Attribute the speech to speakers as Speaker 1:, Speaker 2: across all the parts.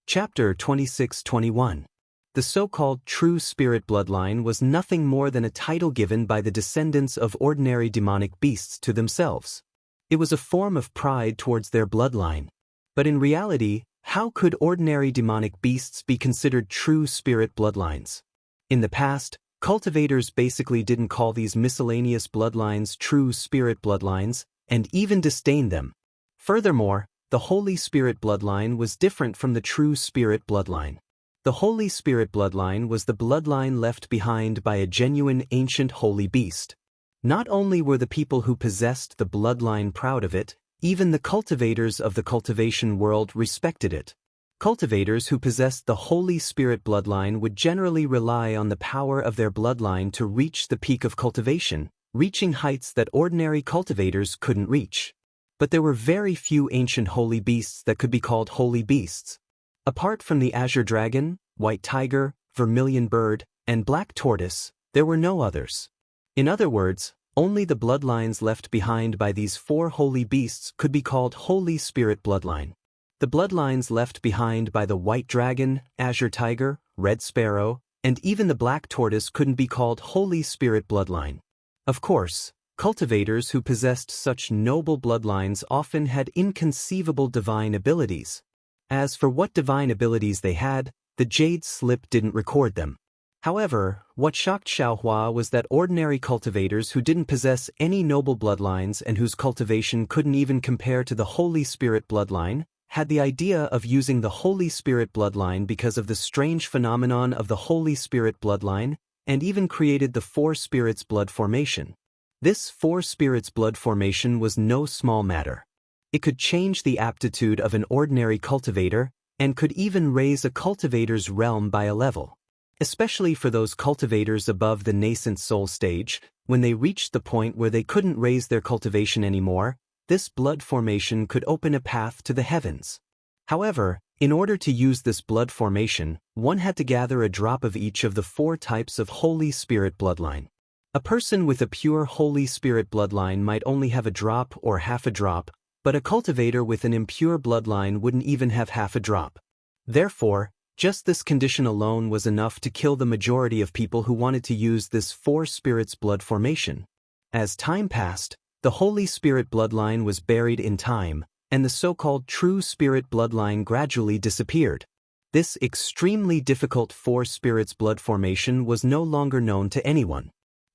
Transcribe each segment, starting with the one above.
Speaker 1: Chapter 26-21. The so-called true spirit bloodline was nothing more than a title given by the descendants of ordinary demonic beasts to themselves. It was a form of pride towards their bloodline. But in reality, how could ordinary demonic beasts be considered true spirit bloodlines? In the past, cultivators basically didn't call these miscellaneous bloodlines true spirit bloodlines, and even disdained them. Furthermore, the Holy Spirit bloodline was different from the true spirit bloodline. The Holy Spirit bloodline was the bloodline left behind by a genuine ancient holy beast. Not only were the people who possessed the bloodline proud of it, even the cultivators of the cultivation world respected it. Cultivators who possessed the Holy Spirit bloodline would generally rely on the power of their bloodline to reach the peak of cultivation, reaching heights that ordinary cultivators couldn't reach. But there were very few ancient holy beasts that could be called holy beasts. Apart from the azure dragon, white tiger, vermilion bird, and black tortoise, there were no others. In other words, only the bloodlines left behind by these four holy beasts could be called Holy Spirit bloodline. The bloodlines left behind by the white dragon, azure tiger, red sparrow, and even the black tortoise couldn't be called Holy Spirit bloodline. Of course, cultivators who possessed such noble bloodlines often had inconceivable divine abilities. As for what divine abilities they had, the Jade Slip didn't record them. However, what shocked Xiaohua was that ordinary cultivators who didn't possess any noble bloodlines and whose cultivation couldn't even compare to the Holy Spirit bloodline, had the idea of using the Holy Spirit bloodline because of the strange phenomenon of the Holy Spirit bloodline, and even created the Four Spirits blood formation. This Four Spirits blood formation was no small matter. It could change the aptitude of an ordinary cultivator, and could even raise a cultivator's realm by a level. Especially for those cultivators above the nascent soul stage, when they reached the point where they couldn't raise their cultivation anymore, this blood formation could open a path to the heavens. However, in order to use this blood formation, one had to gather a drop of each of the four types of Holy Spirit bloodline. A person with a pure Holy Spirit bloodline might only have a drop or half a drop, but a cultivator with an impure bloodline wouldn't even have half a drop. Therefore, just this condition alone was enough to kill the majority of people who wanted to use this Four Spirits blood formation. As time passed, the Holy Spirit bloodline was buried in time, and the so-called True Spirit bloodline gradually disappeared. This extremely difficult Four Spirits blood formation was no longer known to anyone.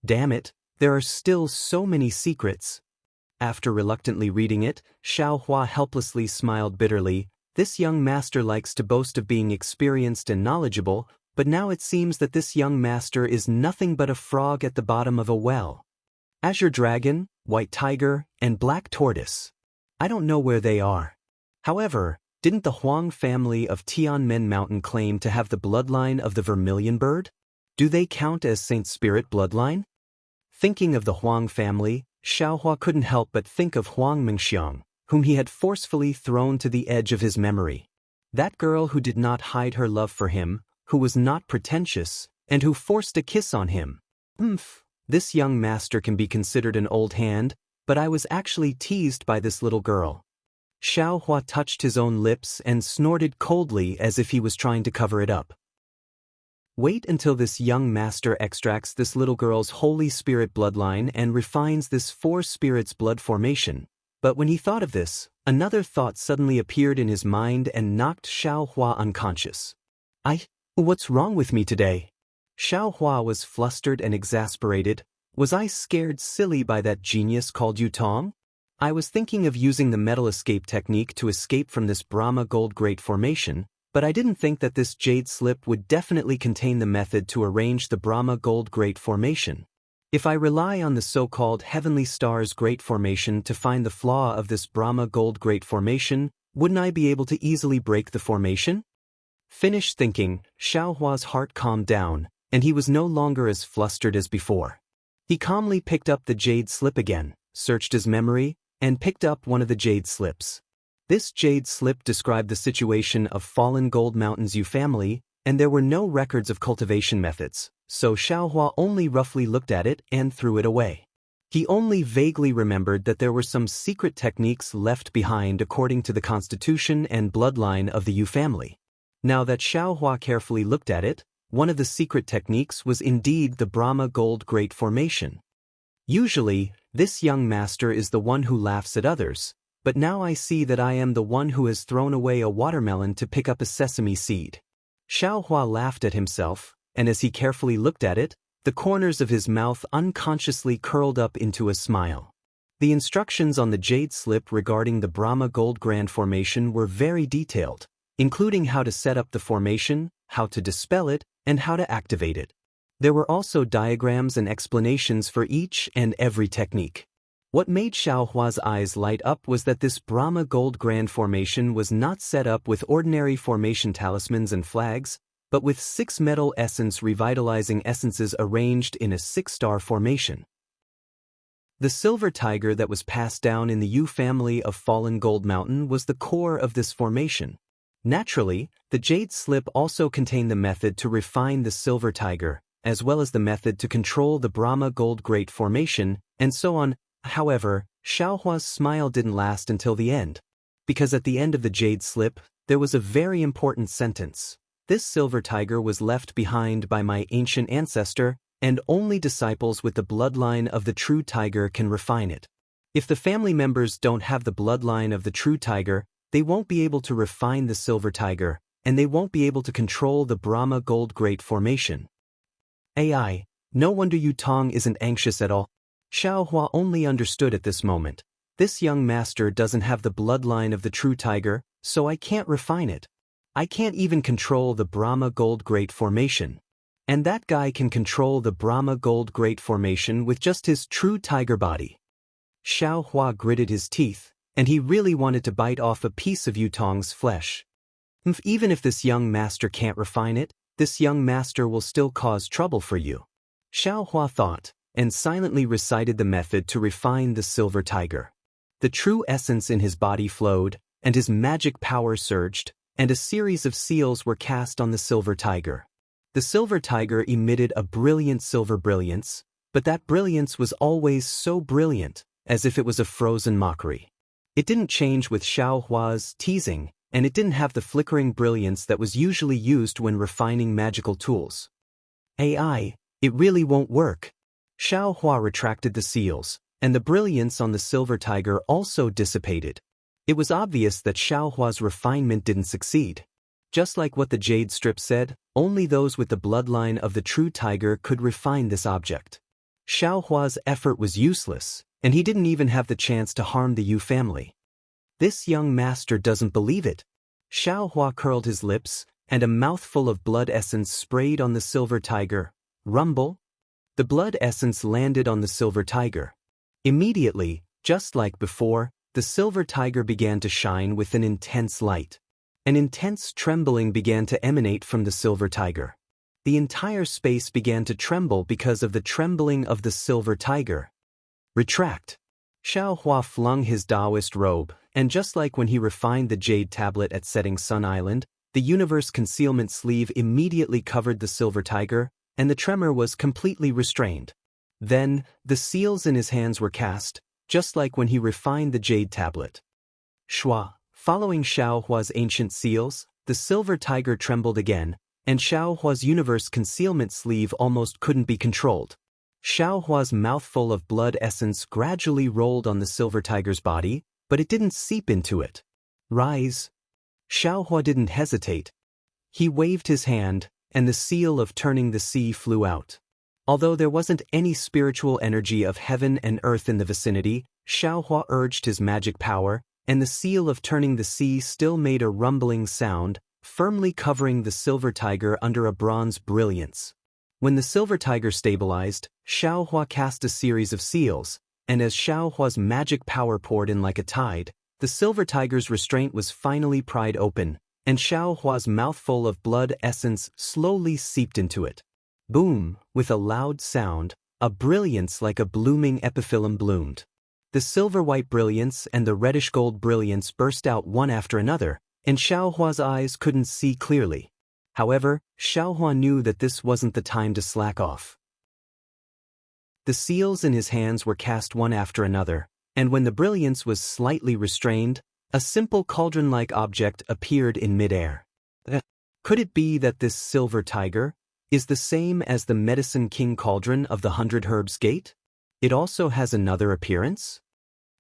Speaker 1: Damn it, there are still so many secrets. After reluctantly reading it, Xiaohua helplessly smiled bitterly. This young master likes to boast of being experienced and knowledgeable, but now it seems that this young master is nothing but a frog at the bottom of a well. Azure dragon, white tiger, and black tortoise. I don't know where they are. However, didn't the Huang family of Tianmen Mountain claim to have the bloodline of the vermilion bird? Do they count as Saint Spirit bloodline? Thinking of the Huang family, Xiaohua couldn't help but think of Huang Mengxiang, whom he had forcefully thrown to the edge of his memory. That girl who did not hide her love for him, who was not pretentious, and who forced a kiss on him. This young master can be considered an old hand, but I was actually teased by this little girl. Xiaohua touched his own lips and snorted coldly as if he was trying to cover it up. Wait until this young master extracts this little girl's Holy Spirit bloodline and refines this Four Spirits blood formation. But when he thought of this, another thought suddenly appeared in his mind and knocked Xiaohua unconscious. What's wrong with me today? Xiaohua was flustered and exasperated. Was I scared silly by that genius called Yutong? I was thinking of using the metal escape technique to escape from this Brahma Gold Great formation, but I didn't think that this Jade Slip would definitely contain the method to arrange the Brahma Gold Great formation. If I rely on the so-called Heavenly Stars Great formation to find the flaw of this Brahma Gold Great formation, wouldn't I be able to easily break the formation? Finished thinking, Xiaohua's heart calmed down, and he was no longer as flustered as before. He calmly picked up the Jade Slip again, searched his memory, and picked up one of the Jade Slips. This Jade Slip described the situation of fallen Gold Mountain's Yu family, and there were no records of cultivation methods, so Xiaohua only roughly looked at it and threw it away. He only vaguely remembered that there were some secret techniques left behind according to the constitution and bloodline of the Yu family. Now that Xiaohua carefully looked at it, one of the secret techniques was indeed the Brahma Gold Great Formation. Usually, this young master is the one who laughs at others, but now I see that I am the one who has thrown away a watermelon to pick up a sesame seed. Xiaohua laughed at himself, and as he carefully looked at it, the corners of his mouth unconsciously curled up into a smile. The instructions on the jade slip regarding the Brahma Gold Grand Formation were very detailed, including how to set up the formation, how to dispel it, and how to activate it. There were also diagrams and explanations for each and every technique. What made Xiaohua's eyes light up was that this Brahma Gold Grand Formation was not set up with ordinary formation talismans and flags, but with 6 metal essence revitalizing essences arranged in a 6-star formation. The silver tiger that was passed down in the Yu family of Fallen Gold Mountain was the core of this formation. Naturally, the jade slip also contained the method to refine the silver tiger, as well as the method to control the Brahma Gold Great Formation, and so on. However, Xiaohua's smile didn't last until the end, because at the end of the jade slip, there was a very important sentence. This silver tiger was left behind by my ancient ancestor, and only disciples with the bloodline of the true tiger can refine it. If the family members don't have the bloodline of the true tiger, they won't be able to refine the silver tiger, and they won't be able to control the Brahma Gold Great Formation. AI, no wonder Yu Tong isn't anxious at all. Xiaohua only understood at this moment. This young master doesn't have the bloodline of the true tiger, so I can't refine it. I can't even control the Brahma Gold Great Formation. And that guy can control the Brahma Gold Great Formation with just his true tiger body. Xiaohua gritted his teeth, and he really wanted to bite off a piece of Yu Tong's flesh. Even if this young master can't refine it, this young master will still cause trouble for you. Xiaohua thought, and silently recited the method to refine the silver tiger. The true essence in his body flowed, and his magic power surged, and a series of seals were cast on the silver tiger. The silver tiger emitted a brilliant silver brilliance, but that brilliance was always so brilliant, as if it was a frozen mockery. It didn't change with Xiaohua's teasing, and it didn't have the flickering brilliance that was usually used when refining magical tools. AI, it really won't work. Xiaohua retracted the seals, and the brilliance on the silver tiger also dissipated. It was obvious that Xiaohua's refinement didn't succeed. Just like what the jade strip said, only those with the bloodline of the true tiger could refine this object. Xiaohua's effort was useless, and he didn't even have the chance to harm the Yu family. This young master doesn't believe it. Xiaohua curled his lips, and a mouthful of blood essence sprayed on the silver tiger. Rumble. The blood essence landed on the silver tiger. Immediately, just like before, the silver tiger began to shine with an intense light. An intense trembling began to emanate from the silver tiger. The entire space began to tremble because of the trembling of the silver tiger. Retract. Xiaohua flung his Taoist robe, and just like when he refined the jade tablet at Setting Sun Island, the universe concealment sleeve immediately covered the silver tiger, and the tremor was completely restrained. Then, the seals in his hands were cast, just like when he refined the jade tablet. Shua, following Xiaohua's ancient seals, the silver tiger trembled again, and Xiaohua's universe concealment sleeve almost couldn't be controlled. Xiaohua's mouthful of blood essence gradually rolled on the silver tiger's body, but it didn't seep into it. Rise. Xiaohua didn't hesitate. He waved his hand, and the seal of turning the sea flew out. Although there wasn't any spiritual energy of heaven and earth in the vicinity, Xiaohua urged his magic power, and the seal of turning the sea still made a rumbling sound, firmly covering the silver tiger under a bronze brilliance. When the silver tiger stabilized, Xiaohua cast a series of seals, and as Xiaohua's magic power poured in like a tide, the silver tiger's restraint was finally pried open, and Xiaohua's mouthful of blood essence slowly seeped into it. Boom, with a loud sound, a brilliance like a blooming epiphyllum bloomed. The silver-white brilliance and the reddish-gold brilliance burst out one after another, and Xiaohua's eyes couldn't see clearly. However, Xiaohua knew that this wasn't the time to slack off. The seals in his hands were cast one after another, and when the brilliance was slightly restrained, a simple cauldron-like object appeared in midair. Could it be that this silver tiger is the same as the Medicine King cauldron of the 100 Herbs Gate? It also has another appearance?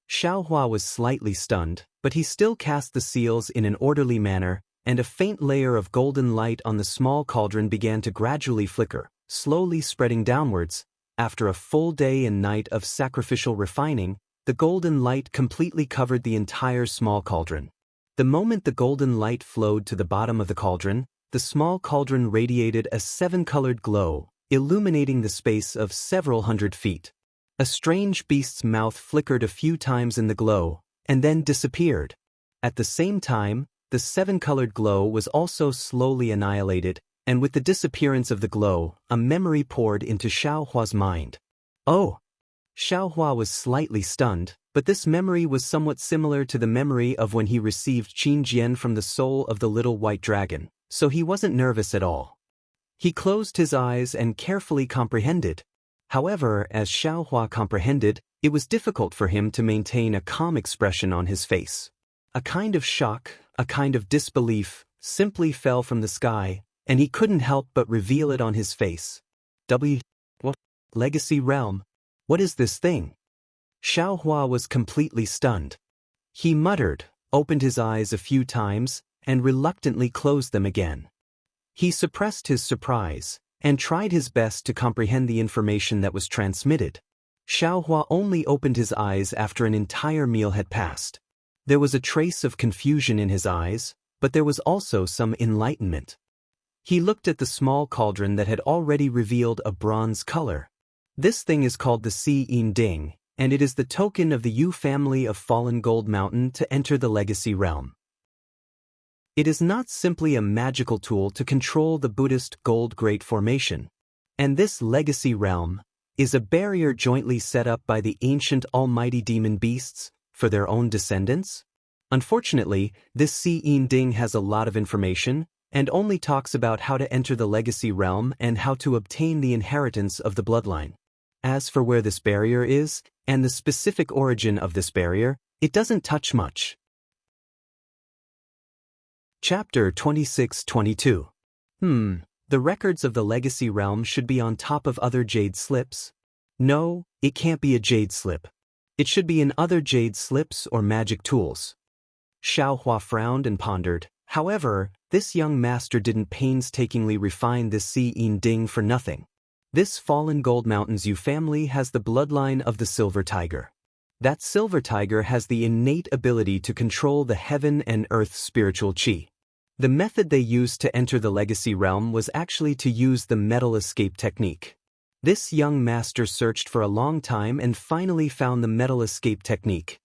Speaker 1: Xiaohua was slightly stunned, but he still cast the seals in an orderly manner, and a faint layer of golden light on the small cauldron began to gradually flicker, slowly spreading downwards. After a full day and night of sacrificial refining, the golden light completely covered the entire small cauldron. The moment the golden light flowed to the bottom of the cauldron, the small cauldron radiated a 7-colored glow, illuminating the space of several hundred feet. A strange beast's mouth flickered a few times in the glow, and then disappeared. At the same time, the 7-colored glow was also slowly annihilated, and with the disappearance of the glow, a memory poured into Xiaohua's mind. Oh! Xiaohua was slightly stunned, but this memory was somewhat similar to the memory of when he received Qingjian from the soul of the little white dragon, so he wasn't nervous at all. He closed his eyes and carefully comprehended. However, as Xiaohua comprehended, it was difficult for him to maintain a calm expression on his face. A kind of shock, a kind of disbelief, simply fell from the sky, and he couldn't help but reveal it on his face. What? Legacy Realm? What is this thing? Xiaohua was completely stunned. He muttered, opened his eyes a few times, and reluctantly closed them again. He suppressed his surprise, and tried his best to comprehend the information that was transmitted. Xiaohua only opened his eyes after an entire meal had passed. There was a trace of confusion in his eyes, but there was also some enlightenment. He looked at the small cauldron that had already revealed a bronze color. This thing is called the Si Yin Ding, and it is the token of the Yu family of fallen gold mountain to enter the legacy realm. It is not simply a magical tool to control the Buddhist gold great formation. And this legacy realm is a barrier jointly set up by the ancient almighty demon beasts for their own descendants. Unfortunately, this Si Yin Ding has a lot of information, and only talks about how to enter the legacy realm and how to obtain the inheritance of the bloodline. As for where this barrier is, and the specific origin of this barrier, it doesn't touch much. Chapter 26-22. The records of the legacy realm should be on top of other jade slips. No, it can't be a jade slip. It should be in other jade slips or magic tools. Xiaohua frowned and pondered. However, this young master didn't painstakingly refine this Si Yin Ding for nothing. This fallen gold mountain's Yu family has the bloodline of the silver tiger. That silver tiger has the innate ability to control the heaven and earth's spiritual qi. The method they used to enter the legacy realm was actually to use the metal escape technique. This young master searched for a long time and finally found the metal escape technique.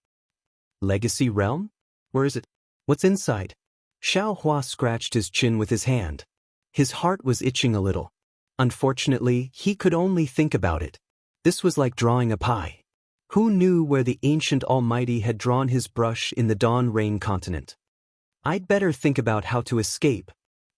Speaker 1: Legacy realm? Where is it? What's inside? Xiaohua scratched his chin with his hand. His heart was itching a little. Unfortunately, he could only think about it. This was like drawing a pie. Who knew where the ancient Almighty had drawn his brush in the Dawn Rain continent? I'd better think about how to escape.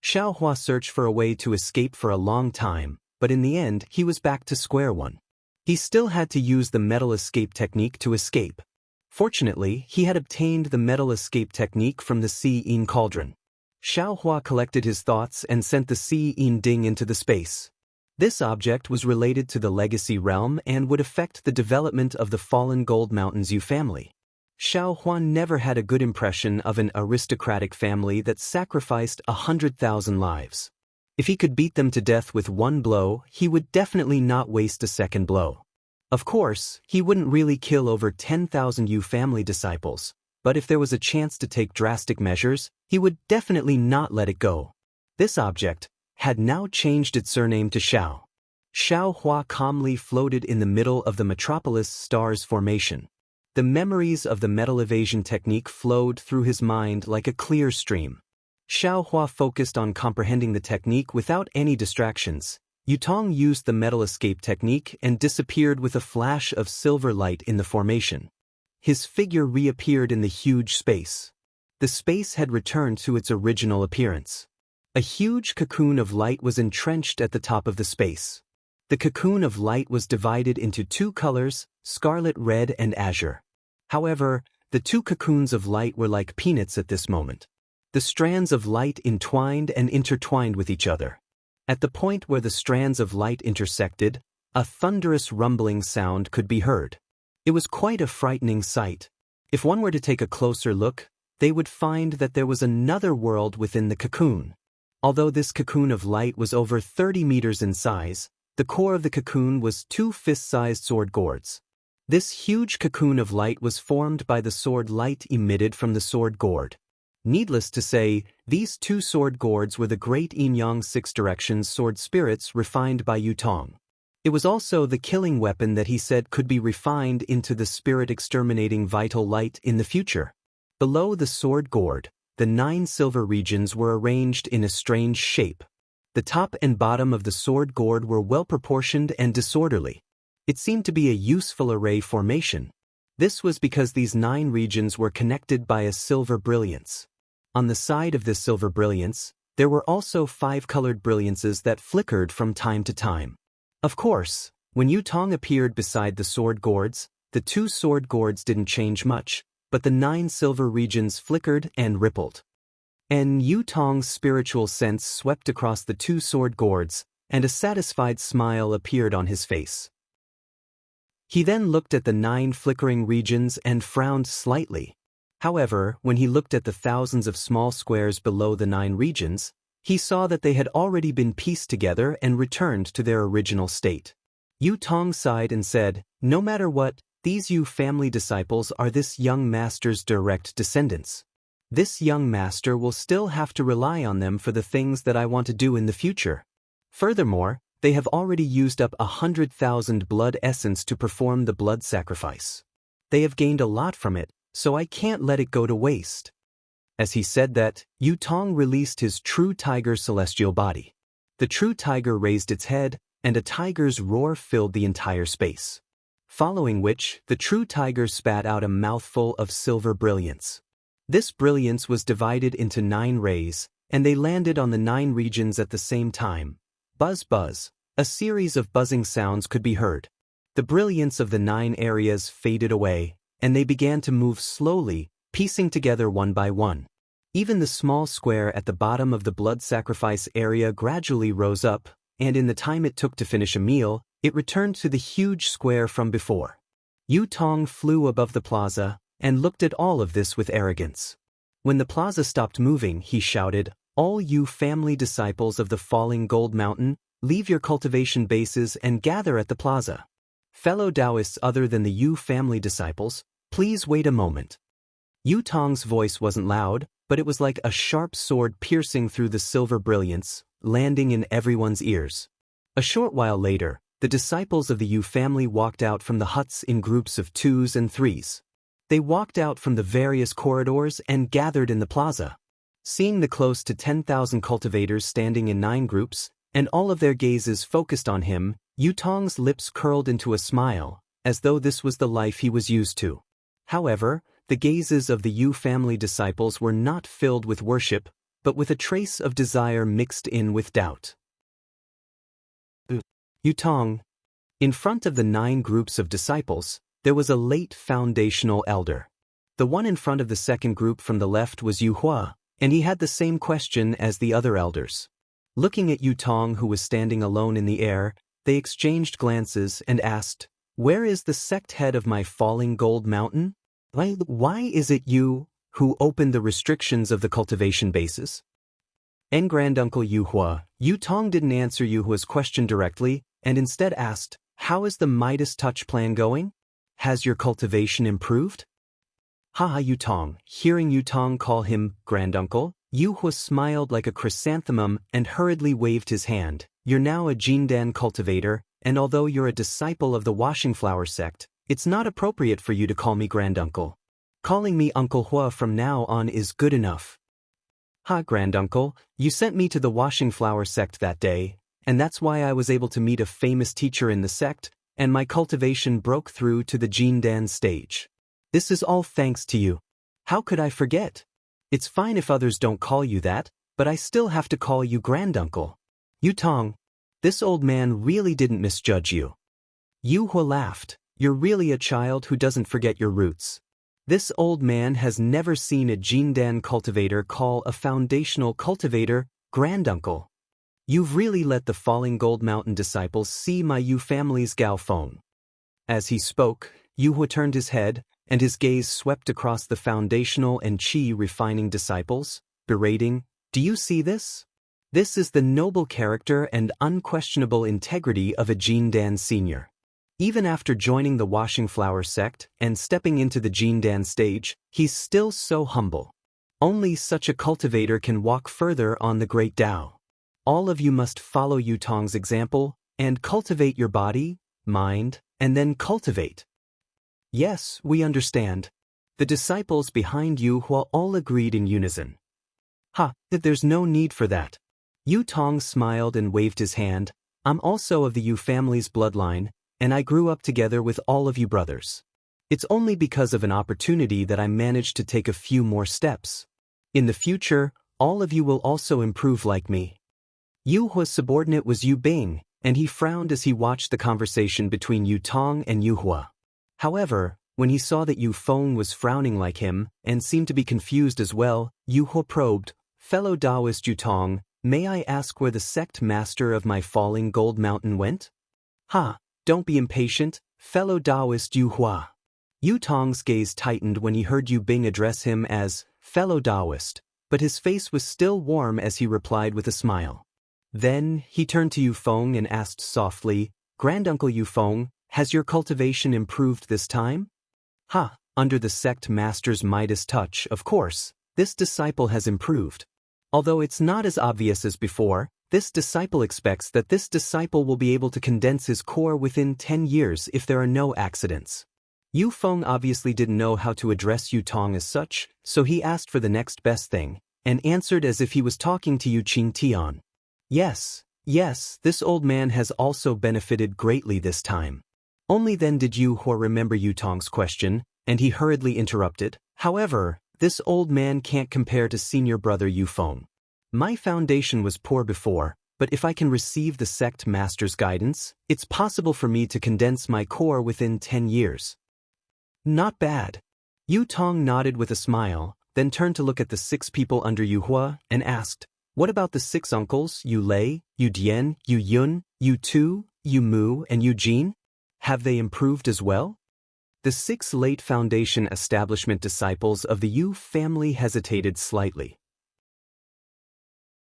Speaker 1: Xiaohua searched for a way to escape for a long time, but in the end he was back to square one. He still had to use the metal escape technique to escape. Fortunately, he had obtained the metal escape technique from the Si Yin cauldron. Xiaohua collected his thoughts and sent the Si Yin Ding into the space. This object was related to the legacy realm and would affect the development of the fallen gold mountains Yu family. Xiaohua never had a good impression of an aristocratic family that sacrificed 100,000 lives. If he could beat them to death with one blow, he would definitely not waste a second blow. Of course, he wouldn't really kill over 10,000 Yu family disciples, but if there was a chance to take drastic measures, he would definitely not let it go. This object had now changed its surname to Xiao. Xiaohua calmly floated in the middle of the metropolis stars formation. The memories of the metal evasion technique flowed through his mind like a clear stream. Xiaohua focused on comprehending the technique without any distractions. Yutong used the metal escape technique and disappeared with a flash of silver light in the formation. His figure reappeared in the huge space. The space had returned to its original appearance. A huge cocoon of light was entrenched at the top of the space. The cocoon of light was divided into two colors, scarlet red and azure. However, the two cocoons of light were like peanuts at this moment. The strands of light entwined and intertwined with each other. At the point where the strands of light intersected, a thunderous rumbling sound could be heard. It was quite a frightening sight. If one were to take a closer look, they would find that there was another world within the cocoon. Although this cocoon of light was over 30 meters in size, the core of the cocoon was 2 fist-sized sword gourds. This huge cocoon of light was formed by the sword light emitted from the sword gourd. Needless to say, these 2 sword gourds were the great Yin-Yang 6 directions sword spirits refined by Yu Tong. It was also the killing weapon that he said could be refined into the spirit-exterminating vital light in the future. Below the sword gourd, the 9 silver regions were arranged in a strange shape. The top and bottom of the sword gourd were well-proportioned and disorderly. It seemed to be a useful array formation. This was because these 9 regions were connected by a silver brilliance. On the side of this silver brilliance, there were also 5 colored brilliances that flickered from time to time. Of course, when Yu Tong appeared beside the sword gourds, the 2 sword gourds didn't change much, but the 9 silver regions flickered and rippled. And Yu Tong's spiritual sense swept across the 2 sword gourds, and a satisfied smile appeared on his face. He then looked at the 9 flickering regions and frowned slightly. However, when he looked at the thousands of small squares below the 9 regions, he saw that they had already been pieced together and returned to their original state. Yu Tong sighed and said, "No matter what, these Yu family disciples are this young master's direct descendants. This young master will still have to rely on them for the things that I want to do in the future. Furthermore, they have already used up 100,000 blood essence to perform the blood sacrifice. They have gained a lot from it, so I can't let it go to waste." As he said that, Yu Tong released his true tiger celestial body. The true tiger raised its head, and a tiger's roar filled the entire space. Following which, the true tiger spat out a mouthful of silver brilliance. This brilliance was divided into 9 rays, and they landed on the 9 regions at the same time. Buzz buzz, a series of buzzing sounds could be heard. The brilliance of the 9 areas faded away, and they began to move slowly, piecing together one by one. Even the small square at the bottom of the blood sacrifice area gradually rose up, and in the time it took to finish a meal, it returned to the huge square from before. Yu Tong flew above the plaza, and looked at all of this with arrogance. When the plaza stopped moving, he shouted, "All you family disciples of the falling gold mountain, leave your cultivation bases and gather at the plaza. Fellow Taoists other than the Yu family disciples, please wait a moment." Yu Tong's voice wasn't loud, but it was like a sharp sword piercing through the silver brilliance, landing in everyone's ears. A short while later, the disciples of the Yu family walked out from the huts in groups of 2s and 3s. They walked out from the various corridors and gathered in the plaza. Seeing the close to 10,000 cultivators standing in 9 groups, and all of their gazes focused on him, Yu Tong's lips curled into a smile, as though this was the life he was used to. However, the gazes of the Yu family disciples were not filled with worship, but with a trace of desire mixed in with doubt. Yu Tong. In front of the 9 groups of disciples, there was a late foundational elder. The one in front of the second group from the left was Yu Hua, and he had the same question as the other elders. Looking at Yu Tong, who was standing alone in the air, they exchanged glances and asked, "Where is the sect head of my falling gold mountain? Why is it you who opened the restrictions of the cultivation bases?" And Granduncle Yu Hua, Yu Tong didn't answer Yu Hua's question directly, and instead asked, "How is the Midas Touch plan going? Has your cultivation improved?" "Ha Yu Tong." Hearing Yu Tong call him Granduncle, Yu Hua smiled like a chrysanthemum and hurriedly waved his hand. "You're now a Jindan cultivator, and although you're a disciple of the washing flower sect, it's not appropriate for you to call me Granduncle. Calling me Uncle Hua from now on is good enough." "Ha, Granduncle, you sent me to the washing flower sect that day, and that's why I was able to meet a famous teacher in the sect, and my cultivation broke through to the Jindan stage. This is all thanks to you. How could I forget? It's fine if others don't call you that, but I still have to call you Granduncle. Yu Tong, this old man really didn't misjudge you." Yu Hua laughed. "You're really a child who doesn't forget your roots. This old man has never seen a Jindan cultivator call a foundational cultivator granduncle. You've really let the falling Gold Mountain disciples see my Yu family's Gao Feng. As he spoke, Yu turned his head, and his gaze swept across the foundational and qi refining disciples, berating, "Do you see this? This is the noble character and unquestionable integrity of a Jindan senior." Even after joining the Washing Flower sect and stepping into the Jindan stage, he's still so humble. Only such a cultivator can walk further on the great Tao. All of you must follow Yu Tong's example and cultivate your body, mind, and then cultivate. Yes, we understand. The disciples behind Yu all agreed in unison. That there's no need for that. Yu Tong smiled and waved his hand. I'm also of the Yu family's bloodline, and I grew up together with all of you brothers. It's only because of an opportunity that I managed to take a few more steps. In the future, all of you will also improve like me. Yu Hua's subordinate was Yu Bing, and he frowned as he watched the conversation between Yu Tong and Yu Hua. However, when he saw that Yu Feng was frowning like him and seemed to be confused as well, Yu Hua probed, "Fellow Taoist Yu Tong, may I ask where the sect master of my falling Gold Mountain went?" Don't be impatient, fellow Taoist Yu Hua. Yu Tong's gaze tightened when he heard Yu Bing address him as fellow Taoist, but his face was still warm as he replied with a smile. Then he turned to Yu Feng and asked softly, "Granduncle Yu Feng, has your cultivation improved this time?" Under the sect master's Midas touch, of course, this disciple has improved. Although it's not as obvious as before, this disciple expects that this disciple will be able to condense his core within 10 years if there are no accidents. Yu Feng obviously didn't know how to address Yu Tong as such, so he asked for the next best thing, and answered as if he was talking to Yu Qing Tian. Yes, this old man has also benefited greatly this time. Only then did Yu Hua remember Yu Tong's question, and he hurriedly interrupted. However, this old man can't compare to senior brother Yu Feng. My foundation was poor before, but if I can receive the sect master's guidance, it's possible for me to condense my core within 10 years. Not bad. Yu Tong nodded with a smile, then turned to look at the 6 people under Yu Hua and asked, "What about the 6 uncles, Yu Lei, Yu Dian, Yu Yun, Yu Tu, Yu Mu, and Yu Jin? Have they improved as well?" The 6 late foundation establishment disciples of the Yu family hesitated slightly.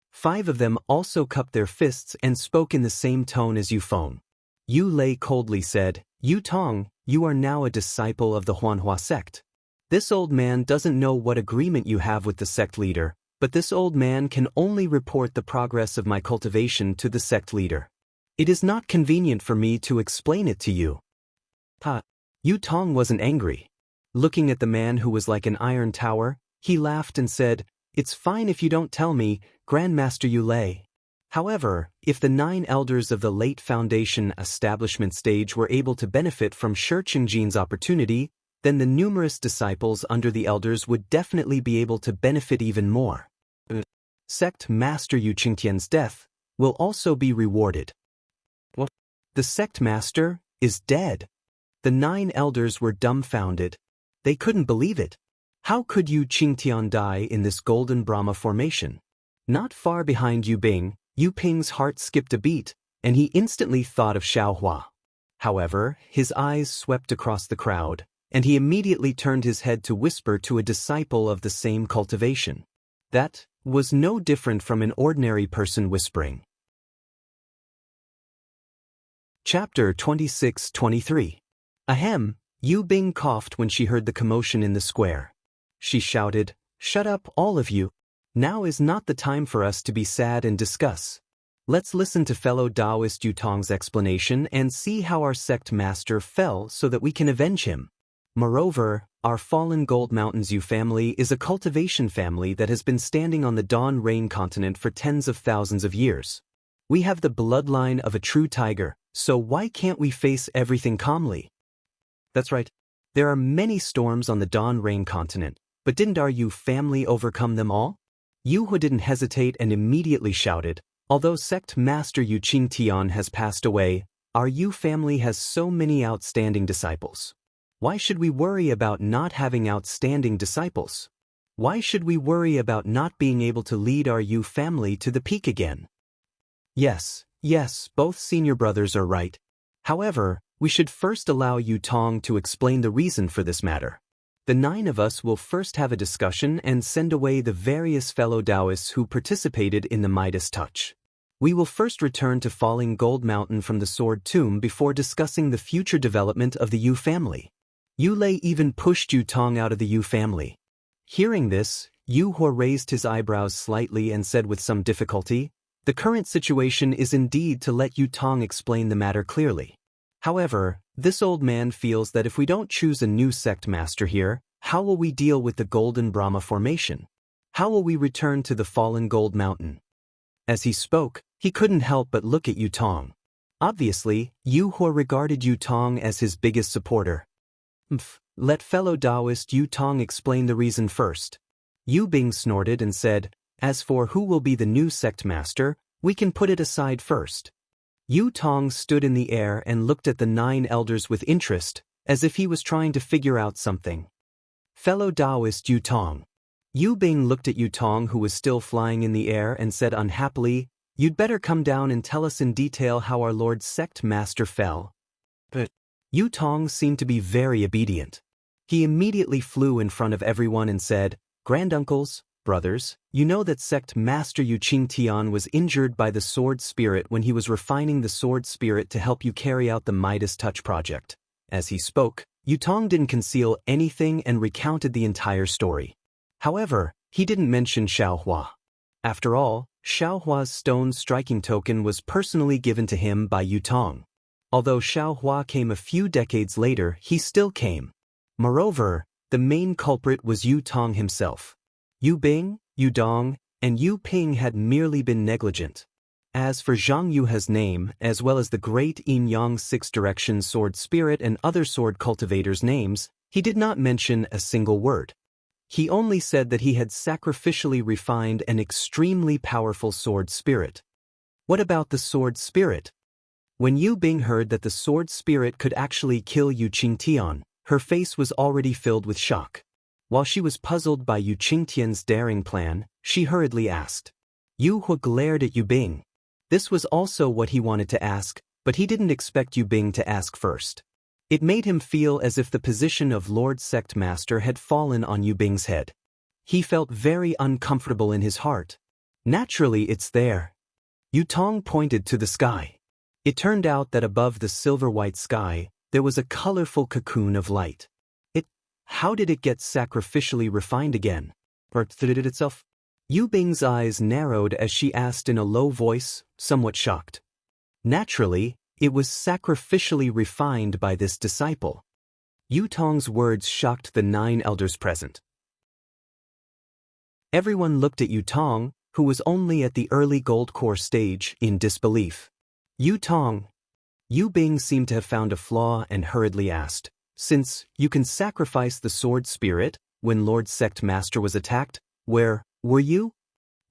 Speaker 1: 5 of them also cupped their fists and spoke in the same tone as Yu Feng. Yu Lei coldly said, "Yu Tong, you are now a disciple of the Huanhua sect. This old man doesn't know what agreement you have with the sect leader, but this old man can only report the progress of my cultivation to the sect leader. It is not convenient for me to explain it to you." Yu Tong wasn't angry. Looking at the man who was like an iron tower, he laughed and said, "It's fine if you don't tell me, Grandmaster Yu Lei. However, if the 9 elders of the late foundation establishment stage were able to benefit from Shi Qingjin's opportunity, then the numerous disciples under the elders would definitely be able to benefit even more. Sect Master Yu Qingtian's death will also be rewarded." What? The sect master is dead. The 9 elders were dumbfounded. They couldn't believe it. How could Yu Qingtian die in this golden Brahma formation? Not far behind Yu Bing, Yu Ping's heart skipped a beat, and he instantly thought of Xiaohua. However, his eyes swept across the crowd, and he immediately turned his head to whisper to a disciple of the same cultivation. That was no different from an ordinary person whispering. Chapter 26-23. Ahem, Yu Bing coughed when she heard the commotion in the square. She shouted, "Shut up, all of you. Now is not the time for us to be sad and discuss. Let's listen to fellow Taoist Yu Tong's explanation and see how our sect master fell so that we can avenge him. Moreover, our fallen Gold Mountains Yu family is a cultivation family that has been standing on the Dawn Rain continent for tens of thousands of years. We have the bloodline of a true tiger, so why can't we face everything calmly?" That's right. There are many storms on the Dawn Rain continent, but didn't our Yu family overcome them all? Yu Hua didn't hesitate and immediately shouted, "Although sect master Yu Qingtian has passed away, our Yu family has so many outstanding disciples. Why should we worry about not having outstanding disciples? Why should we worry about not being able to lead our Yu family to the peak again? Yes, both senior brothers are right. However, we should first allow Yu Tong to explain the reason for this matter. The 9 of us will first have a discussion and send away the various fellow Taoists who participated in the Midas Touch. We will first return to Falling Gold Mountain from the Sword Tomb before discussing the future development of the Yu family. Yu Lei even pushed Yu Tong out of the Yu family. Hearing this, Yu Huo raised his eyebrows slightly and said with some difficulty, "The current situation is indeed to let Yu Tong explain the matter clearly. However, this old man feels that if we don't choose a new sect master here, how will we deal with the Golden Brahma formation? How will we return to the Fallen Gold Mountain?" As he spoke, he couldn't help but look at Yu Tong. Obviously, Yu Huo regarded Yu Tong as his biggest supporter. Let fellow Taoist Yu Tong explain the reason first. Yu Bing snorted and said, "As for who will be the new sect master, we can put it aside first." Yu Tong stood in the air and looked at the 9 elders with interest, as if he was trying to figure out something. Fellow Taoist Yu Tong. Yu Bing looked at Yu Tong, who was still flying in the air, and said unhappily, "You'd better come down and tell us in detail how our Lord Sect Master fell." But Yu Tong seemed to be very obedient. He immediately flew in front of everyone and said, "Granduncles, brothers, you know that Sect Master Yu Qingtian was injured by the Sword Spirit when he was refining the Sword Spirit to help you carry out the Midas Touch project." As he spoke, Yu Tong didn't conceal anything and recounted the entire story. However, he didn't mention Xiaohua. After all, Xiaohua's stone striking token was personally given to him by Yu Tong. Although Xiaohua came a few decades later, he still came. Moreover, the main culprit was Yu Tong himself. Yu Bing, Yu Dong, and Yu Ping had merely been negligent. As for Zhang Yuhe's name, as well as the great Yin Yang Six Direction Sword Spirit and other sword cultivators' names, he did not mention a single word. He only said that he had sacrificially refined an extremely powerful sword spirit. What about the sword spirit? When Yu Bing heard that the sword spirit could actually kill Yu Qingtian, her face was already filled with shock. While she was puzzled by Yu Qingtian's daring plan, she hurriedly asked. Yu Huo glared at Yu Bing. This was also what he wanted to ask, but he didn't expect Yu Bing to ask first. It made him feel as if the position of Lord Sect Master had fallen on Yu Bing's head. He felt very uncomfortable in his heart. Naturally, it's there. Yu Tong pointed to the sky. It turned out that above the silver-white sky, there was a colorful cocoon of light. How did it get sacrificially refined again? Or did it itself? Yu Bing's eyes narrowed as she asked in a low voice, somewhat shocked. Naturally, it was sacrificially refined by this disciple. Yu Tong's words shocked the 9 elders present. Everyone looked at Yu Tong, who was only at the early gold core stage, in disbelief. Yu Tong. Yu Bing seemed to have found a flaw and hurriedly asked, "Since you can sacrifice the sword spirit, when Lord Sect Master was attacked, where were you?"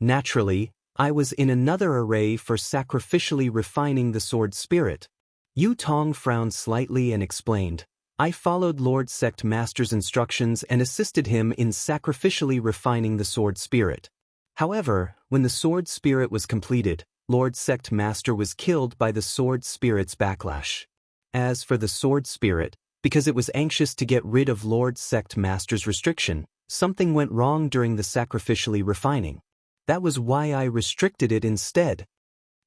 Speaker 1: Naturally, I was in another array for sacrificially refining the sword spirit. Yu Tong frowned slightly and explained, "I followed Lord Sect Master's instructions and assisted him in sacrificially refining the sword spirit. However, when the sword spirit was completed, Lord Sect Master was killed by the sword spirit's backlash. As for the sword spirit, because it was anxious to get rid of Lord Sect Master's restriction, something went wrong during the sacrificially refining. That was why I restricted it instead."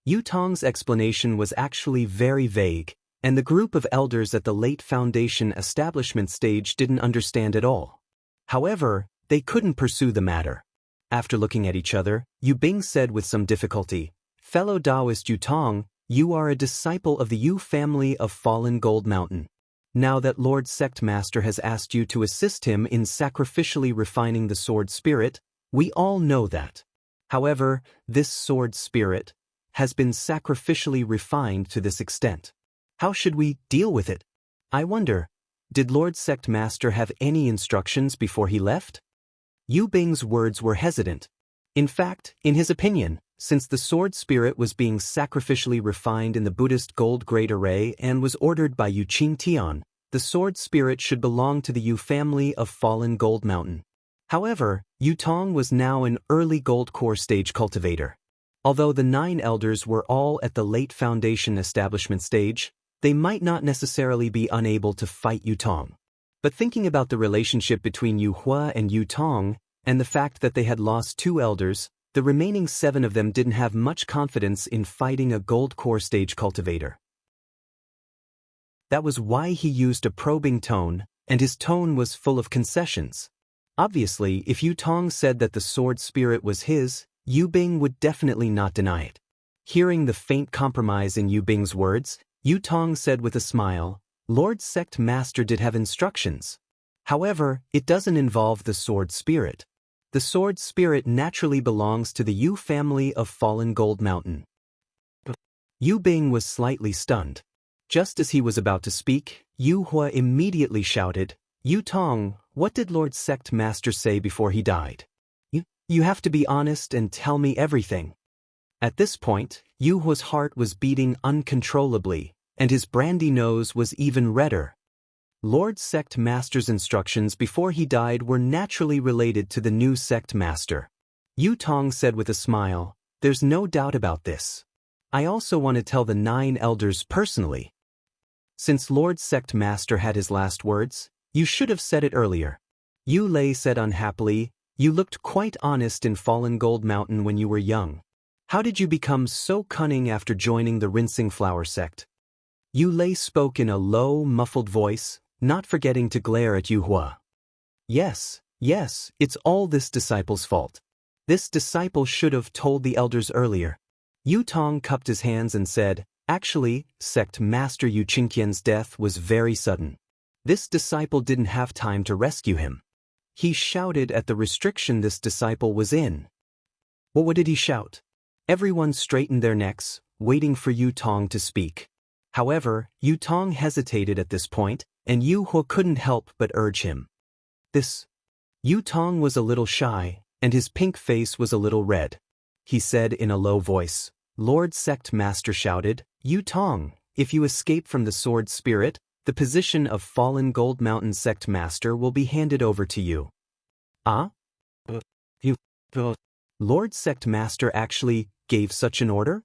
Speaker 1: Yu Tong's explanation was actually very vague, and the group of elders at the late foundation establishment stage didn't understand at all. However, they couldn't pursue the matter. After looking at each other, Yu Bing said with some difficulty, "Fellow Taoist Yu Tong, you are a disciple of the Yu family of Fallen Gold Mountain. Now that Lord Sect Master has asked you to assist him in sacrificially refining the sword spirit, we all know that. However, this sword spirit has been sacrificially refined to this extent. How should we deal with it? I wonder, did Lord Sect Master have any instructions before he left?" Yu Bing's words were hesitant. In fact, in his opinion, since the sword spirit was being sacrificially refined in the Buddhist gold grade array and was ordered by Yu Qingtian, the sword spirit should belong to the Yu family of fallen Gold Mountain. However, Yu Tong was now an early gold core stage cultivator. Although the 9 elders were all at the late foundation establishment stage, they might not necessarily be unable to fight Yu Tong. But thinking about the relationship between Yu Hua and Yu Tong, and the fact that they had lost 2 elders, the remaining 7 of them didn't have much confidence in fighting a gold core stage cultivator. That was why he used a probing tone, and his tone was full of concessions. Obviously, if Yu Tong said that the sword spirit was his, Yu Bing would definitely not deny it. Hearing the faint compromise in Yu Bing's words, Yu Tong said with a smile, "Lord Sect Master did have instructions. However, it doesn't involve the sword spirit. The sword spirit naturally belongs to the Yu family of fallen Gold Mountain." Yu Bing was slightly stunned. Just as he was about to speak, Yu Hua immediately shouted, "Yu Tong, what did Lord Sect Master say before he died? You have to be honest and tell me everything." At this point, Yu Hua's heart was beating uncontrollably, and his brandy nose was even redder. Lord Sect Master's instructions before he died were naturally related to the new Sect Master. Yu Tong said with a smile, "There's no doubt about this. I also want to tell the 9 elders personally. Since Lord Sect Master had his last words, you should have said it earlier." Yu Lei said unhappily, "You looked quite honest in Fallen Gold Mountain when you were young. How did you become so cunning after joining the Rinsing Flower sect?" Yu Lei spoke in a low, muffled voice, not forgetting to glare at Yu Hua. Yes, it's all this disciple's fault. This disciple should have told the elders earlier." Yu Tong cupped his hands and said, "Actually, Sect Master Yu Qingqian's death was very sudden. This disciple didn't have time to rescue him." He shouted at the restriction this disciple was in. Well, what did he shout? Everyone straightened their necks, waiting for Yu Tong to speak. However, Yu Tong hesitated at this point, and Yu Hua couldn't help but urge him. Yu Tong was a little shy, and his pink face was a little red. He said in a low voice, "Lord Sect Master shouted, 'Yu Tong, if you escape from the sword spirit, the position of Fallen Gold Mountain Sect Master will be handed over to you.'" Ah? Lord Sect Master actually gave such an order?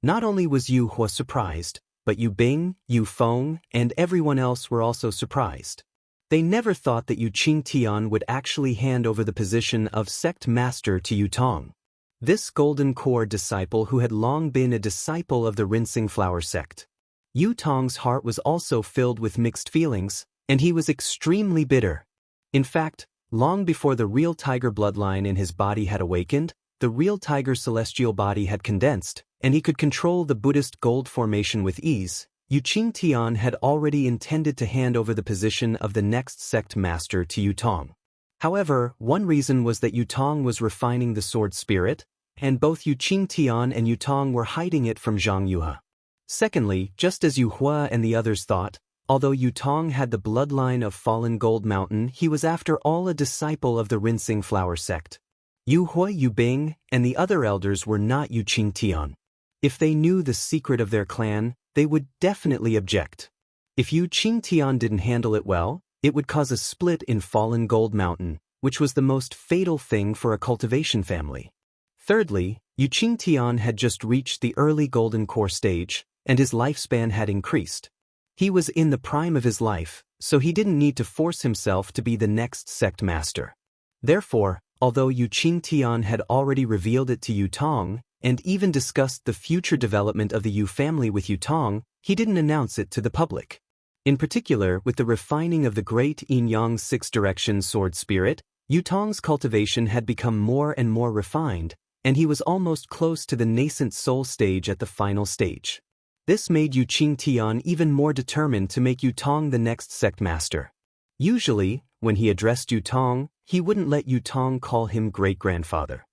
Speaker 1: Not only was Yu Hua surprised, but Yu Bing, Yu Feng, and everyone else were also surprised. They never thought that Yu Qingtian would actually hand over the position of Sect Master to Yu Tong. This Golden Core disciple who had long been a disciple of the Rinsing Flower sect. Yu Tong's heart was also filled with mixed feelings, and he was extremely bitter. In fact, long before the real tiger bloodline in his body had awakened, the real tiger celestial body had condensed, and he could control the Buddhist gold formation with ease. Yu Qingtian had already intended to hand over the position of the next sect master to Yu Tong. However, one reason was that Yu Tong was refining the sword spirit, and both Yu Qingtian and Yu Tong were hiding it from Jianghu. Secondly, just as Yu Hua and the others thought, although Yu Tong had the bloodline of Fallen Gold Mountain, he was after all a disciple of the Rinsing Flower sect. Yu Hua, Yu Bing, and the other elders were not Yu Qingtian. If they knew the secret of their clan, they would definitely object. If Yu Qingtian didn't handle it well, it would cause a split in Fallen Gold Mountain, which was the most fatal thing for a cultivation family. Thirdly, Yu Qingtian had just reached the early Golden Core stage, and his lifespan had increased. He was in the prime of his life, so he didn't need to force himself to be the next sect master. Therefore, although Yu Qingtian had already revealed it to Yu Tong, and even discussed the future development of the Yu family with Yu Tong, he didn't announce it to the public. In particular, with the refining of the great Yin-Yang six-direction sword spirit, Yu Tong's cultivation had become more and more refined, and he was almost close to the nascent soul stage at the final stage. This made Yu Qingtian even more determined to make Yu Tong the next sect master. Usually, when he addressed Yu Tong, he wouldn't let Yu Tong call him great-grandfather.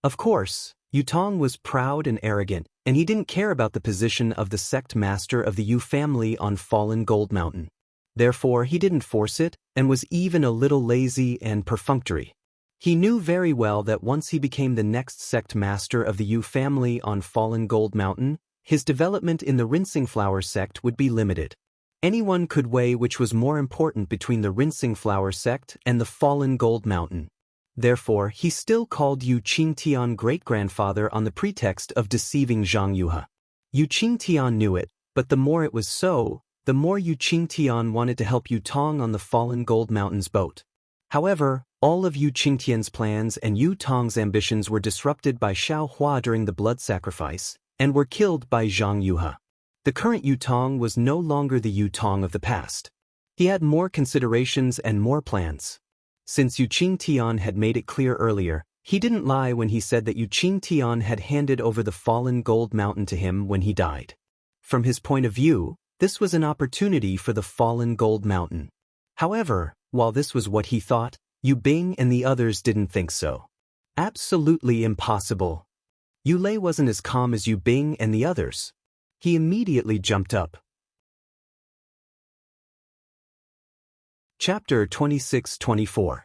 Speaker 1: Of course, Yu Tong was proud and arrogant, and he didn't care about the position of the sect master of the Yu family on Fallen Gold Mountain. Therefore, he didn't force it, and was even a little lazy and perfunctory. He knew very well that once he became the next sect master of the Yu family on Fallen Gold Mountain, his development in the Rinsing Flower sect would be limited. Anyone could weigh which was more important between the Rinsing Flower sect and the fallen Gold Mountain. Therefore, he still called Yu Qingtian great-grandfather on the pretext of deceiving Jianghu. Yu Qingtian knew it, but the more it was so, the more Yu Qingtian wanted to help Yu Tong on the fallen Gold Mountain's boat. However, all of Yu Qingtian's plans and Yu Tong's ambitions were disrupted by Xiao Hua during the blood sacrifice, and were killed by Jianghu. The current Yu Tong was no longer the Yu Tong of the past. He had more considerations and more plans. Since Yu Qingtian had made it clear earlier, he didn't lie when he said that Yu Qingtian had handed over the fallen Gold Mountain to him when he died. From his point of view, this was an opportunity for the fallen Gold Mountain. However, while this was what he thought, Yu Bing and the others didn't think so. Absolutely impossible. Yu Lei wasn't as calm as Yu Bing and the others. He immediately jumped up. Chapter 26-24.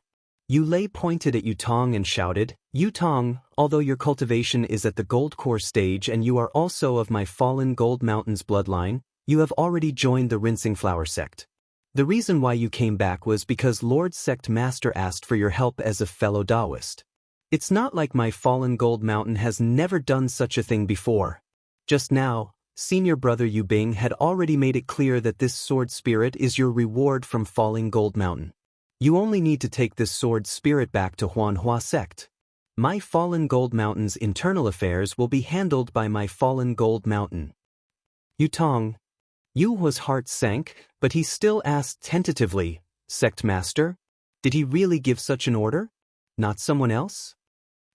Speaker 1: Yu Lei pointed at Yu Tong and shouted, "Yu Tong, although your cultivation is at the gold core stage and you are also of my fallen Gold Mountain's bloodline, you have already joined the Rinsing Flower sect. The reason why you came back was because Lord Sect Master asked for your help as a fellow Taoist. It's not like my fallen Gold Mountain has never done such a thing before. Just now, Senior Brother Yu Bing had already made it clear that this sword spirit is your reward from falling Gold Mountain. You only need to take this sword spirit back to Huanhua sect. My fallen Gold Mountain's internal affairs will be handled by my fallen Gold Mountain." Yu Tong. Yu Hua's heart sank, but he still asked tentatively, "Sect Master? Did he really give such an order? Not someone else?"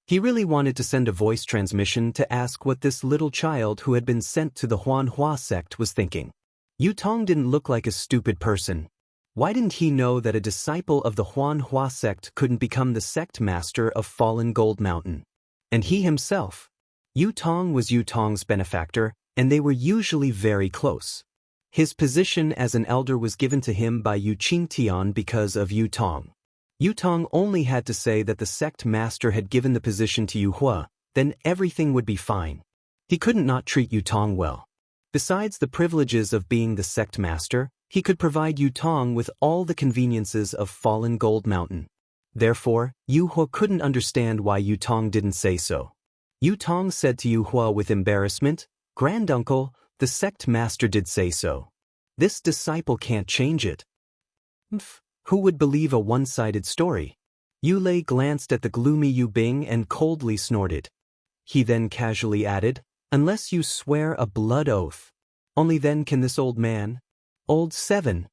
Speaker 1: He really wanted to send a voice transmission to ask what this little child who had been sent to the Huanhua sect was thinking. Yu Tong didn't look like a stupid person. Why didn't he know that a disciple of the Huanhua sect couldn't become the sect master of fallen Gold Mountain? And he himself. Yu Tong was Yu Tong's benefactor, and they were usually very close. His position as an elder was given to him by Yu Qingtian because of Yu Tong. Yu Tong only had to say that the sect master had given the position to Yu Hua, then everything would be fine. He couldn't not treat Yu Tong well. Besides the privileges of being the sect master, he could provide Yu Tong with all the conveniences of fallen Gold Mountain. Therefore, Yu Hua couldn't understand why Yu Tong didn't say so. Yu Tong said to Yu Hua with embarrassment, "Granduncle, the sect master did say so. This disciple can't change it." Who would believe a one-sided story? Yu Lei glanced at the gloomy Yu Bing and coldly snorted. He then casually added, "Unless you swear a blood oath. Only then can this old man." "Old 7.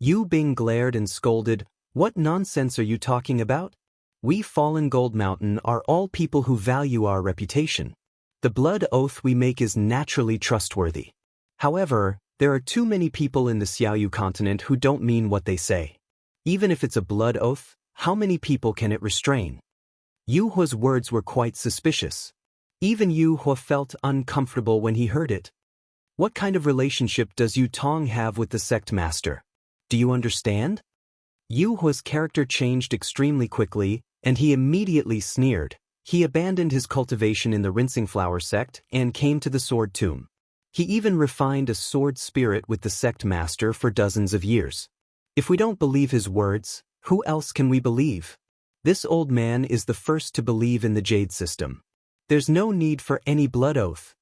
Speaker 1: Yu Bing glared and scolded, "What nonsense are you talking about? We fallen Gold Mountain are all people who value our reputation. The blood oath we make is naturally trustworthy. However, there are too many people in the Xiaoyu continent who don't mean what they say. Even if it's a blood oath, how many people can it restrain?" Yu Hua's words were quite suspicious. Even Yu Hua felt uncomfortable when he heard it. What kind of relationship does Yu Tong have with the sect master? Do you understand? Yu Hua's character changed extremely quickly, and he immediately sneered. He abandoned his cultivation in the Rinsing Flower sect and came to the Sword Tomb. He even refined a sword spirit with the sect master for dozens of years. If we don't believe his words, who else can we believe? This old man is the first to believe in the Jade system. There's no need for any blood oath.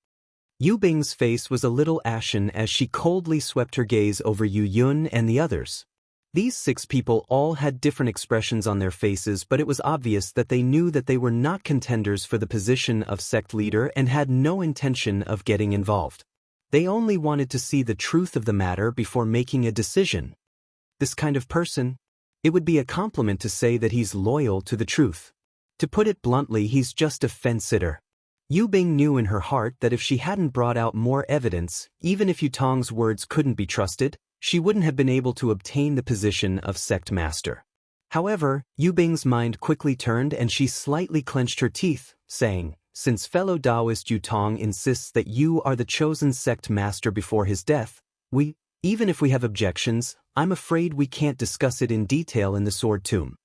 Speaker 1: Yu Bing's face was a little ashen as she coldly swept her gaze over Yu Yun and the others. These 6 people all had different expressions on their faces, but it was obvious that they knew that they were not contenders for the position of sect leader and had no intention of getting involved. They only wanted to see the truth of the matter before making a decision. This kind of person, it would be a compliment to say that he's loyal to the truth. To put it bluntly, he's just a fence-sitter. Yu Bing knew in her heart that if she hadn't brought out more evidence, even if Yu Tong's words couldn't be trusted, she wouldn't have been able to obtain the position of sect master. However, Yu Bing's mind quickly turned and she slightly clenched her teeth, saying, "Since fellow Taoist Yu Tong insists that you are the chosen sect master before his death, even if we have objections, I'm afraid we can't discuss it in detail in the Sword Tomb.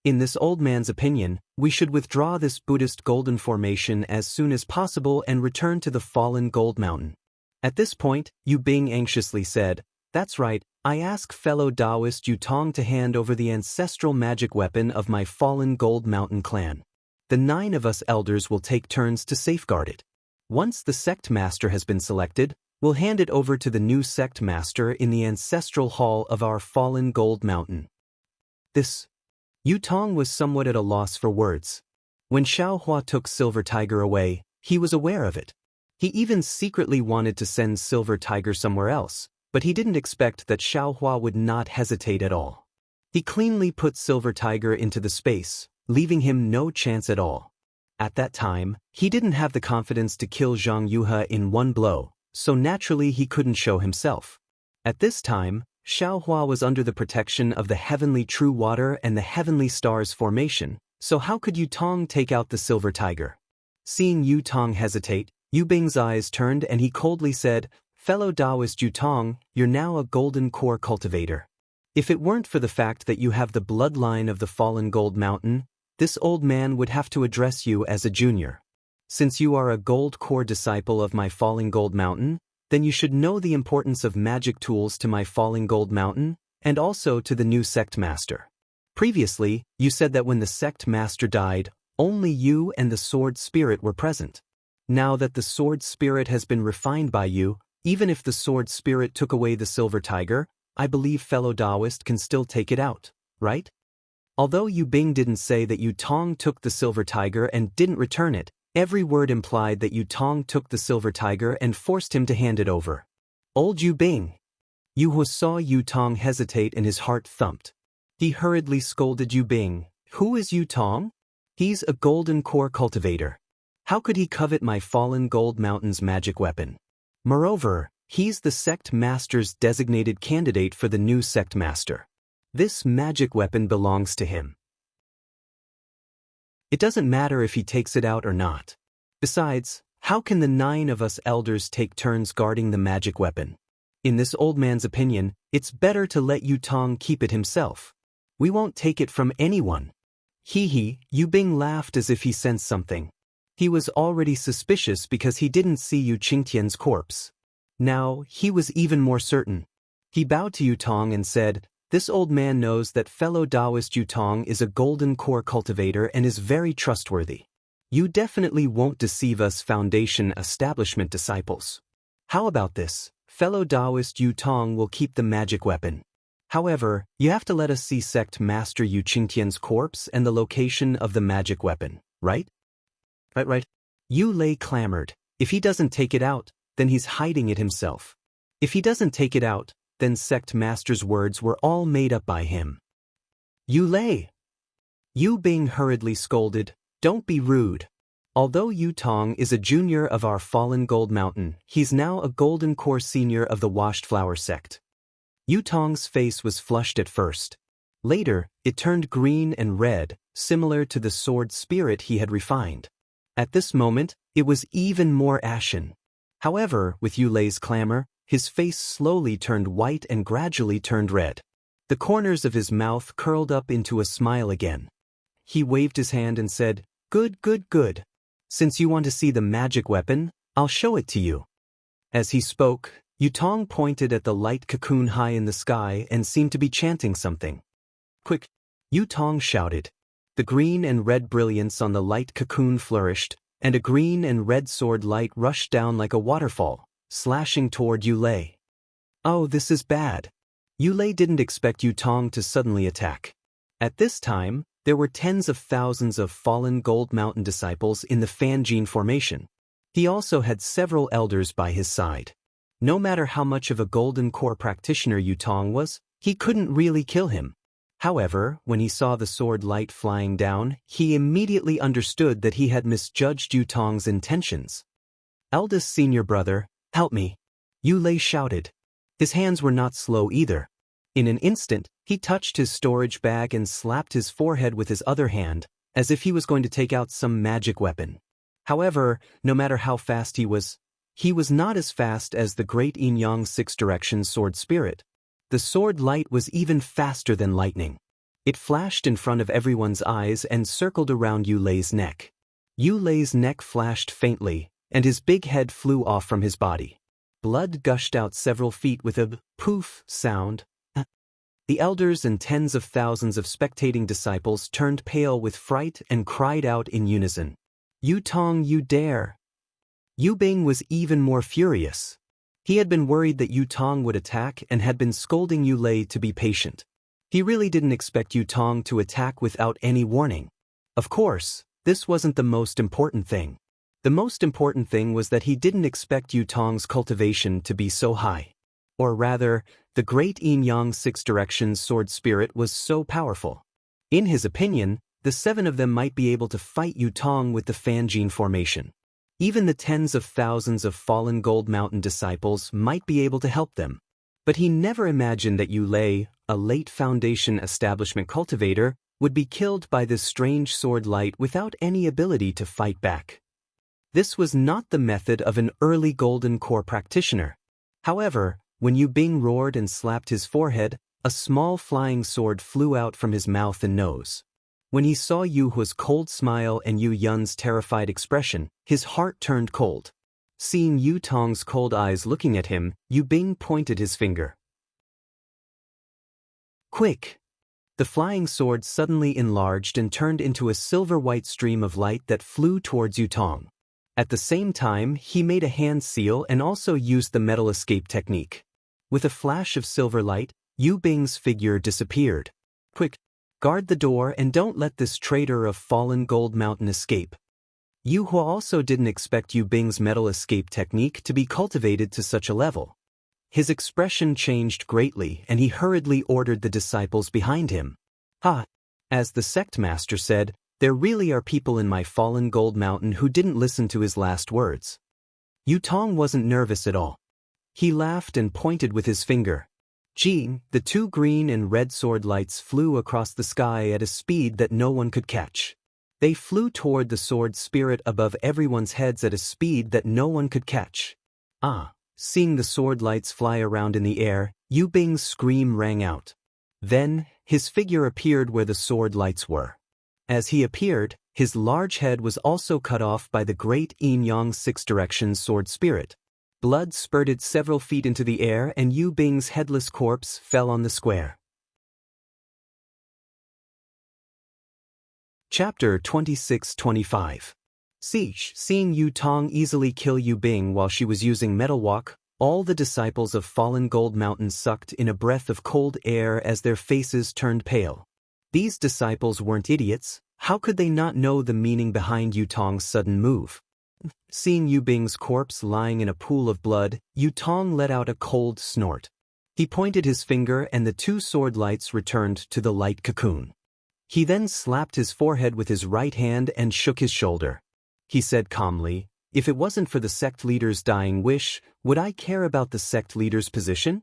Speaker 1: In this old man's opinion, we should withdraw this Buddhist golden formation as soon as possible and return to the fallen Gold Mountain." At this point, Yu Bing anxiously said, "That's right, I ask fellow Taoist Yu Tong to hand over the ancestral magic weapon of my fallen Gold Mountain clan. The 9 of us elders will take turns to safeguard it. Once the sect master has been selected, we'll hand it over to the new sect master in the ancestral hall of our fallen Gold Mountain." Yu Tong was somewhat at a loss for words. When Xiaohua took Silver Tiger away, he was aware of it. He even secretly wanted to send Silver Tiger somewhere else, but he didn't expect that Xiaohua would not hesitate at all. He cleanly put Silver Tiger into the space, leaving him no chance at all. At that time, he didn't have the confidence to kill Zhang Yuhe in one blow, so naturally he couldn't show himself. At this time, Xiaohua was under the protection of the Heavenly True Water and the Heavenly Stars formation, so how could Yu Tong take out the Silver Tiger? Seeing Yu Tong hesitate, Yu Bing's eyes turned and he coldly said, "Fellow Taoist Yu Tong, you're now a golden core cultivator. If it weren't for the fact that you have the bloodline of the fallen Gold Mountain, this old man would have to address you as a junior. Since you are a gold core disciple of my falling Gold Mountain, then you should know the importance of magic tools to my falling Gold Mountain, and also to the new sect master. Previously, you said that when the sect master died, only you and the sword spirit were present. Now that the sword spirit has been refined by you, even if the sword spirit took away the Silver Tiger, I believe fellow Taoist can still take it out, right?" Although Yu Bing didn't say that Yu Tong took the Silver Tiger and didn't return it, every word implied that Yu Tong took the Silver Tiger and forced him to hand it over. "Old Yu Bing!" Yu He saw Yu Tong hesitate and his heart thumped. He hurriedly scolded Yu Bing. "Who is Yu Tong? He's a golden core cultivator. How could he covet my fallen Gold Mountain's magic weapon? Moreover, he's the sect master's designated candidate for the new sect master. This magic weapon belongs to him. It doesn't matter if he takes it out or not. Besides, how can the 9 of us elders take turns guarding the magic weapon? In this old man's opinion, it's better to let Yu Tong keep it himself. We won't take it from anyone." Yu Bing laughed as if he sensed something. He was already suspicious because he didn't see Yu Qingtian's corpse. Now, he was even more certain. He bowed to Yu Tong and said, "This old man knows that fellow Taoist Yu Tong is a golden core cultivator and is very trustworthy. You definitely won't deceive us Foundation Establishment disciples. How about this? Fellow Taoist Yu Tong will keep the magic weapon. However, you have to let us see Sect Master Yu Qingtian's corpse and the location of the magic weapon, right?" Right. Yu Lei clamored. "If he doesn't take it out, then he's hiding it himself. If he doesn't take it out, then Sect Master's words were all made up by him." "Yu Lei!" Yu Bing hurriedly scolded, "Don't be rude. Although Yu Tong is a junior of our fallen Gold Mountain, he's now a golden core senior of the Washed Flower sect." Yu Tong's face was flushed at first. Later, it turned green and red, similar to the sword spirit he had refined. At this moment, it was even more ashen. However, with Yu Lei's clamor, his face slowly turned white and gradually turned red. The corners of his mouth curled up into a smile again. He waved his hand and said, "Good, good, good. Since you want to see the magic weapon, I'll show it to you." As he spoke, Yu Tong pointed at the light cocoon high in the sky and seemed to be chanting something. "Quick!" Yu Tong shouted. The green and red brilliance on the light cocoon flourished, and a green and red sword light rushed down like a waterfall, slashing toward Yu Lei. Oh, this is bad. Yu Lei didn't expect Yu Tong to suddenly attack. At this time, there were tens of thousands of fallen Gold Mountain disciples in the Fanjin formation. He also had several elders by his side. No matter how much of a golden core practitioner Yu Tong was, he couldn't really kill him. However, when he saw the sword light flying down, he immediately understood that he had misjudged Yu Tong's intentions. "Eldest senior brother, help me," Yu Lei shouted. His hands were not slow either. In an instant, he touched his storage bag and slapped his forehead with his other hand, as if he was going to take out some magic weapon. However, no matter how fast he was not as fast as the great Yin Yang six-direction sword spirit. The sword light was even faster than lightning. It flashed in front of everyone's eyes and circled around Yu Lei's neck. Yu Lei's neck flashed faintly, and his big head flew off from his body. Blood gushed out several feet with a poof sound. The elders and tens of thousands of spectating disciples turned pale with fright and cried out in unison. "Yu Tong, you dare!" Yu Bing was even more furious. He had been worried that Yu Tong would attack and had been scolding Yu Lei to be patient. He really didn't expect Yu Tong to attack without any warning. Of course, this wasn't the most important thing. The most important thing was that he didn't expect Yu Tong's cultivation to be so high. Or rather, the great Yin Yang Six Directions sword spirit was so powerful. In his opinion, the 7 of them might be able to fight Yu Tong with the Fanjin formation. Even the tens of thousands of fallen Gold Mountain disciples might be able to help them. But he never imagined that Yu Lei, a late Foundation establishment cultivator, would be killed by this strange sword light without any ability to fight back. This was not the method of an early Golden Core practitioner. However, when Yu Bing roared and slapped his forehead, a small flying sword flew out from his mouth and nose. When he saw Yu Hua's cold smile and Yu Yun's terrified expression, his heart turned cold. Seeing Yu Tong's cold eyes looking at him, Yu Bing pointed his finger. Quick! The flying sword suddenly enlarged and turned into a silver-white stream of light that flew towards Yu Tong. At the same time, he made a hand seal and also used the metal escape technique. With a flash of silver light, Yu Bing's figure disappeared. Quick! Guard the door and don't let this traitor of fallen Gold Mountain escape. Yu Hua also didn't expect Yu Bing's metal escape technique to be cultivated to such a level. His expression changed greatly and he hurriedly ordered the disciples behind him. "Ha! As the sect master said, there really are people in my fallen Gold Mountain who didn't listen to his last words." Yu Tong wasn't nervous at all. He laughed and pointed with his finger. Gee, the 2 green and red sword lights flew across the sky at a speed that no one could catch. They flew toward the sword spirit above everyone's heads at a speed that no one could catch. Seeing the sword lights fly around in the air, Yu Bing's scream rang out. Then, his figure appeared where the sword lights were. As he appeared, his large head was also cut off by the great Yin Yang Six Directions sword spirit. Blood spurted several feet into the air and Yu Bing's headless corpse fell on the square. Chapter 26-25. Seeing Yu Tong easily kill Yu Bing while she was using Metal Walk, all the disciples of fallen Gold Mountain sucked in a breath of cold air as their faces turned pale. These disciples weren't idiots. How could they not know the meaning behind Yu Tong's sudden move? Seeing Yu Bing's corpse lying in a pool of blood, Yu Tong let out a cold snort. He pointed his finger and the 2 sword lights returned to the light cocoon. He then slapped his forehead with his right hand and shook his shoulder. He said calmly, "If it wasn't for the sect leader's dying wish, would I care about the sect leader's position?"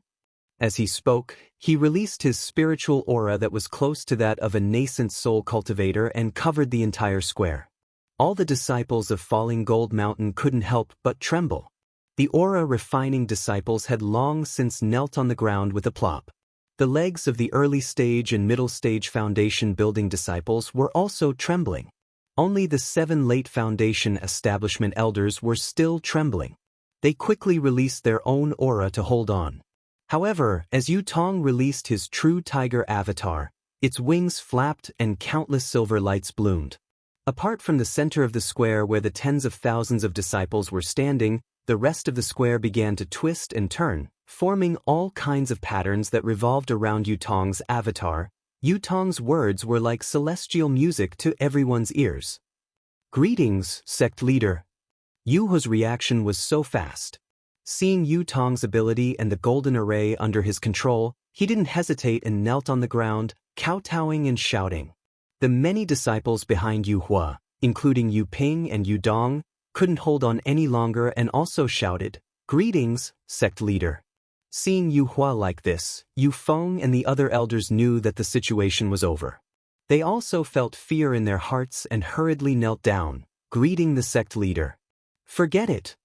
Speaker 1: As he spoke, he released his spiritual aura that was close to that of a nascent soul cultivator and covered the entire square. All the disciples of Falling Gold Mountain couldn't help but tremble. The aura-refining disciples had long since knelt on the ground with a plop. The legs of the early stage and middle stage foundation building disciples were also trembling. Only the 7 late foundation establishment elders were still trembling. They quickly released their own aura to hold on. However, as Yu Tong released his true tiger avatar, its wings flapped and countless silver lights bloomed. Apart from the center of the square where the tens of thousands of disciples were standing, the rest of the square began to twist and turn, forming all kinds of patterns that revolved around Yu Tong's avatar. Yu Tong's words were like celestial music to everyone's ears. "Greetings, sect leader." Yu Hua's reaction was so fast. Seeing Yu Tong's ability and the golden array under his control, he didn't hesitate and knelt on the ground, kowtowing and shouting. The many disciples behind Yu Hua, including Yu Ping and Yu Dong, couldn't hold on any longer and also shouted, "Greetings, sect leader." Seeing Yu Hua like this, Yu Feng and the other elders knew that the situation was over. They also felt fear in their hearts and hurriedly knelt down, greeting the sect leader. "Forget it."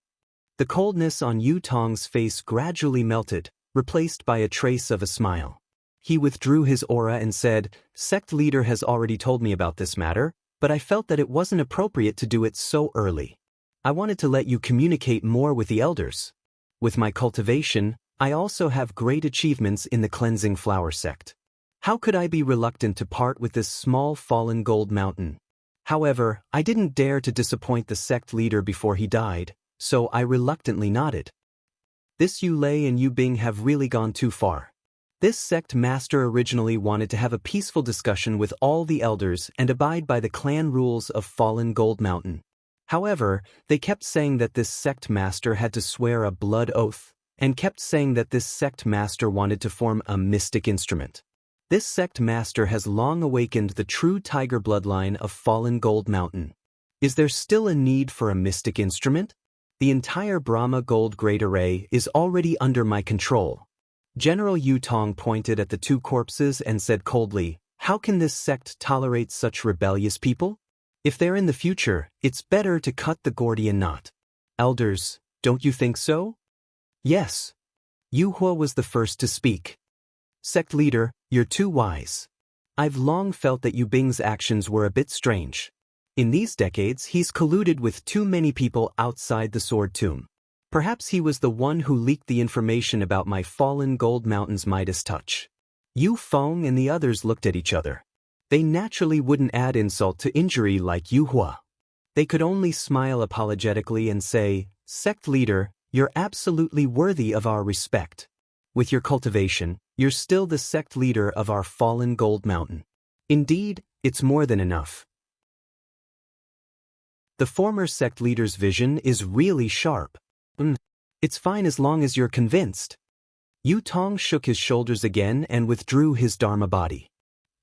Speaker 1: The coldness on Yu Tong's face gradually melted, replaced by a trace of a smile. He withdrew his aura and said, "Sect leader has already told me about this matter, but I felt that it wasn't appropriate to do it so early. I wanted to let you communicate more with the elders." With my cultivation, I also have great achievements in the cleansing flower sect. How could I be reluctant to part with this small fallen gold mountain? However, I didn't dare to disappoint the sect leader before he died, so I reluctantly nodded. This Yu Lei and Yu Bing have really gone too far. This sect master originally wanted to have a peaceful discussion with all the elders and abide by the clan rules of Fallen Gold Mountain. However, they kept saying that this sect master had to swear a blood oath, and kept saying that this sect master wanted to form a mystic instrument. This sect master has long awakened the true tiger bloodline of Fallen Gold Mountain. Is there still a need for a mystic instrument? The entire Brahma Gold Great Array is already under my control. General Yu Tong pointed at the two corpses and said coldly, "How can this sect tolerate such rebellious people? If they're in the future, it's better to cut the Gordian knot." Elders, don't you think so? Yes. Yu Hua was the first to speak. Sect leader, you're too wise. I've long felt that Yu Bing's actions were a bit strange. In these decades, he's colluded with too many people outside the Sword Tomb. Perhaps he was the one who leaked the information about my Fallen Gold Mountain's Midas touch. Yu Feng and the others looked at each other. They naturally wouldn't add insult to injury like Yu Hua. They could only smile apologetically and say, "Sect leader, you're absolutely worthy of our respect. With your cultivation, you're still the sect leader of our Fallen Gold Mountain. Indeed, it's more than enough." The former sect leader's vision is really sharp. It's fine as long as you're convinced. Yu Tong shook his shoulders again and withdrew his Dharma body.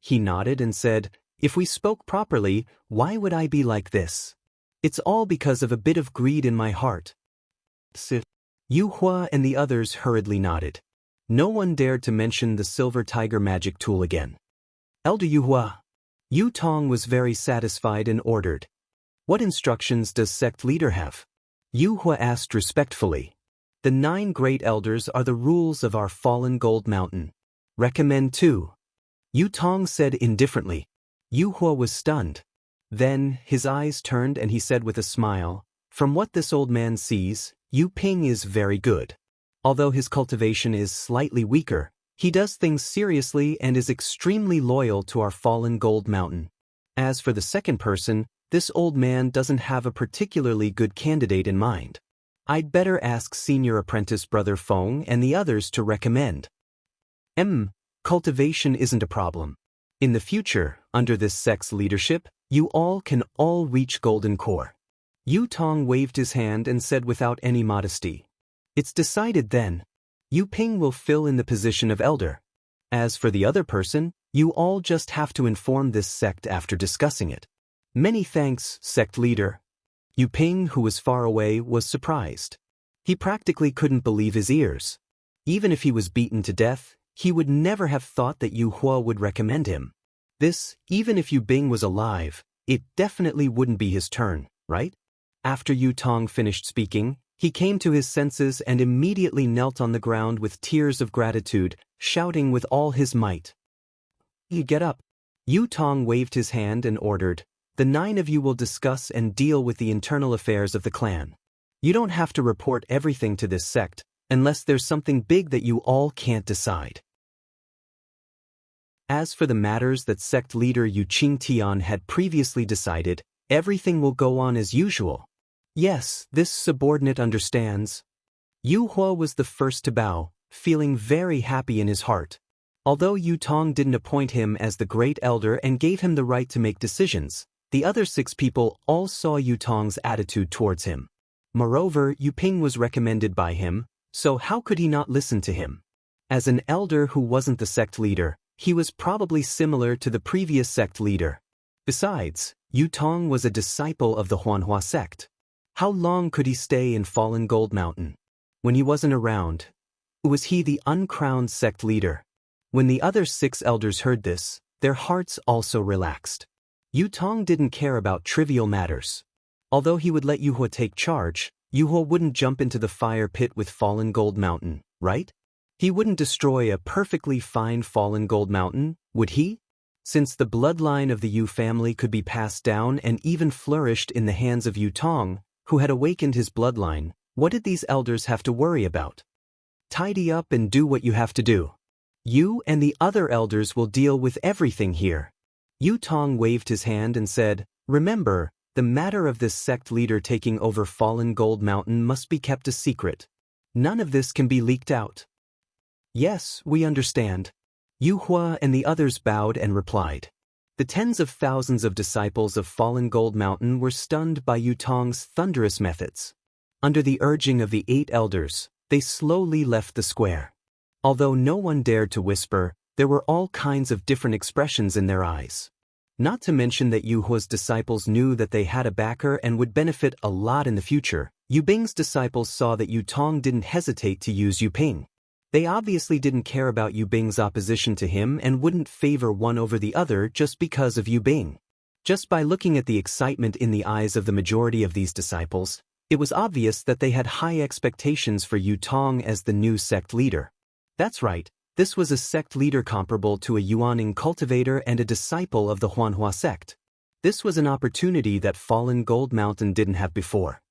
Speaker 1: He nodded and said, "If we spoke properly, why would I be like this? It's all because of a bit of greed in my heart." Yu Hua and the others hurriedly nodded. No one dared to mention the silver tiger magic tool again. "Elder Yu Hua." Yu Tong was very satisfied and ordered, "What instructions does sect leader have?" Yu Hua asked respectfully. "The 9 great elders are the rules of our Fallen Gold Mountain. Recommend 2. Yu Tong said indifferently. Yu Hua was stunned. Then, his eyes turned and he said with a smile, "From what this old man sees, Yu Ping is very good. Although his cultivation is slightly weaker, he does things seriously and is extremely loyal to our Fallen Gold Mountain. As for the second person, this old man doesn't have a particularly good candidate in mind. I'd better ask senior apprentice Brother Feng and the others to recommend." Cultivation isn't a problem. In the future, under this sect's leadership, you all can reach Golden Core. Yu Tong waved his hand and said without any modesty, "It's decided then. Yu Ping will fill in the position of elder. As for the other person, you all just have to inform this sect after discussing it." "Many thanks, sect leader." Yu Ping, who was far away, was surprised. He practically couldn't believe his ears. Even if he was beaten to death, he would never have thought that Yu Hua would recommend him. Even if Yu Bing was alive, it definitely wouldn't be his turn, right? After Yu Tong finished speaking, he came to his senses and immediately knelt on the ground with tears of gratitude, shouting with all his might. "You get up." Yu Tong waved his hand and ordered, "The 9 of you will discuss and deal with the internal affairs of the clan. You don't have to report everything to this sect, unless there's something big that you all can't decide." As for the matters that sect leader Yu Qingtian had previously decided, everything will go on as usual. Yes, this subordinate understands. Yu Hua was the first to bow, feeling very happy in his heart. Although Yu Tong didn't appoint him as the great elder and gave him the right to make decisions, the other 6 people all saw Yu Tong's attitude towards him. Moreover, Yu Ping was recommended by him, so how could he not listen to him? As an elder who wasn't the sect leader, he was probably similar to the previous sect leader. Besides, Yu Tong was a disciple of the Huanhua sect. How long could he stay in Fallen Gold Mountain? When he wasn't around, was he the uncrowned sect leader? When the other 6 elders heard this, their hearts also relaxed. Yu Tong didn't care about trivial matters. Although he would let Yu Hua take charge, Yu Hua wouldn't jump into the fire pit with Fallen Gold Mountain, right? He wouldn't destroy a perfectly fine Fallen Gold Mountain, would he? Since the bloodline of the Yu family could be passed down and even flourished in the hands of Yu Tong, who had awakened his bloodline, What did these elders have to worry about? Tidy up and do what you have to do. You and the other elders will deal with everything here. Yu Tong waved his hand and said, "Remember, the matter of this sect leader taking over Fallen Gold Mountain must be kept a secret. None of this can be leaked out." "Yes, we understand." Yu Hua and the others bowed and replied. The tens of thousands of disciples of Fallen Gold Mountain were stunned by Yu Tong's thunderous methods. Under the urging of the 8 elders, they slowly left the square. Although no one dared to whisper, there were all kinds of different expressions in their eyes. Not to mention that Yu Hua's disciples knew that they had a backer and would benefit a lot in the future. Yu Bing's disciples saw that Yu Tong didn't hesitate to use Yu Ping. They obviously didn't care about Yu Bing's opposition to him and wouldn't favor one over the other just because of Yu Bing. Just by looking at the excitement in the eyes of the majority of these disciples, it was obvious that they had high expectations for Yu Tong as the new sect leader. That's right, this was a sect leader comparable to a Yuaning cultivator and a disciple of the Huanhua sect. This was an opportunity that Fallen Gold Mountain didn't have before.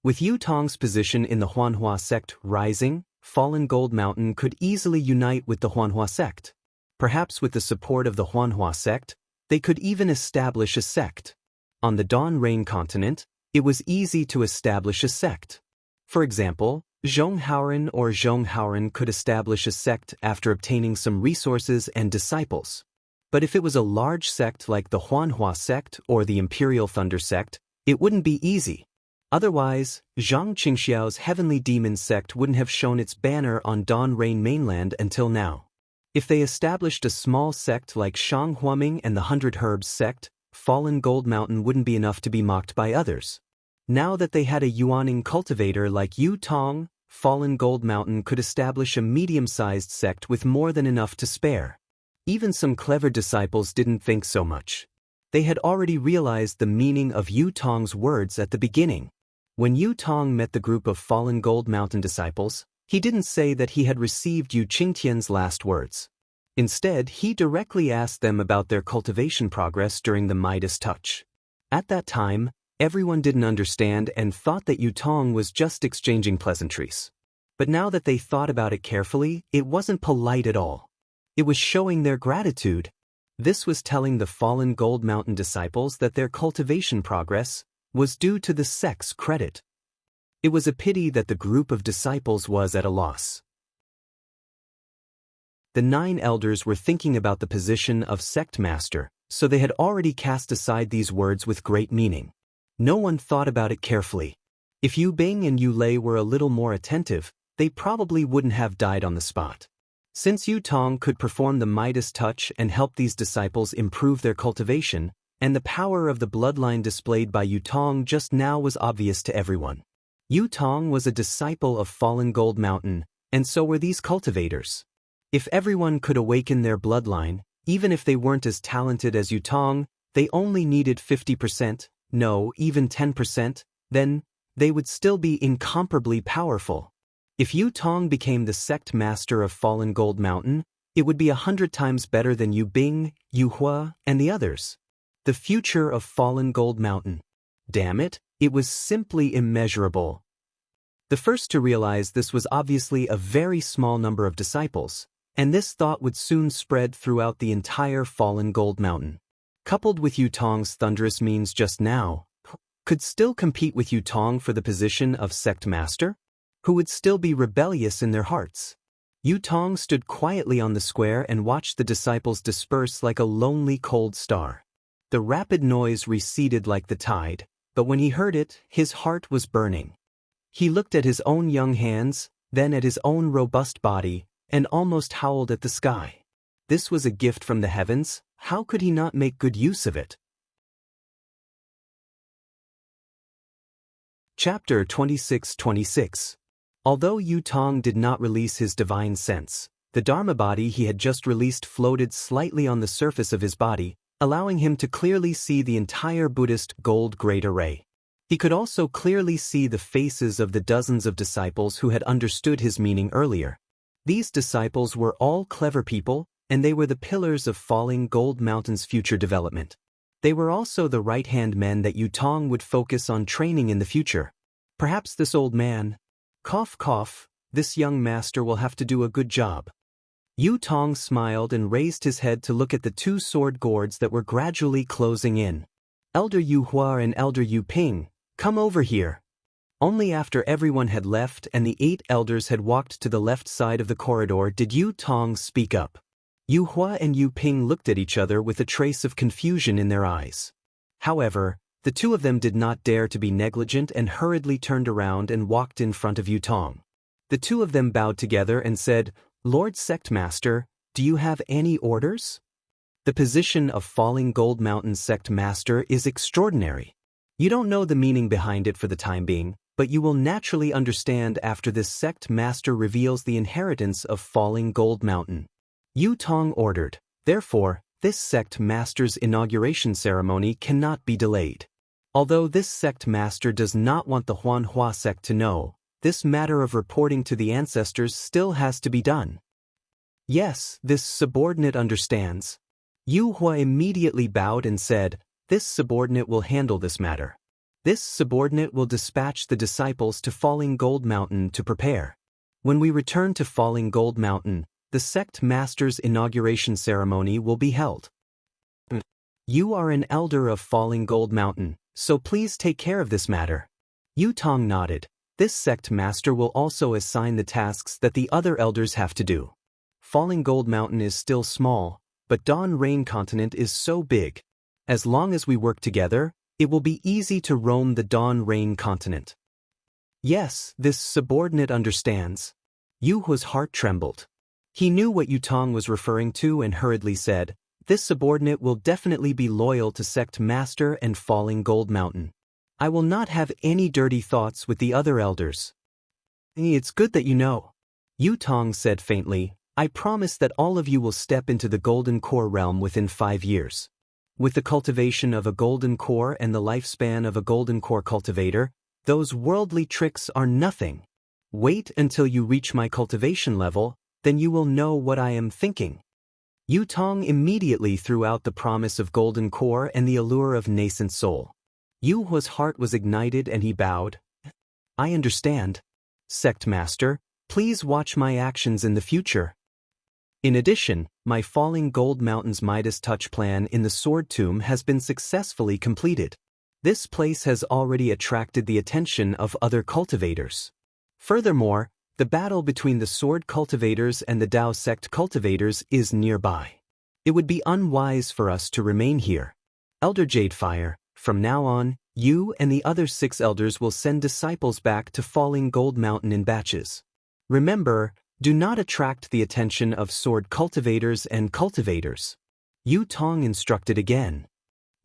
Speaker 1: With Yu Tong's position in the Huanhua sect rising, Fallen Gold Mountain could easily unite with the Huanhua sect. Perhaps with the support of the Huanhua sect, they could even establish a sect. On the Dawn Rain continent, it was easy to establish a sect. For example, Zhonghaoren or Zhonghaoren could establish a sect after obtaining some resources and disciples. But if it was a large sect like the Huanhua sect or the Imperial Thunder sect, it wouldn't be easy. Otherwise, Zhang Qingxiao's Heavenly Demon sect wouldn't have shown its banner on Dawn Rain mainland until now. If they established a small sect like Shang Huaming and the 100 Herbs sect, Fallen Gold Mountain wouldn't be enough to be mocked by others. Now that they had a Yuaning cultivator like Yu Tong, Fallen Gold Mountain could establish a medium-sized sect with more than enough to spare. Even some clever disciples didn't think so much. They had already realized the meaning of Yu Tong's words at the beginning. When Yu Tong met the group of Fallen Gold Mountain disciples, he didn't say that he had received Yu Qingtian's last words. Instead, he directly asked them about their cultivation progress during the Midas touch. At that time, everyone didn't understand and thought that Yu Tong was just exchanging pleasantries. But now that they thought about it carefully, it wasn't polite at all. It was showing their gratitude. This was telling the Fallen Gold Mountain disciples that their cultivation progress was due to the sect's credit. It was a pity that the group of disciples was at a loss. The 9 elders were thinking about the position of sect master, so they had already cast aside these words with great meaning. No one thought about it carefully. If Yu Bing and Yu Lei were a little more attentive, they probably wouldn't have died on the spot. Since Yu Tong could perform the Midas touch and help these disciples improve their cultivation, and the power of the bloodline displayed by Yu Tong just now was obvious to everyone. Yu Tong was a disciple of Fallen Gold Mountain, and so were these cultivators. If everyone could awaken their bloodline, even if they weren't as talented as Yu Tong, they only needed 50%. No, even 10%, then they would still be incomparably powerful. If Yu Tong became the sect master of Fallen Gold Mountain, it would be 100 times better than Yu Bing, Yu Hua, and the others. The future of Fallen Gold Mountain. Damn it, it was simply immeasurable. The first to realize this was obviously a very small number of disciples, and this thought would soon spread throughout the entire Fallen Gold Mountain. Coupled with Yu Tong's thunderous means just now, could still compete with Yu Tong for the position of sect master? Who would still be rebellious in their hearts? Yu Tong stood quietly on the square and watched the disciples disperse like a lonely cold star. The rapid noise receded like the tide, but when he heard it, his heart was burning. He looked at his own young hands, then at his own robust body, and almost howled at the sky. This was a gift from the heavens. How could he not make good use of it? Chapter 26-26. Although Yu Tong did not release his divine sense, the Dharma body he had just released floated slightly on the surface of his body, allowing him to clearly see the entire Buddhist gold great array. He could also clearly see the faces of the dozens of disciples who had understood his meaning earlier. These disciples were all clever people, and they were the pillars of Falling Gold Mountain's future development. They were also the right-hand men that Yu Tong would focus on training in the future. Perhaps this old man, Cough cough, this young master will have to do a good job. Yu Tong smiled and raised his head to look at the two sword gourds that were gradually closing in. Elder Yu Hua and Elder Yu Ping, come over here. Only after everyone had left and the 8 elders had walked to the left side of the corridor did Yu Tong speak up. Yu Hua and Yu Ping looked at each other with a trace of confusion in their eyes. However, the two of them did not dare to be negligent and hurriedly turned around and walked in front of Yu Tong. The two of them bowed together and said, Lord Sect Master, do you have any orders? The position of Falling Gold Mountain Sect Master is extraordinary. You don't know the meaning behind it for the time being, but you will naturally understand after this Sect Master reveals the inheritance of Falling Gold Mountain. Yu Tong ordered, therefore, this Sect Master's inauguration ceremony cannot be delayed. Although this Sect Master does not want the Huanhua sect to know, this matter of reporting to the ancestors still has to be done. Yes, this subordinate understands. Yu Hua immediately bowed and said, this subordinate will handle this matter. This subordinate will dispatch the disciples to Falling Gold Mountain to prepare. When we return to Falling Gold Mountain, the Sect Master's inauguration ceremony will be held. You are an elder of Falling Gold Mountain, so please take care of this matter. Yu Tong nodded. This Sect Master will also assign the tasks that the other elders have to do. Falling Gold Mountain is still small, but Dawn Rain Continent is so big. As long as we work together, it will be easy to roam the Dawn Rain Continent. Yes, this subordinate understands. Yu Hua's heart trembled. He knew what Yu Tong was referring to and hurriedly said, this subordinate will definitely be loyal to Sect Master and Falling Gold Mountain. I will not have any dirty thoughts with the other elders. It's good that you know. Yu Tong said faintly, I promise that all of you will step into the Golden Core realm within 5 years. With the cultivation of a Golden Core and the lifespan of a Golden Core cultivator, those worldly tricks are nothing. Wait until you reach my cultivation level, then you will know what I am thinking. Yu Tong immediately threw out the promise of Golden Core and the allure of nascent soul. Yu Hua's heart was ignited and he bowed. I understand. Sect Master, please watch my actions in the future. In addition, my Falling Gold Mountain's Midas Touch plan in the Sword Tomb has been successfully completed. This place has already attracted the attention of other cultivators. Furthermore, the battle between the Sword Cultivators and the Dao Sect Cultivators is nearby. It would be unwise for us to remain here. Elder Jadefire, from now on, you and the other 6 elders will send disciples back to Falling Gold Mountain in batches. Remember, do not attract the attention of sword cultivators and cultivators. Yu Tong instructed again.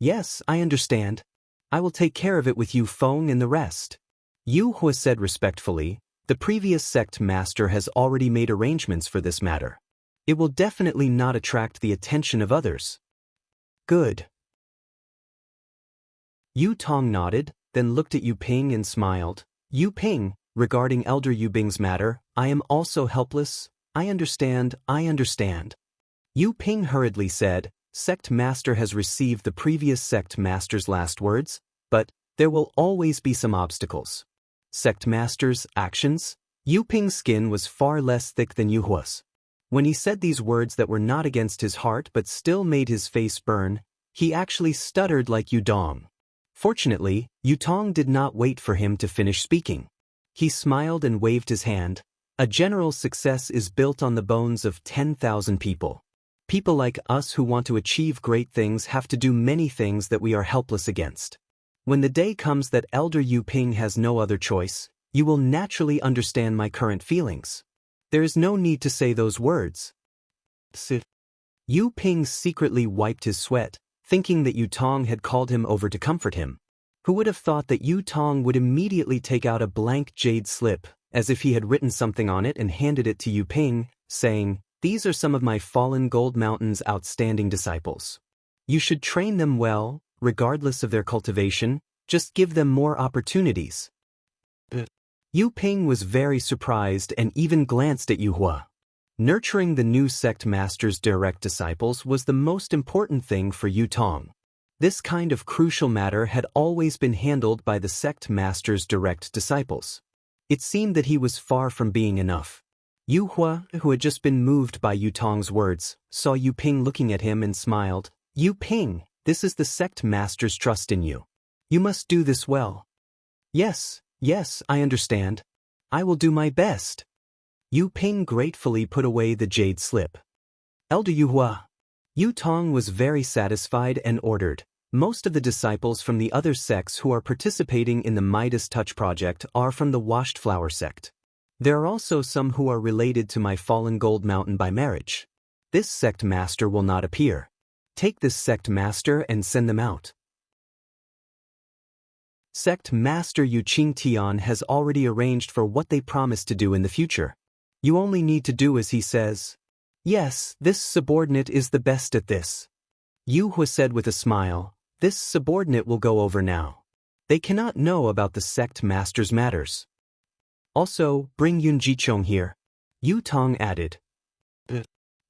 Speaker 1: Yes, I understand. I will take care of it with Yu Feng and the rest. Yu Hua said respectfully, the previous sect master has already made arrangements for this matter. It will definitely not attract the attention of others. Good. Yu Tong nodded, then looked at Yu Ping and smiled. Yu Ping, regarding Elder Yu Bing's matter, I am also helpless. I understand. Yu Ping hurriedly said, Sect Master has received the previous Sect Master's last words, but there will always be some obstacles. Sect Master's actions? Yu Ping's skin was far less thick than Yu Hua's. When he said these words that were not against his heart but still made his face burn, he actually stuttered like Yu Dong. Fortunately, Yu Tong did not wait for him to finish speaking. He smiled and waved his hand. A general's success is built on the bones of 10,000 people. People like us who want to achieve great things have to do many things that we are helpless against. When the day comes that Elder Yu Ping has no other choice, you will naturally understand my current feelings. There is no need to say those words. Yu Ping secretly wiped his sweat, thinking that Yu Tong had called him over to comfort him. Who would have thought that Yu Tong would immediately take out a blank jade slip, as if he had written something on it and handed it to Yu Ping, saying, These are some of my Fallen Gold Mountain's outstanding disciples. You should train them well, regardless of their cultivation, just give them more opportunities. Yu Ping was very surprised and even glanced at Yu Hua. Nurturing the new sect master's direct disciples was the most important thing for Yu Tong. This kind of crucial matter had always been handled by the sect master's direct disciples. It seemed that he was far from being enough. Yu Hua, who had just been moved by Yu Tong's words, saw Yu Ping looking at him and smiled. Yu Ping, this is the sect master's trust in you. You must do this well. Yes, I understand. I will do my best. Yu Ping gratefully put away the jade slip. Elder Yu Hua. Yu Tong was very satisfied and ordered. Most of the disciples from the other sects who are participating in the Midas Touch project are from the Washed Flower sect. There are also some who are related to my fallen Gold Mountain by marriage. This sect master will not appear. Take this sect master and send them out. Sect Master Yu Qing Tian has already arranged for what they promise to do in the future. You only need to do as he says. Yes, this subordinate is the best at this. Yu Hua said with a smile. This subordinate will go over now. They cannot know about the sect master's matters. Also, bring Yun Jichong here. Yu Tong added.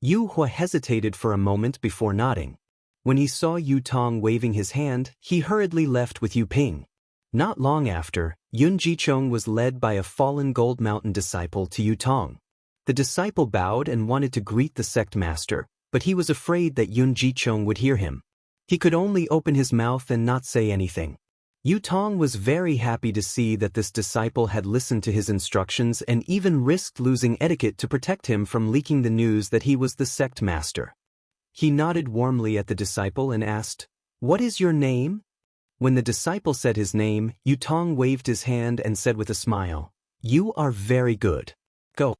Speaker 1: Yu Hua hesitated for a moment before nodding. When he saw Yu Tong waving his hand, he hurriedly left with Yu Ping. Not long after, Yun Jichong was led by a fallen Gold Mountain disciple to Yu Tong. The disciple bowed and wanted to greet the sect master, but he was afraid that Yun Jichong would hear him. He could only open his mouth and not say anything. Yu Tong was very happy to see that this disciple had listened to his instructions and even risked losing etiquette to protect him from leaking the news that he was the sect master. He nodded warmly at the disciple and asked, "What is your name?" When the disciple said his name, Yu Tong waved his hand and said with a smile, "You are very good. Go."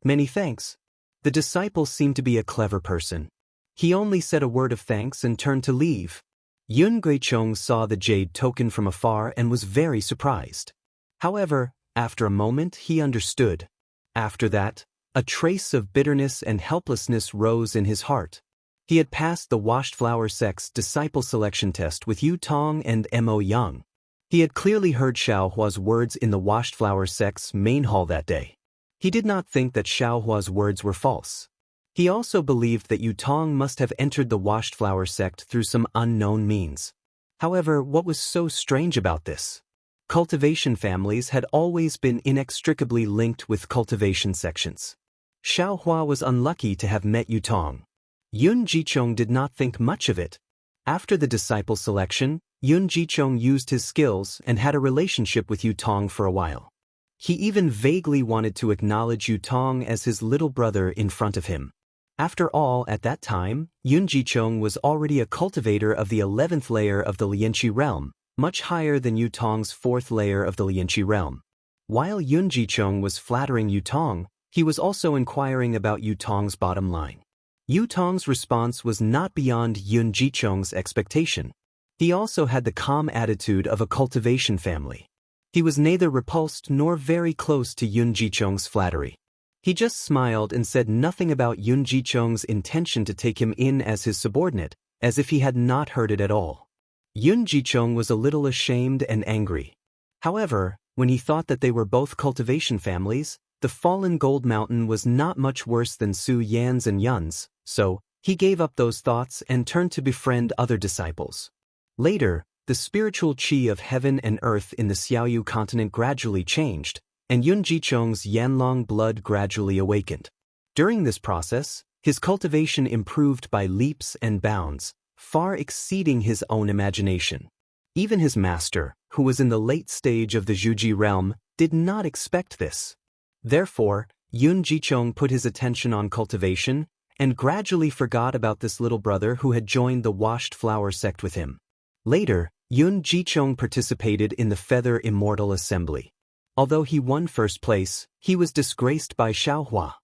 Speaker 1: Many thanks. The disciple seemed to be a clever person. He only said a word of thanks and turned to leave. Yun Guichong saw the jade token from afar and was very surprised. However, after a moment he understood. After that, a trace of bitterness and helplessness rose in his heart. He had passed the Washed Flower sect's disciple selection test with Yu Tong and Mo Yang. He had clearly heard Xiao Hua's words in the Washed Flower sect's main hall that day. He did not think that Xiao Hua's words were false. He also believed that Yu Tong must have entered the Washed Flower sect through some unknown means. However, what was so strange about this? Cultivation families had always been inextricably linked with cultivation sections. Xiao Hua was unlucky to have met Yu Tong. Yun Jichong did not think much of it. After the disciple selection, Yun Jichong used his skills and had a relationship with Yu Tong for a while. He even vaguely wanted to acknowledge Yu Tong as his little brother in front of him. After all, at that time, Yun Jichong was already a cultivator of the 11th layer of the Lianqi realm, much higher than Yu Tong's 4th layer of the Lianqi realm. While Yun Jichong was flattering Yu Tong, he was also inquiring about Yu Tong's bottom line. Yu Tong's response was not beyond Yun Jichong's expectation. He also had the calm attitude of a cultivation family. He was neither repulsed nor very close to Yun Jichong's flattery. He just smiled and said nothing about Yun Jichong's intention to take him in as his subordinate, as if he had not heard it at all. Yun Jichong was a little ashamed and angry. However, when he thought that they were both cultivation families, the fallen Gold Mountain was not much worse than Su Yan's and Yun's, so he gave up those thoughts and turned to befriend other disciples. Later, the spiritual qi of heaven and earth in the Xiaoyu continent gradually changed, and Yun Jichong's Yanlong blood gradually awakened. During this process, his cultivation improved by leaps and bounds, far exceeding his own imagination. Even his master, who was in the late stage of the Zhuji realm, did not expect this. Therefore, Yun Jichong put his attention on cultivation and gradually forgot about this little brother who had joined the Washed Flower sect with him. Later, Yun Jichong participated in the Feather Immortal Assembly. Although he won first place, he was disgraced by Xiao Hua.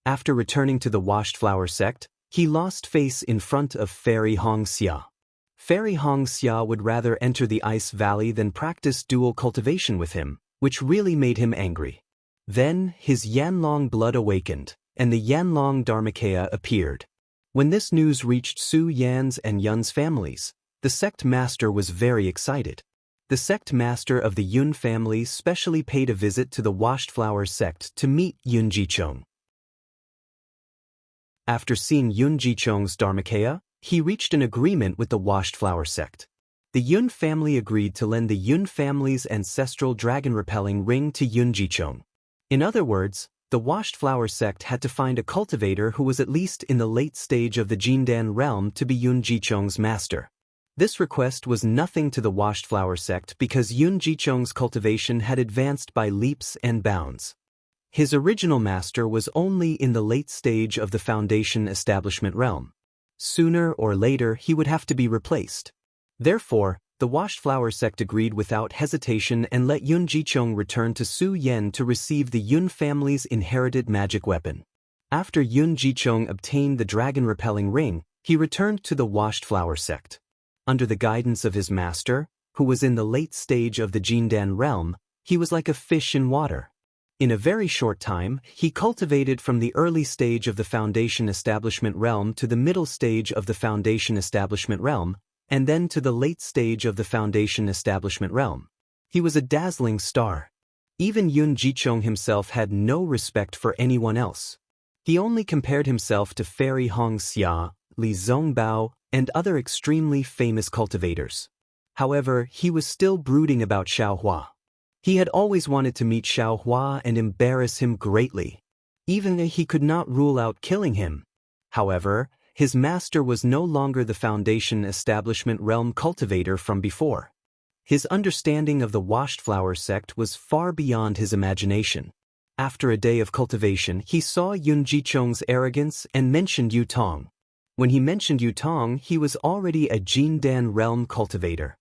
Speaker 1: After returning to the Washed Flower sect, he lost face in front of Fairy Hongxia. Fairy Hongxia would rather enter the Ice Valley than practice dual cultivation with him, which really made him angry. Then, his Yanlong blood awakened, and the Yanlong Dharmakaya appeared. When this news reached Su Yan's and Yun's families, the sect master was very excited. The sect master of the Yun family specially paid a visit to the Washed Flower sect to meet Yun Jichong. After seeing Yun Jichong's Dharmakaya, he reached an agreement with the Washed Flower sect. The Yun family agreed to lend the Yun family's ancestral dragon-repelling ring to Yun Jichong. In other words, the Washed Flower sect had to find a cultivator who was at least in the late stage of the Jindan realm to be Yun Jichong's master. This request was nothing to the Washed Flower sect because Yun Jichong's cultivation had advanced by leaps and bounds. His original master was only in the late stage of the Foundation establishment realm. Sooner or later he would have to be replaced. Therefore, the Washed Flower sect agreed without hesitation and let Yun Jichong return to Su Yen to receive the Yun family's inherited magic weapon. After Yun Jichong obtained the dragon-repelling ring, he returned to the Washed Flower sect. Under the guidance of his master, who was in the late stage of the Jindan realm, he was like a fish in water. In a very short time, he cultivated from the early stage of the Foundation establishment realm to the middle stage of the Foundation establishment realm, and then to the late stage of the Foundation establishment realm. He was a dazzling star. Even Yun Jichong himself had no respect for anyone else. He only compared himself to Fairy Hong Xia, Li Zongbao, and other extremely famous cultivators. However, he was still brooding about Xiaohua. He had always wanted to meet Xiaohua and embarrass him greatly. Even he could not rule out killing him. However, his master was no longer the Foundation establishment realm cultivator from before. His understanding of the Washed Flower sect was far beyond his imagination. After a day of cultivation, he saw Yun Jichong's arrogance and mentioned Yu Tong. When he mentioned Yu Tong, he was already a Jindan realm cultivator.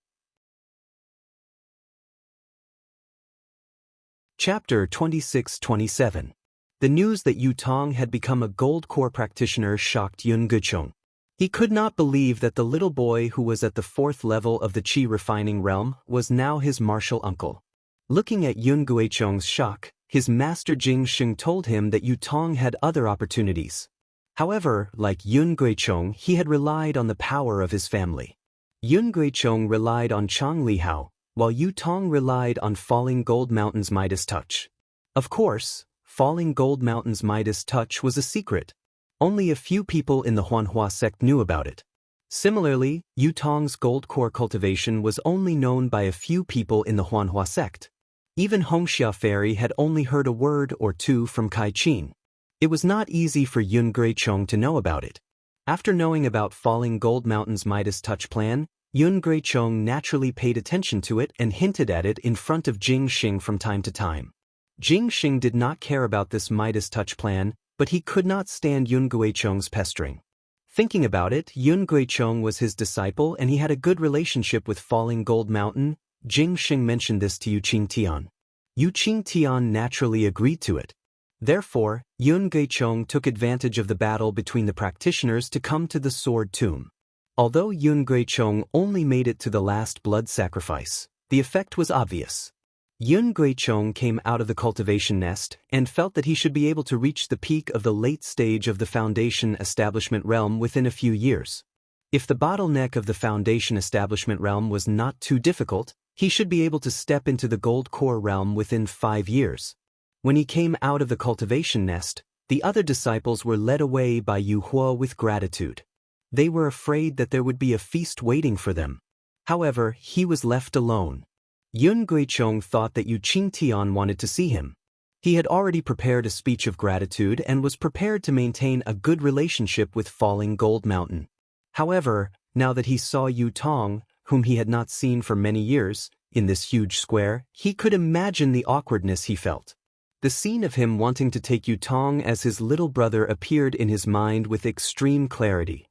Speaker 1: Chapter 26-27. The news that Yu Tong had become a gold core practitioner shocked Yun Guichong. He could not believe that the little boy who was at the 4th level of the Qi refining realm was now his martial uncle. Looking at Yun Guichong's shock, his master Jing Sheng told him that Yu Tong had other opportunities. However, like Yun Guichong, he had relied on the power of his family. Yun Guichong relied on Chang Lihao, while Yu Tong relied on Falling Gold Mountain's Midas touch. Of course, Falling Gold Mountain's Midas touch was a secret. Only a few people in the Huanhua sect knew about it. Similarly, Yu Tong's gold core cultivation was only known by a few people in the Huanhua sect. Even Hongxia Fairy had only heard a word or two from Kai Qin. It was not easy for Yun Guichong to know about it. After knowing about Falling Gold Mountain's Midas touch plan, Yun Guichong naturally paid attention to it and hinted at it in front of Jing Sheng from time to time. Jing Sheng did not care about this Midas touch plan, but he could not stand Yun Guichong's pestering. Thinking about it, Yun Guichong was his disciple and he had a good relationship with Falling Gold Mountain. Jing Sheng mentioned this to Yu Qingtian. Yu Qingtian naturally agreed to it. Therefore, Yun Guichong took advantage of the battle between the practitioners to come to the Sword Tomb. Although Yun Guichong only made it to the last blood sacrifice, the effect was obvious. Yun Guichong came out of the cultivation nest and felt that he should be able to reach the peak of the late stage of the Foundation establishment realm within a few years. If the bottleneck of the Foundation establishment realm was not too difficult, he should be able to step into the gold core realm within 5 years. When he came out of the cultivation nest, the other disciples were led away by Yu Huo with gratitude. They were afraid that there would be a feast waiting for them. However, he was left alone. Yun Guichong thought that Yu Qingtian wanted to see him. He had already prepared a speech of gratitude and was prepared to maintain a good relationship with Falling Gold Mountain. However, now that he saw Yu Tong, whom he had not seen for many years, in this huge square, he could imagine the awkwardness he felt. The scene of him wanting to take Yu Tong as his little brother appeared in his mind with extreme clarity.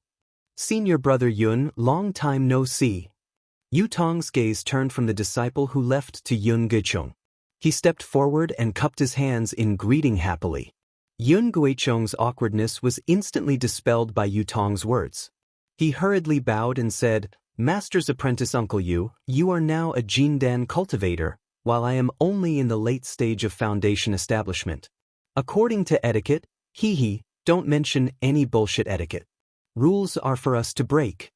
Speaker 1: Senior brother Yun, long time no see. Yu Tong's gaze turned from the disciple who left to Yun Guichong. He stepped forward and cupped his hands in greeting happily. Yun Guichong's awkwardness was instantly dispelled by Yu Tong's words. He hurriedly bowed and said, "Master's apprentice Uncle Yu, you are now a Jindan cultivator, while I am only in the late stage of Foundation establishment. According to etiquette, don't mention any bullshit etiquette. Rules are for us to break."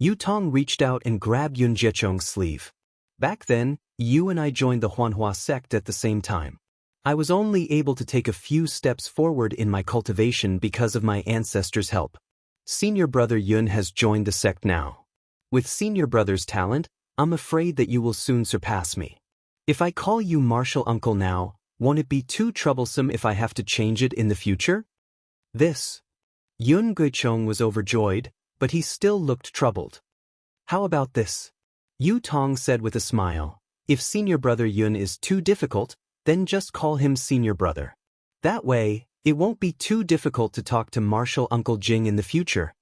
Speaker 1: Yu Tong reached out and grabbed Yun Jichong's sleeve. "Back then, you and I joined the Huanhua sect at the same time. I was only able to take a few steps forward in my cultivation because of my ancestors' help. Senior brother Yun has joined the sect now. With senior brother's talent, I'm afraid that you will soon surpass me. If I call you Martial Uncle now, won't it be too troublesome if I have to change it in the future? This. Yun Guichong was overjoyed, but he still looked troubled. How about this? Yu Tong said with a smile. If senior brother Yun is too difficult, then just call him senior brother. That way, it won't be too difficult to talk to Martial Uncle Jing in the future.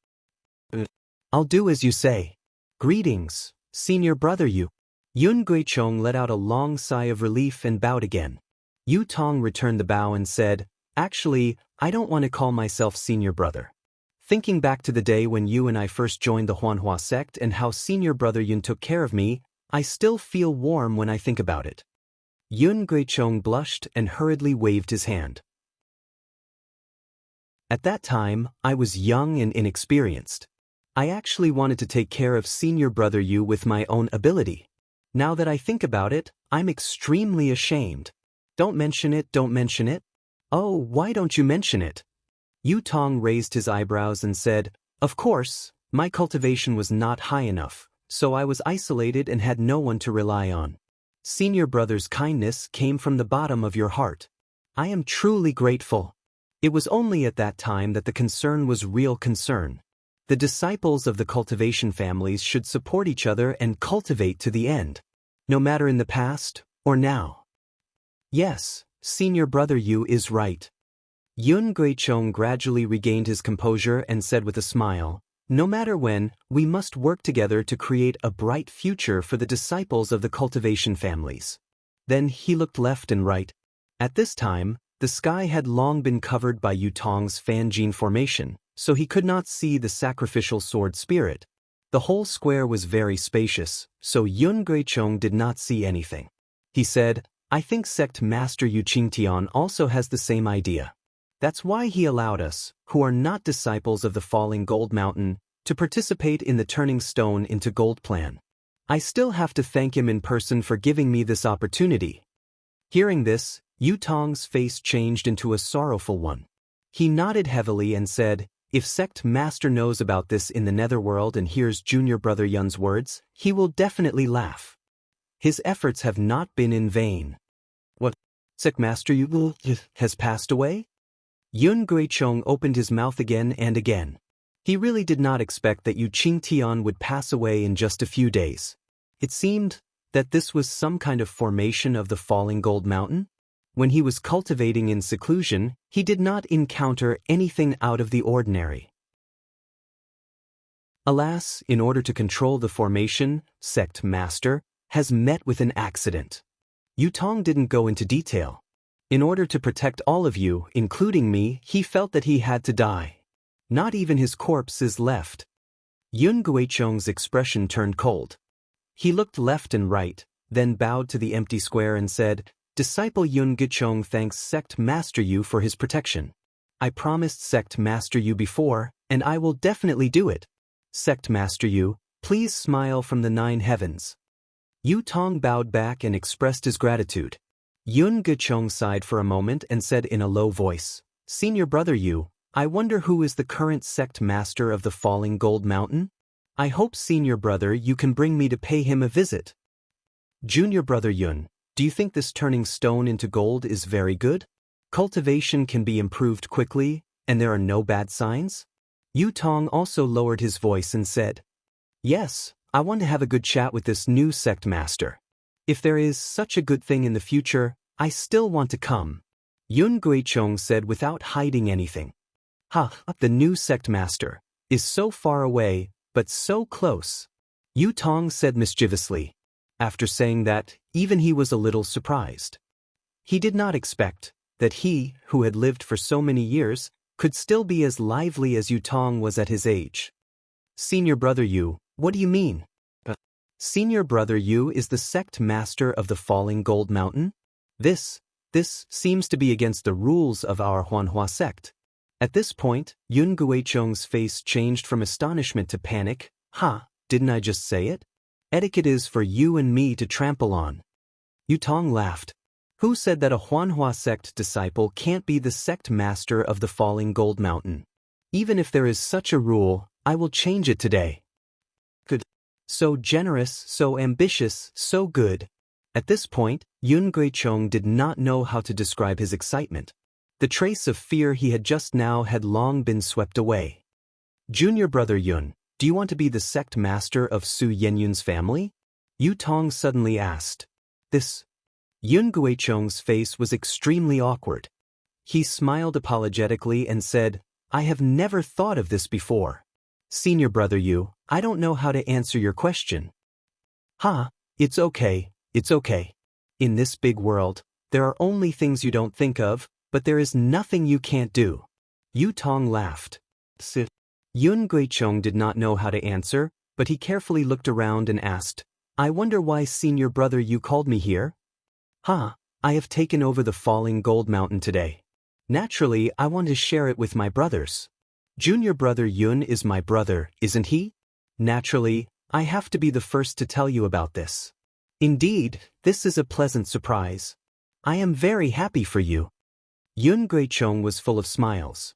Speaker 1: I'll do as you say. Greetings, senior brother Yu. Yun Guichong let out a long sigh of relief and bowed again. Yu Tong returned the bow and said, Actually, I don't want to call myself senior brother. Thinking back to the day when you and I first joined the Huanhua sect and how senior brother Yun took care of me, I still feel warm when I think about it. Yun Guichong blushed and hurriedly waved his hand. At that time, I was young and inexperienced. I actually wanted to take care of senior brother Yu with my own ability. Now that I think about it, I'm extremely ashamed. Don't mention it, don't mention it. Oh, why don't you mention it? Yu Tong raised his eyebrows and said, Of course, my cultivation was not high enough, so I was isolated and had no one to rely on. Senior brother's kindness came from the bottom of your heart. I am truly grateful. It was only at that time that the concern was real concern. The disciples of the cultivation families should support each other and cultivate to the end, no matter in the past or now. Yes, senior brother Yu is right. Yun Guichong gradually regained his composure and said with a smile, No matter when, we must work together to create a bright future for the disciples of the cultivation families. Then he looked left and right. At this time, the sky had long been covered by Yu Tong's Fanjin formation, so he could not see the sacrificial sword spirit. The whole square was very spacious, so Yun Guichong did not see anything. He said, I think Sect Master Yu Qingtian also has the same idea. That's why he allowed us, who are not disciples of the Falling Gold Mountain, to participate in the Turning Stone into Gold plan. I still have to thank him in person for giving me this opportunity. Hearing this, Yu Tong's face changed into a sorrowful one. He nodded heavily and said, If Sect Master knows about this in the netherworld and hears junior brother Yun's words, he will definitely laugh. His efforts have not been in vain. What? Sect Master Yu has passed away? Yun Guichong opened his mouth again and again. He really did not expect that Yu Qingtian would pass away in just a few days. It seemed that this was some kind of formation of the Falling Gold Mountain. When he was cultivating in seclusion, he did not encounter anything out of the ordinary. Alas, in order to control the formation, Sect Master has met with an accident. Yu Tong didn't go into detail. In order to protect all of you, including me, he felt that he had to die. Not even his corpse is left. Yun Guichong's expression turned cold. He looked left and right, then bowed to the empty square and said, Disciple Yun Guichong thanks Sect Master Yu for his protection. I promised Sect Master Yu before, and I will definitely do it. Sect Master Yu, please smile from the 9 heavens. Yu Tong bowed back and expressed his gratitude. Yun Guichong sighed for a moment and said in a low voice, Senior brother Yu, I wonder who is the current sect master of the Falling Gold Mountain? I hope senior brother you can bring me to pay him a visit. Junior brother Yun, do you think this turning stone into gold is very good? Cultivation can be improved quickly, and there are no bad signs? Yu Tong also lowered his voice and said, Yes, I want to have a good chat with this new sect master. If there is such a good thing in the future, I still want to come. Yun Guichong said without hiding anything. The new sect master is so far away, but so close. Yu Tong said mischievously. After saying that, even he was a little surprised. He did not expect that he, who had lived for so many years, could still be as lively as Yu Tong was at his age. Senior brother Yu, what do you mean? Senior brother Yu is the sect master of the Falling Gold Mountain? This seems to be against the rules of our Huanhua sect. At this point, Yun Guichong's face changed from astonishment to panic. Didn't I just say it? Etiquette is for you and me to trample on. Yu Tong laughed. Who said that a Huanhua sect disciple can't be the sect master of the Falling Gold Mountain? Even if there is such a rule, I will change it today. So generous, so ambitious, so good. At this point, Yun Guichong did not know how to describe his excitement. The trace of fear he had just now had long been swept away. Junior brother Yun, do you want to be the sect master of Su Yenyun's family? Yu Tong suddenly asked. This. Yun Guichong's face was extremely awkward. He smiled apologetically and said, I have never thought of this before. Senior brother Yu, I don't know how to answer your question. It's okay, it's okay. In this big world, there are only things you don't think of, but there is nothing you can't do. Yu Tong laughed. Yun Guichong did not know how to answer, but he carefully looked around and asked, I wonder why senior brother Yu called me here? I have taken over the falling gold mountain today. Naturally, I want to share it with my brothers. Junior brother Yun is my brother, isn't he? Naturally, I have to be the first to tell you about this. Indeed, this is a pleasant surprise. I am very happy for you. Yun Guichong was full of smiles.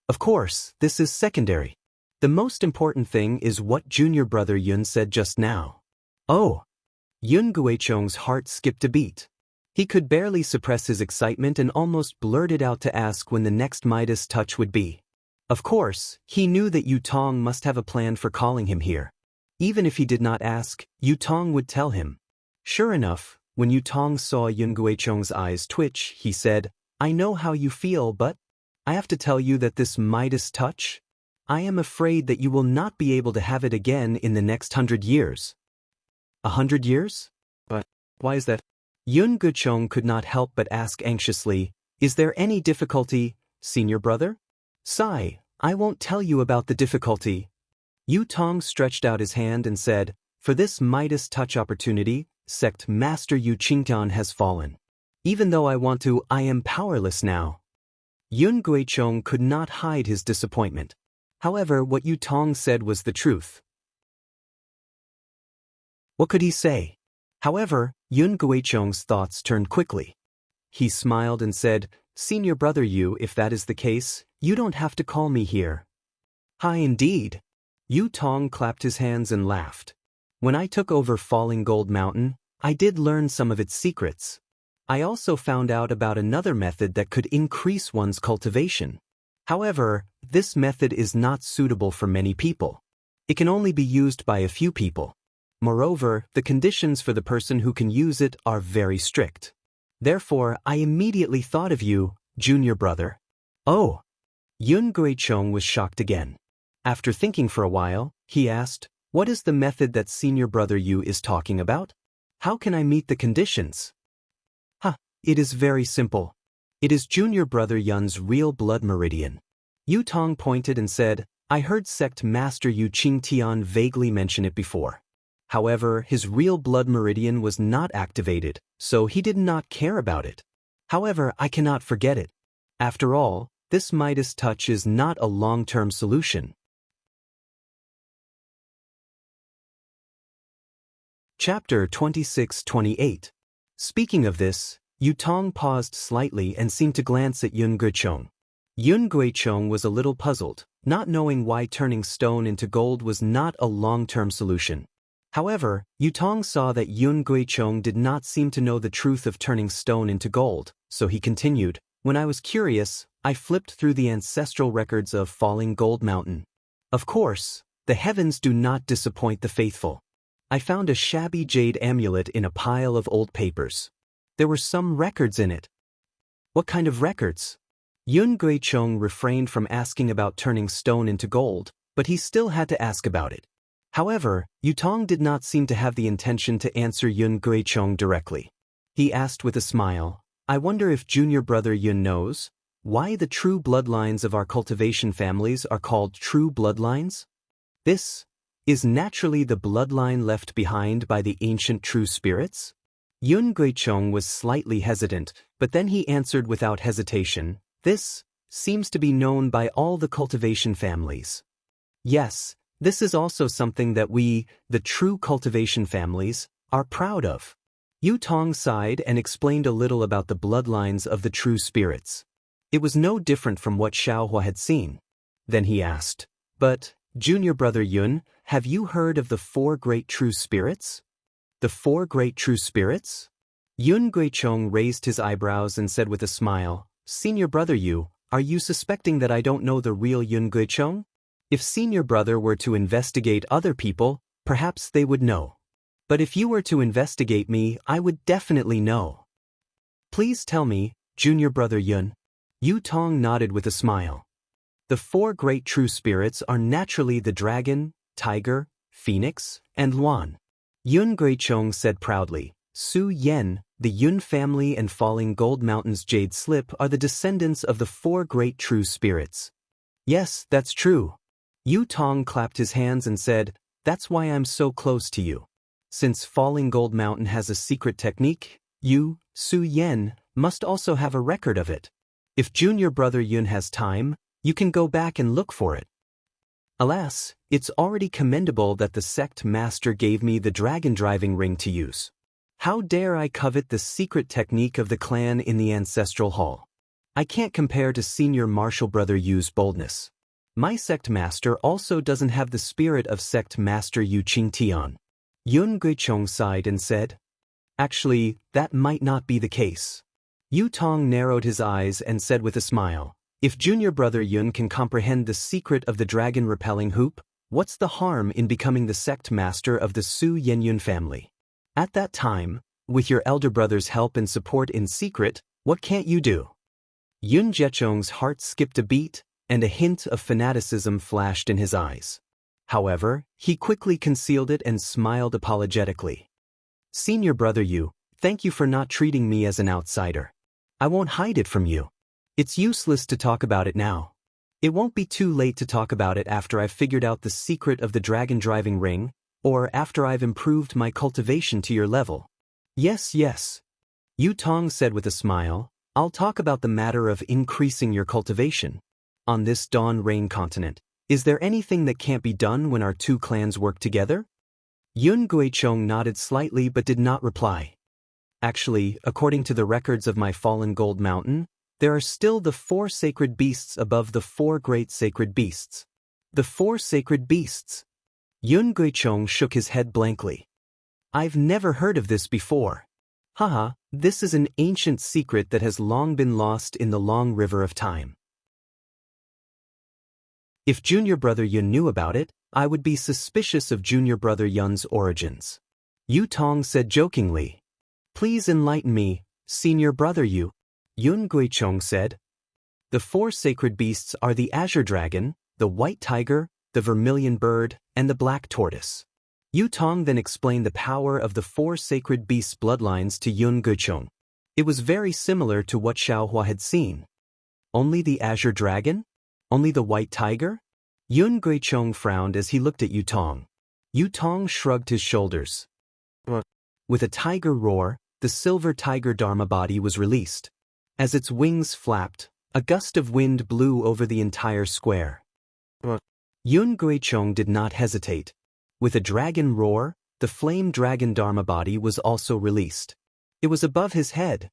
Speaker 1: Of course, this is secondary. The most important thing is what junior brother Yun said just now. Oh! Yun Guichong's heart skipped a beat. He could barely suppress his excitement and almost blurted out to ask when the next Midas touch would be. Of course, he knew that Yu Tong must have a plan for calling him here. Even if he did not ask, Yu Tong would tell him. Sure enough, when Yu Tong saw Yun Guichong's eyes twitch, he said, I know how you feel, but I have to tell you that this Midas touch, I am afraid that you will not be able to have it again in the next 100 years. 100 years? But why is that? Yun Guichong could not help but ask anxiously, Is there any difficulty, senior brother? Sigh, I won't tell you about the difficulty. Yu Tong stretched out his hand and said, For this Midas touch opportunity, sect master Yu Qingtian has fallen. Even though I want to, I am powerless now. Yun Guichong could not hide his disappointment. However, what Yu Tong said was the truth. What could he say? However, Yun Guichong's thoughts turned quickly. He smiled and said, Senior brother Yu, if that is the case, you don't have to call me here. Hi indeed. Yu Tong clapped his hands and laughed. When I took over Falling Gold Mountain, I did learn some of its secrets. I also found out about another method that could increase one's cultivation. However, this method is not suitable for many people. It can only be used by a few people. Moreover, the conditions for the person who can use it are very strict. Therefore, I immediately thought of you, junior brother. Oh! Yun Guichong was shocked again. After thinking for a while, he asked, What is the method that senior brother Yu is talking about? How can I meet the conditions? It is very simple. It is junior brother Yun's real blood meridian. Yu Tong pointed and said, I heard sect master Yu Qingtian vaguely mention it before. However, his real blood meridian was not activated, so he did not care about it. However, I cannot forget it. After all, this Midas touch is not a long-term solution. Chapter 26-28. Speaking of this, Yu Tong paused slightly and seemed to glance at Yun Guichong. Yun Guichong was a little puzzled, not knowing why turning stone into gold was not a long-term solution. However, Yu Tong saw that Yun Guichong did not seem to know the truth of turning stone into gold, so he continued, When I was curious, I flipped through the ancestral records of Falling Gold Mountain. Of course, the heavens do not disappoint the faithful. I found a shabby jade amulet in a pile of old papers. There were some records in it. What kind of records? Yun Guichong refrained from asking about turning stone into gold, but he still had to ask about it. However, Yu Tong did not seem to have the intention to answer Yun Guichong directly. He asked with a smile, I wonder if junior brother Yun knows why the true bloodlines of our cultivation families are called true bloodlines? This is naturally the bloodline left behind by the ancient true spirits? Yun Guichong was slightly hesitant, but then he answered without hesitation, This seems to be known by all the cultivation families. Yes, this is also something that we, the true cultivation families, are proud of. Yu Tong sighed and explained a little about the bloodlines of the true spirits. It was no different from what Xiaohua had seen. Then he asked, But, junior brother Yun, have you heard of the 4 great true spirits? The 4 great true spirits? Yun Guichong raised his eyebrows and said with a smile, Senior brother Yu, are you suspecting that I don't know the real Yun Guichong? If senior brother were to investigate other people, perhaps they would know. But if you were to investigate me, I would definitely know. Please tell me, junior brother Yun. Yu Tong nodded with a smile. The 4 great true spirits are naturally the dragon, tiger, phoenix, and Luan. Yun Guichong said proudly, Su Yen, the Yun family and Falling Gold Mountain's jade slip are the descendants of the 4 great true spirits. Yes, that's true. Yu Tong clapped his hands and said, That's why I'm so close to you. Since Falling Gold Mountain has a secret technique, you, Su Yen, must also have a record of it. If junior brother Yun has time, you can go back and look for it. Alas, it's already commendable that the sect master gave me the dragon driving ring to use. How dare I covet the secret technique of the clan in the ancestral hall? I can't compare to senior martial brother Yu's boldness. My sect master also doesn't have the spirit of sect master Yu Qingtian. Yun Guichong sighed and said, Actually, that might not be the case. Yu Tong narrowed his eyes and said with a smile, If junior brother Yun can comprehend the secret of the dragon-repelling hoop, what's the harm in becoming the sect master of the Su Yenyun family? At that time, with your elder brother's help and support in secret, what can't you do? Yun Jechong's heart skipped a beat, and a hint of fanaticism flashed in his eyes. However, he quickly concealed it and smiled apologetically. Senior brother Yu, thank you for not treating me as an outsider. I won't hide it from you. It's useless to talk about it now. It won't be too late to talk about it after I've figured out the secret of the dragon driving ring, or after I've improved my cultivation to your level. Yes, yes. Yu Tong said with a smile, I'll talk about the matter of increasing your cultivation. On this Dawn Rain continent, is there anything that can't be done when our 2 clans work together? Yun Guichong nodded slightly but did not reply. Actually, according to the records of my Fallen Gold Mountain, there are still the 4 sacred beasts above the 4 great sacred beasts. The 4 sacred beasts. Yun Guichong shook his head blankly. I've never heard of this before. Haha, this is an ancient secret that has long been lost in the long river of time. If junior brother Yun knew about it, I would be suspicious of junior brother Yun's origins. Yu Tong said jokingly. Please enlighten me, senior brother Yu. Yun Guichong said. The 4 sacred beasts are the azure dragon, the white tiger, the vermilion bird, and the black tortoise. Yu Tong then explained the power of the 4 sacred beasts' bloodlines to Yun Guichong. It was very similar to what Xiaohua had seen. Only the azure dragon? Only the white tiger? Yun Guichong frowned as he looked at Yu Tong. Yu Tong shrugged his shoulders. With a tiger roar, the silver tiger Dharma body was released. As its wings flapped, a gust of wind blew over the entire square. Yun Guichong did not hesitate. With a dragon roar, the flame dragon Dharma body was also released. It was above his head.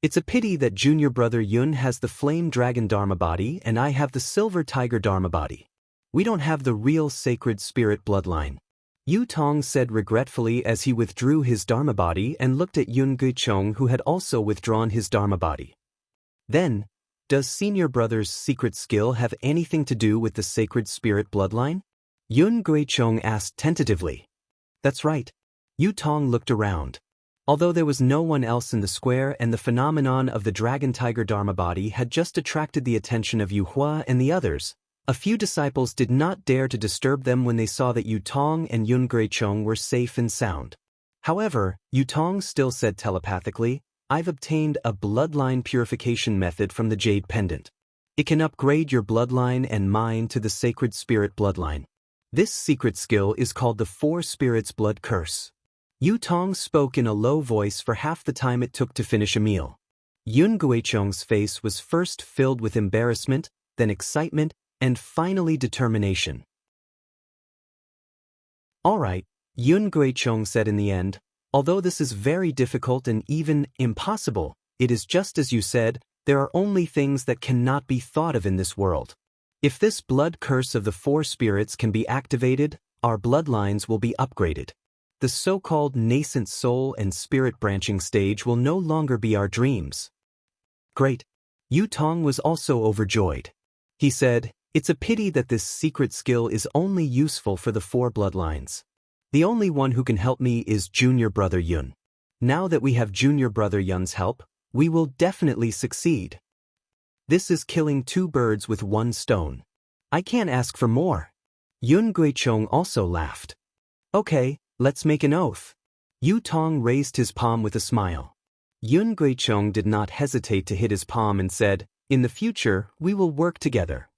Speaker 1: It's a pity that junior brother Yun has the flame dragon Dharma body and I have the silver tiger Dharma body. We don't have the real sacred spirit bloodline. Yu Tong said regretfully as he withdrew his Dharma body and looked at Yun Guichong, who had also withdrawn his Dharma body. Then, does senior brother's secret skill have anything to do with the sacred spirit bloodline? Yun Guichong asked tentatively. That's right. Yu Tong looked around. Although there was no one else in the square and the phenomenon of the dragon tiger Dharma body had just attracted the attention of Yu Hua and the others, a few disciples did not dare to disturb them when they saw that Yu Tong and Yun Guichong were safe and sound. However, Yu Tong still said telepathically, I've obtained a bloodline purification method from the Jade Pendant. It can upgrade your bloodline and mine to the sacred spirit bloodline. This secret skill is called the 4 Spirits Blood Curse. Yu Tong spoke in a low voice for half the time it took to finish a meal. Yun Guichong's face was first filled with embarrassment, then excitement, and finally determination. All right, Yun Guichong said in the end, although this is very difficult and even impossible, it is just as you said, there are only things that cannot be thought of in this world. If this blood curse of the 4 spirits can be activated, our bloodlines will be upgraded. The so-called nascent soul and spirit branching stage will no longer be our dreams. Great. Yu Tong was also overjoyed. He said, "It's a pity that this secret skill is only useful for the 4 bloodlines. The only one who can help me is Junior Brother Yun. Now that we have Junior Brother Yun's help, we will definitely succeed. This is killing 2 birds with 1 stone. I can't ask for more." Yun Guichong also laughed. "Okay, let's make an oath." Yu Tong raised his palm with a smile. Yun Guichong did not hesitate to hit his palm and said, "In the future, we will work together."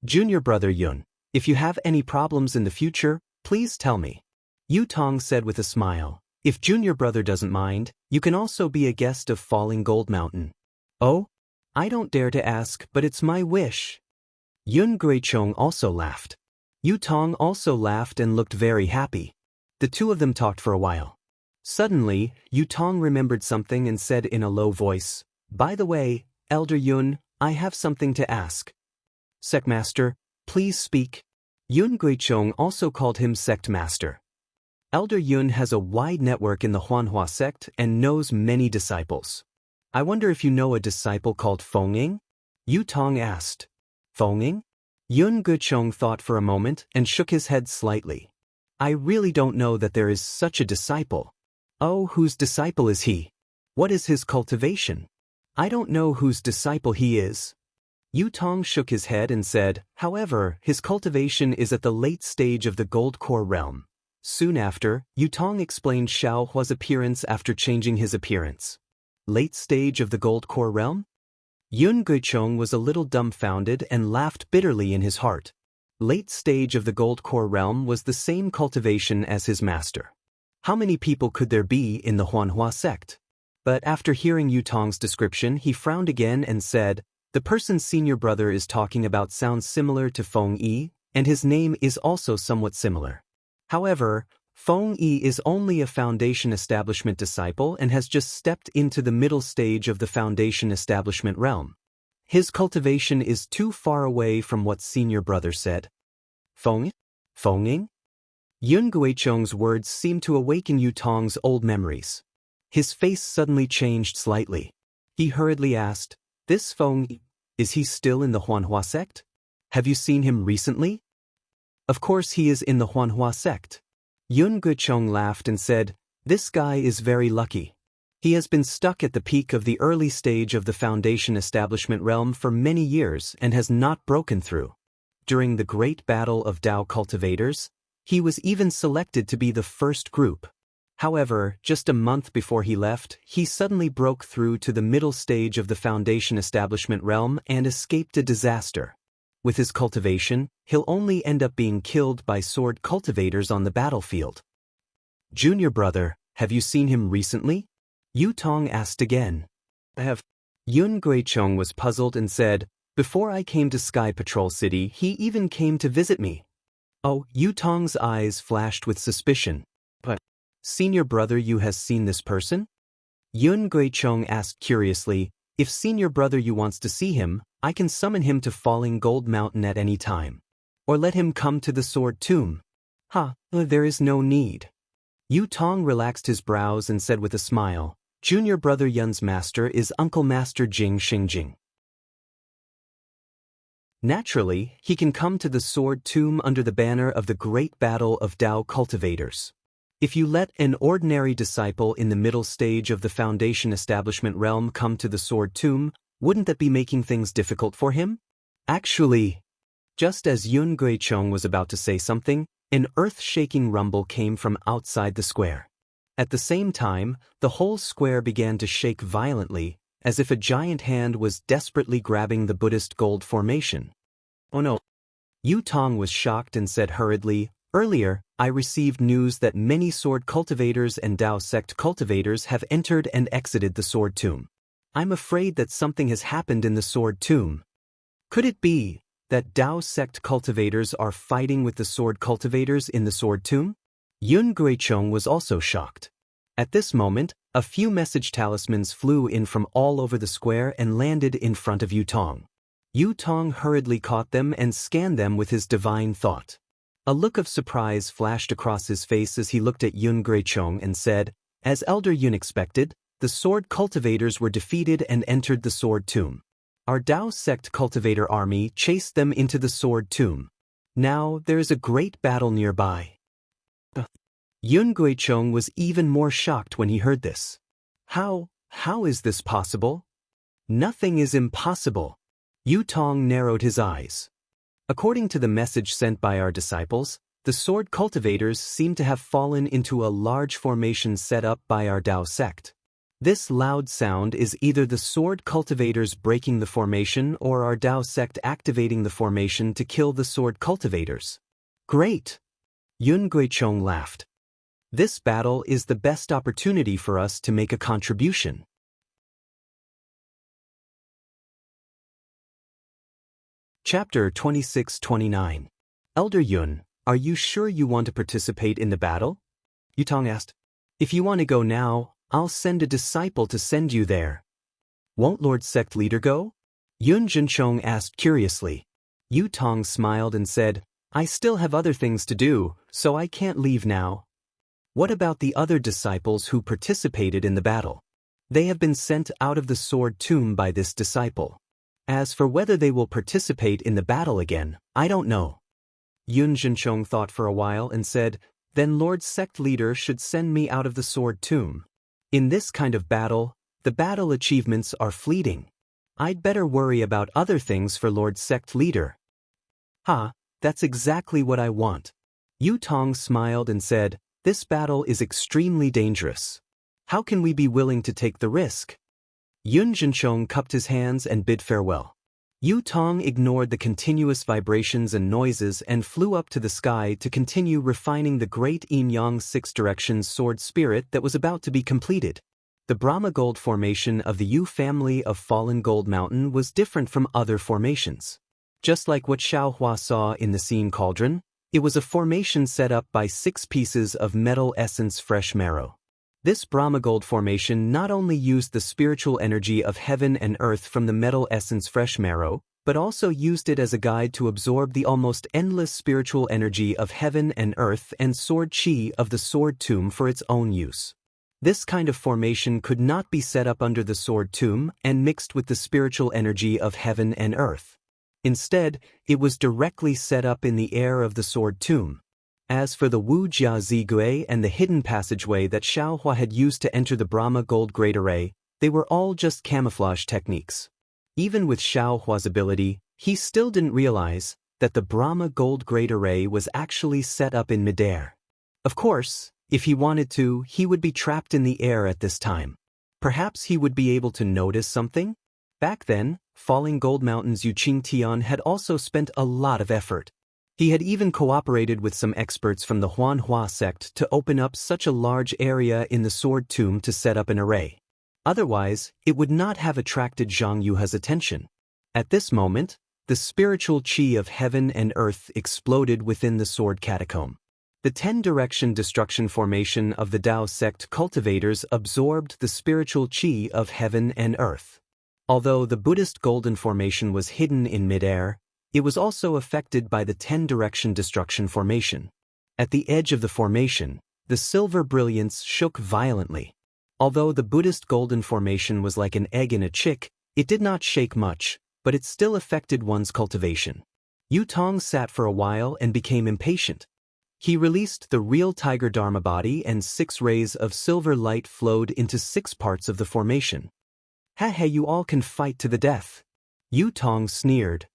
Speaker 1: Junior Brother Yun, if you have any problems in the future, please tell me. Yu Tong said with a smile, "If Junior Brother doesn't mind, you can also be a guest of Falling Gold Mountain." "Oh? I don't dare to ask, but it's my wish." Yun Guichong also laughed. Yu Tong also laughed and looked very happy. The 2 of them talked for a while. Suddenly, Yu Tong remembered something and said in a low voice, "By the way, Elder Yun, I have something to ask." "Sect Master, please speak." Yun Guichong also called him Sect Master. Elder Yun has a wide network in the Huanhua sect and knows many disciples. "I wonder if you know a disciple called Fenging?" Yu Tong asked. "Fenging?" Yun Guichong thought for a moment and shook his head slightly. "I really don't know that there is such a disciple." "Oh, whose disciple is he? What is his cultivation?" "I don't know whose disciple he is." Yu Tong shook his head and said, "However, his cultivation is at the late stage of the Gold Core realm." Soon after, Yu Tong explained Xiao Hua's appearance after changing his appearance. Late stage of the Gold Core realm? Yun Guichong was a little dumbfounded and laughed bitterly in his heart. Late stage of the Gold Core realm was the same cultivation as his master. How many people could there be in the Huanhua sect? But after hearing Yu Tong's description, he frowned again and said, "The person Senior Brother is talking about sounds similar to Feng Yi, and his name is also somewhat similar. However, Feng Yi is only a Foundation Establishment disciple and has just stepped into the middle stage of the Foundation Establishment realm. His cultivation is too far away from what Senior Brother said." Fenging? Yun Guichong's words seemed to awaken Yu Tong's old memories. His face suddenly changed slightly. He hurriedly asked, "This Feng, is he still in the Huanhua sect? Have you seen him recently?" "Of course he is in the Huanhua sect." Yun Guichong laughed and said, "This guy is very lucky. He has been stuck at the peak of the early stage of the Foundation Establishment realm for many years and has not broken through. During the Great Battle of Dao Cultivators, he was even selected to be the first group. However, just a month before he left, he suddenly broke through to the middle stage of the Foundation Establishment realm and escaped a disaster. With his cultivation, he'll only end up being killed by sword cultivators on the battlefield." "Junior Brother, have you seen him recently?" Yu Tong asked again. "I have." Yun Guichong was puzzled and said, "Before I came to Sky Patrol City, he even came to visit me." Oh, Yu Tong's eyes flashed with suspicion. "But, Senior Brother Yu has seen this person?" Yun Guichong asked curiously, "If Senior Brother Yu wants to see him, I can summon him to Falling Gold Mountain at any time. Or let him come to the Sword Tomb." There is no need." Yu Tong relaxed his brows and said with a smile, "Junior Brother Yun's master is Uncle Master Jing Xingjing. Naturally, he can come to the Sword Tomb under the banner of the Great Battle of Dao Cultivators. If you let an ordinary disciple in the middle stage of the Foundation Establishment realm come to the Sword Tomb, wouldn't that be making things difficult for him?" Actually, just as Yun Guichong was about to say something, an earth-shaking rumble came from outside the square. At the same time, the whole square began to shake violently, as if a giant hand was desperately grabbing the Buddhist gold formation. "Oh no." Yu Tong was shocked and said hurriedly, "Earlier, I received news that many sword cultivators and Dao sect cultivators have entered and exited the Sword Tomb. I'm afraid that something has happened in the Sword Tomb. Could it be that Dao sect cultivators are fighting with the sword cultivators in the Sword Tomb?" Yun Guichong was also shocked. At this moment, a few message talismans flew in from all over the square and landed in front of Yu Tong. Yu Tong hurriedly caught them and scanned them with his divine thought. A look of surprise flashed across his face as he looked at Yun Guichong and said, "As Elder Yun expected, the sword cultivators were defeated and entered the sword tomb. Our Dao sect cultivator army chased them into the sword tomb. Now there is a great battle nearby." Yun Guichong was even more shocked when he heard this. How is this possible? Nothing is impossible. Yu Tong narrowed his eyes. According to the message sent by our disciples, the sword cultivators seem to have fallen into a large formation set up by our Dao sect. This loud sound is either the sword cultivators breaking the formation or our Dao sect activating the formation to kill the sword cultivators. Great! Yun Guichong laughed. This battle is the best opportunity for us to make a contribution. Chapter 26-29. Elder Yun, are you sure you want to participate in the battle? Yu Tong asked. If you want to go now, I'll send a disciple to send you there. Won't Lord Sect Leader go? Yun Jinchong asked curiously. Yu Tong smiled and said, I still have other things to do, so I can't leave now. What about the other disciples who participated in the battle? They have been sent out of the sword tomb by this disciple. As for whether they will participate in the battle again, I don't know. Yun Jinchong thought for a while and said, Then Lord Sect Leader should send me out of the sword tomb. In this kind of battle, the battle achievements are fleeting. I'd better worry about other things for Lord Sect Leader. That's exactly what I want. Yu Tong smiled and said, This battle is extremely dangerous. How can we be willing to take the risk? Yun Jinchong cupped his hands and bid farewell. Yu Tong ignored the continuous vibrations and noises and flew up to the sky to continue refining the great Yin-Yang six-direction sword spirit that was about to be completed. The Brahma Gold formation of the Yu family of Fallen Gold Mountain was different from other formations. Just like what Xiaohua saw in the scene cauldron, it was a formation set up by 6 pieces of metal essence fresh marrow. This Brahma Gold formation not only used the spiritual energy of heaven and earth from the metal essence fresh marrow, but also used it as a guide to absorb the almost endless spiritual energy of heaven and earth and sword chi of the sword tomb for its own use. This kind of formation could not be set up under the sword tomb and mixed with the spiritual energy of heaven and earth. Instead, it was directly set up in the air of the sword tomb. As for the Wu Jia Zigui and the hidden passageway that Xiaohua had used to enter the Brahma Gold Great Array, they were all just camouflage techniques. Even with Xiaohua's ability, he still didn't realize that the Brahma Gold Great Array was actually set up in midair. Of course, if he wanted to, he would be trapped in the air at this time. Perhaps he would be able to notice something? Back then, Falling Gold Mountain's Yu Qingtian had also spent a lot of effort. He had even cooperated with some experts from the Huanhua sect to open up such a large area in the sword tomb to set up an array. Otherwise, it would not have attracted Zhang Yuha's attention. At this moment, the spiritual chi of heaven and earth exploded within the sword catacomb. The 10-direction destruction formation of the Dao sect cultivators absorbed the spiritual chi of heaven and earth. Although the Buddhist golden formation was hidden in midair, it was also affected by the 10-direction destruction formation. At the edge of the formation, the silver brilliance shook violently. Although the Buddhist golden formation was like an egg in a chick, it did not shake much, but it still affected one's cultivation. Yu Tong sat for a while and became impatient. He released the real Tiger Dharma body and 6 rays of silver light flowed into 6 parts of the formation. Hey, you all can fight to the death. Yu Tong sneered.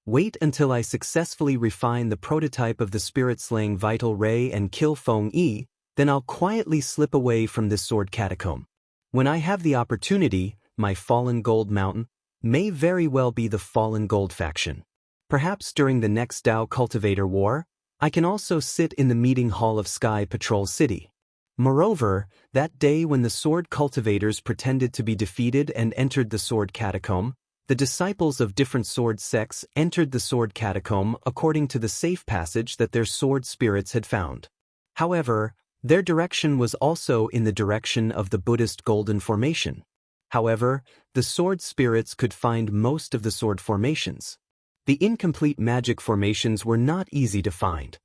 Speaker 1: Wait until I successfully refine the prototype of the spirit-slaying vital ray and kill Feng Yi, then I'll quietly slip away from this sword catacomb. When I have the opportunity, my Fallen Gold Mountain may very well be the Fallen Gold faction. Perhaps during the next Dao Cultivator War, I can also sit in the meeting hall of Sky Patrol City. Moreover, that day when the sword cultivators pretended to be defeated and entered the sword catacomb, the disciples of different sword sects entered the sword catacomb according to the safe passage that their sword spirits had found. However, their direction was also in the direction of the Buddhist golden formation. However, the sword spirits could find most of the sword formations. The incomplete magic formations were not easy to find.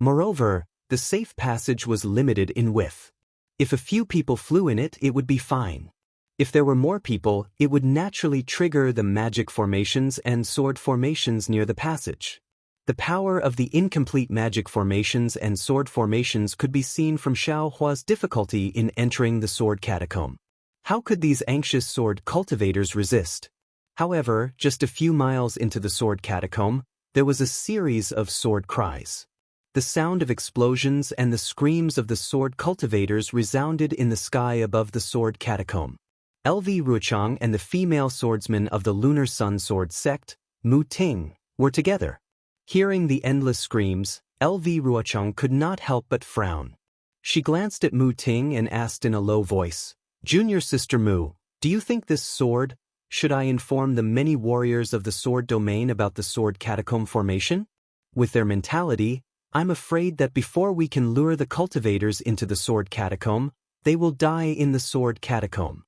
Speaker 1: Moreover, the safe passage was limited in width. If a few people flew in it, it would be fine. If there were more people, it would naturally trigger the magic formations and sword formations near the passage. The power of the incomplete magic formations and sword formations could be seen from Xiao Hua's difficulty in entering the sword catacomb. How could these anxious sword cultivators resist? However, just a few miles into the sword catacomb, there was a series of sword cries. The sound of explosions and the screams of the sword cultivators resounded in the sky above the sword catacomb. LV Ruochang and the female swordsman of the Lunar Sun Sword sect, Mu Ting, were together. Hearing the endless screams, LV Ruochang could not help but frown. She glanced at Mu Ting and asked in a low voice, "Junior Sister Mu, do you think this sword? Should I inform the many warriors of the sword domain about the sword catacomb formation? With their mentality, I'm afraid that before we can lure the cultivators into the sword catacomb, they will die in the sword catacomb."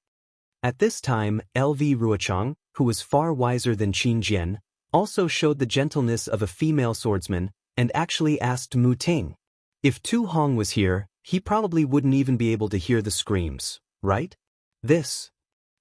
Speaker 1: At this time, LV Ruochang, who was far wiser than Qin Jian, also showed the gentleness of a female swordsman and actually asked Mu Ting. If Tu Hong was here, he probably wouldn't even be able to hear the screams, right?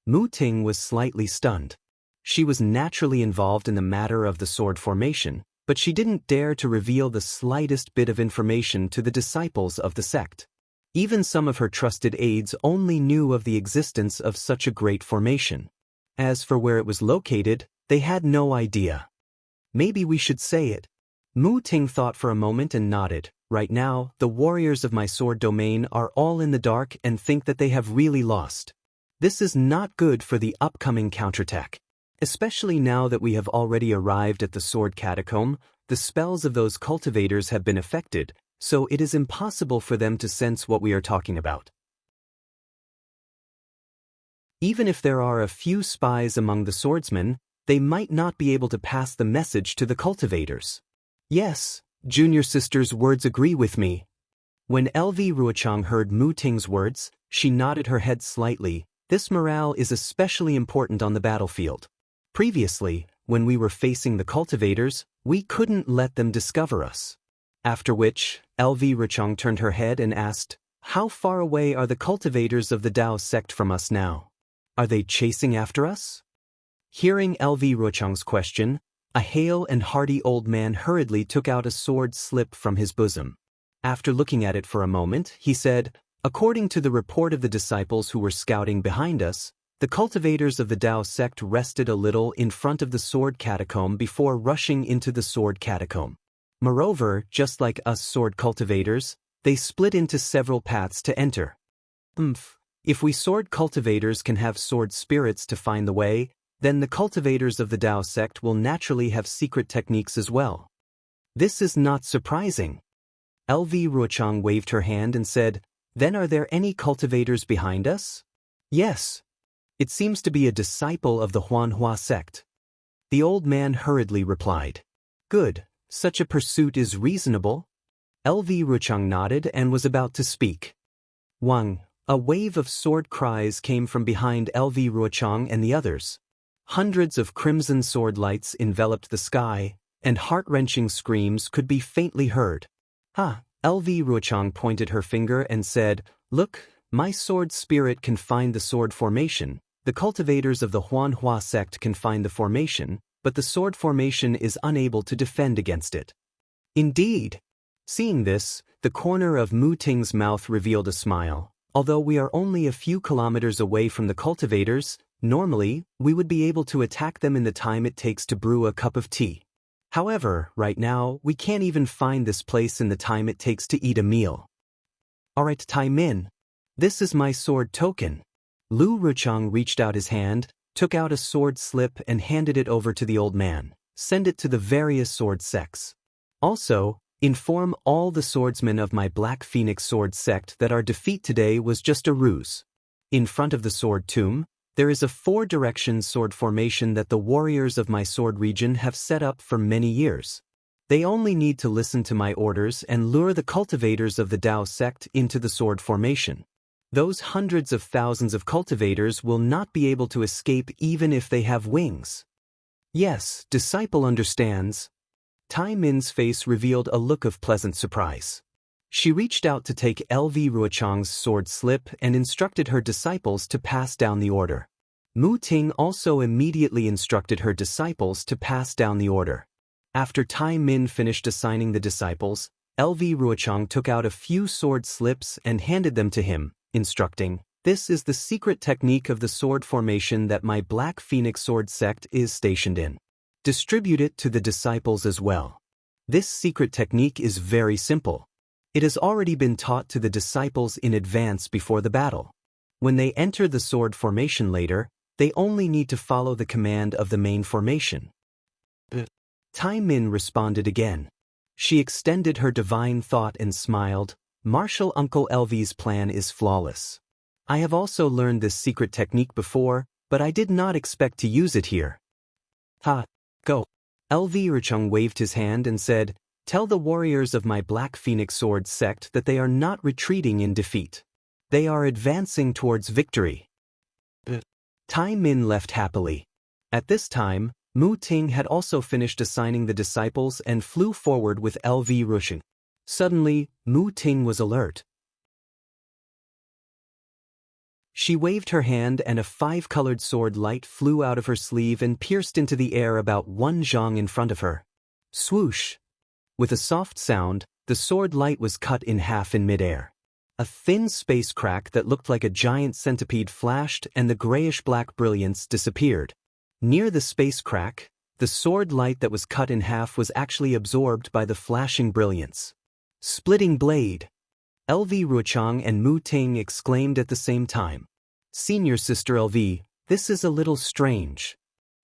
Speaker 1: Mu Ting was slightly stunned. She was naturally involved in the matter of the sword formation, but she didn't dare to reveal the slightest bit of information to the disciples of the sect. Even some of her trusted aides only knew of the existence of such a great formation. As for where it was located, they had no idea. Maybe we should say it. Mu Ting thought for a moment and nodded. Right now, the warriors of my sword domain are all in the dark and think that they have really lost. This is not good for the upcoming counterattack. Especially now that we have already arrived at the sword catacomb, the spells of those cultivators have been affected, so it is impossible for them to sense what we are talking about. Even if there are a few spies among the swordsmen, they might not be able to pass the message to the cultivators. Yes, Junior Sister's words agree with me. When LV Ruochang heard Mu Ting's words, she nodded her head slightly. This morale is especially important on the battlefield. Previously, when we were facing the cultivators, we couldn't let them discover us. After which, LV Ruochang turned her head and asked, "How far away are the cultivators of the Dao sect from us now? Are they chasing after us?" Hearing LV Ruochang's question, a hale and hearty old man hurriedly took out a sword slip from his bosom. After looking at it for a moment, he said, "According to the report of the disciples who were scouting behind us, the cultivators of the Dao sect rested a little in front of the sword catacomb before rushing into the sword catacomb. Moreover, just like us sword cultivators, they split into several paths to enter. If we sword cultivators can have sword spirits to find the way, then the cultivators of the Dao sect will naturally have secret techniques as well. This is not surprising." LV Ruochang waved her hand and said, "Then are there any cultivators behind us?" "Yes. It seems to be a disciple of the Huanhua sect." The old man hurriedly replied. "Good. Such a pursuit is reasonable." LV Ruochang nodded and was about to speak. Wang, a wave of sword cries came from behind LV Ruochang and the others. Hundreds of crimson sword lights enveloped the sky, and heart-wrenching screams could be faintly heard. LV Ruochang pointed her finger and said, "Look, my sword spirit can find the sword formation. The cultivators of the Huanhua sect can find the formation, but the sword formation is unable to defend against it." Indeed. Seeing this, the corner of Mu Ting's mouth revealed a smile. Although we are only a few kilometers away from the cultivators, normally, we would be able to attack them in the time it takes to brew a cup of tea. However, right now, we can't even find this place in the time it takes to eat a meal. Alright, Tai Min. This is my sword token. Lu Ruchang reached out his hand, took out a sword slip and handed it over to the old man. "Send it to the various sword sects. Also, inform all the swordsmen of my Black Phoenix sword sect that our defeat today was just a ruse. In front of the sword tomb, there is a 4-direction sword formation that the warriors of my sword region have set up for many years. They only need to listen to my orders and lure the cultivators of the Dao sect into the sword formation. Those hundreds of thousands of cultivators will not be able to escape even if they have wings." Yes, disciple understands. Tai Min's face revealed a look of pleasant surprise. She reached out to take LV Ruochang's sword slip and instructed her disciples to pass down the order. Mu Ting also immediately instructed her disciples to pass down the order. After Tai Min finished assigning the disciples, LV Ruochang took out a few sword slips and handed them to him, instructing, "This is the secret technique of the sword formation that my Black Phoenix Sword sect is stationed in. Distribute it to the disciples as well. This secret technique is very simple. It has already been taught to the disciples in advance before the battle. When they enter the sword formation later, they only need to follow the command of the main formation." Tai Min responded again. She extended her divine thought and smiled, "Martial Uncle LV's plan is flawless. I have also learned this secret technique before, but I did not expect to use it here." "Ha, go." LV Ruochang waved his hand and said, "Tell the warriors of my Black Phoenix Sword sect that they are not retreating in defeat. They are advancing towards victory." Tai Min left happily. At this time, Mu Ting had also finished assigning the disciples and flew forward with LV Ruochang. Suddenly, Mu Ting was alert. She waved her hand and a 5-colored sword light flew out of her sleeve and pierced into the air about 1 zhang in front of her. Swoosh! With a soft sound, the sword light was cut in half in midair. A thin space crack that looked like a giant centipede flashed and the grayish-black brilliance disappeared. Near the space crack, the sword light that was cut in half was actually absorbed by the flashing brilliance. "Splitting blade!" LV Ruochang and Mu Ting exclaimed at the same time. "Senior Sister LV, this is a little strange."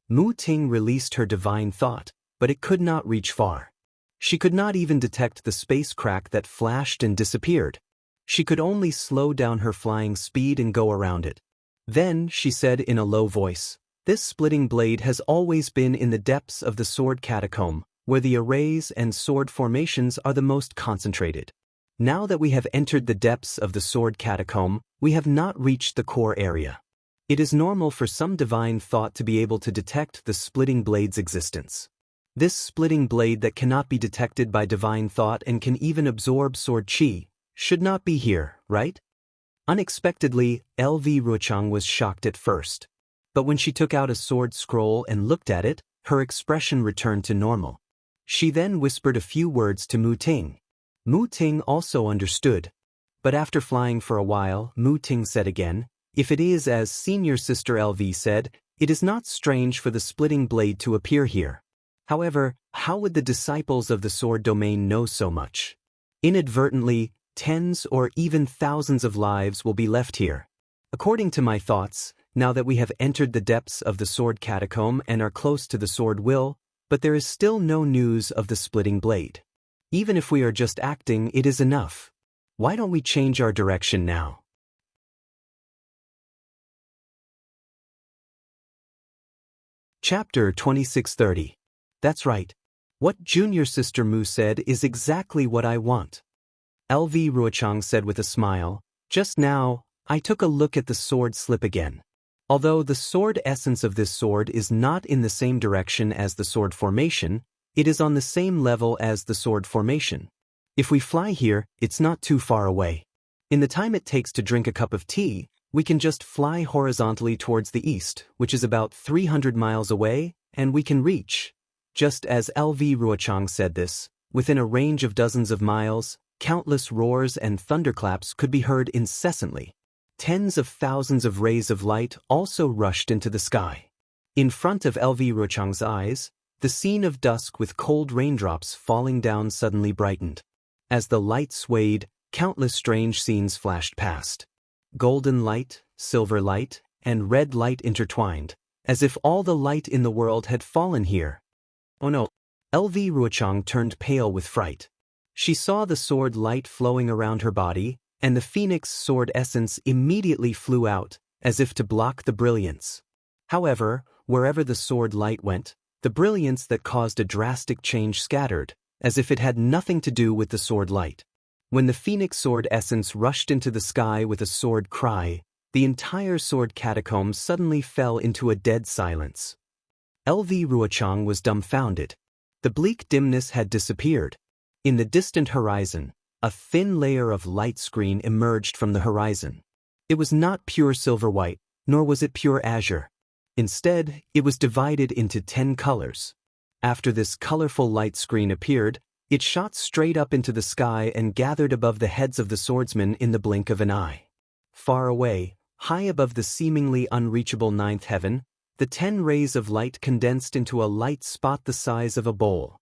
Speaker 1: Mu Ting released her divine thought, but it could not reach far. She could not even detect the space crack that flashed and disappeared. She could only slow down her flying speed and go around it. Then, she said in a low voice, "This splitting blade has always been in the depths of the sword catacomb, where the arrays and sword formations are the most concentrated. Now that we have entered the depths of the sword catacomb, we have not reached the core area. It is normal for some divine thought to be able to detect the splitting blade's existence. This splitting blade that cannot be detected by divine thought and can even absorb sword chi should not be here, right?" Unexpectedly, LV Ruochang was shocked at first. But when she took out a sword scroll and looked at it, her expression returned to normal. She then whispered a few words to Mu Ting. Mu Ting also understood. But after flying for a while, Mu Ting said again, "If it is as Senior Sister LV said, it is not strange for the splitting blade to appear here. However, how would the disciples of the sword domain know so much? Inadvertently, tens or even thousands of lives will be left here. According to my thoughts, now that we have entered the depths of the sword catacomb and are close to the sword will, but there is still no news of the splitting blade. Even if we are just acting, it is enough. Why don't we change our direction now?" Chapter 2630. That's right. What Junior Sister Mu said is exactly what I want. LV Ruochang said with a smile, "Just now, I took a look at the sword slip again. Although the sword essence of this sword is not in the same direction as the sword formation, it is on the same level as the sword formation. If we fly here, it's not too far away. In the time it takes to drink a cup of tea, we can just fly horizontally towards the east, which is about 300 miles away, and we can reach." Just as LV Ruochang said this, within a range of dozens of miles, countless roars and thunderclaps could be heard incessantly. Tens of thousands of rays of light also rushed into the sky. In front of LV Ruochang's eyes, the scene of dusk with cold raindrops falling down suddenly brightened. As the light swayed, countless strange scenes flashed past. Golden light, silver light, and red light intertwined, as if all the light in the world had fallen here. Oh no! LV Ruochang turned pale with fright. She saw the sword light flowing around her body, and the phoenix sword essence immediately flew out, as if to block the brilliance. However, wherever the sword light went, the brilliance that caused a drastic change scattered, as if it had nothing to do with the sword light. When the phoenix sword essence rushed into the sky with a sword cry, the entire sword catacomb suddenly fell into a dead silence. LV Ruochang was dumbfounded. The bleak dimness had disappeared. In the distant horizon, a thin layer of light screen emerged from the horizon. It was not pure silver-white, nor was it pure azure. Instead, it was divided into 10 colors. After this colorful light screen appeared, it shot straight up into the sky and gathered above the heads of the swordsmen in the blink of an eye. Far away, high above the seemingly unreachable ninth heaven, the 10 rays of light condensed into a light spot the size of a bowl.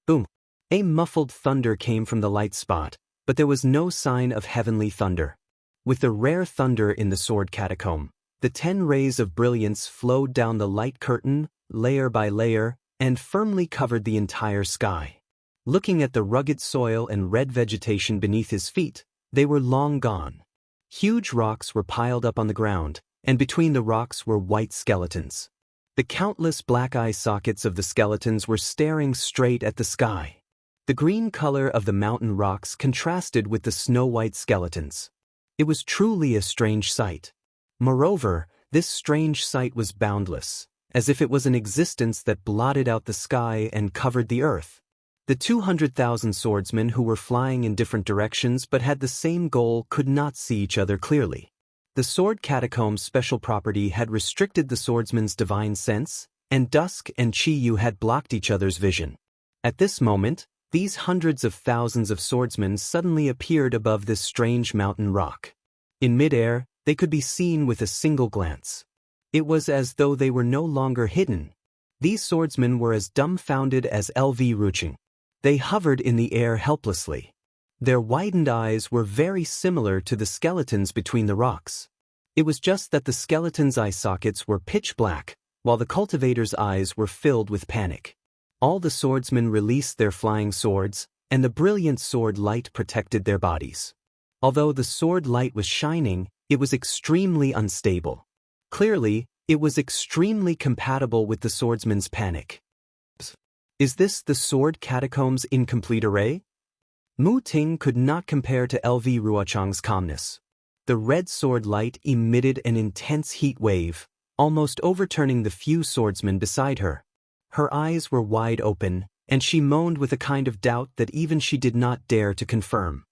Speaker 1: Boom! A muffled thunder came from the light spot, but there was no sign of heavenly thunder. With the rare thunder in the sword catacomb, the 10 rays of brilliance flowed down the light curtain, layer by layer, and firmly covered the entire sky. Looking at the rugged soil and red vegetation beneath his feet, they were long gone. Huge rocks were piled up on the ground, and between the rocks were white skeletons. The countless black eye sockets of the skeletons were staring straight at the sky. The green color of the mountain rocks contrasted with the snow-white skeletons. It was truly a strange sight. Moreover, this strange sight was boundless, as if it was an existence that blotted out the sky and covered the earth. The 200,000 swordsmen who were flying in different directions but had the same goal could not see each other clearly. The sword catacomb's special property had restricted the swordsman's divine sense, and dusk and Chi-Yu had blocked each other's vision. At this moment, these hundreds of thousands of swordsmen suddenly appeared above this strange mountain rock. In midair, they could be seen with a single glance. It was as though they were no longer hidden. These swordsmen were as dumbfounded as LV Ruching. They hovered in the air helplessly. Their widened eyes were very similar to the skeletons between the rocks. It was just that the skeleton's eye sockets were pitch black, while the cultivator's eyes were filled with panic. All the swordsmen released their flying swords, and the brilliant sword light protected their bodies. Although the sword light was shining, it was extremely unstable. Clearly, it was extremely compatible with the swordsman's panic. Is this the sword catacomb's incomplete array? Mu Ting could not compare to LV Ruochang's calmness. The red sword light emitted an intense heat wave, almost overturning the few swordsmen beside her. Her eyes were wide open, and she moaned with a kind of doubt that even she did not dare to confirm.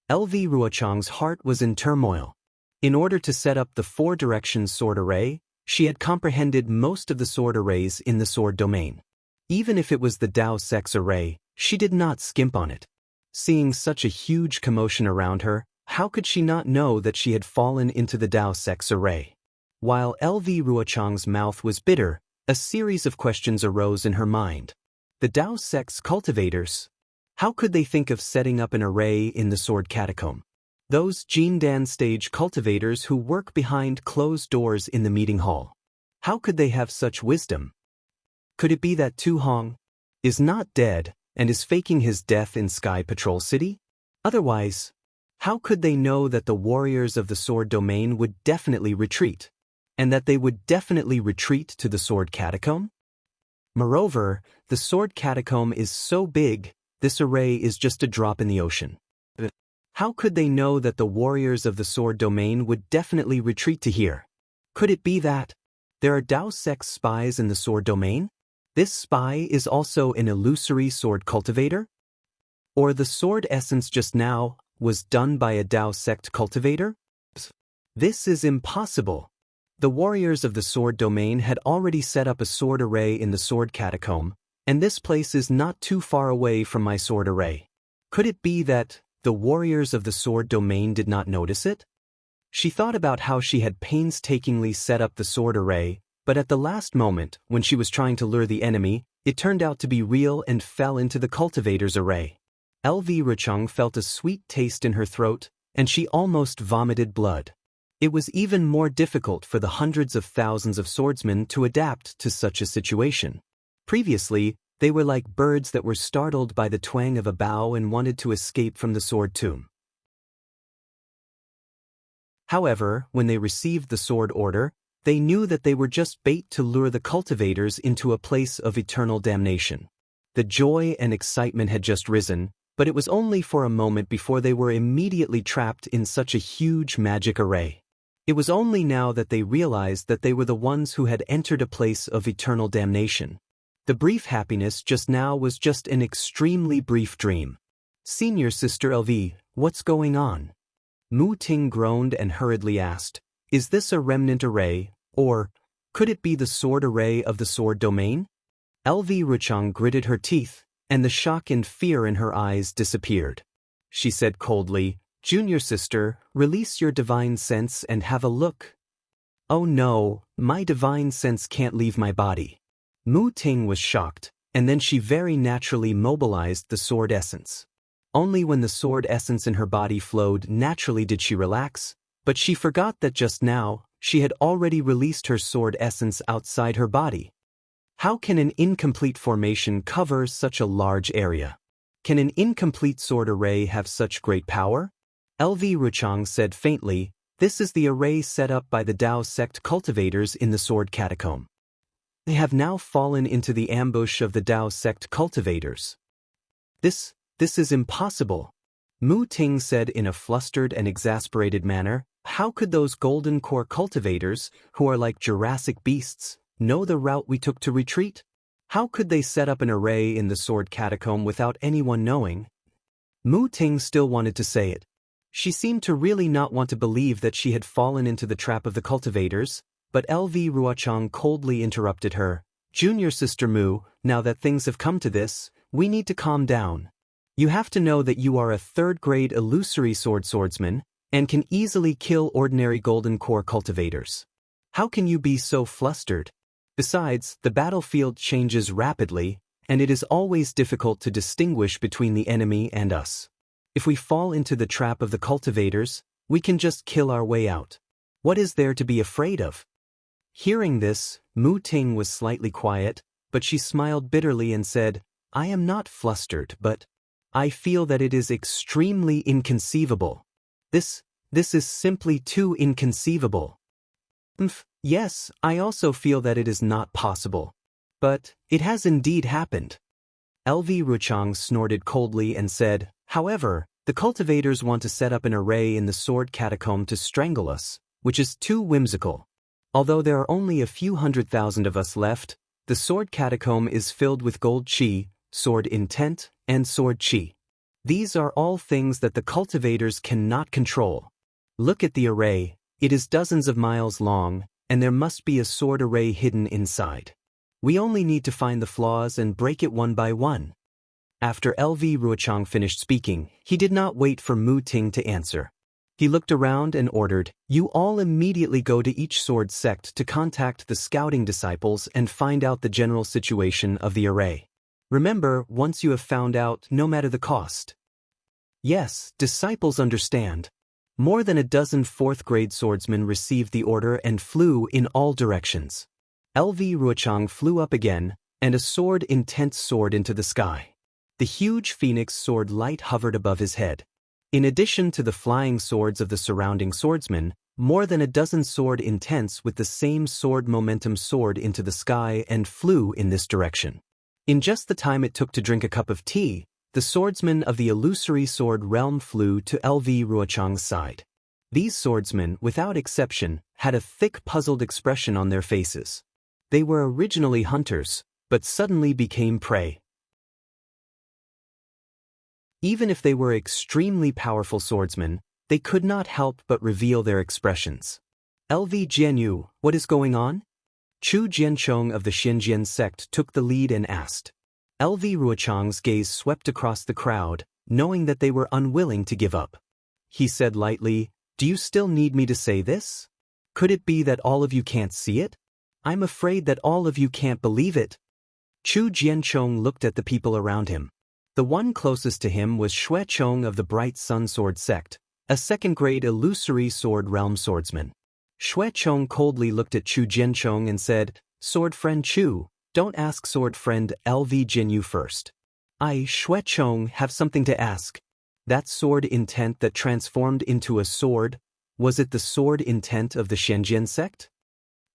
Speaker 1: LV Ruochang's heart was in turmoil. In order to set up the 4-direction sword array, she had comprehended most of the sword arrays in the sword domain. Even if it was the Dao Sex array, she did not skimp on it. Seeing such a huge commotion around her, how could she not know that she had fallen into the Dao Sex array? While LV Ruochang's mouth was bitter, a series of questions arose in her mind. The Dao Sex cultivators? How could they think of setting up an array in the sword catacomb? Those Jindan stage cultivators who work behind closed doors in the meeting hall. How could they have such wisdom? Could it be that Tu Hong is not dead and is faking his death in Sky Patrol City? Otherwise, how could they know that the warriors of the sword domain would definitely retreat, and that they would definitely retreat to the sword catacomb? Moreover, the sword catacomb is so big, this array is just a drop in the ocean. How could they know that the warriors of the sword domain would definitely retreat to here? Could it be that there are Dao Sex spies in the sword domain? This spy is also an illusory sword cultivator? Or the sword essence just now was done by a Dao sect cultivator? This is impossible. The warriors of the sword domain had already set up a sword array in the sword catacomb, and this place is not too far away from my sword array. Could it be that the warriors of the sword domain did not notice it? She thought about how she had painstakingly set up the sword array, but at the last moment, when she was trying to lure the enemy, it turned out to be real and fell into the cultivator's array. LV Ruchang felt a sweet taste in her throat, and she almost vomited blood. It was even more difficult for the hundreds of thousands of swordsmen to adapt to such a situation. Previously, they were like birds that were startled by the twang of a bow and wanted to escape from the sword tomb. However, when they received the sword order, they knew that they were just bait to lure the cultivators into a place of eternal damnation. The joy and excitement had just risen, but it was only for a moment before they were immediately trapped in such a huge magic array. It was only now that they realized that they were the ones who had entered a place of eternal damnation. The brief happiness just now was just an extremely brief dream. Senior Sister LV, what's going on? Mu Ting groaned and hurriedly asked, is this a remnant array, or could it be the sword array of the sword domain? LV Ruchang gritted her teeth, and the shock and fear in her eyes disappeared. She said coldly, Junior Sister, release your divine sense and have a look. Oh no, my divine sense can't leave my body. Mu Ting was shocked, and then she very naturally mobilized the sword essence. Only when the sword essence in her body flowed naturally did she relax, but she forgot that just now, she had already released her sword essence outside her body. How can an incomplete formation cover such a large area? Can an incomplete sword array have such great power? LV Ruchang said faintly, this is the array set up by the Dao sect cultivators in the sword catacomb. They have now fallen into the ambush of the Dao sect cultivators. This is impossible. Mu Ting said in a flustered and exasperated manner, how could those golden core cultivators, who are like Jurassic beasts, know the route we took to retreat? How could they set up an array in the sword catacomb without anyone knowing? Mu Ting still wanted to say it. She seemed to really not want to believe that she had fallen into the trap of the cultivators, but LV Ruochang coldly interrupted her. Junior Sister Mu, now that things have come to this, we need to calm down. You have to know that you are a third-grade illusory swordsman, and can easily kill ordinary golden core cultivators. How can you be so flustered? Besides, the battlefield changes rapidly, and it is always difficult to distinguish between the enemy and us. If we fall into the trap of the cultivators, we can just kill our way out. What is there to be afraid of? Hearing this, Mu Ting was slightly quiet, but she smiled bitterly and said, I am not flustered, but I feel that it is extremely inconceivable. This is simply too inconceivable. Yes, I also feel that it is not possible. But it has indeed happened. LV Ruchang snorted coldly and said, however, the cultivators want to set up an array in the sword catacomb to strangle us, which is too whimsical. Although there are only a few 100,000 of us left, the sword catacomb is filled with gold chi, sword intent, and sword chi. These are all things that the cultivators cannot control. Look at the array, it is dozens of miles long, and there must be a sword array hidden inside. We only need to find the flaws and break it one by one. After LV Ruochang finished speaking, he did not wait for Mu Ting to answer. He looked around and ordered, you all immediately go to each sword sect to contact the scouting disciples and find out the general situation of the array. Remember, once you have found out, no matter the cost. Yes, disciples understand. More than a dozen fourth-grade swordsmen received the order and flew in all directions. LV Ruochang flew up again, and a sword intent soared into the sky. The huge phoenix sword light hovered above his head. In addition to the flying swords of the surrounding swordsmen, more than a dozen sword intents with the same sword momentum soared into the sky and flew in this direction. In just the time it took to drink a cup of tea, the swordsmen of the illusory sword realm flew to LV Ruochang's side. These swordsmen, without exception, had a thick puzzled expression on their faces. They were originally hunters, but suddenly became prey. Even if they were extremely powerful swordsmen, they could not help but reveal their expressions. LV Jianghu, what is going on? Chu Jianchong of the Xinjian sect took the lead and asked. LV Ruochang's gaze swept across the crowd, knowing that they were unwilling to give up. He said lightly, do you still need me to say this? Could it be that all of you can't see it? I'm afraid that all of you can't believe it. Chu Jianchong looked at the people around him. The one closest to him was Xue Chong of the Bright Sun Sword sect, a second-grade illusory sword realm swordsman. Xue Chong coldly looked at Chu Jianchong and said, Sword friend Chu, don't ask sword friend LV Jianghu first. I, Xue Chong, have something to ask. That sword intent that transformed into a sword, was it the sword intent of the Shenzhen sect?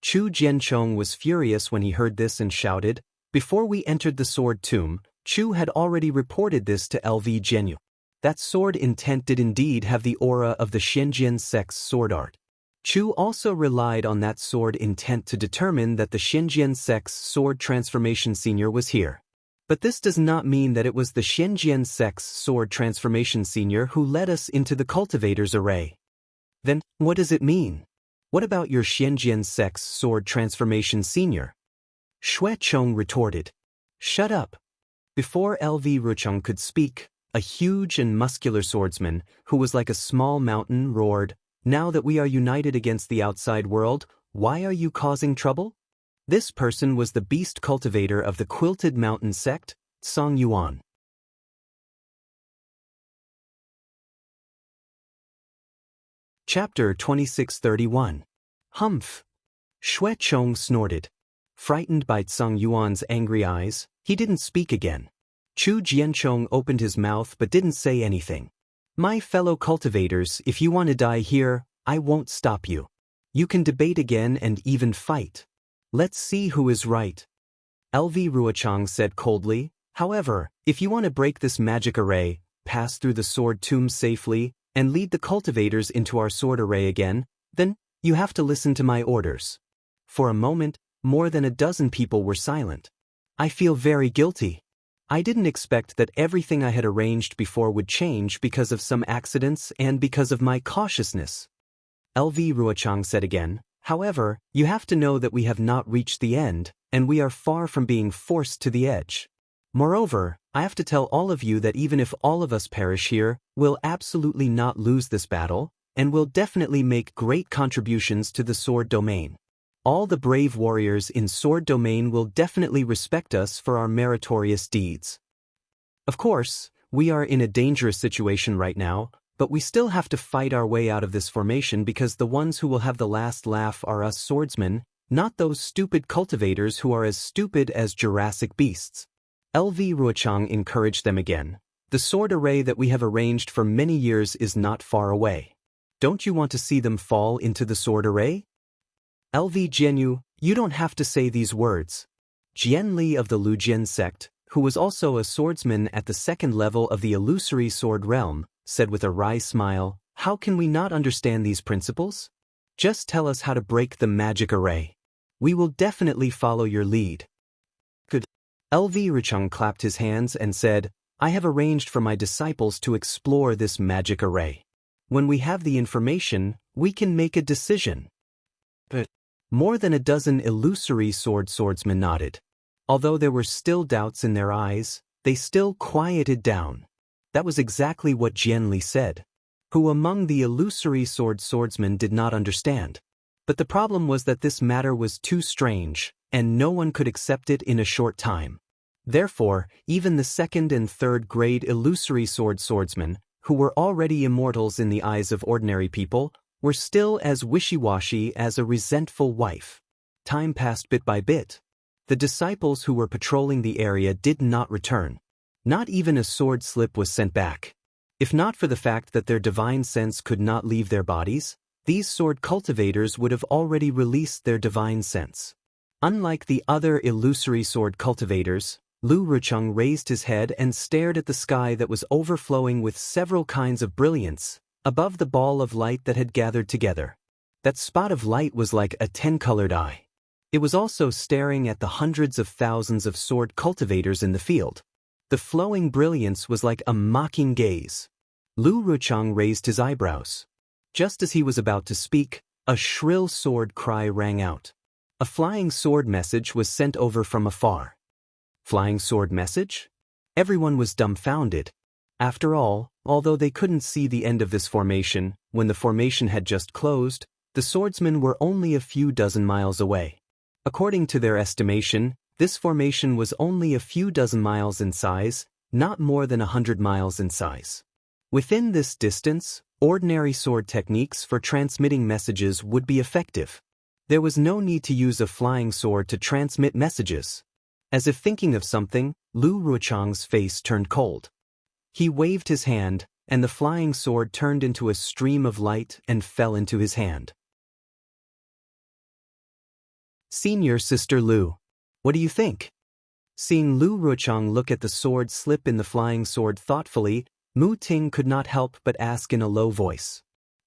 Speaker 1: Chu Jianchong was furious when he heard this and shouted, before we entered the sword tomb, Chu had already reported this to LV Jianghu. That sword intent did indeed have the aura of the Shenzhen sect's sword art. Chu also relied on that sword intent to determine that the Xinjian sect's sword transformation senior was here. But this does not mean that it was the Xinjian sect's sword transformation senior who led us into the cultivator's array. Then, what does it mean? What about your Xinjian sect's sword transformation senior? Xue Chong retorted. Shut up. Before LV Rucheng could speak, a huge and muscular swordsman, who was like a small mountain, roared, "Now that we are united against the outside world, why are you causing trouble?" This person was the beast cultivator of the Quilted Mountain sect, Song Yuan. Chapter 2631. Humph. Xue Chong snorted. Frightened by Song Yuan's angry eyes, he didn't speak again. Chu Jianchong opened his mouth but didn't say anything. My fellow cultivators, if you want to die here, I won't stop you. You can debate again and even fight. Let's see who is right. LV Ruochang said coldly. However, if you want to break this magic array, pass through the sword tomb safely, and lead the cultivators into our sword array again, then you have to listen to my orders. For a moment, more than a dozen people were silent. I feel very guilty. I didn't expect that everything I had arranged before would change because of some accidents and because of my cautiousness. LV Ruochang said again, however, you have to know that we have not reached the end, and we are far from being forced to the edge. Moreover, I have to tell all of you that even if all of us perish here, we'll absolutely not lose this battle, and will definitely make great contributions to the sword domain. All the brave warriors in sword domain will definitely respect us for our meritorious deeds. Of course, we are in a dangerous situation right now, but we still have to fight our way out of this formation because the ones who will have the last laugh are us swordsmen, not those stupid cultivators who are as stupid as Jurassic beasts. LV Ruochang encouraged them again. The sword array that we have arranged for many years is not far away. Don't you want to see them fall into the sword array? LV Jianyu, you don't have to say these words. Jian Li of the Lujian sect, who was also a swordsman at the second level of the illusory sword realm, said with a wry smile, how can we not understand these principles? Just tell us how to break the magic array. We will definitely follow your lead. Good. LV Rucheng clapped his hands and said, I have arranged for my disciples to explore this magic array. When we have the information, we can make a decision. But more than a dozen illusory swordsmen nodded. Although there were still doubts in their eyes, they still quieted down. That was exactly what Jian Li said. Who among the illusory swordsmen did not understand? But the problem was that this matter was too strange, and no one could accept it in a short time. Therefore, even the second and third grade illusory swordsmen, who were already immortals in the eyes of ordinary people, were still as wishy-washy as a resentful wife. Time passed bit by bit. The disciples who were patrolling the area did not return. Not even a sword slip was sent back. If not for the fact that their divine sense could not leave their bodies, these sword cultivators would have already released their divine sense. Unlike the other illusory sword cultivators, Lu Rucheng raised his head and stared at the sky that was overflowing with several kinds of brilliance, above the ball of light that had gathered together. That spot of light was like a 10-colored eye. It was also staring at the hundreds of thousands of sword cultivators in the field. The flowing brilliance was like a mocking gaze. Lu Rucheng raised his eyebrows. Just as he was about to speak, a shrill sword cry rang out. A flying sword message was sent over from afar. Flying sword message? Everyone was dumbfounded. After all, although they couldn't see the end of this formation, when the formation had just closed, the swordsmen were only a few dozen miles away. According to their estimation, this formation was only a few dozen miles in size, not more than 100 miles in size. Within this distance, ordinary sword techniques for transmitting messages would be effective. There was no need to use a flying sword to transmit messages. As if thinking of something, Lu Rucheng's face turned cold. He waved his hand, and the flying sword turned into a stream of light and fell into his hand. Senior Sister Lu, what do you think? Seeing Lu Rucheng look at the sword slip in the flying sword thoughtfully, Mu Ting could not help but ask in a low voice.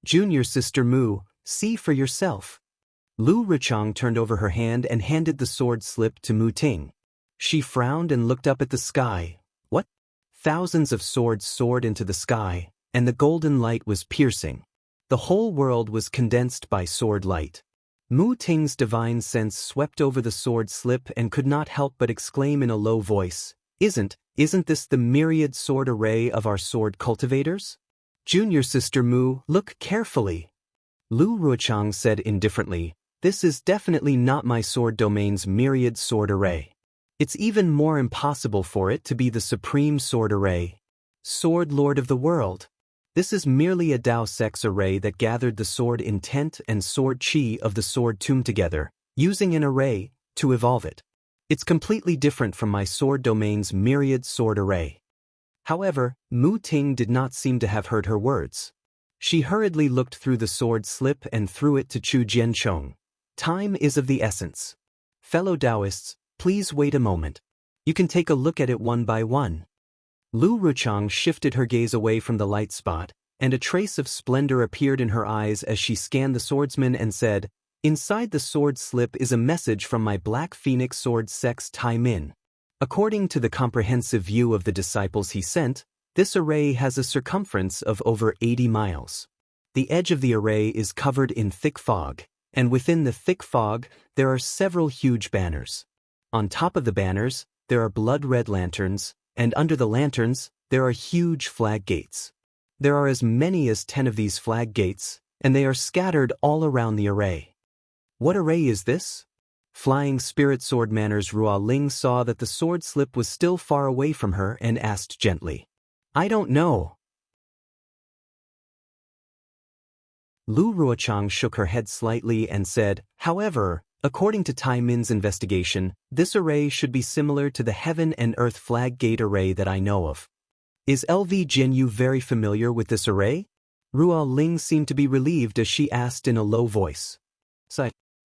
Speaker 1: Junior Sister Mu, See for yourself. Lu Ruchang turned over her hand and handed the sword slip to Mu Ting. She frowned and looked up at the sky. What? Thousands of swords soared into the sky, and the golden light was piercing. The whole world was condensed by sword light. Mu Ting's divine sense swept over the sword slip and could not help but exclaim in a low voice, Isn't this the myriad sword array of our sword cultivators? Junior sister Mu, look carefully. Lu Ruochang said indifferently, This is definitely not my sword domain's myriad sword array. It's even more impossible for it to be the supreme sword array. Sword Lord of the world. This is merely a Dao Sex array that gathered the sword intent and sword chi of the sword tomb together, using an array to evolve it. It's completely different from my sword domain's myriad sword array. However, Mu Ting did not seem to have heard her words. She hurriedly looked through the sword slip and threw it to Chu Jianchong. Time is of the essence. Fellow Taoists, please wait a moment. You can take a look at it one by one. Lu Ruchang shifted her gaze away from the light spot, and a trace of splendor appeared in her eyes as she scanned the swordsman and said, Inside the sword slip is a message from my Black Phoenix sword sex Tai Min. According to the comprehensive view of the disciples he sent, this array has a circumference of over 80 miles. The edge of the array is covered in thick fog, and within the thick fog, there are several huge banners. On top of the banners, there are blood-red lanterns, and under the lanterns, there are huge flag gates. There are as many as 10 of these flag gates, and they are scattered all around the array. What array is this? Flying Spirit Sword Manners Ruo Ling saw that the sword slip was still far away from her and asked gently, I don't know. Lu Ruochang shook her head slightly and said, However, according to Tai Min's investigation, this array should be similar to the Heaven and Earth Flag Gate array that I know of. Is LV Jianyu very familiar with this array? Ruo Ling seemed to be relieved as she asked in a low voice.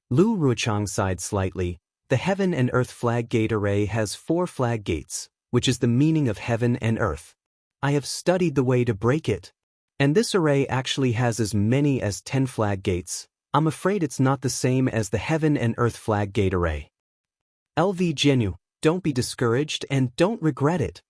Speaker 1: Lu Ruochang sighed slightly. The Heaven and Earth Flag Gate array has 4 flag gates, which is the meaning of heaven and earth. I have studied the way to break it. And this array actually has as many as 10 flag gates. I'm afraid it's not the same as the Heaven and Earth Flag Gate array. LV Jianyu, don't be discouraged and don't regret it.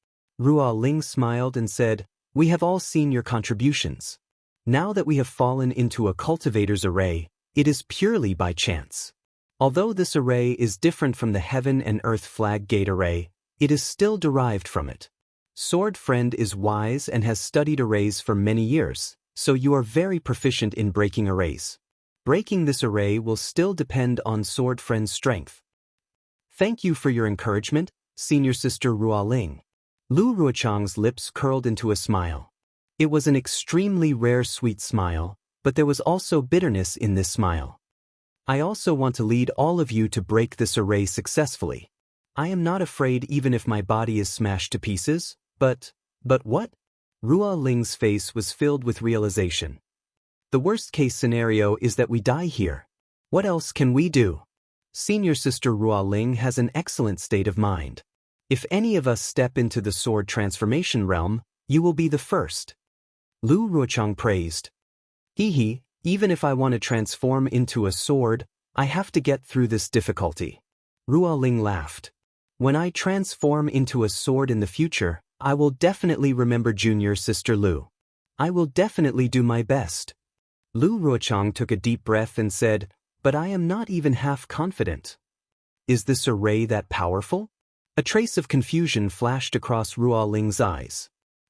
Speaker 1: Ruo Ling smiled and said, We have all seen your contributions. Now that we have fallen into a cultivator's array, it is purely by chance. Although this array is different from the Heaven and Earth Flag Gate array, it is still derived from it. Sword Friend is wise and has studied arrays for many years, so you are very proficient in breaking arrays. Breaking this array will still depend on Sword Friend's strength. Thank you for your encouragement, Senior Sister Ruo Ling. Lu Ruochang's lips curled into a smile. It was an extremely rare sweet smile, but there was also bitterness in this smile. I also want to lead all of you to break this array successfully. I am not afraid even if my body is smashed to pieces, but what? Ruo Ling's face was filled with realization. The worst-case scenario is that we die here. What else can we do? Senior Sister Ruo Ling has an excellent state of mind. If any of us step into the sword transformation realm, you will be the first. Lu Ruochang praised. Even if I want to transform into a sword, I have to get through this difficulty. Ruo Ling laughed. When I transform into a sword in the future, I will definitely remember Junior Sister Lu. I will definitely do my best. Lu Ruochang took a deep breath and said, But I am not even half confident. Is this array that powerful? A trace of confusion flashed across Ruo Ling's eyes.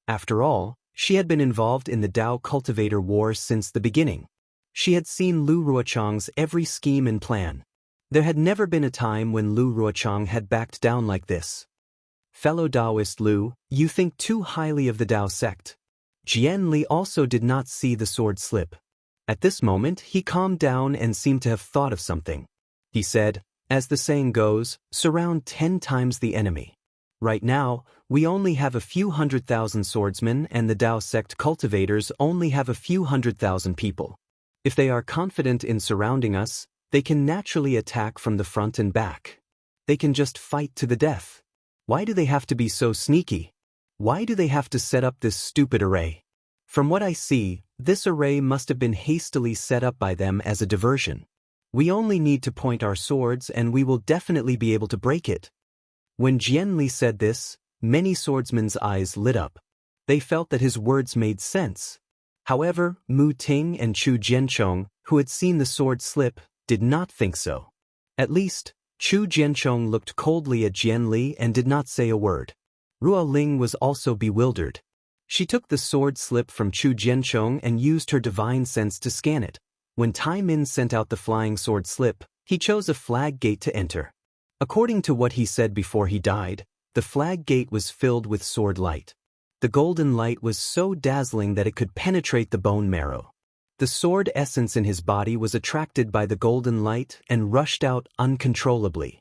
Speaker 1: After all, she had been involved in the Dao Cultivator War since the beginning. She had seen Lu Ruochang's every scheme and plan. There had never been a time when Lu Ruochang had backed down like this. Fellow Taoist Lu, you think too highly of the Dao sect. Jian Li also did not see the sword slip. At this moment, he calmed down and seemed to have thought of something. He said, As the saying goes, surround 10 times the enemy. Right now, we only have a few 100,000 swordsmen and the Dao sect cultivators only have a few 100,000 people. If they are confident in surrounding us, they can naturally attack from the front and back. They can just fight to the death. Why do they have to be so sneaky? Why do they have to set up this stupid array? From what I see, this array must have been hastily set up by them as a diversion. We only need to point our swords and we will definitely be able to break it. When Jianli said this, many swordsmen's eyes lit up. They felt that his words made sense. However, Mu Ting and Chu Jianchong, who had seen the sword slip, did not think so. At least, Chu Jianchong looked coldly at Jianli and did not say a word. Ruo Ling was also bewildered. She took the sword slip from Chu Jianchong and used her divine sense to scan it. When Tai Min sent out the flying sword slip, he chose a flag gate to enter. According to what he said before he died, the flag gate was filled with sword light. The golden light was so dazzling that it could penetrate the bone marrow. The sword essence in his body was attracted by the golden light and rushed out uncontrollably.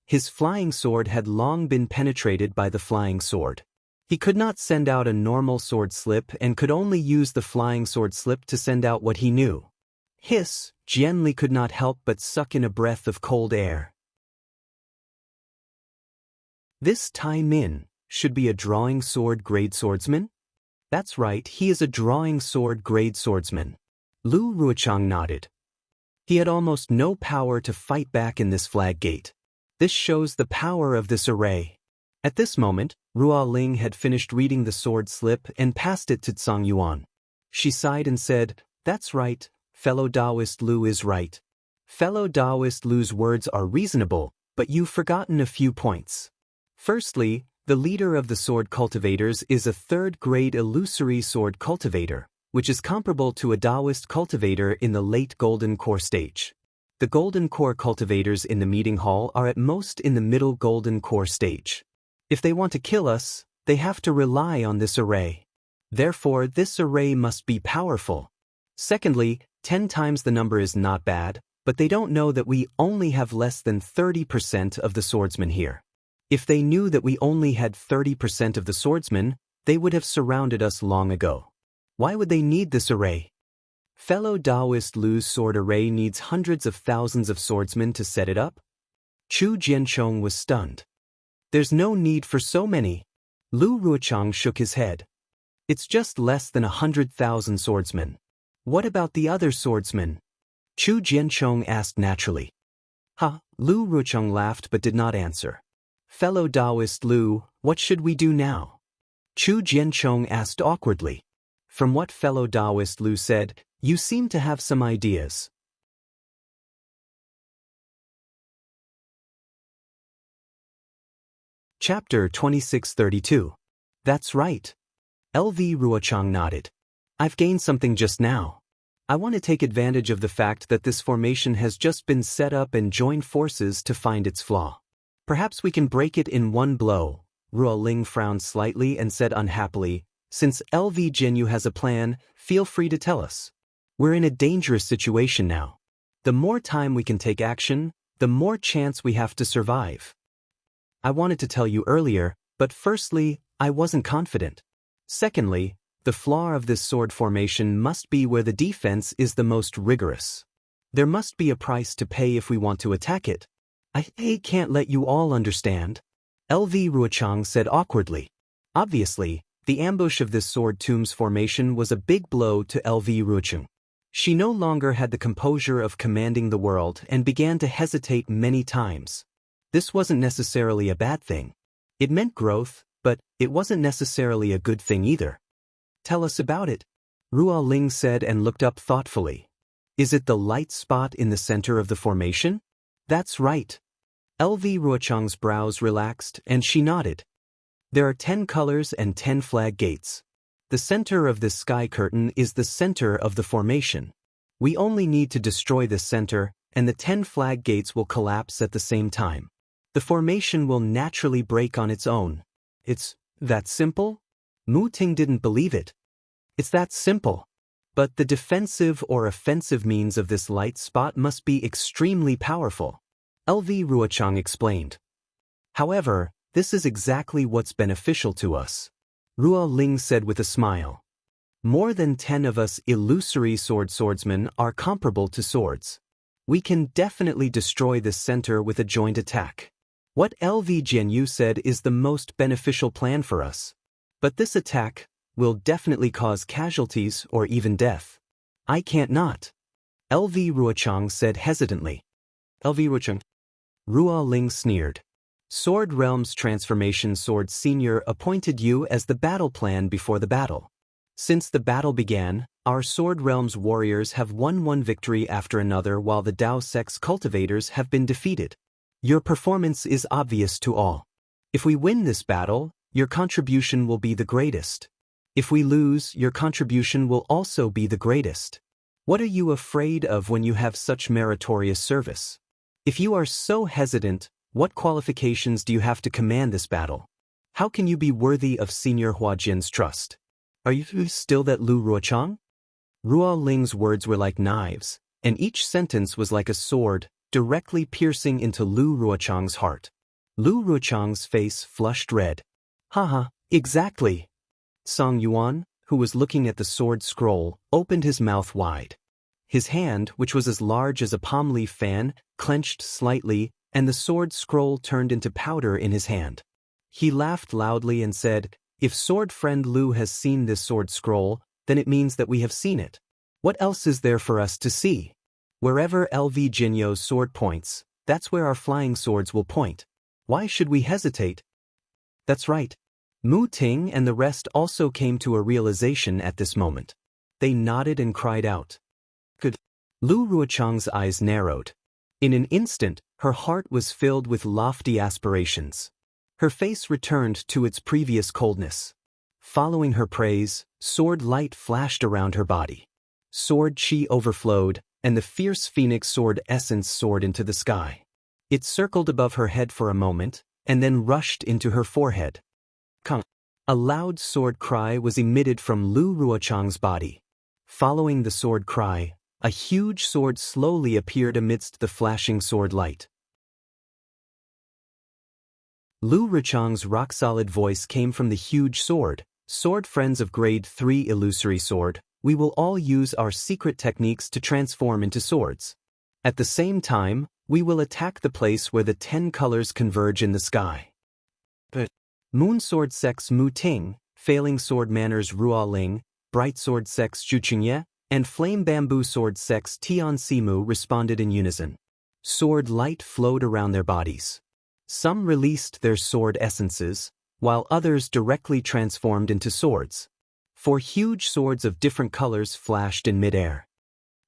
Speaker 1: His flying sword had long been penetrated by the flying sword. He could not send out a normal sword slip and could only use the flying sword slip to send out what he knew. Hiss, Jianli could not help but suck in a breath of cold air. This Tai Min should be a drawing sword grade swordsman? That's right, he is a drawing sword grade swordsman. Lu Ruochang nodded. He had almost no power to fight back in this flag gate. This shows the power of this array. At this moment, Ruo Ling had finished reading the sword slip and passed it to Tsang Yuan. She sighed and said, "That's right, fellow Taoist Lu is right. Fellow Taoist Lu's words are reasonable, but you've forgotten a few points. Firstly, the leader of the sword cultivators is a third-grade illusory sword cultivator, which is comparable to a Taoist cultivator in the late Golden Core stage. The Golden Core cultivators in the meeting hall are at most in the middle Golden Core stage. If they want to kill us, they have to rely on this array. Therefore, this array must be powerful. Secondly, 10 times the number is not bad, but they don't know that we only have less than 30% of the swordsmen here. If they knew that we only had 30% of the swordsmen, they would have surrounded us long ago. Why would they need this array? Fellow Taoist Lu's sword array needs hundreds of thousands of swordsmen to set it up? Chu Jianchong was stunned. There's no need for so many. Lu Ruochang shook his head. It's just less than 100,000 swordsmen. What about the other swordsmen? Chu Jianchong asked naturally. Lu Ruochang laughed but did not answer. Fellow Taoist Lu, what should we do now? Chu Jianchong asked awkwardly. From what fellow Taoist Lu said, you seem to have some ideas. Chapter 2632. That's right. LV Ruochang nodded. I've gained something just now. I want to take advantage of the fact that this formation has just been set up and join forces to find its flaw. Perhaps we can break it in one blow. Ruo Ling frowned slightly and said unhappily, since LV Jianyu has a plan, feel free to tell us. We're in a dangerous situation now. The more time we can take action, the more chance we have to survive. I wanted to tell you earlier, but firstly, I wasn't confident. Secondly, the flaw of this sword formation must be where the defense is the most rigorous. There must be a price to pay if we want to attack it. I can't let you all understand. LV Ruochang said awkwardly. Obviously, the ambush of this sword tomb's formation was a big blow to LV Ruochang. She no longer had the composure of commanding the world and began to hesitate many times. This wasn't necessarily a bad thing. It meant growth, but it wasn't necessarily a good thing either. Tell us about it, Ruo Ling said and looked up thoughtfully. Is it the light spot in the center of the formation? That's right. LV Ruochang's brows relaxed and she nodded. There are 10 colors and 10 flag gates. The center of this sky curtain is the center of the formation. We only need to destroy this center, and the 10 flag gates will collapse at the same time. The formation will naturally break on its own. It's that simple? Mu Ting didn't believe it. It's that simple. But the defensive or offensive means of this light spot must be extremely powerful. LV Ruochang explained. However, this is exactly what's beneficial to us. Ruo Ling said with a smile. More than 10 of us illusory swordsmen are comparable to swords. We can definitely destroy this center with a joint attack. What LV Jianyu said is the most beneficial plan for us. But this attack, will definitely cause casualties or even death. I can't not. LV Ruochang said hesitantly. LV Ruochang. Ruo Ling sneered. Sword Realm's Transformation Sword Senior appointed you as the battle plan before the battle. Since the battle began, our Sword Realm's warriors have won one victory after another while the Dao Sect's cultivators have been defeated. Your performance is obvious to all. If we win this battle, your contribution will be the greatest. If we lose, your contribution will also be the greatest. What are you afraid of when you have such meritorious service? If you are so hesitant, what qualifications do you have to command this battle? How can you be worthy of Senior Huajian's trust? Are you still that Lu Ruochang? Ruo Ling's words were like knives, and each sentence was like a sword, directly piercing into Lu Ruochang's heart. Lu Ruochang's face flushed red. Haha, exactly. Song Yuan, who was looking at the sword scroll, opened his mouth wide. His hand, which was as large as a palm leaf fan, clenched slightly, and the sword scroll turned into powder in his hand. He laughed loudly and said, "If sword friend Lu has seen this sword scroll, then it means that we have seen it. What else is there for us to see? Wherever LV Jinyo's sword points, that's where our flying swords will point. Why should we hesitate?" That's right. Mu Ting and the rest also came to a realization at this moment. They nodded and cried out. Good. Lu Ruochang's eyes narrowed. In an instant, her heart was filled with lofty aspirations. Her face returned to its previous coldness. Following her praise, sword light flashed around her body. Sword chi overflowed, and the fierce phoenix sword essence soared into the sky. It circled above her head for a moment, and then rushed into her forehead. Kang. A loud sword cry was emitted from Lu Ruochang's body. Following the sword cry, a huge sword slowly appeared amidst the flashing sword light. Lu Ruochang's rock-solid voice came from the huge sword. Sword friends of Grade 3 Illusory Sword, we will all use our secret techniques to transform into swords. At the same time, we will attack the place where the 10 colors converge in the sky. But Moon Sword Sect's Mu Ting, Failing Sword Manners Ruo Ling, Bright Sword Sect's Zhu Qingye, and Flame Bamboo Sword Sect's Tian Simu responded in unison. Sword light flowed around their bodies. Some released their sword essences, while others directly transformed into swords. 4 huge swords of different colors flashed in midair.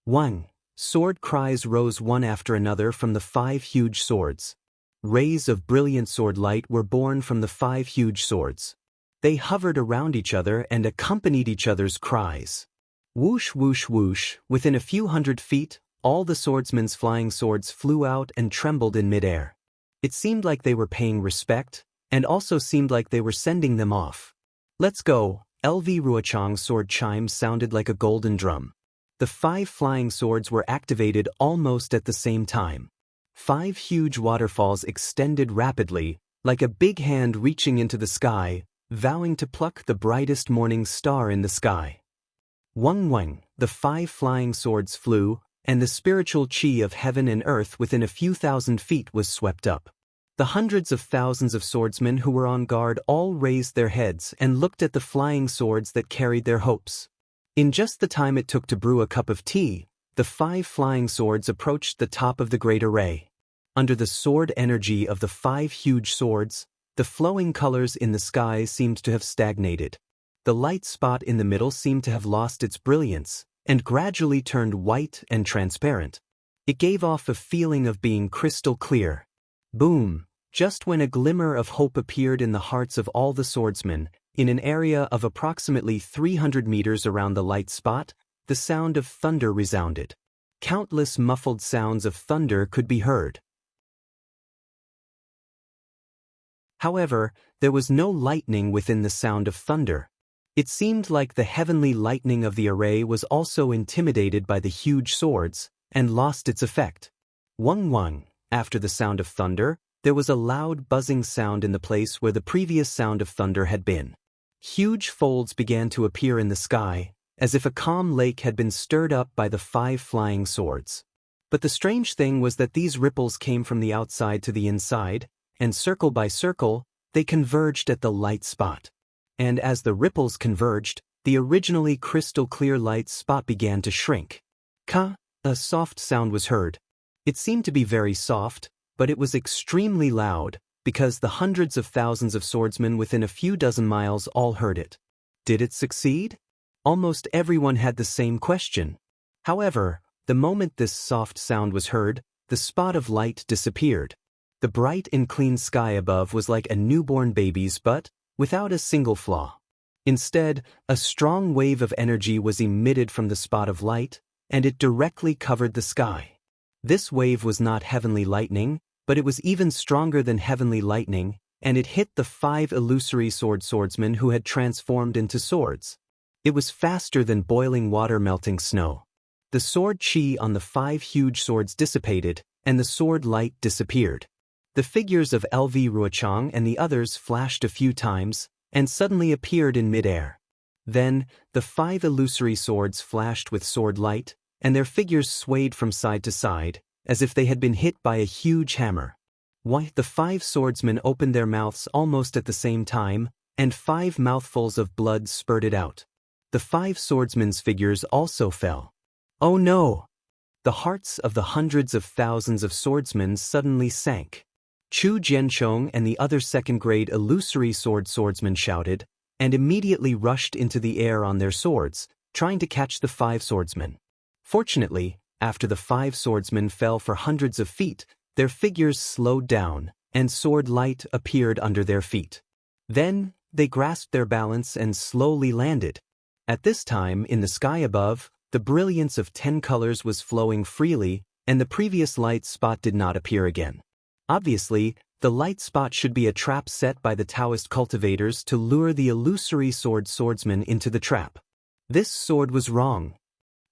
Speaker 1: 1. Sword cries rose one after another from the 5 huge swords. Rays of brilliant sword light were born from the 5 huge swords. They hovered around each other and accompanied each other's cries. Whoosh whoosh whoosh, within a few hundred feet, all the swordsmen's flying swords flew out and trembled in midair. It seemed like they were paying respect, and also seemed like they were sending them off. Let's go. LV Ruochang's sword chime sounded like a golden drum. The 5 flying swords were activated almost at the same time. 5 huge waterfalls extended rapidly, like a big hand reaching into the sky, vowing to pluck the brightest morning star in the sky. Wang Wang, the 5 flying swords flew, and the spiritual chi of heaven and earth within a few thousand feet was swept up. The hundreds of thousands of swordsmen who were on guard all raised their heads and looked at the flying swords that carried their hopes. In just the time it took to brew a cup of tea, the 5 flying swords approached the top of the great array. Under the sword energy of the 5 huge swords, the flowing colors in the sky seemed to have stagnated. The light spot in the middle seemed to have lost its brilliance, and gradually turned white and transparent. It gave off a feeling of being crystal clear. Boom! Just when a glimmer of hope appeared in the hearts of all the swordsmen, in an area of approximately 300 meters around the light spot, the sound of thunder resounded. Countless muffled sounds of thunder could be heard. However, there was no lightning within the sound of thunder. It seemed like the heavenly lightning of the array was also intimidated by the huge swords, and lost its effect. Wang Wang, after the sound of thunder, there was a loud buzzing sound in the place where the previous sound of thunder had been. Huge folds began to appear in the sky, as if a calm lake had been stirred up by the 5 flying swords. But the strange thing was that these ripples came from the outside to the inside, and circle by circle, they converged at the light spot. and as the ripples converged, the originally crystal-clear light spot began to shrink. Ka, a soft sound was heard. It seemed to be very soft, but it was extremely loud, because the hundreds of thousands of swordsmen within a few dozen miles all heard it. Did it succeed? Almost everyone had the same question. However, the moment this soft sound was heard, the spot of light disappeared. The bright and clean sky above was like a newborn baby's but without a single flaw. Instead, a strong wave of energy was emitted from the spot of light, and it directly covered the sky. This wave was not heavenly lightning, but it was even stronger than heavenly lightning, and it hit the 5 illusory swordsmen who had transformed into swords. It was faster than boiling water melting snow. The sword chi on the 5 huge swords dissipated, and the sword light disappeared. The figures of LV Ruochang and the others flashed a few times, and suddenly appeared in midair. Then, the 5 illusory swords flashed with sword light, and their figures swayed from side to side, as if they had been hit by a huge hammer. Why, the 5 swordsmen opened their mouths almost at the same time, and 5 mouthfuls of blood spurted out. The 5 swordsmen's figures also fell. Oh no! The hearts of the hundreds of thousands of swordsmen suddenly sank. Chu Jianchong and the other second-grade illusory swordsmen shouted, and immediately rushed into the air on their swords, trying to catch the 5 swordsmen. Fortunately, after the 5 swordsmen fell for hundreds of feet, their figures slowed down, and sword light appeared under their feet. Then, they grasped their balance and slowly landed. At this time, in the sky above, the brilliance of 10 colors was flowing freely, and the previous light spot did not appear again. Obviously, the light spot should be a trap set by the Taoist cultivators to lure the illusory swordsman into the trap. This sword was wrong.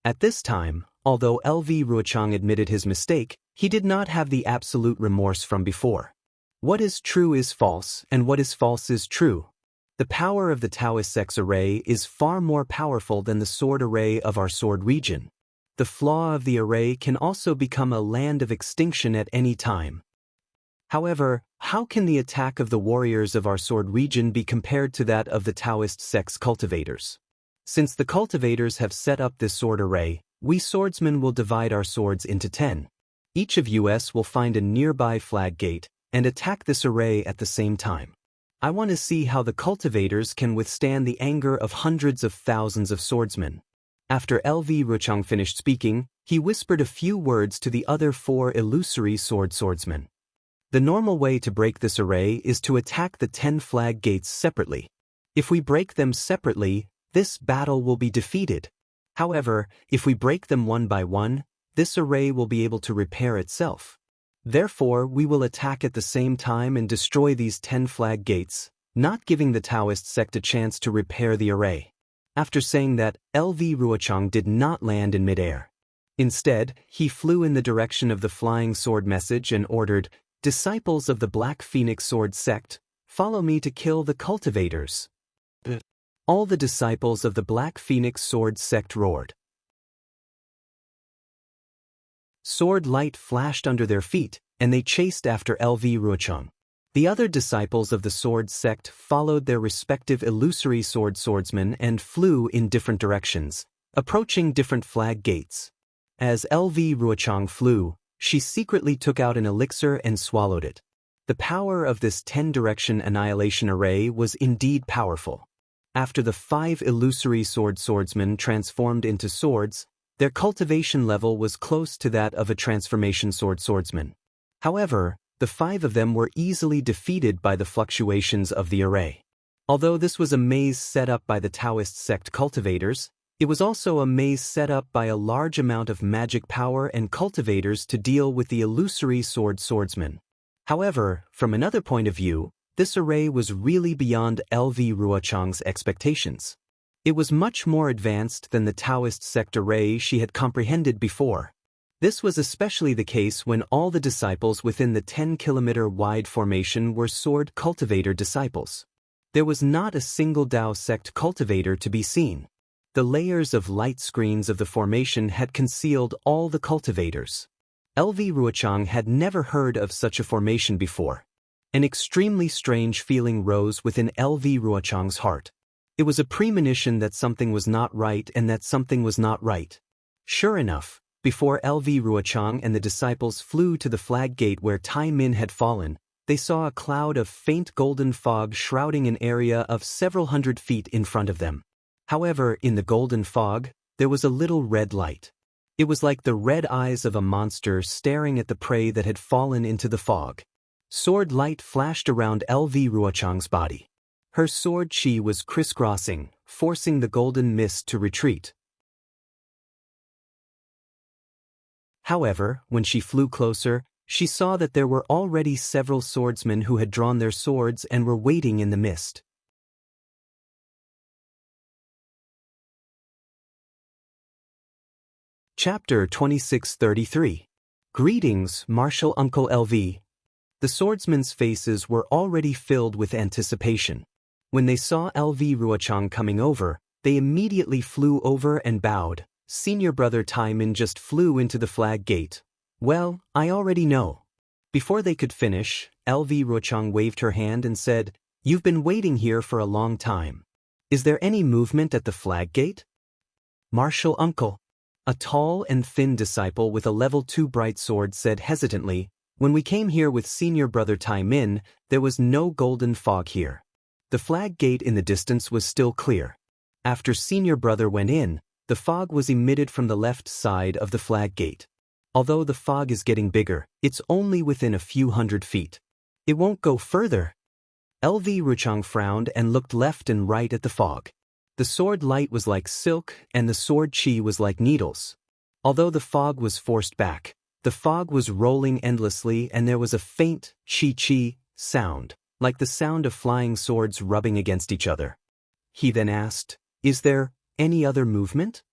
Speaker 1: At this time, although LV Ruochang admitted his mistake, he did not have the absolute remorse from before. What is true is false, and what is false is true. The power of the Taoist sex array is far more powerful than the sword array of our sword region. The flaw of the array can also become a land of extinction at any time. However, how can the attack of the warriors of our sword region be compared to that of the Taoist sex cultivators? Since the cultivators have set up this sword array, we swordsmen will divide our swords into 10. Each of us will find a nearby flag gate and attack this array at the same time. I want to see how the cultivators can withstand the anger of hundreds of thousands of swordsmen. After LV Ruochang finished speaking, he whispered a few words to the other 4 illusory swordsmen. The normal way to break this array is to attack the 10 flag gates separately. If we break them separately, this battle will be defeated. However, if we break them one by one, this array will be able to repair itself. Therefore, we will attack at the same time and destroy these 10 flag gates, not giving the Taoist sect a chance to repair the array. After saying that, LV Ruochang did not land in midair. Instead, he flew in the direction of the flying sword message and ordered, "Disciples of the Black Phoenix Sword Sect, follow me to kill the cultivators." All the disciples of the Black Phoenix Sword Sect roared. Sword light flashed under their feet, and they chased after LV Ruochang. The other disciples of the sword sect followed their respective illusory swordsmen and flew in different directions, approaching different flag gates. As LV Ruochang flew, she secretly took out an elixir and swallowed it. The power of this 10-direction annihilation array was indeed powerful. After the 5 illusory swordsmen transformed into swords, their cultivation level was close to that of a transformation swordsman. However, the 5 of them were easily defeated by the fluctuations of the array. Although this was a maze set up by the Taoist sect cultivators, it was also a maze set up by a large amount of magic power and cultivators to deal with the illusory swordsmen. However, from another point of view, this array was really beyond LV Ruochang's expectations. It was much more advanced than the Taoist sect array she had comprehended before. This was especially the case when all the disciples within the 10-kilometer-wide formation were sword cultivator disciples. There was not a single Dao sect cultivator to be seen. The layers of light screens of the formation had concealed all the cultivators. LV Ruochang had never heard of such a formation before. An extremely strange feeling rose within LV Ruochang's heart. It was a premonition that something was not right and that something was not right. Sure enough, before LV Ruochang and the disciples flew to the flag gate where Tai Min had fallen, they saw a cloud of faint golden fog shrouding an area of several hundred feet in front of them. However, in the golden fog, there was a little red light. It was like the red eyes of a monster staring at the prey that had fallen into the fog. Sword light flashed around LV Ruochang's body. Her sword chi was crisscrossing, forcing the golden mist to retreat. However, when she flew closer, she saw that there were already several swordsmen who had drawn their swords and were waiting in the mist. Chapter 2633. Greetings, Martial Uncle LV. The swordsmen's faces were already filled with anticipation. When they saw LV Ruochang coming over, they immediately flew over and bowed. Senior brother Tai Min just flew into the flag gate. Well, I already know. Before they could finish, LV Ruochang waved her hand and said, "You've been waiting here for a long time. Is there any movement at the flag gate?" Martial Uncle. A tall and thin disciple with a level 2 bright sword said hesitantly, "When we came here with senior brother Tai Min, there was no golden fog here. The flag gate in the distance was still clear. After senior brother went in, the fog was emitted from the left side of the flag gate. Although the fog is getting bigger, it's only within a few hundred feet. It won't go further." LV Ruochang frowned and looked left and right at the fog. The sword light was like silk and the sword chi was like needles. Although the fog was forced back, the fog was rolling endlessly and there was a faint chi sound, like the sound of flying swords rubbing against each other. He then asked, "Is there any other movement?"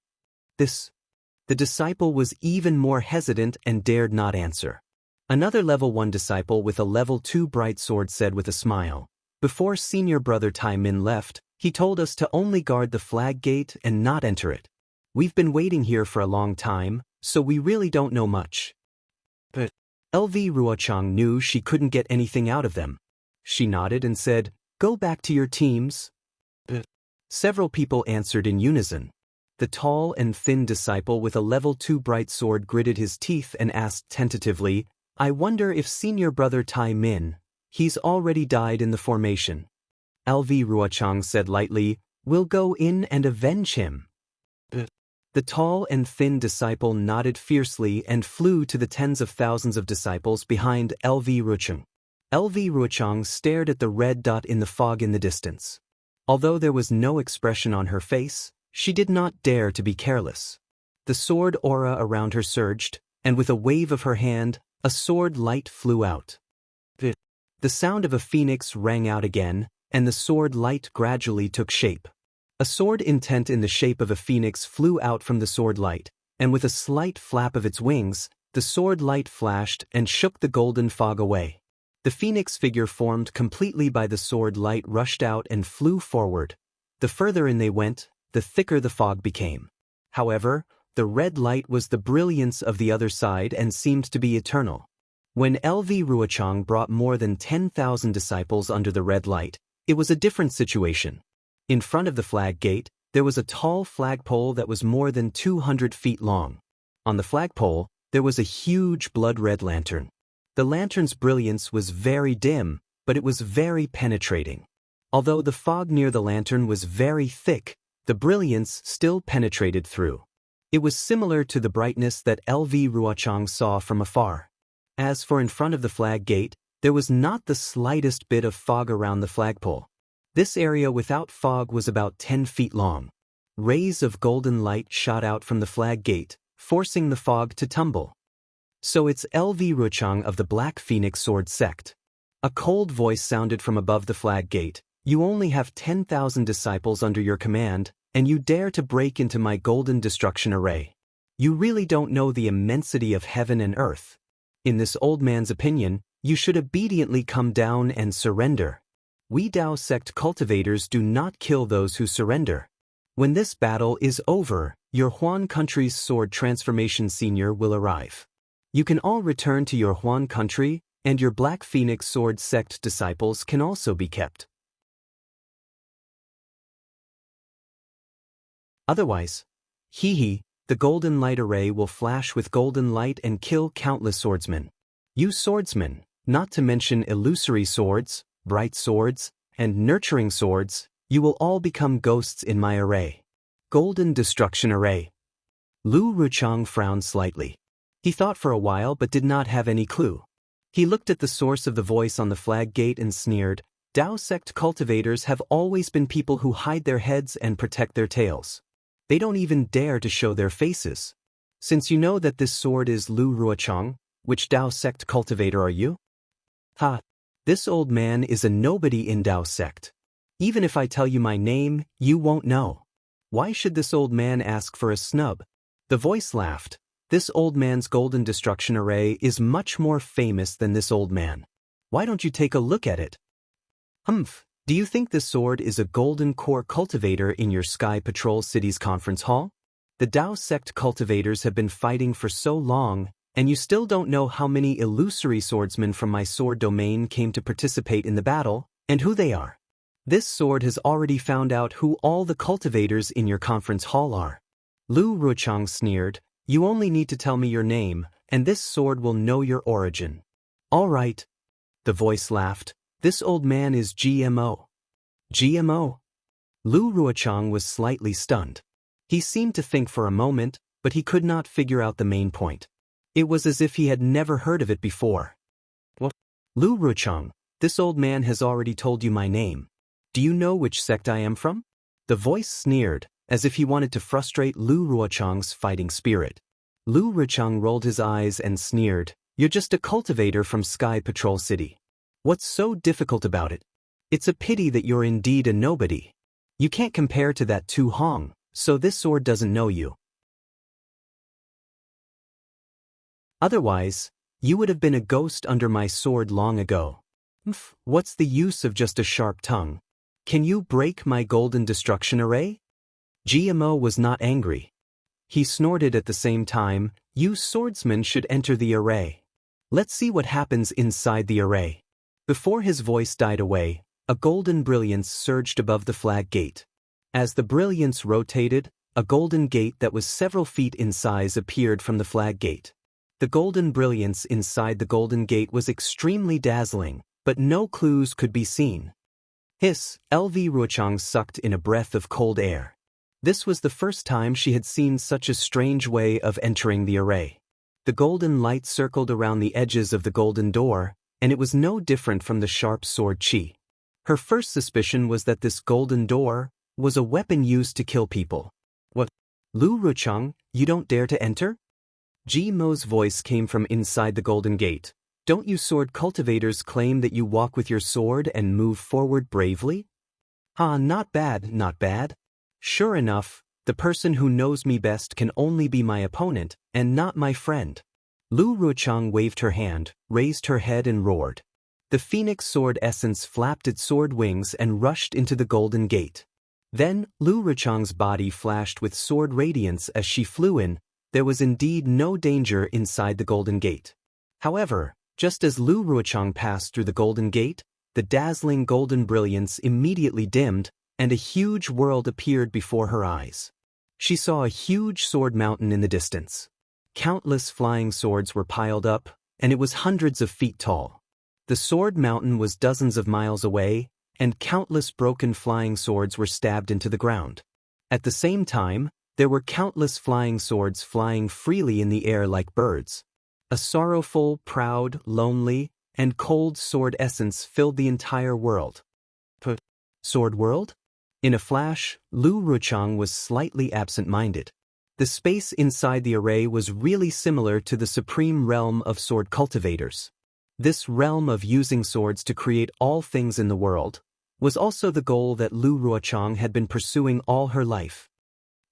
Speaker 1: The disciple was even more hesitant and dared not answer. Another level 1 disciple with a level 2 bright sword said with a smile, "Before senior brother Tai Min left, he told us to only guard the flag gate and not enter it. We've been waiting here for a long time, so we really don't know much." But LV Ruochang knew she couldn't get anything out of them. She nodded and said, "Go back to your teams." Several people answered in unison. The tall and thin disciple with a level 2 bright sword gritted his teeth and asked tentatively, "I wonder if senior brother Tai Min, he's already died in the formation." LV Ruochang said lightly, "We'll go in and avenge him." The tall and thin disciple nodded fiercely and flew to the tens of thousands of disciples behind LV Ruochang. LV Ruochang stared at the red dot in the fog in the distance. Although there was no expression on her face, she did not dare to be careless. The sword aura around her surged, and with a wave of her hand, a sword light flew out. The sound of a phoenix rang out again, and the sword light gradually took shape. A sword intent in the shape of a phoenix flew out from the sword light, and with a slight flap of its wings, the sword light flashed and shook the golden fog away. The phoenix figure formed completely by the sword light rushed out and flew forward. The further in they went, the thicker the fog became. However, the red light was the brilliance of the other side and seemed to be eternal. When LV Ruochang brought more than 10,000 disciples under the red light, it was a different situation. In front of the flag gate, there was a tall flagpole that was more than 200 feet long. On the flagpole, there was a huge blood-red lantern. The lantern's brilliance was very dim, but it was very penetrating. Although the fog near the lantern was very thick, the brilliance still penetrated through. It was similar to the brightness that LV Ruochang saw from afar. As for in front of the flag gate, there was not the slightest bit of fog around the flagpole. This area without fog was about 10 feet long. Rays of golden light shot out from the flag gate, forcing the fog to tumble. "So it's LV Ruochang of the Black Phoenix Sword Sect." A cold voice sounded from above the flag gate. "You only have 10,000 disciples under your command, and you dare to break into my golden destruction array. You really don't know the immensity of heaven and earth. In this old man's opinion, you should obediently come down and surrender. We Dao sect cultivators do not kill those who surrender. When this battle is over, your Huan country's sword transformation senior will arrive. You can all return to your Huan country, and your Black Phoenix Sword Sect disciples can also be kept." Otherwise, the golden light array will flash with golden light and kill countless swordsmen. You swordsmen, not to mention illusory swords, bright swords, and nurturing swords, you will all become ghosts in my array. Golden Destruction Array. Lu Ruchang frowned slightly. He thought for a while but did not have any clue. He looked at the source of the voice on the flag gate and sneered, Dao sect cultivators have always been people who hide their heads and protect their tails. They don't even dare to show their faces. Since you know that this sword is Lu Ruochang, which Dao sect cultivator are you? Ha! This old man is a nobody in Dao sect. Even if I tell you my name, you won't know. Why should this old man ask for a snub? The voice laughed. This old man's golden destruction array is much more famous than this old man. Why don't you take a look at it? Humph, do you think this sword is a golden core cultivator in your Sky Patrol City's conference hall? The Dao sect cultivators have been fighting for so long, and you still don't know how many illusory swordsmen from my sword domain came to participate in the battle, and who they are. This sword has already found out who all the cultivators in your conference hall are. Lu Ruchang sneered, you only need to tell me your name, and this sword will know your origin. All right. The voice laughed. This old man is GMO. GMO? Lu Ruochang was slightly stunned. He seemed to think for a moment, but he could not figure out the main point. It was as if he had never heard of it before. What? Lu Ruochang, this old man has already told you my name. Do you know which sect I am from? The voice sneered, as if he wanted to frustrate Lu Ruochang's fighting spirit. Lu Ruochang rolled his eyes and sneered, you're just a cultivator from Sky Patrol City. What's so difficult about it? It's a pity that you're indeed a nobody. You can't compare to that Tu Hong, so this sword doesn't know you. Otherwise, you would have been a ghost under my sword long ago. What's the use of just a sharp tongue? Can you break my golden destruction array? GMO was not angry. He snorted at the same time, you swordsmen should enter the array. Let's see what happens inside the array. Before his voice died away, a golden brilliance surged above the flag gate. As the brilliance rotated, a golden gate that was several feet in size appeared from the flag gate. The golden brilliance inside the golden gate was extremely dazzling, but no clues could be seen. Hiss, LV Ruochang sucked in a breath of cold air. This was the first time she had seen such a strange way of entering the array. The golden light circled around the edges of the golden door, and it was no different from the sharp sword chi. Her first suspicion was that this golden door was a weapon used to kill people. What? Lu Ruchang, you don't dare to enter? Ji Mo's voice came from inside the golden gate. Don't you sword cultivators claim that you walk with your sword and move forward bravely? Not bad, not bad. Sure enough, the person who knows me best can only be my opponent, and not my friend. Lu Ruchang waved her hand, raised her head and roared. The phoenix sword essence flapped its sword wings and rushed into the golden gate. Then, Lu Ruchang's body flashed with sword radiance as she flew in. There was indeed no danger inside the golden gate. However, just as Lu Ruchang passed through the golden gate, the dazzling golden brilliance immediately dimmed, and a huge world appeared before her eyes. She saw a huge sword mountain in the distance. Countless flying swords were piled up, and it was hundreds of feet tall. The sword mountain was dozens of miles away, and countless broken flying swords were stabbed into the ground. At the same time, there were countless flying swords flying freely in the air like birds. A sorrowful, proud, lonely, and cold sword essence filled the entire world. Sword world? In a flash, Lu Ruchang was slightly absent-minded. The space inside the array was really similar to the supreme realm of sword cultivators. This realm of using swords to create all things in the world was also the goal that Lu Ruochang had been pursuing all her life.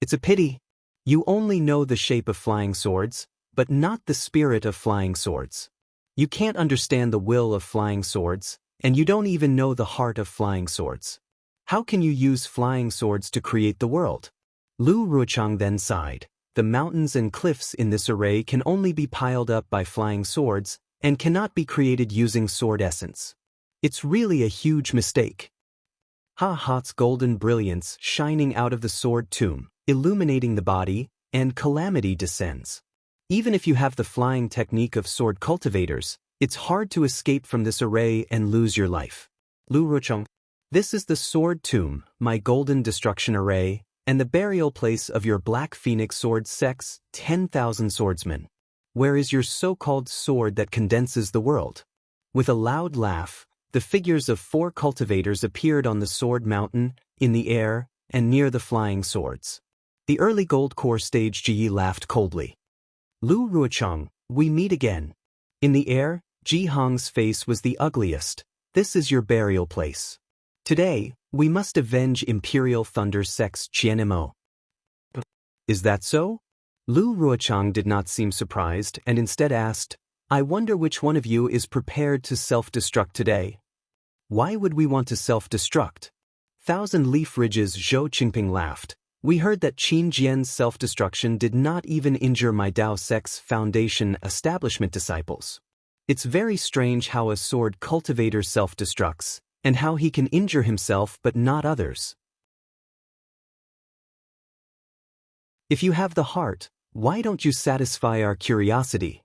Speaker 1: It's a pity. You only know the shape of flying swords, but not the spirit of flying swords. You can't understand the will of flying swords, and you don't even know the heart of flying swords. How can you use flying swords to create the world? Lu Ruochang then sighed. The mountains and cliffs in this array can only be piled up by flying swords, and cannot be created using sword essence. It's really a huge mistake. Ha Ha's golden brilliance shining out of the sword tomb. illuminating the body, and calamity descends. Even if you have the flying technique of sword cultivators, it's hard to escape from this array and lose your life. Lu Rucheng. This is the sword tomb, my golden destruction array, and the burial place of your black phoenix sword sect's 10,000 swordsmen. Where is your so-called sword that condenses the world? With a loud laugh, the figures of 4 cultivators appeared on the sword mountain, in the air, and near the flying swords. The early gold core stage Ji laughed coldly. Lu Ruochang, we meet again. In the air, Ji Hong's face was the ugliest. This is your burial place. Today, we must avenge Imperial Thunder Sect's Qianmo. Is that so? Lu Ruochang did not seem surprised and instead asked, I wonder which one of you is prepared to self-destruct today. Why would we want to self-destruct? Thousand Leaf Ridge's Zhou Qingping laughed. We heard that Qin Jian's self-destruction did not even injure my Dao Sect's foundation establishment disciples. It's very strange how a sword cultivator self-destructs, and how he can injure himself but not others. If you have the heart, why don't you satisfy our curiosity?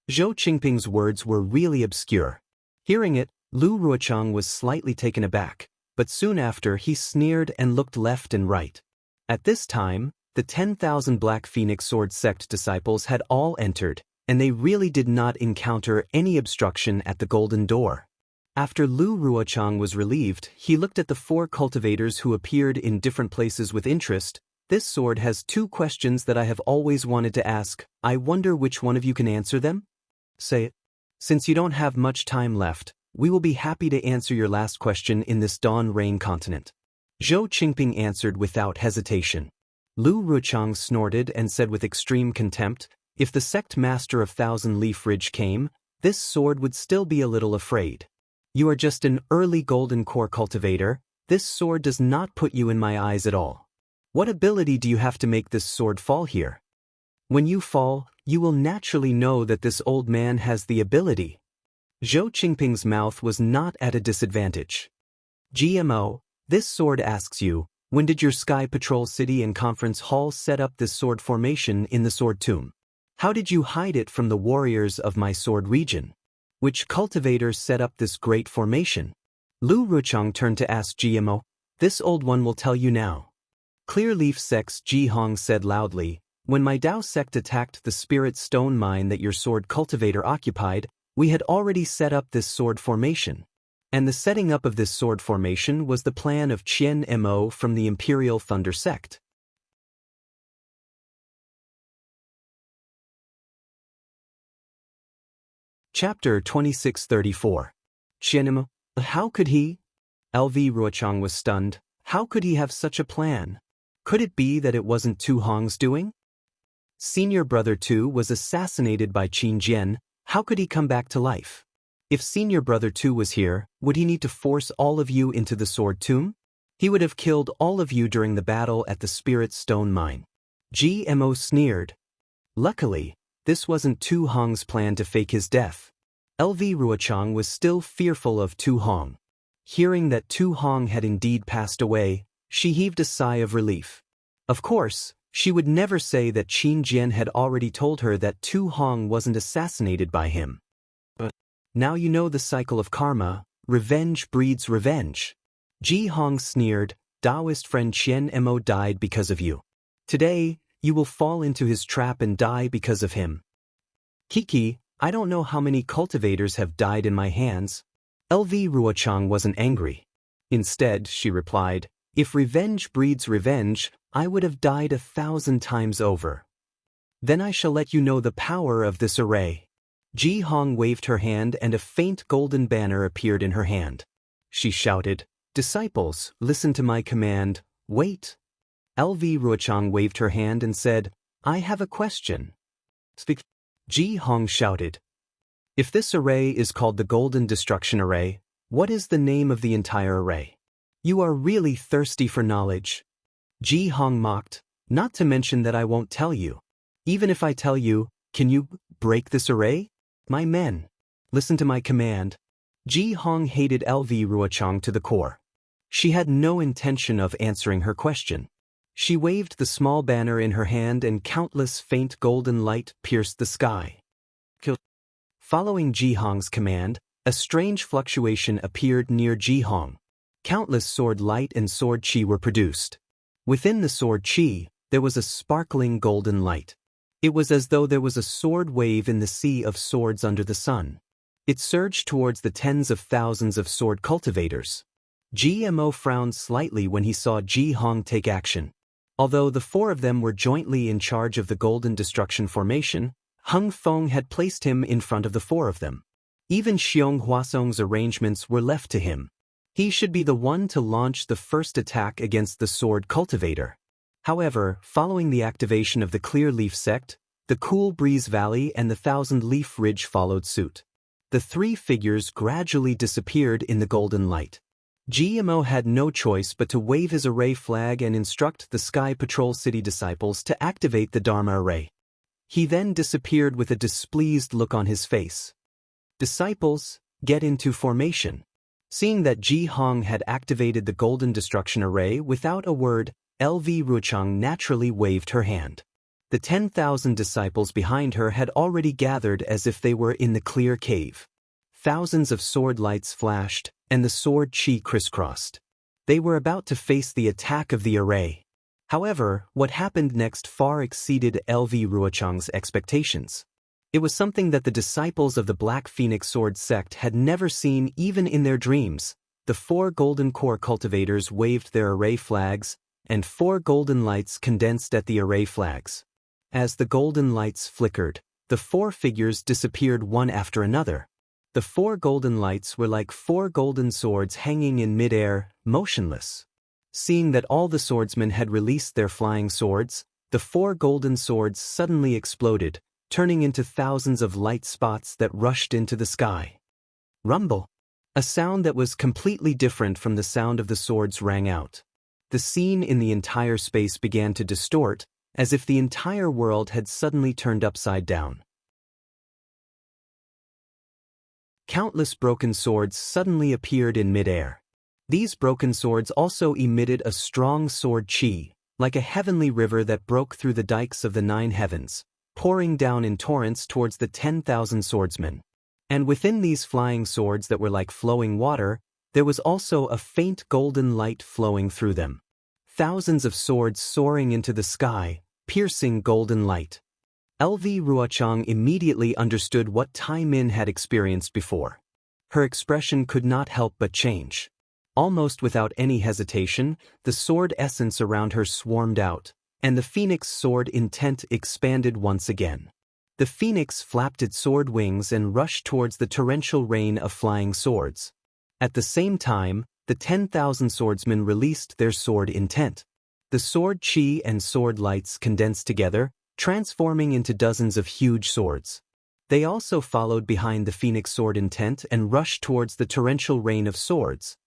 Speaker 1: Zhou Qingping's words were really obscure. Hearing it, Lu Ruochang was slightly taken aback, but soon after he sneered and looked left and right. At this time, the 10,000 Black Phoenix Sword Sect disciples had all entered, and they really did not encounter any obstruction at the Golden Door. After Lu Ruochang was relieved, he looked at the 4 cultivators who appeared in different places with interest. This sword has 2 questions that I have always wanted to ask. I wonder which one of you can answer them? Say it. Since you don't have much time left, we will be happy to answer your last question in this Dawn Rain continent. Zhou Qingping answered without hesitation. Lu Ruochang snorted and said with extreme contempt, if the sect master of Thousand Leaf Ridge came, this sword would still be a little afraid. You are just an early golden core cultivator. This sword does not put you in my eyes at all. What ability do you have to make this sword fall here? When you fall, you will naturally know that this old man has the ability. Zhou Qingping's mouth was not at a disadvantage. GMO, this sword asks you, when did your Sky Patrol City and Conference Hall set up this sword formation in the Sword Tomb? How did you hide it from the warriors of my sword region? Which cultivator set up this great formation? Lu Ruchang turned to ask GMO. This old one will tell you now. Clearleaf Sect's Ji Hong said loudly, when my Dao sect attacked the spirit stone mine that your sword cultivator occupied, we had already set up this sword formation. And the setting up of this sword formation was the plan of Qian Mo from the Imperial Thunder Sect. Chapter 2634. Qian Mo, how could he? LV Ruochang was stunned. How could he have such a plan? Could it be that it wasn't Tu Hong's doing? Senior brother Tu was assassinated by Qin Jian. How could he come back to life? If Senior Brother 2 was here, would he need to force all of you into the Sword Tomb? He would have killed all of you during the battle at the Spirit Stone Mine. GMO sneered. Luckily, this wasn't Tu Hong's plan to fake his death. LV Ruochang was still fearful of Tu Hong. Hearing that Tu Hong had indeed passed away, she heaved a sigh of relief. Of course, she would never say that Qin Jian had already told her that Tu Hong wasn't assassinated by him. Now you know the cycle of karma, revenge breeds revenge. Ji Hong sneered, Taoist friend Qian Mo died because of you. Today, you will fall into his trap and die because of him. Kiki, I don't know how many cultivators have died in my hands. LV Ruochang wasn't angry. Instead, she replied, if revenge breeds revenge, I would have died 1,000 times over. Then I shall let you know the power of this array. Ji Hong waved her hand and a faint golden banner appeared in her hand. She shouted, Disciples, listen to my command, wait. LV Ruochang waved her hand and said, I have a question. Speak. Ji Hong shouted. If this array is called the Golden Destruction Array, what is the name of the entire array? You are really thirsty for knowledge. Ji Hong mocked, not to mention that I won't tell you. Even if I tell you, can you break this array? My men, listen to my command. Ji Hong hated LV Ruochang to the core. She had no intention of answering her question. She waved the small banner in her hand and countless faint golden light pierced the sky. Following Jihong's command, a strange fluctuation appeared near Jihong. Countless sword light and sword chi were produced. Within the sword chi, there was a sparkling golden light. It was as though there was a sword wave in the sea of swords under the sun. It surged towards the tens of thousands of sword cultivators. GMO frowned slightly when he saw Jihong take action. Although the four of them were jointly in charge of the Golden Destruction Formation, Hung Feng had placed him in front of the four of them. Even Xiong Huasong's arrangements were left to him. He should be the one to launch the first attack against the sword cultivator. However, following the activation of the Clear Leaf Sect, the Cool Breeze Valley and the Thousand Leaf Ridge followed suit. The three figures gradually disappeared in the golden light. GMO had no choice but to wave his array flag and instruct the Sky Patrol City disciples to activate the Dharma array. He then disappeared with a displeased look on his face. Disciples, get into formation. Seeing that Jihong had activated the Golden Destruction Array without a word, LV Ruochang naturally waved her hand. The 10,000 disciples behind her had already gathered as if they were in the clear cave. Thousands of sword lights flashed, and the sword chi crisscrossed. They were about to face the attack of the array. However, what happened next far exceeded LV Ruochang's expectations. It was something that the disciples of the Black Phoenix Sword sect had never seen even in their dreams. The four golden core cultivators waved their array flags, and four golden lights condensed at the array flags. As the golden lights flickered, the four figures disappeared one after another. The four golden lights were like four golden swords hanging in midair, motionless. Seeing that all the swordsmen had released their flying swords, the four golden swords suddenly exploded, turning into thousands of light spots that rushed into the sky. Rumble! A sound that was completely different from the sound of the swords rang out. The scene in the entire space began to distort, as if the entire world had suddenly turned upside down. Countless broken swords suddenly appeared in midair. These broken swords also emitted a strong sword chi, like a heavenly river that broke through the dikes of the 9 heavens, pouring down in torrents towards the 10,000 swordsmen. And within these flying swords that were like flowing water, there was also a faint golden light flowing through them. Thousands of swords soaring into the sky, piercing golden light. LV Ruochang immediately understood what Tai Min had experienced before. Her expression could not help but change. Almost without any hesitation, the sword essence around her swarmed out, and the phoenix sword intent expanded once again. The phoenix flapped its sword wings and rushed towards the torrential rain of flying swords. At the same time, the 10,000 swordsmen released their sword intent. The sword chi and sword lights condensed together, transforming into dozens of huge swords. They also followed behind the phoenix sword intent and rushed towards the torrential rain of swords.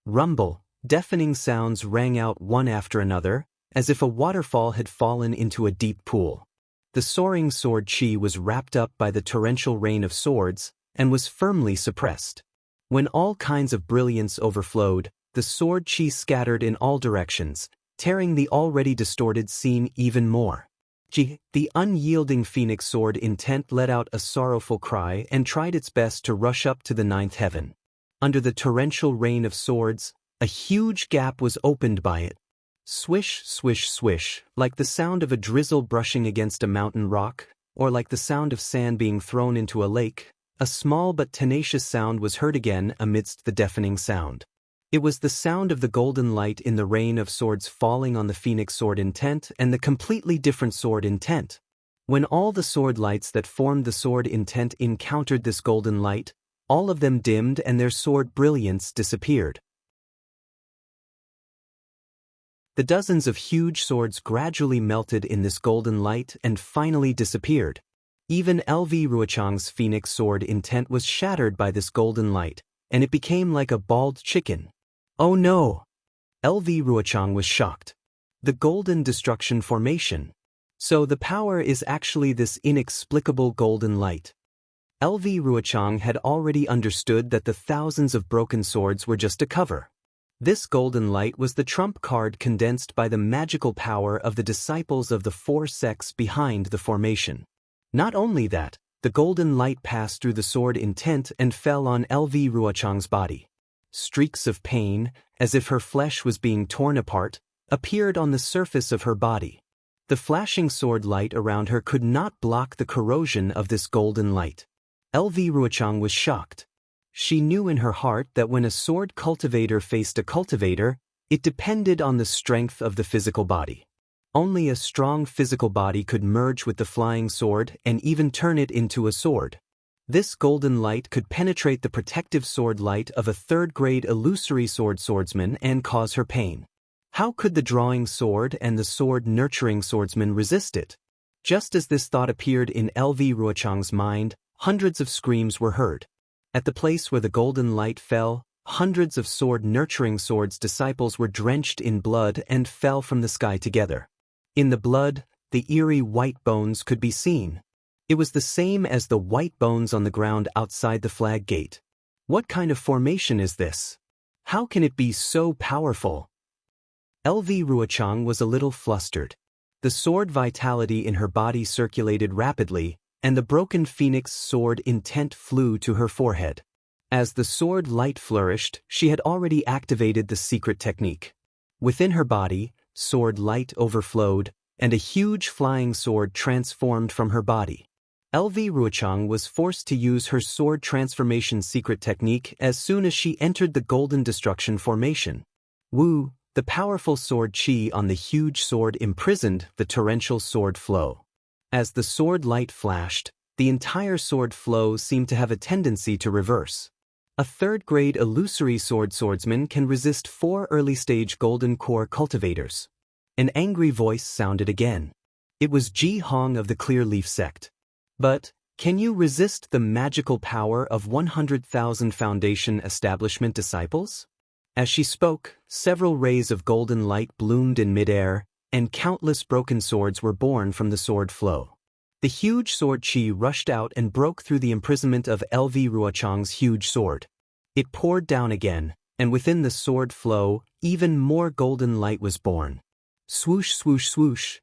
Speaker 1: Rumble, deafening sounds rang out one after another, as if a waterfall had fallen into a deep pool. The soaring sword chi was wrapped up by the torrential rain of swords, and was firmly suppressed. When all kinds of brilliance overflowed, the sword chi scattered in all directions, tearing the already distorted scene even more. The unyielding phoenix sword intent let out a sorrowful cry and tried its best to rush up to the 9th heaven. Under the torrential rain of swords, a huge gap was opened by it. Swish, swish, swish, like the sound of a drizzle brushing against a mountain rock, or like the sound of sand being thrown into a lake, a small but tenacious sound was heard again amidst the deafening sound. It was the sound of the golden light in the rain of swords falling on the phoenix sword intent and the completely different sword intent. When all the sword lights that formed the sword intent encountered this golden light, all of them dimmed and their sword brilliance disappeared. The dozens of huge swords gradually melted in this golden light and finally disappeared. Even LV Ruochang's phoenix sword intent was shattered by this golden light, and it became like a bald chicken. Oh no! LV Ruochang was shocked. The Golden Destruction Formation. So the power is actually this inexplicable golden light. LV Ruochang had already understood that the thousands of broken swords were just a cover. This golden light was the trump card condensed by the magical power of the disciples of the four sects behind the formation. Not only that, the golden light passed through the sword intent and fell on LV Ruochang's body. Streaks of pain, as if her flesh was being torn apart, appeared on the surface of her body. The flashing sword light around her could not block the corrosion of this golden light. LV Ruochang was shocked. She knew in her heart that when a sword cultivator faced a cultivator, it depended on the strength of the physical body. Only a strong physical body could merge with the flying sword and even turn it into a sword. This golden light could penetrate the protective sword light of a third-grade illusory swordsman and cause her pain. How could the drawing sword and the sword-nurturing swordsman resist it? Just as this thought appeared in LV Ruochang's mind, hundreds of screams were heard. At the place where the golden light fell, hundreds of sword-nurturing swords disciples were drenched in blood and fell from the sky together. In the blood, the eerie white bones could be seen. It was the same as the white bones on the ground outside the flag gate. What kind of formation is this? How can it be so powerful? LV Ruochang was a little flustered. The sword vitality in her body circulated rapidly, and the broken phoenix sword intent flew to her forehead. As the sword light flourished, she had already activated the secret technique. Within her body, sword light overflowed, and a huge flying sword transformed from her body. LV Ruochang was forced to use her sword transformation secret technique as soon as she entered the golden destruction formation. Wu, the powerful sword chi on the huge sword imprisoned the torrential sword flow. As the sword light flashed, the entire sword flow seemed to have a tendency to reverse. A third-grade illusory swordsman can resist 4 early-stage golden core cultivators. An angry voice sounded again. It was Ji Hong of the Clear Leaf sect. But, can you resist the magical power of 100,000 Foundation Establishment disciples? As she spoke, several rays of golden light bloomed in midair, and countless broken swords were born from the sword flow. The huge sword chi rushed out and broke through the imprisonment of LV Ruochang's huge sword. It poured down again, and within the sword flow, even more golden light was born. Swoosh, swoosh, swoosh.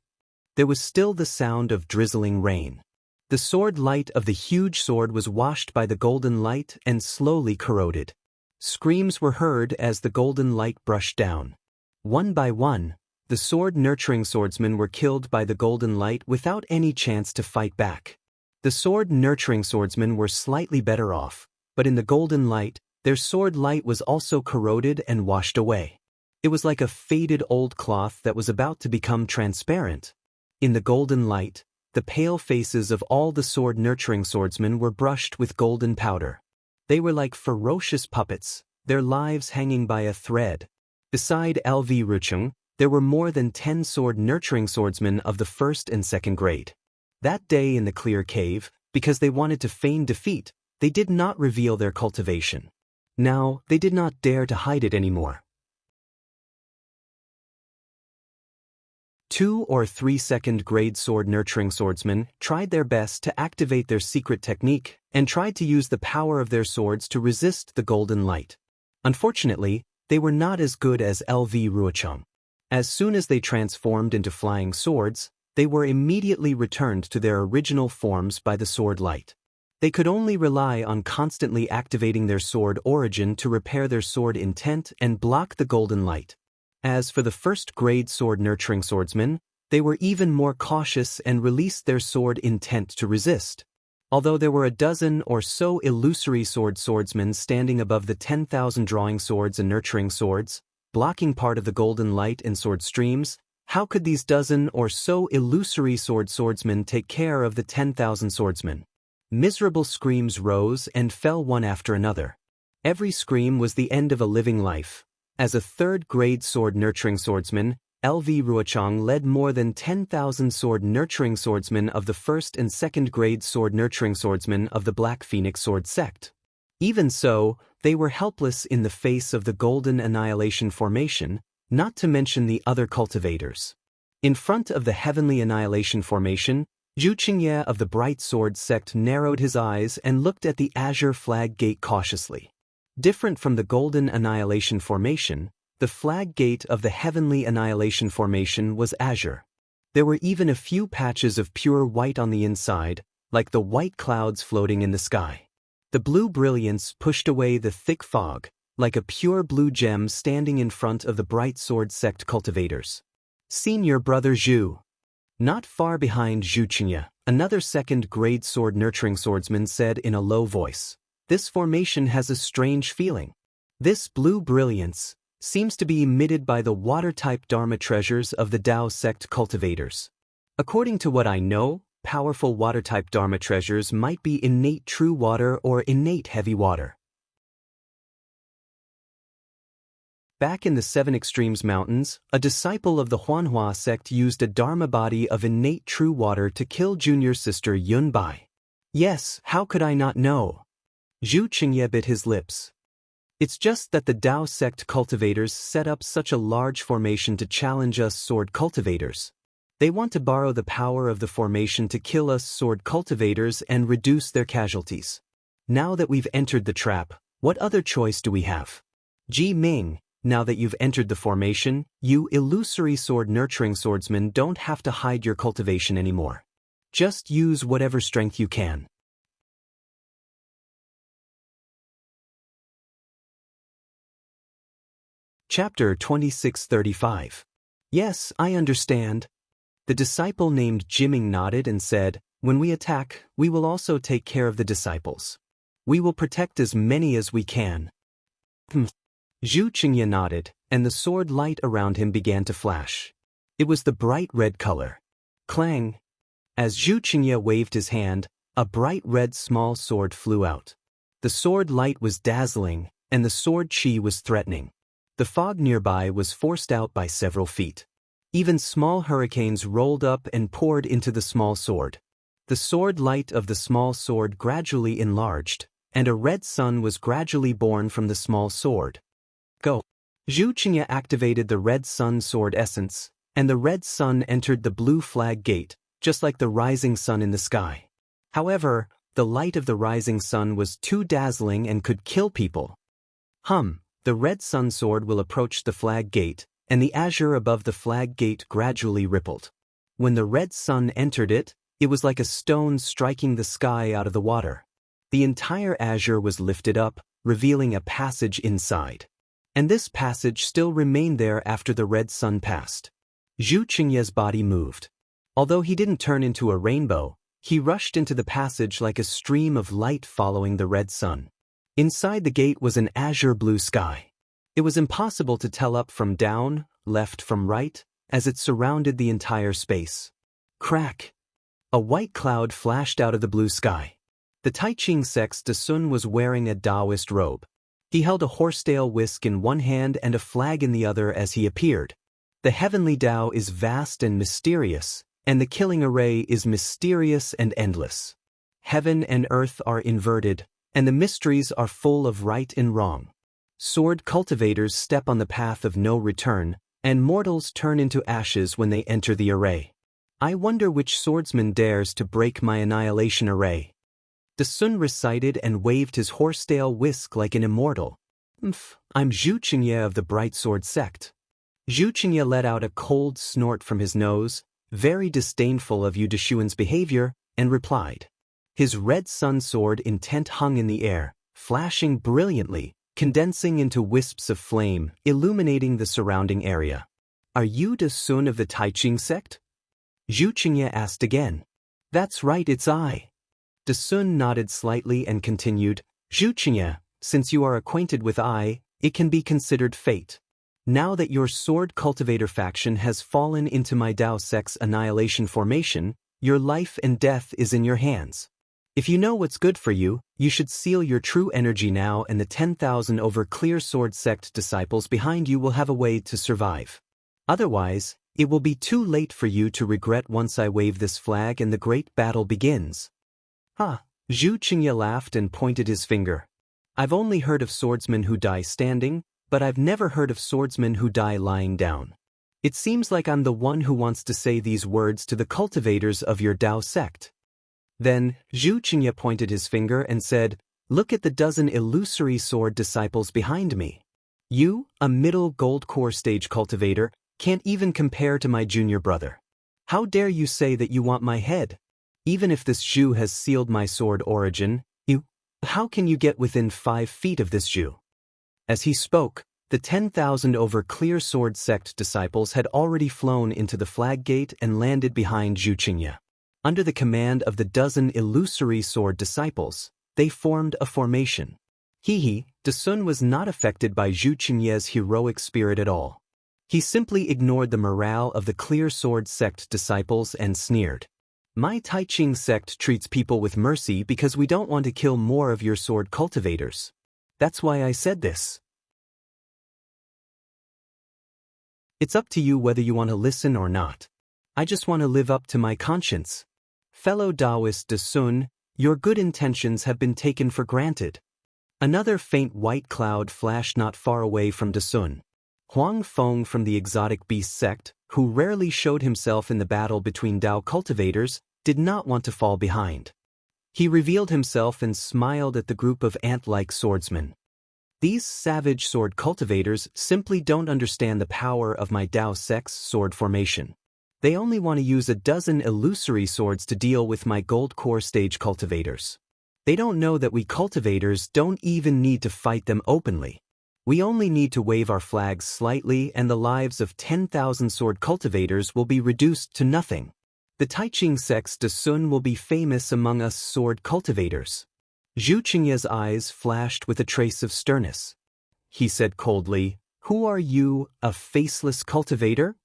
Speaker 1: There was still the sound of drizzling rain. The sword light of the huge sword was washed by the golden light and slowly corroded. Screams were heard as the golden light brushed down. One by one, the sword-nurturing swordsmen were killed by the golden light without any chance to fight back. The sword-nurturing swordsmen were slightly better off, but in the golden light, their sword light was also corroded and washed away. It was like a faded old cloth that was about to become transparent. In the golden light, the pale faces of all the sword-nurturing swordsmen were brushed with golden powder. They were like ferocious puppets, their lives hanging by a thread. Beside LV Ruochang, there were more than 10 sword-nurturing swordsmen of the first and second grade. That day in the clear cave, because they wanted to feign defeat, they did not reveal their cultivation. Now, they did not dare to hide it anymore. 2 or 3 second-grade sword-nurturing swordsmen tried their best to activate their secret technique and tried to use the power of their swords to resist the golden light. Unfortunately, they were not as good as LV Ruochang. As soon as they transformed into flying swords, they were immediately returned to their original forms by the sword light. They could only rely on constantly activating their sword origin to repair their sword intent and block the golden light. As for the first-grade sword-nurturing swordsmen, they were even more cautious and released their sword intent to resist. Although there were a dozen or so illusory swordsmen standing above the 10,000 drawing swords and nurturing swords, blocking part of the golden light and sword streams, how could these dozen or so illusory swordsmen take care of the 10,000 swordsmen? Miserable screams rose and fell one after another. Every scream was the end of a living life. As a third-grade sword-nurturing swordsman, LV Ruochang led more than 10,000 sword-nurturing swordsmen of the first and second-grade sword-nurturing swordsmen of the Black Phoenix Sword sect. Even so, they were helpless in the face of the Golden Annihilation Formation, not to mention the other cultivators. In front of the Heavenly Annihilation Formation, Zhu Qingye of the Bright Sword sect narrowed his eyes and looked at the Azure Flag Gate cautiously. Different from the Golden Annihilation Formation, The flag gate of the heavenly annihilation formation was azure. There were even a few patches of pure white on the inside, like the white clouds floating in the sky. The blue brilliance pushed away the thick fog, like a pure blue gem standing in front of the bright sword sect cultivators. Senior brother Zhu. Not far behind Zhu Qingye, another second-grade sword-nurturing swordsman said in a low voice, "This formation has a strange feeling. This blue brilliance seems to be emitted by the water-type Dharma treasures of the Tao sect cultivators. According to what I know, powerful water-type Dharma treasures might be innate true water or innate heavy water." Back in the Seven Extremes Mountains, a disciple of the Huanhua sect used a Dharma body of innate true water to kill junior sister Yun Bai. Yes, how could I not know? Zhu Qingye bit his lips. It's just that the Tao sect cultivators set up such a large formation to challenge us sword cultivators. They want to borrow the power of the formation to kill us sword cultivators and reduce their casualties. Now that we've entered the trap, what other choice do we have? Ji Ming, now that you've entered the formation, you illusory sword-nurturing swordsmen don't have to hide your cultivation anymore. Just use whatever strength you can. Chapter 2635. Yes, I understand. The disciple named Jiming nodded and said, "When we attack, we will also take care of the disciples. We will protect as many as we can." Zhu Qingye nodded, and the sword light around him began to flash. It was the bright red color. Clang! As Zhu Qingye waved his hand, a bright red small sword flew out. The sword light was dazzling, and the sword chi was threatening. The fog nearby was forced out by several feet. Even small hurricanes rolled up and poured into the small sword. The sword light of the small sword gradually enlarged, and a red sun was gradually born from the small sword. Go! Zhu Qingye activated the red sun sword essence, and the red sun entered the blue flag gate, just like the rising sun in the sky. However, the light of the rising sun was too dazzling and could kill people. The red sun sword will approach the flag gate, and the azure above the flag gate gradually rippled. When the red sun entered it, it was like a stone striking the sky out of the water. The entire azure was lifted up, revealing a passage inside. And this passage still remained there after the red sun passed. Zhu Qingye's body moved. Although he didn't turn into a rainbow, he rushed into the passage like a stream of light following the red sun. Inside the gate was an azure blue sky. It was impossible to tell up from down, left from right, as it surrounded the entire space. Crack! A white cloud flashed out of the blue sky. The Taiching sect's Dasun was wearing a Taoist robe. He held a horsetail whisk in one hand and a flag in the other as he appeared. The heavenly Tao is vast and mysterious, and the killing array is mysterious and endless. Heaven and earth are inverted, and the mysteries are full of right and wrong. Sword cultivators step on the path of no return, and mortals turn into ashes when they enter the array. I wonder which swordsman dares to break my annihilation array. Dasun recited and waved his horsetail whisk like an immortal. I'm Zhu Qingye of the Bright Sword sect. Zhu Qingye let out a cold snort from his nose, very disdainful of Yu Deshuan's behavior, and replied. His red sun sword intent hung in the air, flashing brilliantly, condensing into wisps of flame, illuminating the surrounding area. Are you Dasun of the Taiching sect? Zhu Qingye asked again. That's right, it's I. Dasun nodded slightly and continued, Zhu Qingye, since you are acquainted with I, it can be considered fate. Now that your sword cultivator faction has fallen into my Tao sect's annihilation formation, your life and death is in your hands. If you know what's good for you, you should seal your true energy now, and the 10,000 over clear sword sect disciples behind you will have a way to survive. Otherwise, it will be too late for you to regret once I wave this flag and the great battle begins. Zhu Qingye laughed and pointed his finger. I've only heard of swordsmen who die standing, but I've never heard of swordsmen who die lying down. It seems like I'm the one who wants to say these words to the cultivators of your Tao sect. Then, Zhu Qingye pointed his finger and said, Look at the dozen illusory sword disciples behind me. You, a middle gold core stage cultivator, can't even compare to my junior brother. How dare you say that you want my head? Even if this Zhu has sealed my sword origin, how can you get within 5 feet of this Zhu? As he spoke, the 10,000 over clear sword sect disciples had already flown into the flag gate and landed behind Zhu Qingye. Under the command of the dozen illusory sword disciples, they formed a formation. Dasun was not affected by Zhu Qingye's heroic spirit at all. He simply ignored the morale of the clear sword sect disciples and sneered. My Taiqing sect treats people with mercy because we don't want to kill more of your sword cultivators. That's why I said this. It's up to you whether you want to listen or not. I just want to live up to my conscience. Fellow Taoist Dasun, your good intentions have been taken for granted. Another faint white cloud flashed not far away from Dasun. Huang Feng from the exotic beast sect, who rarely showed himself in the battle between Dao cultivators, did not want to fall behind. He revealed himself and smiled at the group of ant-like swordsmen. These savage sword cultivators simply don't understand the power of my Dao sect's sword formation. They only want to use a dozen illusory swords to deal with my gold core stage cultivators. They don't know that we cultivators don't even need to fight them openly. We only need to wave our flags slightly and the lives of 10,000 sword cultivators will be reduced to nothing. The Taiqing sect's Dasun will be famous among us sword cultivators. Zhu Qingye's eyes flashed with a trace of sternness. He said coldly, "Who are you, a faceless cultivator?"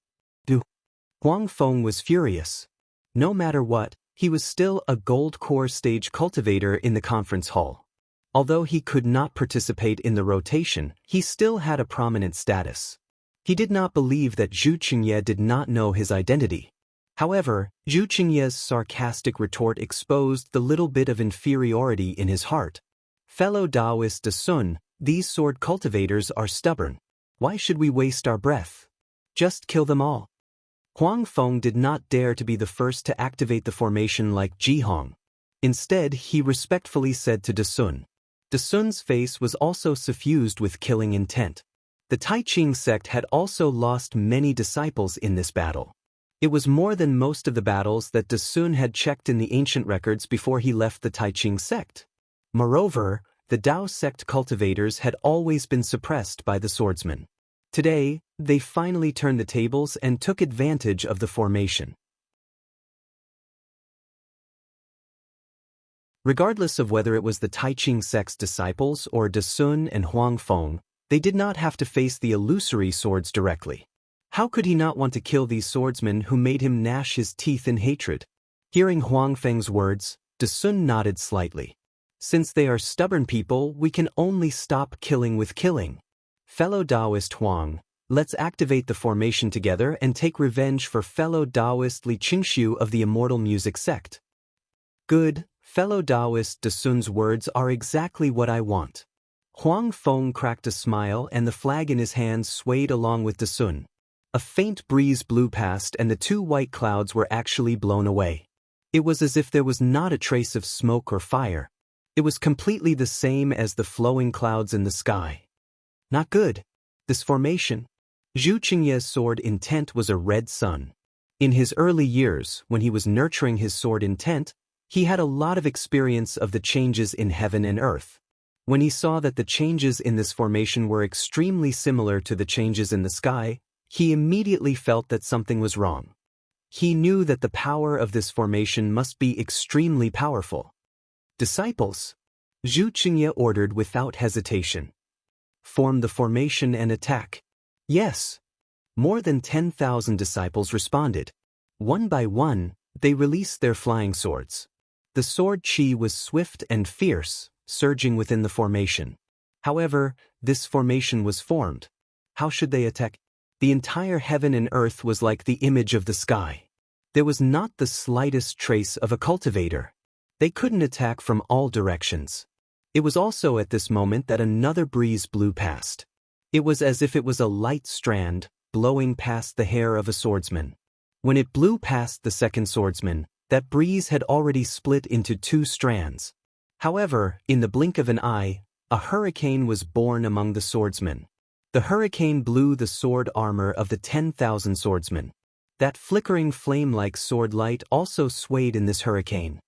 Speaker 1: Huang Feng was furious. No matter what, he was still a gold core stage cultivator in the conference hall. Although he could not participate in the rotation, he still had a prominent status. He did not believe that Zhu Qingye did not know his identity. However, Zhu Qingye's sarcastic retort exposed the little bit of inferiority in his heart. Fellow Taoist Dasun, these sword cultivators are stubborn. Why should we waste our breath? Just kill them all. Huang Feng did not dare to be the first to activate the formation like Jihong. Instead, he respectfully said to Dasun. Dasun's face was also suffused with killing intent. The Taiqing sect had also lost many disciples in this battle. It was more than most of the battles that Dasun had checked in the ancient records before he left the Taiqing sect. Moreover, the Dao sect cultivators had always been suppressed by the swordsmen. Today, they finally turned the tables and took advantage of the formation. Regardless of whether it was the Taiqing sect's disciples or Dasun and Huang Feng, they did not have to face the illusory swords directly. How could he not want to kill these swordsmen who made him gnash his teeth in hatred? Hearing Huang Feng's words, Dasun nodded slightly. Since they are stubborn people, we can only stop killing with killing. Fellow Taoist Huang, let's activate the formation together and take revenge for fellow Taoist Li Qingxiu of the Immortal music sect. Good, fellow Taoist Dasun's words are exactly what I want. Huang Feng cracked a smile and the flag in his hands swayed along with Dasun. A faint breeze blew past and the two white clouds were actually blown away. It was as if there was not a trace of smoke or fire. It was completely the same as the flowing clouds in the sky. Not good. This formation. Zhu Qingye's sword intent was a red sun. In his early years, when he was nurturing his sword intent, he had a lot of experience of the changes in heaven and earth. When he saw that the changes in this formation were extremely similar to the changes in the sky, he immediately felt that something was wrong. He knew that the power of this formation must be extremely powerful. Disciples, Zhu Qingye ordered without hesitation. Form the formation and attack. Yes. More than 10,000 disciples responded. One by one, they released their flying swords. The sword chi was swift and fierce, surging within the formation. However, this formation was formed. How should they attack? The entire heaven and earth was like the image of the sky. There was not the slightest trace of a cultivator. They couldn't attack from all directions. It was also at this moment that another breeze blew past. It was as if it was a light strand, blowing past the hair of a swordsman. When it blew past the second swordsman, that breeze had already split into 2 strands. However, in the blink of an eye, a hurricane was born among the swordsmen. The hurricane blew the sword armor of the 10,000 swordsmen. That flickering flame-like sword light also swayed in this hurricane.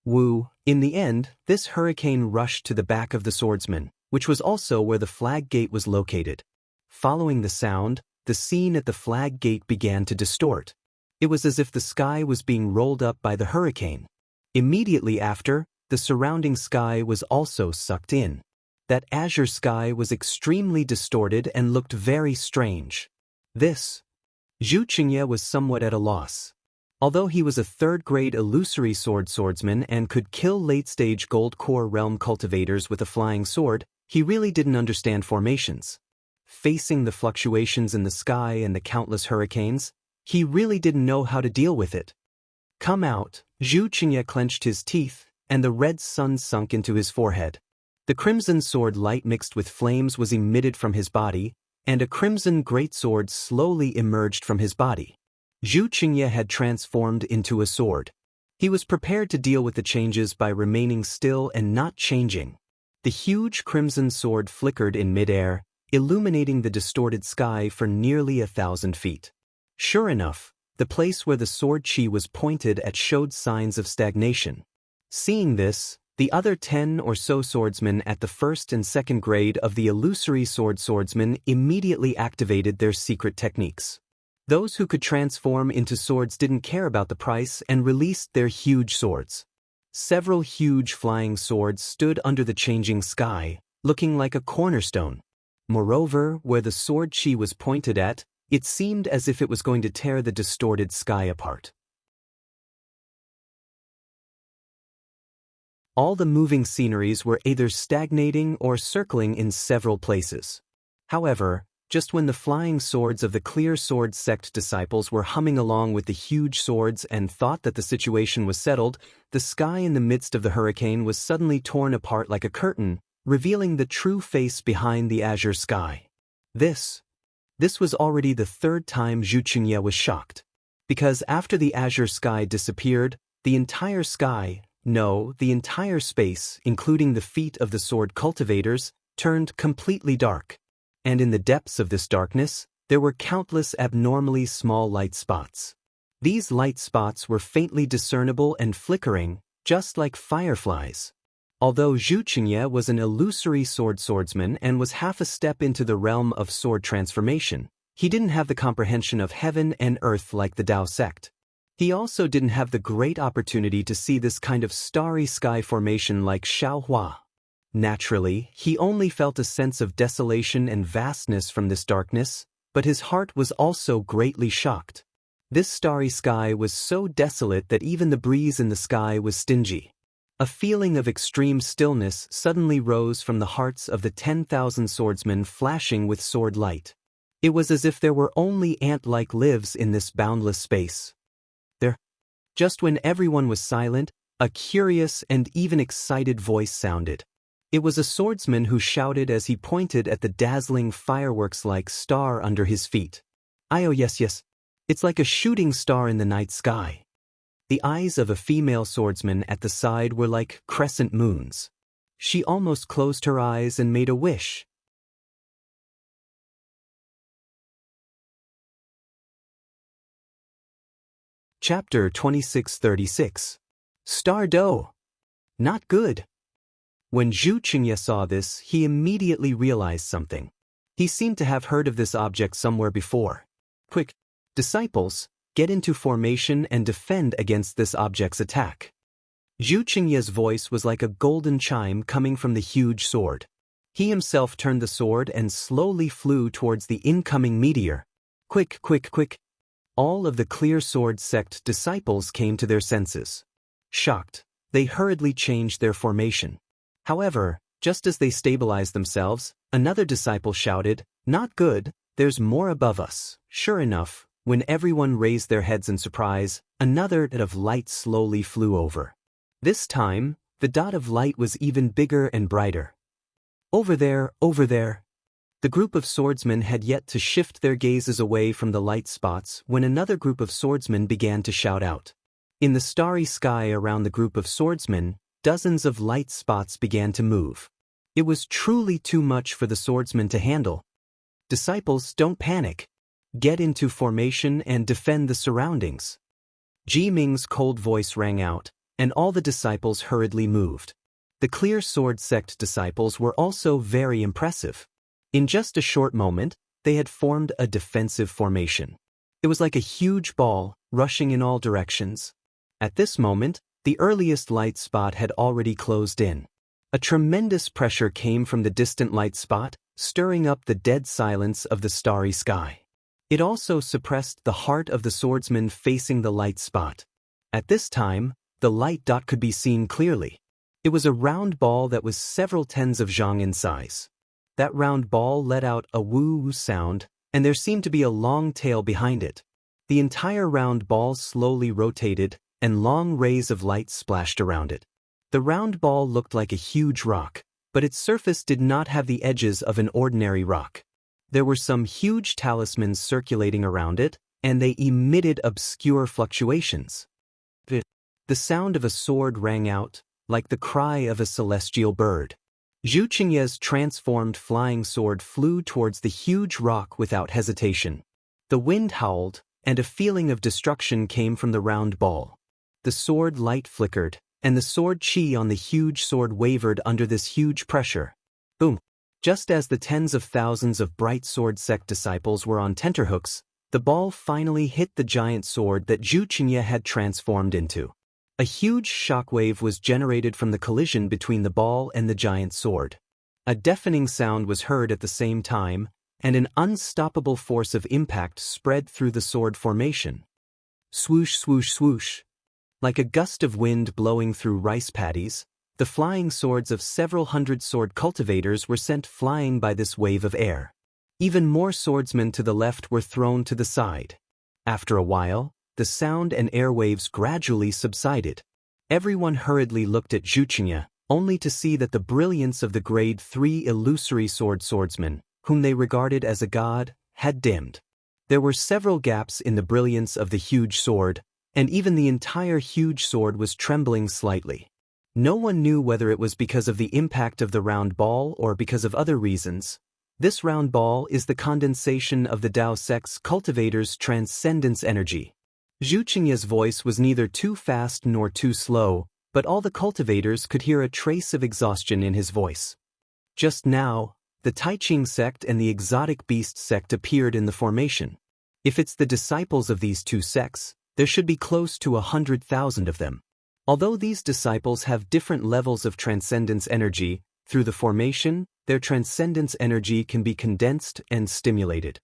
Speaker 1: In the end, this hurricane rushed to the back of the swordsman, which was also where the flag gate was located. Following the sound, the scene at the flag gate began to distort. It was as if the sky was being rolled up by the hurricane. Immediately after, the surrounding sky was also sucked in. That azure sky was extremely distorted and looked very strange. Zhu Qingye was somewhat at a loss. Although he was a third-grade illusory swordsman and could kill late-stage gold core realm cultivators with a flying sword, he really didn't understand formations. Facing the fluctuations in the sky and the countless hurricanes, he really didn't know how to deal with it. Come out, Zhu Qingye clenched his teeth, and the red sun sunk into his forehead. The crimson sword light mixed with flames was emitted from his body, and a crimson greatsword slowly emerged from his body. Zhu Qingye had transformed into a sword. He was prepared to deal with the changes by remaining still and not changing. The huge crimson sword flickered in midair, illuminating the distorted sky for nearly 1,000 feet. Sure enough, the place where the sword chi was pointed at showed signs of stagnation. Seeing this, the other 10 or so swordsmen at the first and second grade of the illusory swordsmen immediately activated their secret techniques. Those who could transform into swords didn't care about the price and released their huge swords. Several huge flying swords stood under the changing sky, looking like a cornerstone. Moreover, where the sword chi was pointed at, it seemed as if it was going to tear the distorted sky apart. All the moving sceneries were either stagnating or circling in several places. However, just when the flying swords of the clear sword sect disciples were humming along with the huge swords and thought that the situation was settled, the sky in the midst of the hurricane was suddenly torn apart like a curtain, revealing the true face behind the azure sky. This was already the third time Zhu Qingye was shocked. Because after the azure sky disappeared, the entire sky, the entire space, including the feet of the sword cultivators, turned completely dark. And in the depths of this darkness, there were countless abnormally small light spots. These light spots were faintly discernible and flickering, just like fireflies. Although Zhu Qingye was an illusory swordsman and was half a step into the realm of sword transformation, he didn't have the comprehension of heaven and earth like the Dao sect. He also didn't have the great opportunity to see this kind of starry sky formation like Xiaohua. Naturally, he only felt a sense of desolation and vastness from this darkness, but his heart was also greatly shocked. This starry sky was so desolate that even the breeze in the sky was stingy. A feeling of extreme stillness suddenly rose from the hearts of the 10,000 swordsmen flashing with sword light. It was as if there were only ant-like lives in this boundless space. Just when everyone was silent, a curious and even excited voice sounded. It was a swordsman who shouted as he pointed at the dazzling fireworks-like star under his feet. Oh yes, it's like a shooting star in the night sky. The eyes of a female swordsman at the side were like crescent moons. She almost closed her eyes and made a wish. Chapter 2636. Star Dough. Not good. When Zhu Qingye saw this, he immediately realized something. He seemed to have heard of this object somewhere before. Quick, disciples, get into formation and defend against this object's attack. Zhu Qingye's voice was like a golden chime coming from the huge sword. He himself turned the sword and slowly flew towards the incoming meteor. Quick! All of the clear sword sect disciples came to their senses. Shocked, they hurriedly changed their formation. However, just as they stabilized themselves, another disciple shouted, "Not good, there's more above us." Sure enough, when everyone raised their heads in surprise, another dot of light slowly flew over. This time, the dot of light was even bigger and brighter. Over there! The group of swordsmen had yet to shift their gazes away from the light spots when another group of swordsmen began to shout out. In the starry sky around the group of swordsmen, dozens of light spots began to move. It was truly too much for the swordsmen to handle. Disciples, don't panic. Get into formation and defend the surroundings. Ji Ming's cold voice rang out, and all the disciples hurriedly moved. The clear sword sect disciples were also very impressive. In just a short moment, they had formed a defensive formation. It was like a huge ball, rushing in all directions. At this moment, the earliest light spot had already closed in. A tremendous pressure came from the distant light spot, stirring up the dead silence of the starry sky. It also suppressed the heart of the swordsman facing the light spot. At this time, the light dot could be seen clearly. It was a round ball that was several tens of zhang in size. That round ball let out a woo-woo sound, and there seemed to be a long tail behind it. The entire round ball slowly rotated, and long rays of light splashed around it. The round ball looked like a huge rock, but its surface did not have the edges of an ordinary rock. There were some huge talismans circulating around it, and they emitted obscure fluctuations. The sound of a sword rang out, like the cry of a celestial bird. Zhu Qingye's transformed flying sword flew towards the huge rock without hesitation. The wind howled, and a feeling of destruction came from the round ball. The sword light flickered, and the sword chi on the huge sword wavered under this huge pressure. Boom! Just as the tens of thousands of bright sword sect disciples were on tenterhooks, the ball finally hit the giant sword that Zhu Qingye had transformed into. A huge shockwave was generated from the collision between the ball and the giant sword. A deafening sound was heard at the same time, and an unstoppable force of impact spread through the sword formation. Swoosh, swoosh, swoosh. Like a gust of wind blowing through rice paddies, the flying swords of several hundred sword cultivators were sent flying by this wave of air. Even more swordsmen to the left were thrown to the side. After a while, the sound and air waves gradually subsided. Everyone hurriedly looked at Zhu Qingye, only to see that the brilliance of the grade 3 illusory swordsman, whom they regarded as a god, had dimmed. There were several gaps in the brilliance of the huge sword, and even the entire huge sword was trembling slightly. No one knew whether it was because of the impact of the round ball or because of other reasons. This round ball is the condensation of the Tao sect's cultivator's transcendence energy. Zhu Qingye's voice was neither too fast nor too slow, but all the cultivators could hear a trace of exhaustion in his voice. Just now, the Taiqing sect and the exotic beast sect appeared in the formation. If it's the disciples of these two sects, there should be close to 100,000 of them. Although these disciples have different levels of transcendence energy, through the formation, their transcendence energy can be condensed and stimulated.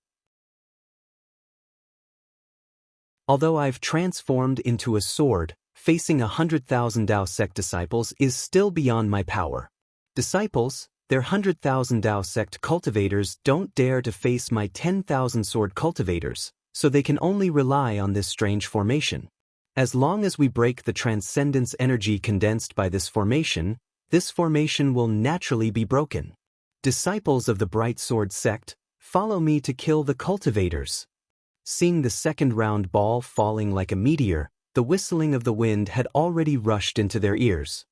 Speaker 1: Although I've transformed into a sword, facing 100,000 Tao sect disciples is still beyond my power. Disciples, their 100,000 Tao sect cultivators don't dare to face my 10,000 sword cultivators, so they can only rely on this strange formation. As long as we break the transcendence energy condensed by this formation will naturally be broken. Disciples of the Bright Sword sect, follow me to kill the cultivators. Seeing the second round ball falling like a meteor, the whistling of the wind had already rushed into their ears.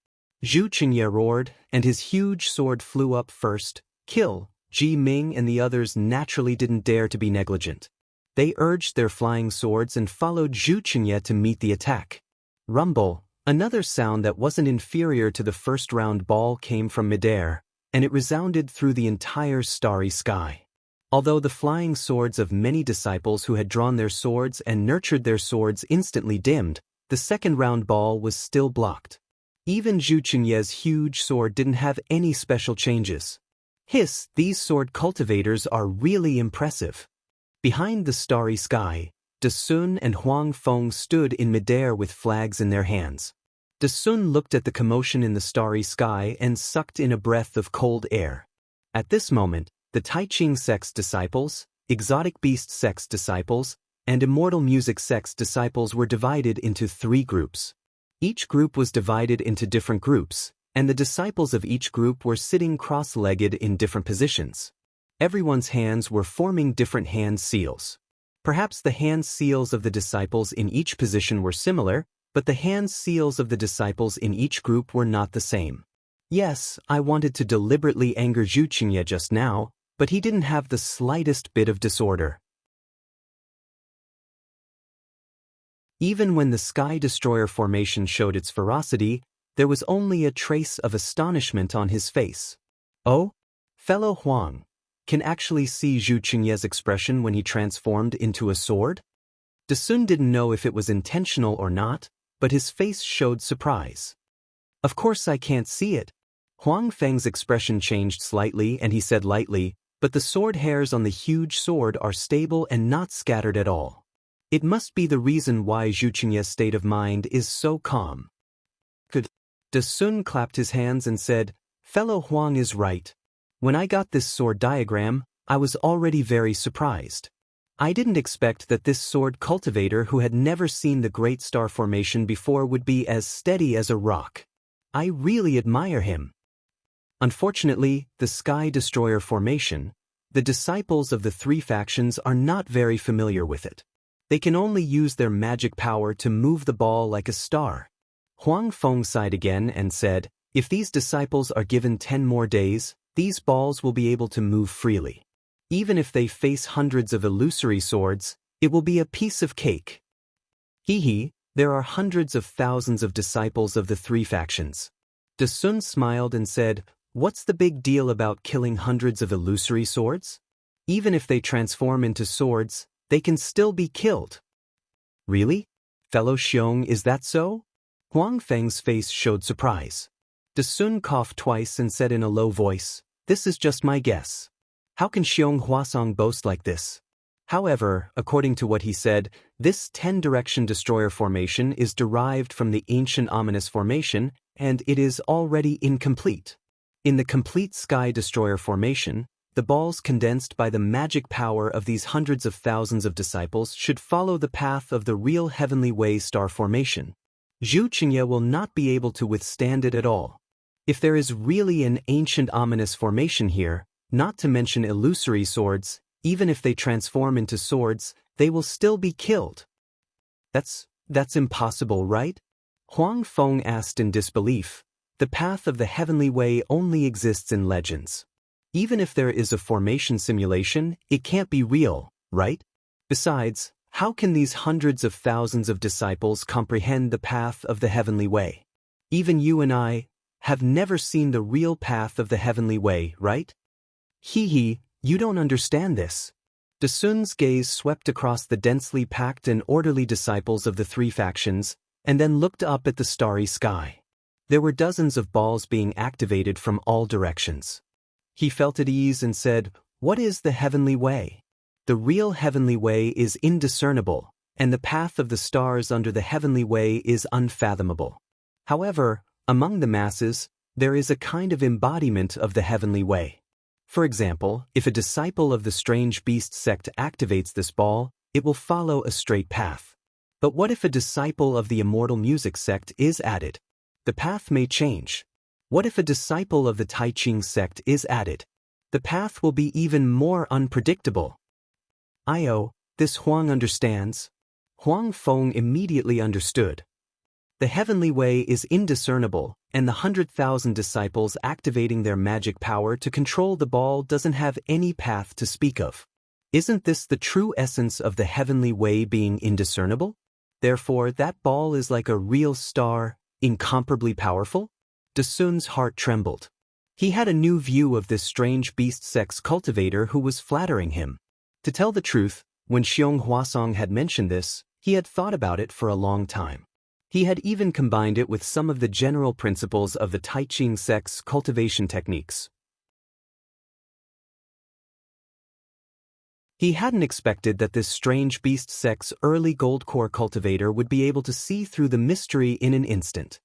Speaker 1: Zhu Qingye roared, and his huge sword flew up first. Kill! Ji Ming and the others naturally didn't dare to be negligent. They urged their flying swords and followed Zhu Qingye to meet the attack. Rumble, another sound that wasn't inferior to the first round ball came from midair, and it resounded through the entire starry sky. Although the flying swords of many disciples who had drawn their swords and nurtured their swords instantly dimmed, the second round ball was still blocked. Even Zhu Qingye's huge sword didn't have any special changes. Hiss, these sword cultivators are really impressive. Behind the starry sky, De Sun and Huang Feng stood in midair with flags in their hands. De Sun looked at the commotion in the starry sky and sucked in a breath of cold air. At this moment, the Taiqing sect's disciples, exotic beast sect's disciples, and immortal music sect's disciples were divided into 3 groups. Each group was divided into different groups, and the disciples of each group were sitting cross-legged in different positions. Everyone's hands were forming different hand seals. Perhaps the hand seals of the disciples in each position were similar, but the hand seals of the disciples in each group were not the same. Yes, I wanted to deliberately anger Zhu Qingye just now, but he didn't have the slightest bit of disorder. Even when the Sky Destroyer formation showed its ferocity, there was only a trace of astonishment on his face. Oh? Fellow Huang can actually see Zhu Qingye's expression when he transformed into a sword? Desun didn't know if it was intentional or not, but his face showed surprise. Of course I can't see it. Huang Feng's expression changed slightly and he said lightly, but the sword hairs on the huge sword are stable and not scattered at all. It must be the reason why Zhu Qingye's state of mind is so calm. Good. Desun clapped his hands and said, Fellow Huang is right. When I got this sword diagram, I was already very surprised. I didn't expect that this sword cultivator who had never seen the Great Star Formation before would be as steady as a rock. I really admire him. Unfortunately, the Sky Destroyer Formation, the disciples of the three factions are not very familiar with it. They can only use their magic power to move the ball like a star. Huang Feng sighed again and said, if these disciples are given 10 more days, these balls will be able to move freely. Even if they face hundreds of illusory swords, it will be a piece of cake. There are hundreds of thousands of disciples of the three factions. Desun smiled and said, what's the big deal about killing hundreds of illusory swords? Even if they transform into swords, they can still be killed. Really? Fellow Xiong, is that so? Huang Feng's face showed surprise. Desun coughed twice and said in a low voice, this is just my guess. How can Xiong Huasong boast like this? However, according to what he said, this 10-direction destroyer formation is derived from the ancient ominous formation, and it is already incomplete. In the complete Sky Destroyer formation, the balls condensed by the magic power of these hundreds of thousands of disciples should follow the path of the real Heavenly Way star formation. Zhu Qingye will not be able to withstand it at all. If there is really an ancient ominous formation here, not to mention illusory swords, even if they transform into swords, they will still be killed. That's impossible, right? Huang Feng asked in disbelief. The path of the Heavenly Way only exists in legends. Even if there is a formation simulation, it can't be real, right? Besides, how can these hundreds of thousands of disciples comprehend the path of the Heavenly Way? Even you and I have never seen the real path of the Heavenly Way, right? You don't understand this. Desun's gaze swept across the densely packed and orderly disciples of the three factions, and then looked up at the starry sky. There were dozens of balls being activated from all directions. He felt at ease and said, what is the Heavenly Way? The real Heavenly Way is indiscernible, and the path of the stars under the Heavenly Way is unfathomable. However, among the masses, there is a kind of embodiment of the Heavenly Way. For example, if a disciple of the Strange Beast sect activates this ball, it will follow a straight path. But what if a disciple of the Immortal Music sect is added? The path may change. What if a disciple of the Tai Ching sect is added? The path will be even more unpredictable. This Huang understands. Huang Feng immediately understood. The Heavenly Way is indiscernible, and the 100,000 disciples activating their magic power to control the ball doesn't have any path to speak of. Isn't this the true essence of the Heavenly Way being indiscernible? Therefore, that ball is like a real star, incomparably powerful? Desun's heart trembled. He had a new view of this Strange Beast sect's cultivator who was flattering him. To tell the truth, when Xiong Huasong had mentioned this, he had thought about it for a long time. He had even combined it with some of the general principles of the Tai Ching sect's cultivation techniques. He hadn't expected that this Strange Beast sect's early gold core cultivator would be able to see through the mystery in an instant.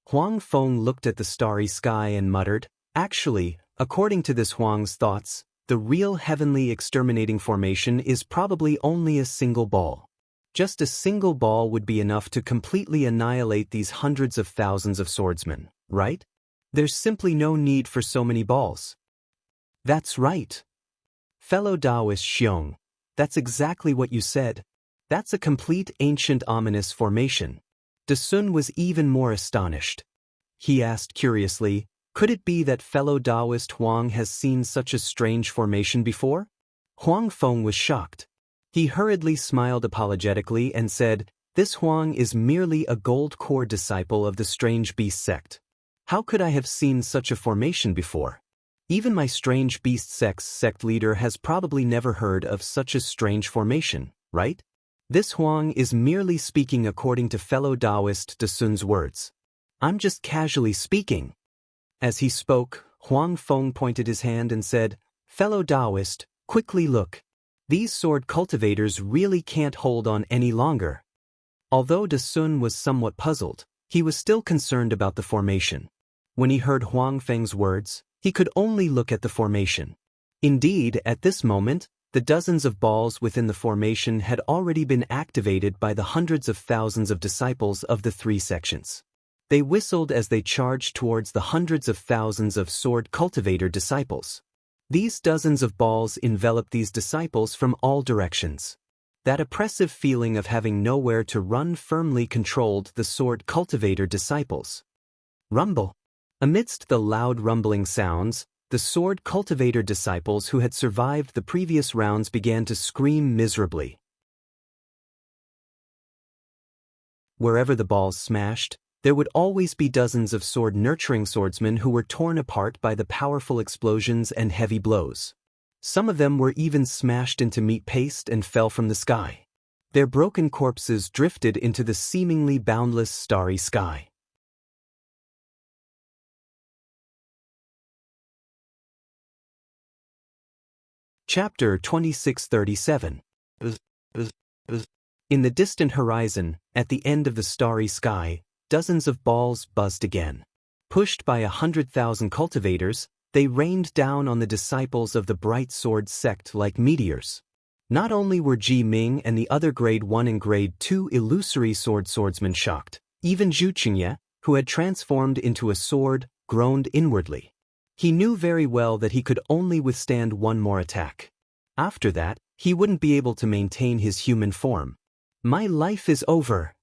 Speaker 1: Huang Feng looked at the starry sky and muttered, actually, according to this Huang's thoughts, the real heavenly exterminating formation is probably only a single ball. Just a single ball would be enough to completely annihilate these hundreds of thousands of swordsmen, right? There's simply no need for so many balls. That's right. Fellow Taoist Xiong, that's exactly what you said. That's a complete ancient ominous formation. Desun was even more astonished. He asked curiously, Could it be that fellow Taoist Huang has seen such a strange formation before? Huang Feng was shocked. He hurriedly smiled apologetically and said, "This Huang is merely a gold core disciple of the Strange Beast sect. How could I have seen such a formation before? Even my Strange Beast sect's sect leader has probably never heard of such a strange formation, right? This Huang is merely speaking according to fellow Taoist Dasun's words. I'm just casually speaking." As he spoke, Huang Feng pointed his hand and said, "Fellow Taoist, quickly look. These sword cultivators really can't hold on any longer." Although Dasun was somewhat puzzled, he was still concerned about the formation. When he heard Huang Feng's words, he could only look at the formation. Indeed, at this moment, the dozens of balls within the formation had already been activated by the hundreds of thousands of disciples of the three sections. They whistled as they charged towards the hundreds of thousands of sword cultivator disciples. These dozens of balls enveloped these disciples from all directions. That oppressive feeling of having nowhere to run firmly controlled the sword cultivator disciples. Rumble. Amidst the loud rumbling sounds, the sword cultivator disciples who had survived the previous rounds began to scream miserably. Wherever the balls smashed, there would always be dozens of sword-nurturing swordsmen who were torn apart by the powerful explosions and heavy blows. Some of them were even smashed into meat paste and fell from the sky. Their broken corpses drifted into the seemingly boundless starry sky. Chapter 2637. In the distant horizon, at the end of the starry sky, dozens of balls buzzed again. Pushed by 100,000 cultivators, they rained down on the disciples of the Bright Sword sect like meteors. Not only were Ji Ming and the other Grade 1 and Grade 2 illusory swordsmen shocked, even Zhu Qingye, who had transformed into a sword, groaned inwardly. He knew very well that he could only withstand one more attack. After that, he wouldn't be able to maintain his human form. My life is over.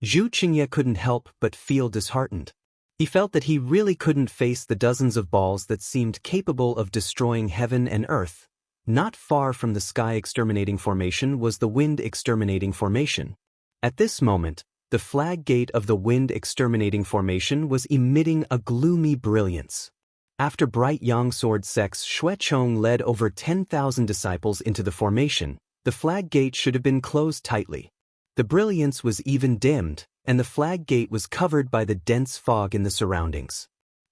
Speaker 1: Zhu Qingye couldn't help but feel disheartened. He felt that he really couldn't face the dozens of balls that seemed capable of destroying heaven and earth. Not far from the sky exterminating formation was the wind exterminating formation. At this moment, the flag gate of the wind exterminating formation was emitting a gloomy brilliance. After Bright Yang Sword sect's Xuechong led over 10,000 disciples into the formation, the flag gate should have been closed tightly. The brilliance was even dimmed, and the flag gate was covered by the dense fog in the surroundings.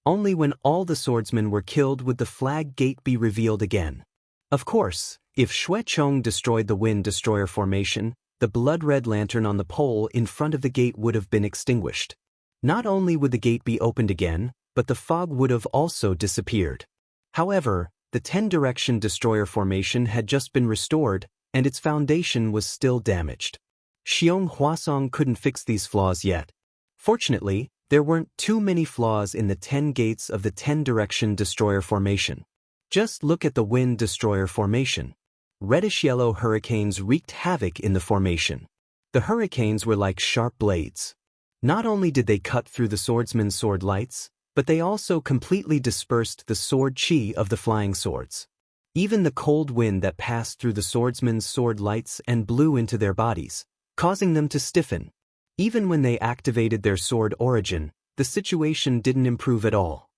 Speaker 1: Only when all the swordsmen were killed would the flag gate be revealed again. Of course, if Xuechong destroyed the Wind Destroyer formation, the blood-red lantern on the pole in front of the gate would have been extinguished. Not only would the gate be opened again, but the fog would have also disappeared. However, the 10-direction destroyer formation had just been restored, and its foundation was still damaged. Xiong Huasong couldn't fix these flaws yet. Fortunately, there weren't too many flaws in the 10 gates of the 10-direction destroyer formation. Just look at the wind destroyer formation. Reddish-yellow hurricanes wreaked havoc in the formation. The hurricanes were like sharp blades. Not only did they cut through the swordsman's sword lights, but they also completely dispersed the sword chi of the flying swords. Even the cold wind that passed through the swordsman's sword lights and blew into their bodies, causing them to stiffen. Even when they activated their sword origin, the situation didn't improve at all.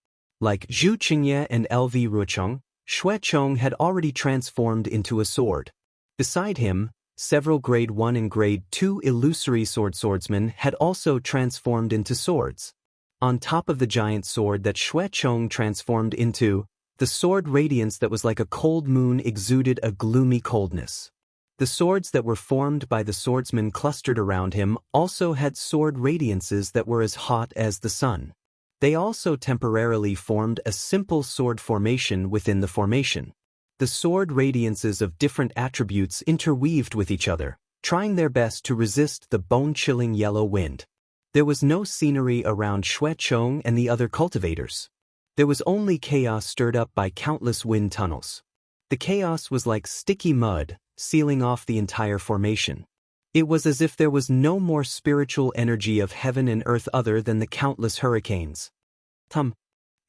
Speaker 1: Like Zhu Qingye and LV Ruchong, Xuechong had already transformed into a sword. Beside him, several Grade 1 and Grade 2 illusory swordsmen had also transformed into swords. On top of the giant sword that Xuechong transformed into, the sword radiance that was like a cold moon exuded a gloomy coldness. The swords that were formed by the swordsmen clustered around him also had sword radiances that were as hot as the sun. They also temporarily formed a simple sword formation within the formation. The sword radiances of different attributes interweaved with each other, trying their best to resist the bone-chilling yellow wind. There was no scenery around Xuechong and the other cultivators. There was only chaos stirred up by countless wind tunnels. The chaos was like sticky mud, sealing off the entire formation. It was as if there was no more spiritual energy of heaven and earth other than the countless hurricanes.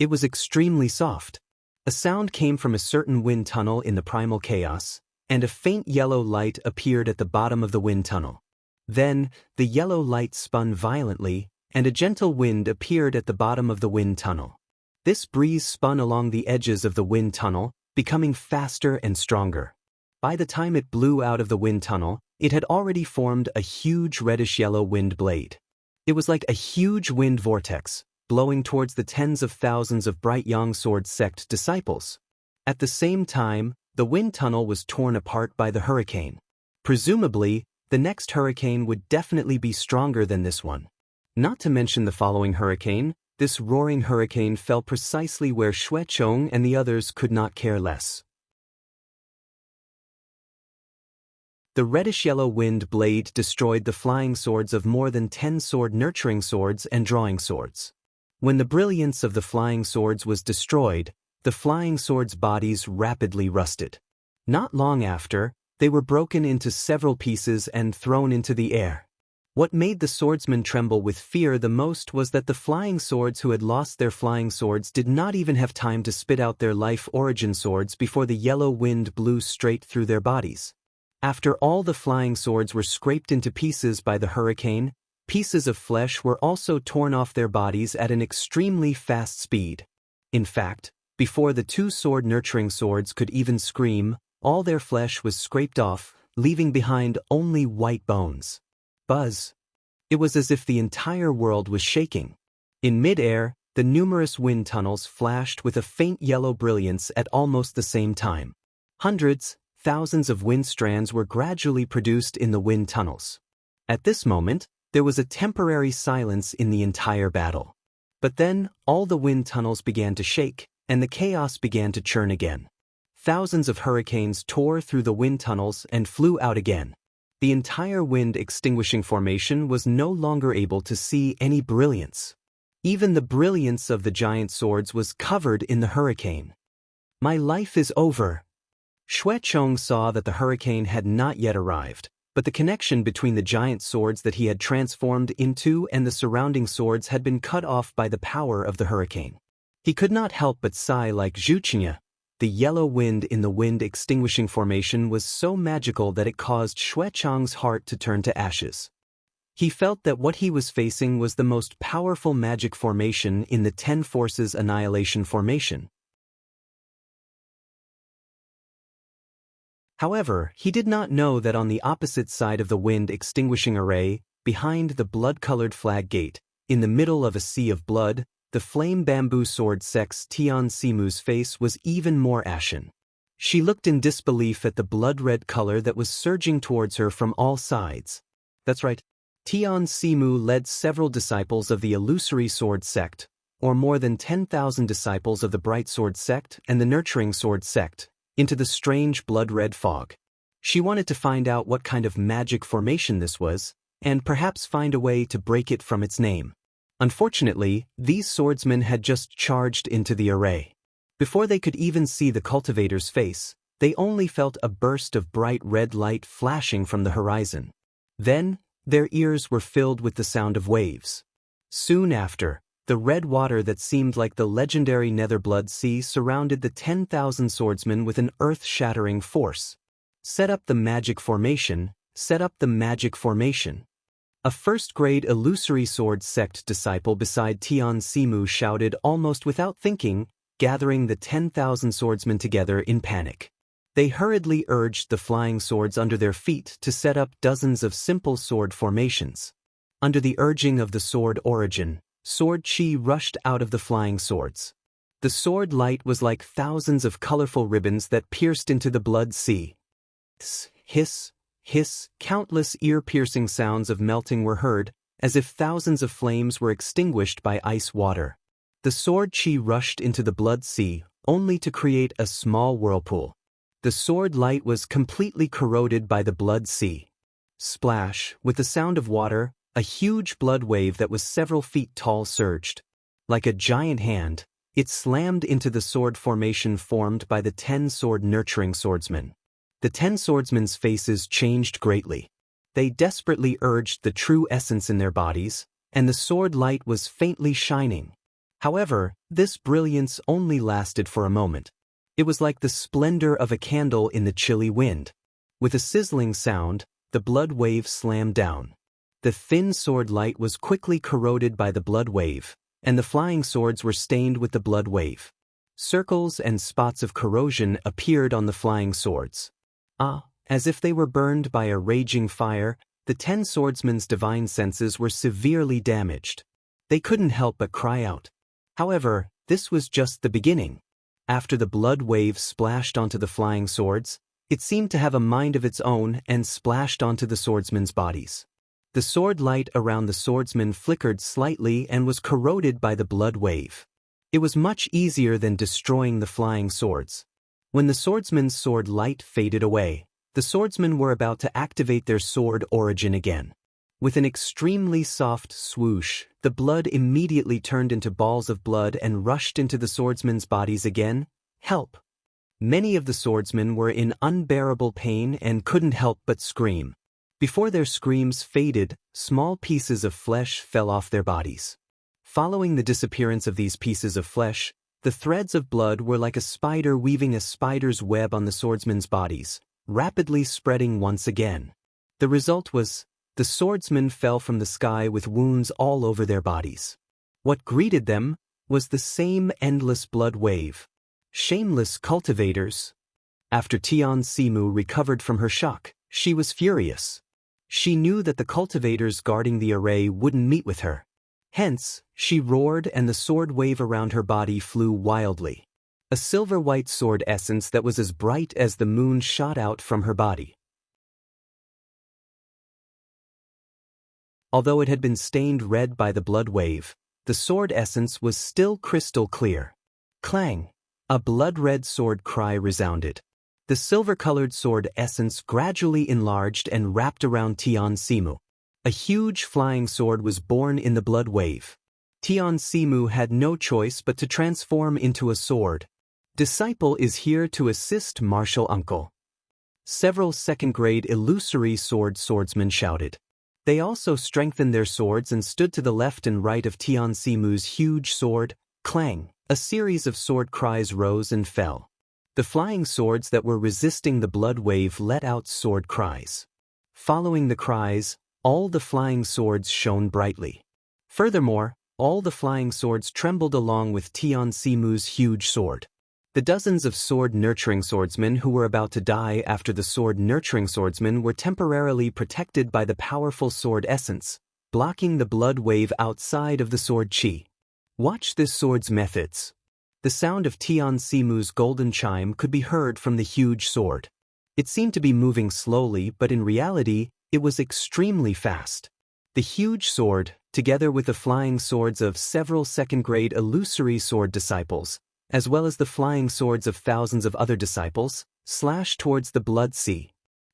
Speaker 1: It was extremely soft. A sound came from a certain wind tunnel in the primal chaos, and a faint yellow light appeared at the bottom of the wind tunnel. Then, the yellow light spun violently, and a gentle wind appeared at the bottom of the wind tunnel. This breeze spun along the edges of the wind tunnel, becoming faster and stronger. By the time it blew out of the wind tunnel, it had already formed a huge reddish-yellow wind blade. It was like a huge wind vortex, blowing towards the tens of thousands of bright Yang Sword sect disciples. At the same time, the wind tunnel was torn apart by the hurricane. Presumably, the next hurricane would definitely be stronger than this one. Not to mention the following hurricane, this roaring hurricane fell precisely where Xuechong and the others could not care less. The reddish-yellow wind blade destroyed the flying swords of more than 10 sword nurturing swords and drawing swords. When the brilliance of the flying swords was destroyed, the flying swords' bodies rapidly rusted. Not long after, they were broken into several pieces and thrown into the air. What made the swordsmen tremble with fear the most was that the flying swords who had lost their flying swords did not even have time to spit out their life origin swords before the yellow wind blew straight through their bodies. After all the flying swords were scraped into pieces by the hurricane, pieces of flesh were also torn off their bodies at an extremely fast speed. In fact, before the two sword nurturing swords could even scream, all their flesh was scraped off, leaving behind only white bones. Buzz. It was as if the entire world was shaking. In mid-air, the numerous wind tunnels flashed with a faint yellow brilliance at almost the same time. Hundreds, thousands of wind strands were gradually produced in the wind tunnels. At this moment, there was a temporary silence in the entire battle. But then, all the wind tunnels began to shake, and the chaos began to churn again. Thousands of hurricanes tore through the wind tunnels and flew out again. The entire wind extinguishing formation was no longer able to see any brilliance. Even the brilliance of the giant swords was covered in the hurricane. My life is over. Xuechong saw that the hurricane had not yet arrived, but the connection between the giant swords that he had transformed into and the surrounding swords had been cut off by the power of the hurricane. He could not help but sigh like Wuxia. The yellow wind in the wind extinguishing formation was so magical that it caused Xuechong's heart to turn to ashes. He felt that what he was facing was the most powerful magic formation in the 10 Forces Annihilation formation. However, he did not know that on the opposite side of the wind extinguishing array, behind the blood-colored flag gate, in the middle of a sea of blood, the flame bamboo sword sect's Tian Simu's face was even more ashen. She looked in disbelief at the blood-red color that was surging towards her from all sides. That's right. Tian Simu led several disciples of the illusory sword sect, or more than 10,000 disciples of the bright sword sect and the nurturing sword sect, into the strange blood-red fog. She wanted to find out what kind of magic formation this was, and perhaps find a way to break it from its name. Unfortunately, these swordsmen had just charged into the array. Before they could even see the cultivator's face, they only felt a burst of bright red light flashing from the horizon. Then, their ears were filled with the sound of waves. Soon after, the red water that seemed like the legendary Netherblood Sea surrounded the 10,000 swordsmen with an earth-shattering force. Set up the magic formation, set up the magic formation. A first-grade illusory sword sect disciple beside Tian Simu shouted almost without thinking, gathering the 10,000 swordsmen together in panic. They hurriedly urged the flying swords under their feet to set up dozens of simple sword formations. Under the urging of the sword origin, sword chi rushed out of the flying swords. The sword light was like thousands of colorful ribbons that pierced into the blood sea. Hiss, hiss, countless ear-piercing sounds of melting were heard, as if thousands of flames were extinguished by ice water. The sword chi rushed into the blood sea, only to create a small whirlpool. The sword light was completely corroded by the blood sea. Splash, with the sound of water, a huge blood wave that was several feet tall surged. Like a giant hand, it slammed into the sword formation formed by the 10 sword nurturing swordsmen. The 10 swordsmen's faces changed greatly. They desperately urged the true essence in their bodies, and the sword light was faintly shining. However, this brilliance only lasted for a moment. It was like the splendor of a candle in the chilly wind. With a sizzling sound, the blood wave slammed down. The thin sword light was quickly corroded by the blood wave, and the flying swords were stained with the blood wave. Circles and spots of corrosion appeared on the flying swords. As if they were burned by a raging fire, the 10 swordsmen's divine senses were severely damaged. They couldn't help but cry out. However, this was just the beginning. After the blood wave splashed onto the flying swords, it seemed to have a mind of its own and splashed onto the swordsmen's bodies. The sword light around the swordsmen flickered slightly and was corroded by the blood wave. It was much easier than destroying the flying swords. When the swordsman's sword light faded away, the swordsmen were about to activate their sword origin again. With an extremely soft swoosh, the blood immediately turned into balls of blood and rushed into the swordsmen's bodies again. Help! Many of the swordsmen were in unbearable pain and couldn't help but scream. Before their screams faded, small pieces of flesh fell off their bodies. Following the disappearance of these pieces of flesh, the threads of blood were like a spider weaving a spider's web on the swordsmen's bodies, rapidly spreading once again. The result was, the swordsmen fell from the sky with wounds all over their bodies. What greeted them was the same endless blood wave. Shameless cultivators. After Tian Simu recovered from her shock, she was furious. She knew that the cultivators guarding the array wouldn't meet with her. Hence, she roared and the sword wave around her body flew wildly. A silver-white sword essence that was as bright as the moon shot out from her body. Although it had been stained red by the blood wave, the sword essence was still crystal clear. Clang! A blood-red sword cry resounded. The silver-colored sword essence gradually enlarged and wrapped around Tian Simu. A huge flying sword was born in the blood wave. Tian Simu had no choice but to transform into a sword. Disciple is here to assist martial uncle. Several second-grade illusory swordsmen shouted. They also strengthened their swords and stood to the left and right of Tian Simu's huge sword. Clang! A series of sword cries rose and fell. The flying swords that were resisting the blood wave let out sword cries. Following the cries, all the flying swords shone brightly. Furthermore, all the flying swords trembled along with Tian Simu's huge sword. The dozens of sword-nurturing swordsmen who were about to die after the sword-nurturing swordsmen were temporarily protected by the powerful sword essence, blocking the blood wave outside of the sword chi. Watch this sword's methods. The sound of Tian Simu's golden chime could be heard from the huge sword. It seemed to be moving slowly, but in reality, it was extremely fast. The huge sword, together with the flying swords of several second-grade illusory sword disciples, as well as the flying swords of thousands of other disciples, slashed towards the blood sea.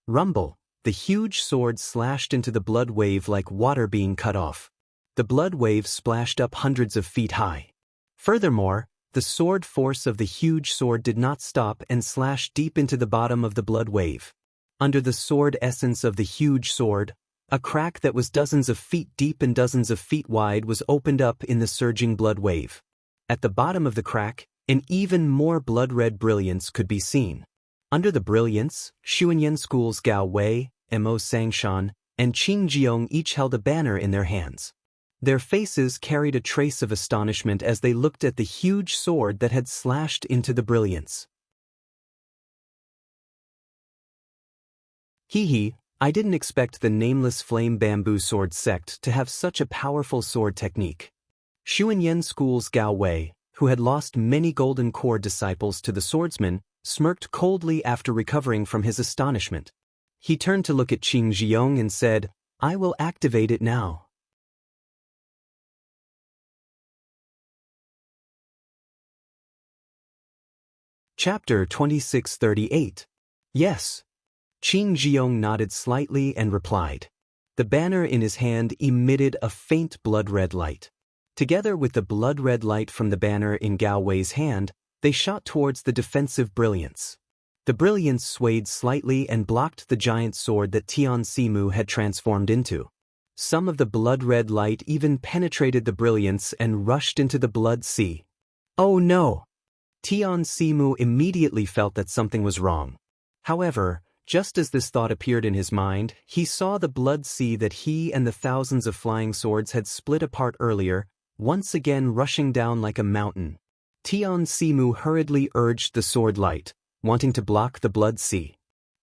Speaker 1: Rumble! The huge sword slashed into the blood wave like water being cut off. The blood wave splashed up hundreds of feet high. Furthermore, the sword force of the huge sword did not stop and slashed deep into the bottom of the blood wave. Under the sword essence of the huge sword, a crack that was dozens of feet deep and dozens of feet wide was opened up in the surging blood wave. At the bottom of the crack, an even more blood-red brilliance could be seen. Under the brilliance, Xuanyan School's Gao Wei, Mo Sangshan, and Qing Jiong each held a banner in their hands. Their faces carried a trace of astonishment as they looked at the huge sword that had slashed into the brilliance. Hee, I didn't expect the nameless flame bamboo sword sect to have such a powerful sword technique. Xuanyan School's Gao Wei, who had lost many golden core disciples to the swordsman, smirked coldly after recovering from his astonishment. He turned to look at Qing Jiong and said, "I will activate it now." Chapter 2638. Yes. Qing Jiong nodded slightly and replied. The banner in his hand emitted a faint blood-red light. Together with the blood-red light from the banner in Gao Wei's hand, they shot towards the defensive brilliance. The brilliance swayed slightly and blocked the giant sword that Tian Simu had transformed into. Some of the blood-red light even penetrated the brilliance and rushed into the blood sea. Oh no! Tian Simu immediately felt that something was wrong. However, just as this thought appeared in his mind, he saw the blood sea that he and the thousands of flying swords had split apart earlier, once again rushing down like a mountain. Tian Simu hurriedly urged the sword light, wanting to block the blood sea.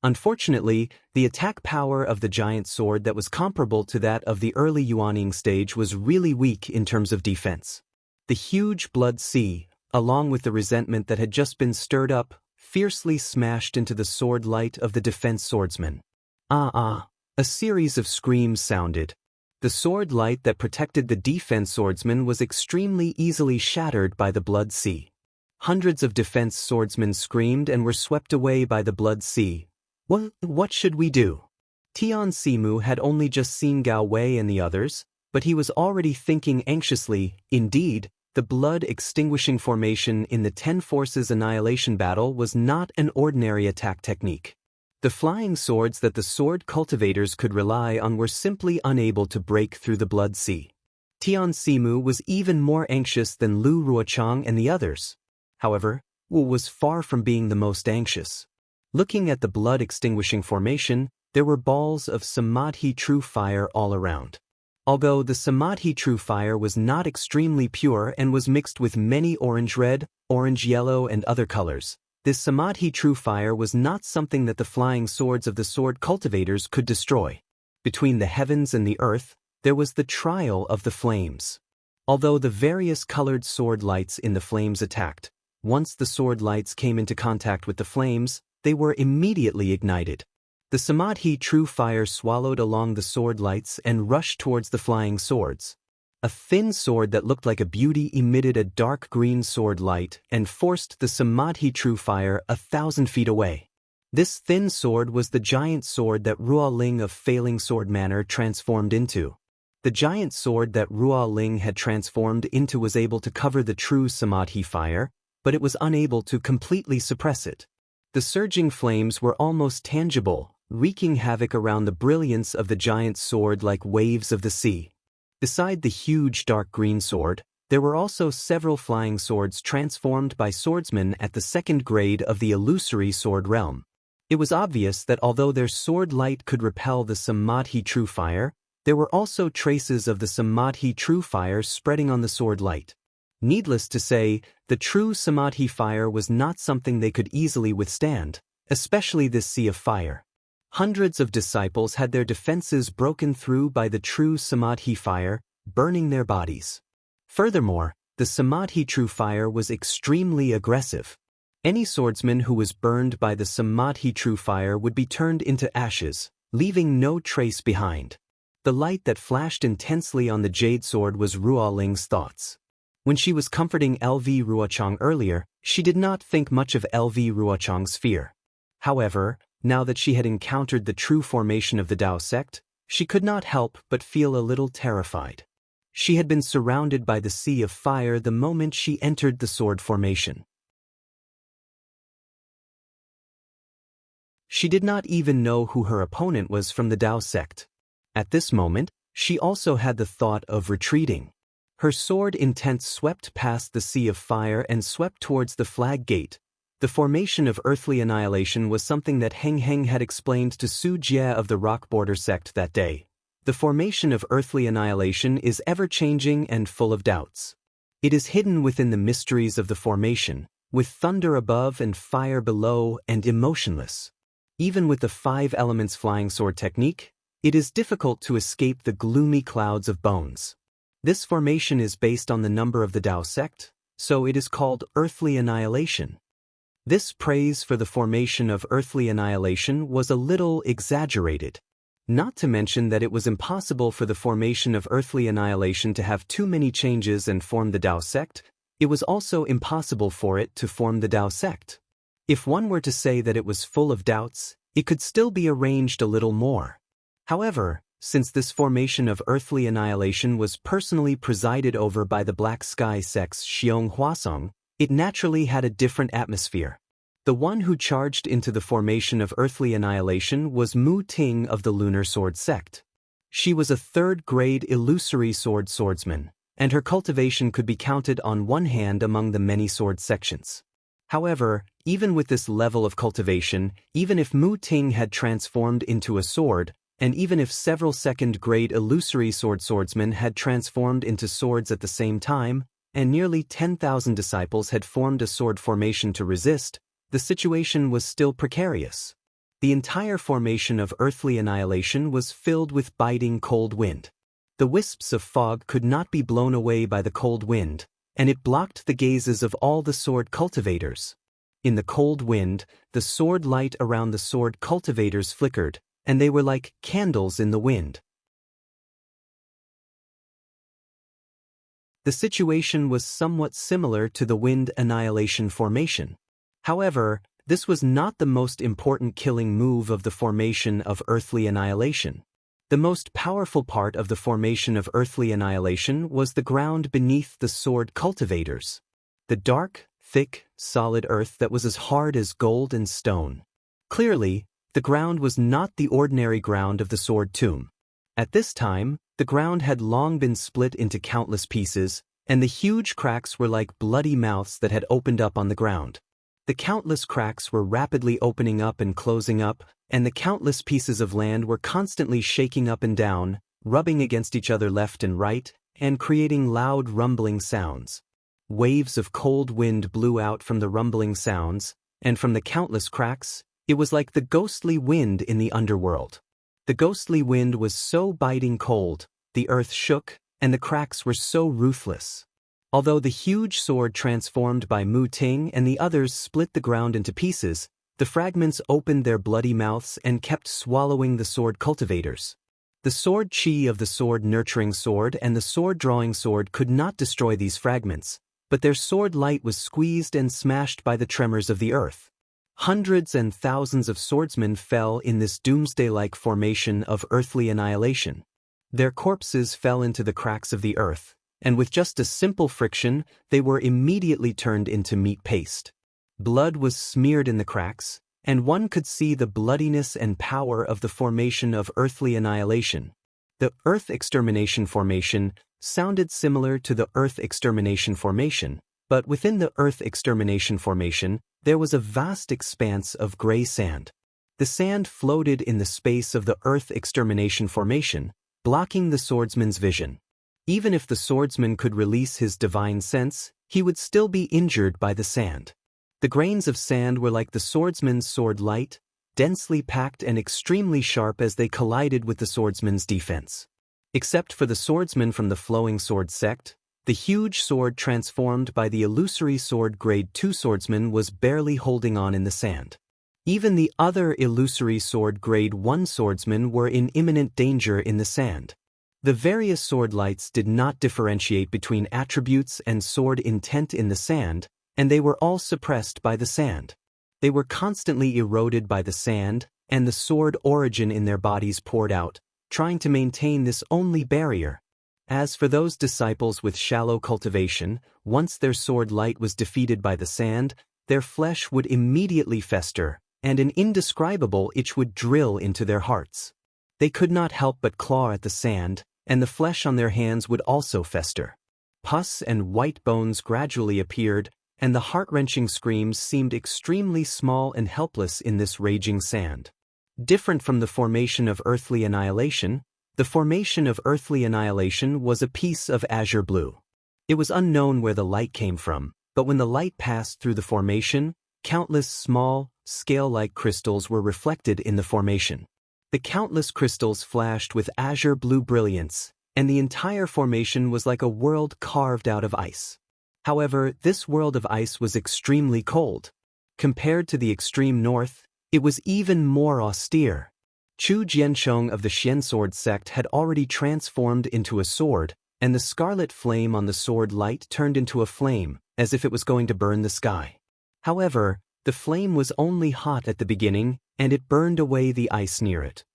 Speaker 1: Unfortunately, the attack power of the giant sword that was comparable to that of the early Yuaning stage was really weak in terms of defense. The huge blood sea, along with the resentment that had just been stirred up, fiercely smashed into the sword light of the defense swordsman. Ah! A series of screams sounded. The sword light that protected the defense swordsman was extremely easily shattered by the blood sea. Hundreds of defense swordsmen screamed and were swept away by the blood sea. What should we do? Tian Simu had only just seen Gao Wei and the others, but he was already thinking anxiously. Indeed, the blood-extinguishing formation in the 10 Forces Annihilation battle was not an ordinary attack technique. The flying swords that the sword cultivators could rely on were simply unable to break through the blood sea. Tian Simu was even more anxious than Lu Ruochang and the others. However, Wu was far from being the most anxious. Looking at the blood-extinguishing formation, there were balls of Samadhi true fire all around. Although the Samadhi true fire was not extremely pure and was mixed with many orange-red, orange-yellow and other colors, this Samadhi true fire was not something that the flying swords of the sword cultivators could destroy. Between the heavens and the earth, there was the trial of the flames. Although the various colored sword lights in the flames attacked, once the sword lights came into contact with the flames, they were immediately ignited. The Samadhi true fire swallowed along the sword lights and rushed towards the flying swords. A thin sword that looked like a beauty emitted a dark green sword light and forced the Samadhi true fire 1,000 feet away. This thin sword was the giant sword that Ruo Ling of Failing Sword Manor transformed into. The giant sword that Ruo Ling had transformed into was able to cover the true Samadhi fire, but it was unable to completely suppress it. The surging flames were almost tangible, wreaking havoc around the brilliance of the giant sword like waves of the sea. Beside the huge dark green sword, there were also several flying swords transformed by swordsmen at the second grade of the illusory sword realm. It was obvious that although their sword light could repel the Samadhi true fire, there were also traces of the Samadhi true fire spreading on the sword light. Needless to say, the true Samadhi fire was not something they could easily withstand, especially this sea of fire. Hundreds of disciples had their defenses broken through by the true Samadhi fire, burning their bodies. Furthermore, the Samadhi true fire was extremely aggressive. Any swordsman who was burned by the Samadhi true fire would be turned into ashes, leaving no trace behind. The light that flashed intensely on the jade sword was Ruo Ling's thoughts. When she was comforting LV Ruochang earlier, she did not think much of LV Ruochang's fear. However, now that she had encountered the true formation of the Dao sect, she could not help but feel a little terrified. She had been surrounded by the sea of fire the moment she entered the sword formation. She did not even know who her opponent was from the Dao sect. At this moment, she also had the thought of retreating. Her sword intent swept past the sea of fire and swept towards the flag gate. The formation of earthly annihilation was something that Heng Heng had explained to Su Jie of the Rock Border sect that day. The formation of earthly annihilation is ever-changing and full of doubts. It is hidden within the mysteries of the formation, with thunder above and fire below and emotionless. Even with the 5 elements flying sword technique, it is difficult to escape the gloomy clouds of bones. This formation is based on the number of the Dao sect, so it is called earthly annihilation. This praise for the formation of earthly annihilation was a little exaggerated. Not to mention that it was impossible for the formation of earthly annihilation to have too many changes and form the Dao sect, it was also impossible for it to form the Dao sect. If one were to say that it was full of doubts, it could still be arranged a little more. However, since this formation of earthly annihilation was personally presided over by the Black Sky sect's Xiong Huasong, it naturally had a different atmosphere. The one who charged into the formation of earthly annihilation was Mu Ting of the Lunar Sword sect. She was a third-grade illusory swordsman, and her cultivation could be counted on one hand among the many sword sections. However, even with this level of cultivation, even if Mu Ting had transformed into a sword, and even if several second-grade illusory swordsmen had transformed into swords at the same time, and nearly 10,000 disciples had formed a sword formation to resist, the situation was still precarious. The entire formation of earthly annihilation was filled with biting cold wind. The wisps of fog could not be blown away by the cold wind, and it blocked the gazes of all the sword cultivators. In the cold wind, the sword light around the sword cultivators flickered, and they were like candles in the wind. The situation was somewhat similar to the wind annihilation formation. However, this was not the most important killing move of the formation of earthly annihilation. The most powerful part of the formation of earthly annihilation was the ground beneath the sword cultivators. The dark, thick, solid earth that was as hard as gold and stone. Clearly, the ground was not the ordinary ground of the sword tomb. At this time, the ground had long been split into countless pieces, and the huge cracks were like bloody mouths that had opened up on the ground. The countless cracks were rapidly opening up and closing up, and the countless pieces of land were constantly shaking up and down, rubbing against each other left and right, and creating loud rumbling sounds. Waves of cold wind blew out from the rumbling sounds, and from the countless cracks, it was like the ghostly wind in the underworld. The ghostly wind was so biting cold, the earth shook, and the cracks were so ruthless. Although the huge sword transformed by Mu Ting and the others split the ground into pieces, the fragments opened their bloody mouths and kept swallowing the sword cultivators. The sword chi of the sword-nurturing sword and the sword-drawing sword could not destroy these fragments, but their sword light was squeezed and smashed by the tremors of the earth. Hundreds and thousands of swordsmen fell in this doomsday-like formation of earthly annihilation. Their corpses fell into the cracks of the earth, and with just a simple friction, they were immediately turned into meat paste. Blood was smeared in the cracks, and one could see the bloodiness and power of the formation of earthly annihilation. The Earth Extermination Formation sounded similar to the Earth Extermination Formation, but within the Earth Extermination Formation, there was a vast expanse of gray sand. The sand floated in the space of the Earth Extermination Formation, blocking the swordsman's vision. Even if the swordsman could release his divine sense, he would still be injured by the sand. The grains of sand were like the swordsman's sword light, densely packed and extremely sharp as they collided with the swordsman's defense. Except for the swordsman from the flowing sword sect, the huge sword transformed by the illusory sword grade 2 swordsman was barely holding on in the sand. Even the other illusory sword grade 1 swordsmen were in imminent danger in the sand. The various sword lights did not differentiate between attributes and sword intent in the sand, and they were all suppressed by the sand. They were constantly eroded by the sand, and the sword origin in their bodies poured out, trying to maintain this only barrier. As for those disciples with shallow cultivation, once their sword light was defeated by the sand, their flesh would immediately fester, and an indescribable itch would drill into their hearts. They could not help but claw at the sand, and the flesh on their hands would also fester. Pus and white bones gradually appeared, and the heart-wrenching screams seemed extremely small and helpless in this raging sand. Different from the formation of earthly annihilation, the formation of earthly annihilation was a piece of azure blue. It was unknown where the light came from, but when the light passed through the formation, countless small, scale-like crystals were reflected in the formation. The countless crystals flashed with azure blue brilliance, and the entire formation was like a world carved out of ice. However, this world of ice was extremely cold. Compared to the extreme north, it was even more austere. Chu Jianchong of the Xian sword sect had already transformed into a sword, and the scarlet flame on the sword light turned into a flame, as if it was going to burn the sky. However, the flame was only hot at the beginning, and it burned away the ice near it.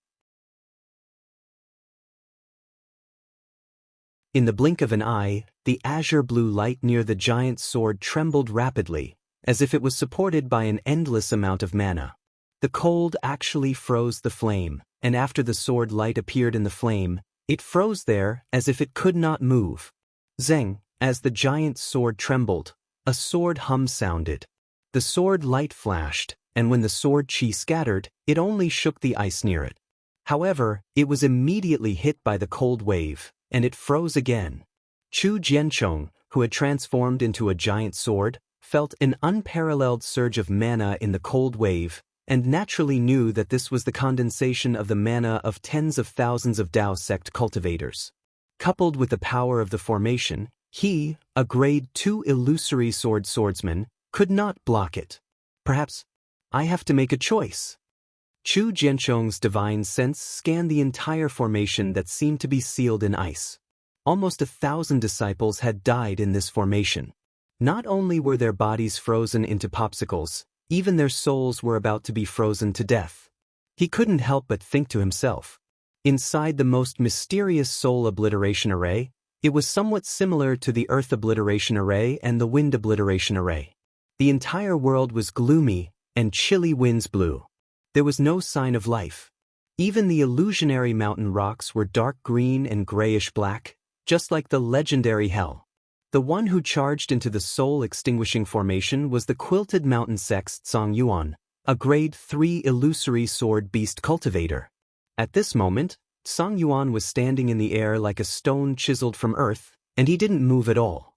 Speaker 1: In the blink of an eye, the azure blue light near the giant sword trembled rapidly, as if it was supported by an endless amount of mana. The cold actually froze the flame, and after the sword light appeared in the flame, It froze there as if it could not move. Zeng, as the giant sword trembled, a sword hum sounded. The sword light flashed, and when the sword chi scattered, it only shook the ice near it. However, it was immediately hit by the cold wave, and it froze again. Chu Jianchong, who had transformed into a giant sword, felt an unparalleled surge of mana in the cold wave, and naturally knew that this was the condensation of the mana of tens of thousands of Dao sect cultivators. Coupled with the power of the formation, he, a grade 2 illusory swordsman, could not block it. Perhaps I have to make a choice. Chu Jianchong's divine sense scanned the entire formation that seemed to be sealed in ice. Almost 1,000 disciples had died in this formation. Not only were their bodies frozen into popsicles, even their souls were about to be frozen to death. He couldn't help but think to himself. Inside the most mysterious soul obliteration array, it was somewhat similar to the earth obliteration array and the wind obliteration array. The entire world was gloomy, and chilly winds blew. There was no sign of life. Even the illusionary mountain rocks were dark green and grayish-black, just like the legendary hell. The one who charged into the soul-extinguishing formation was the quilted mountain sex Song Yuan, a grade 3 illusory sword beast cultivator. At this moment, Song Yuan was standing in the air like a stone chiseled from earth, and he didn't move at all.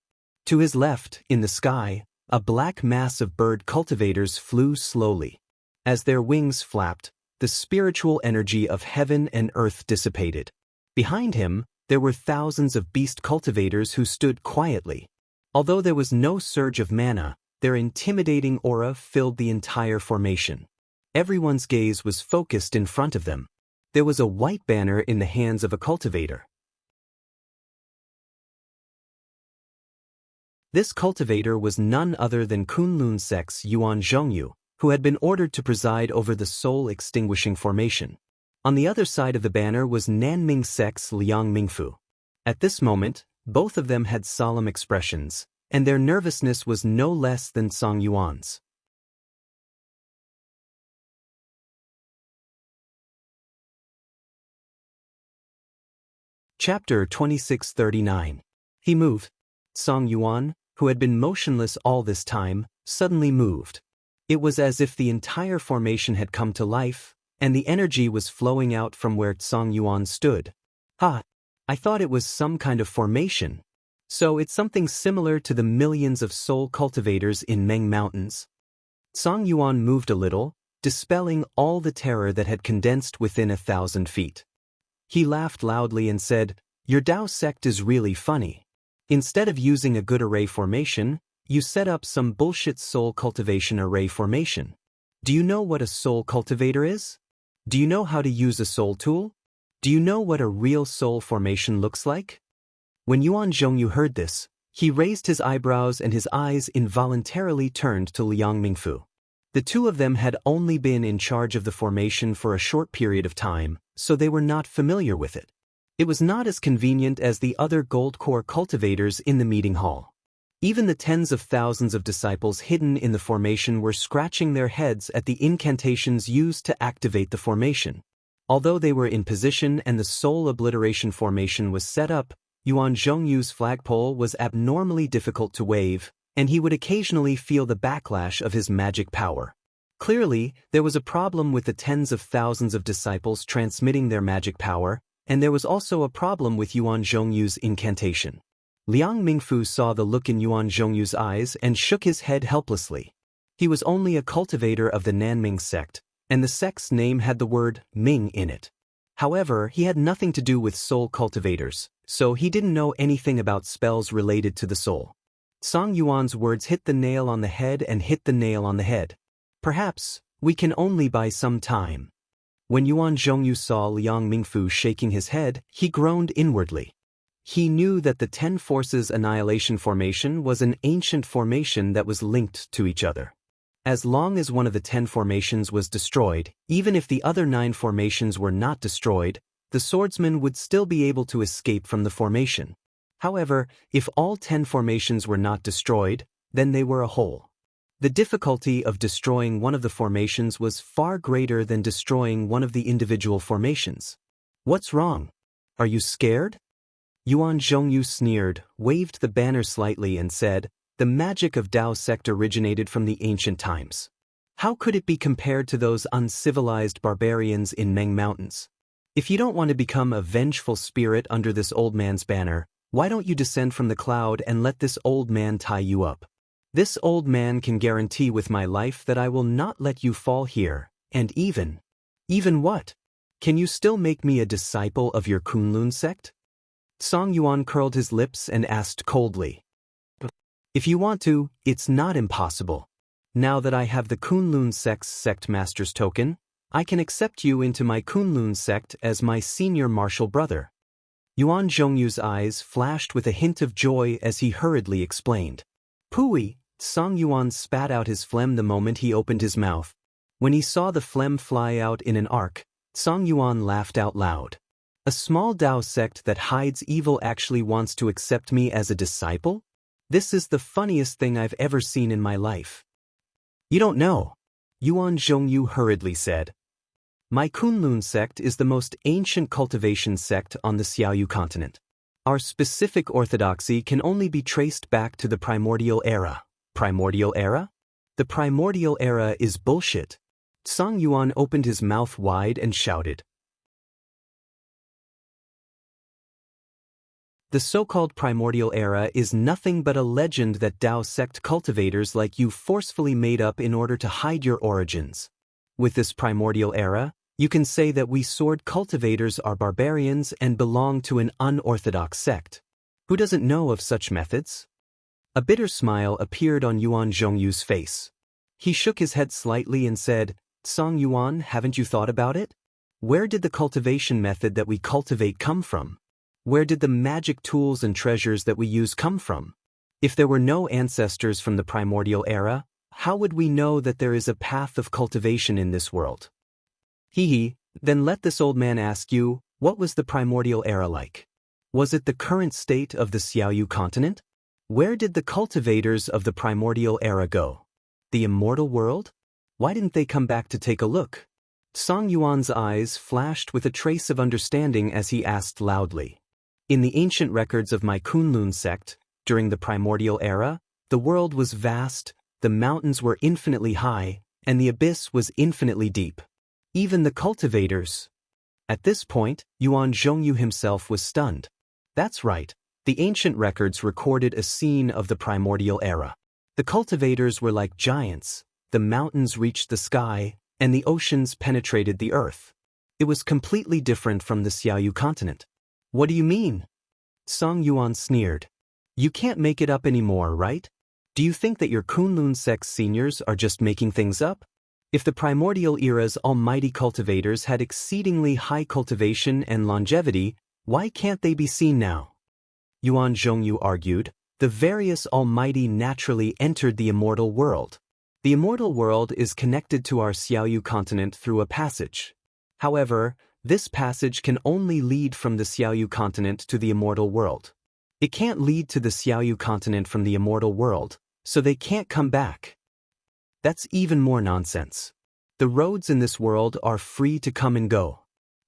Speaker 1: To his left, in the sky, a black mass of bird cultivators flew slowly. As their wings flapped, the spiritual energy of heaven and earth dissipated. Behind him, there were thousands of beast cultivators who stood quietly. Although there was no surge of mana, their intimidating aura filled the entire formation. Everyone's gaze was focused in front of them. There was a white banner in the hands of a cultivator. This cultivator was none other than Kunlun Sect's Yuan Zhongyu, who had been ordered to preside over the soul-extinguishing formation. On the other side of the banner was Nanming Sect's Liang Mingfu. At this moment, both of them had solemn expressions, and their nervousness was no less than Song Yuan's. Chapter 2639. He moved. Song Yuan, who had been motionless all this time, suddenly moved. It was as if the entire formation had come to life, and the energy was flowing out from where Song Yuan stood. Ha! I thought it was some kind of formation. So it's something similar to the millions of soul cultivators in Meng Mountains. Song Yuan moved a little, dispelling all the terror that had condensed within 1,000 feet. He laughed loudly and said, "Your Dao sect is really funny. Instead of using a good array formation, you set up some bullshit soul cultivation array formation. Do you know what a soul cultivator is? Do you know how to use a soul tool? Do you know what a real soul formation looks like?" When Yuan Zhongyu heard this, he raised his eyebrows and his eyes involuntarily turned to Liang Mingfu. The two of them had only been in charge of the formation for a short period of time, so they were not familiar with it. It was not as convenient as the other gold core cultivators in the meeting hall. Even the tens of thousands of disciples hidden in the formation were scratching their heads at the incantations used to activate the formation. Although they were in position and the soul obliteration formation was set up, Yuan Zhongyu's flagpole was abnormally difficult to wave, and he would occasionally feel the backlash of his magic power. Clearly, there was a problem with the tens of thousands of disciples transmitting their magic power, and there was also a problem with Yuan Zhongyu's incantation. Liang Mingfu saw the look in Yuan Zhongyu's eyes and shook his head helplessly. He was only a cultivator of the Nanming sect, and the sect's name had the word Ming in it. However, he had nothing to do with soul cultivators, so he didn't know anything about spells related to the soul. Song Yuan's words hit the nail on the head and hit the nail on the head. Perhaps we can only buy some time. When Yuan Zhongyu saw Liang Mingfu shaking his head, he groaned inwardly. He knew that the 10 Forces Annihilation Formation was an ancient formation that was linked to each other. As long as one of the 10 formations was destroyed, even if the other 9 formations were not destroyed, the swordsman would still be able to escape from the formation. However, if all 10 formations were not destroyed, then they were a whole. The difficulty of destroying one of the formations was far greater than destroying one of the individual formations. What's wrong? Are you scared? Yuan Zhongyu sneered, waved the banner slightly and said, the magic of Dao sect originated from the ancient times. How could it be compared to those uncivilized barbarians in Meng Mountains? If you don't want to become a vengeful spirit under this old man's banner, why don't you descend from the cloud and let this old man tie you up? This old man can guarantee with my life that I will not let you fall here, and even what? Can you still make me a disciple of your Kunlun sect? Song Yuan curled his lips and asked coldly. If you want to, it's not impossible. Now that I have the Kunlun sect's sect master's token, I can accept you into my Kunlun sect as my senior martial brother. Yuan Zhongyu's eyes flashed with a hint of joy as he hurriedly explained. Pooey, Song Yuan spat out his phlegm the moment he opened his mouth. When he saw the phlegm fly out in an arc, Song Yuan laughed out loud. A small Dao sect that hides evil actually wants to accept me as a disciple? This is the funniest thing I've ever seen in my life. You don't know, Yuan Zhongyu hurriedly said. My Kunlun sect is the most ancient cultivation sect on the Xiaoyu continent. Our specific orthodoxy can only be traced back to the primordial era. Primordial era? The primordial era is bullshit. Song Yuan opened his mouth wide and shouted. The so-called primordial era is nothing but a legend that Dao sect cultivators like you forcefully made up in order to hide your origins. With this primordial era, you can say that we sword cultivators are barbarians and belong to an unorthodox sect. Who doesn't know of such methods? A bitter smile appeared on Yuan Zhongyu's face. He shook his head slightly and said, Song Yuan, haven't you thought about it? Where did the cultivation method that we cultivate come from? Where did the magic tools and treasures that we use come from? If there were no ancestors from the primordial era, how would we know that there is a path of cultivation in this world? Then let this old man ask you, what was the primordial era like? Was it the current state of the Xiaoyu continent? Where did the cultivators of the primordial era go? The immortal world? Why didn't they come back to take a look? Song Yuan's eyes flashed with a trace of understanding as he asked loudly. In the ancient records of my Kunlun sect, during the primordial era, the world was vast, the mountains were infinitely high, and the abyss was infinitely deep. Even the cultivators. At this point, Yuan Zhongyu himself was stunned. That's right, the ancient records recorded a scene of the primordial era. The cultivators were like giants, the mountains reached the sky, and the oceans penetrated the earth. It was completely different from the Xiaoyu continent. What do you mean? Song Yuan sneered. You can't make it up anymore, right? Do you think that your Kunlun sect seniors are just making things up? If the primordial era's almighty cultivators had exceedingly high cultivation and longevity, why can't they be seen now? Yuan Zhongyu argued, the various almighty naturally entered the immortal world. The immortal world is connected to our Xiaoyu continent through a passage. However, this passage can only lead from the Xiaoyu continent to the immortal world. It can't lead to the Xiaoyu continent from the immortal world, so they can't come back. That's even more nonsense. The roads in this world are free to come and go.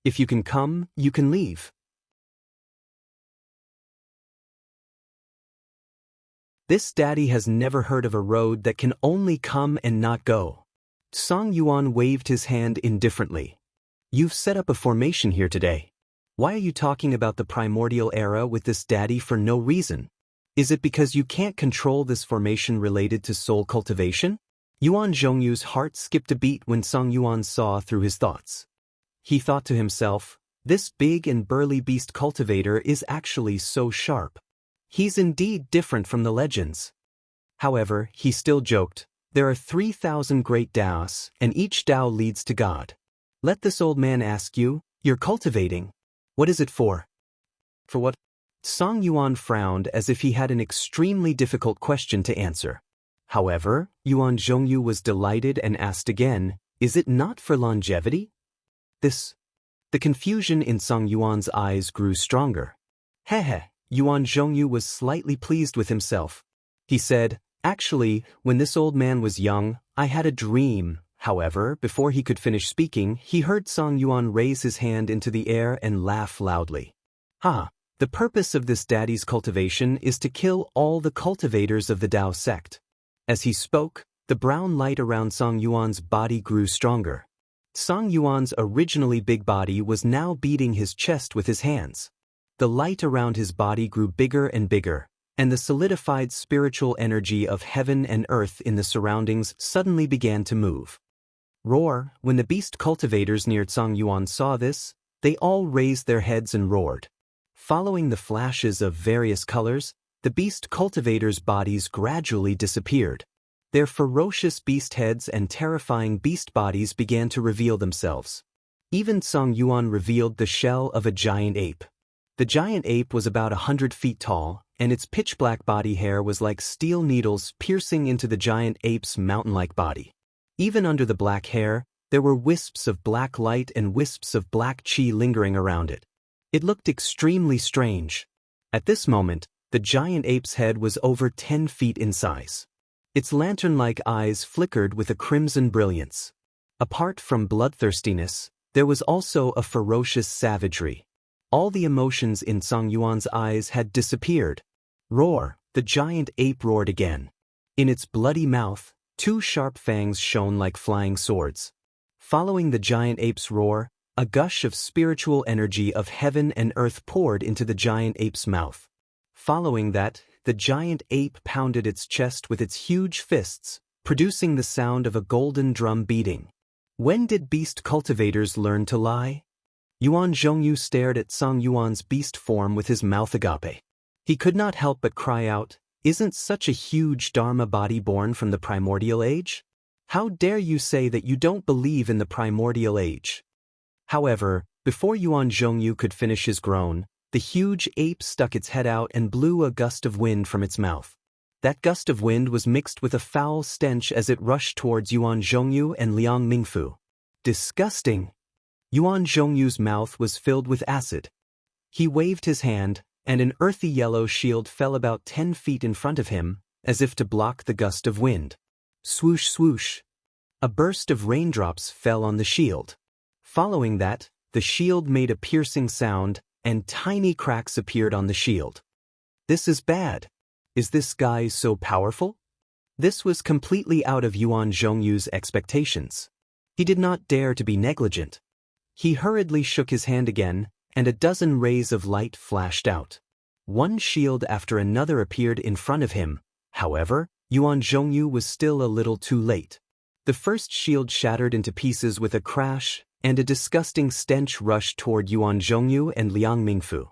Speaker 1: If you can come, you can leave. This daddy has never heard of a road that can only come and not go. Song Yuan waved his hand indifferently. You've set up a formation here today. Why are you talking about the primordial era with this daddy for no reason? Is it because you can't control this formation related to soul cultivation? Yuan Zhongyu's heart skipped a beat when Song Yuan saw through his thoughts. He thought to himself, this big and burly beast cultivator is actually so sharp. He's indeed different from the legends. However, he still joked, there are 3,000 great Daos, and each Dao leads to God. Let this old man ask you, you're cultivating. What is it for? For what? Song Yuan frowned as if he had an extremely difficult question to answer. However, Yuan Zhongyu was delighted and asked again, is it not for longevity? The confusion in Song Yuan's eyes grew stronger. Hehe, Yuan Zhongyu was slightly pleased with himself. He said, actually, when this old man was young, I had a dream. However, before he could finish speaking, he heard Song Yuan raise his hand into the air and laugh loudly. Ha! The purpose of this daddy's cultivation is to kill all the cultivators of the Dao sect. As he spoke, the brown light around Song Yuan's body grew stronger. Song Yuan's originally big body was now beating his chest with his hands. The light around his body grew bigger and bigger, and the solidified spiritual energy of heaven and earth in the surroundings suddenly began to move. Roar! When the beast cultivators near Song Yuan saw this, they all raised their heads and roared. Following the flashes of various colors, the beast cultivators' bodies gradually disappeared. Their ferocious beast heads and terrifying beast bodies began to reveal themselves. Even Song Yuan revealed the shell of a giant ape. The giant ape was about 100 feet tall, and its pitch-black body hair was like steel needles piercing into the giant ape's mountain-like body. Even under the black hair, there were wisps of black light and wisps of black chi lingering around it. It looked extremely strange. At this moment, the giant ape's head was over 10 feet in size. Its lantern-like eyes flickered with a crimson brilliance. Apart from bloodthirstiness, there was also a ferocious savagery. All the emotions in Song Yuan's eyes had disappeared. Roar! The giant ape roared again. In its bloody mouth, 2 sharp fangs shone like flying swords. Following the giant ape's roar, a gush of spiritual energy of heaven and earth poured into the giant ape's mouth. Following that, the giant ape pounded its chest with its huge fists, producing the sound of a golden drum beating. When did beast cultivators learn to lie? Yuan Zhongyu stared at Song Yuan's beast form with his mouth agape. He could not help but cry out, "Isn't such a huge Dharma body born from the primordial age? How dare you say that you don't believe in the primordial age?" However, before Yuan Zhongyu could finish his groan, the huge ape stuck its head out and blew a gust of wind from its mouth. That gust of wind was mixed with a foul stench as it rushed towards Yuan Zhongyu and Liang Mingfu. Disgusting! Yuan Zhongyu's mouth was filled with acid. He waved his hand, and an earthy yellow shield fell about 10 feet in front of him, as if to block the gust of wind. Swoosh swoosh! A burst of raindrops fell on the shield. Following that, the shield made a piercing sound, and tiny cracks appeared on the shield. This is bad. Is this guy so powerful? This was completely out of Yuan Zhongyu's expectations. He did not dare to be negligent. He hurriedly shook his hand again, and a dozen rays of light flashed out. One shield after another appeared in front of him. However, Yuan Zhongyu was still a little too late. The first shield shattered into pieces with a crash, and a disgusting stench rushed toward Yuan Zhongyu and Liang Mingfu.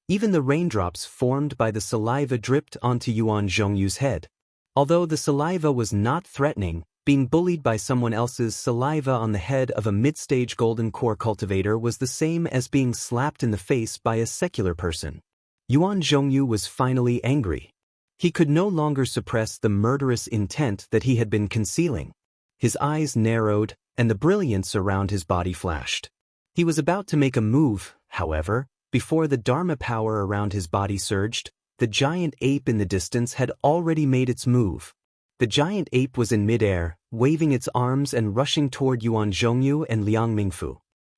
Speaker 1: Even the raindrops formed by the saliva dripped onto Yuan Zhongyu's head. Although the saliva was not threatening, being bullied by someone else's saliva on the head of a mid-stage golden core cultivator was the same as being slapped in the face by a secular person. Yuan Zhongyu was finally angry. He could no longer suppress the murderous intent that he had been concealing. His eyes narrowed, and the brilliance around his body flashed. He was about to make a move, however, before the Dharma power around his body surged. The giant ape in the distance had already made its move. The giant ape was in midair, waving its arms and rushing toward Yuan Zhongyu and Liang Mingfu.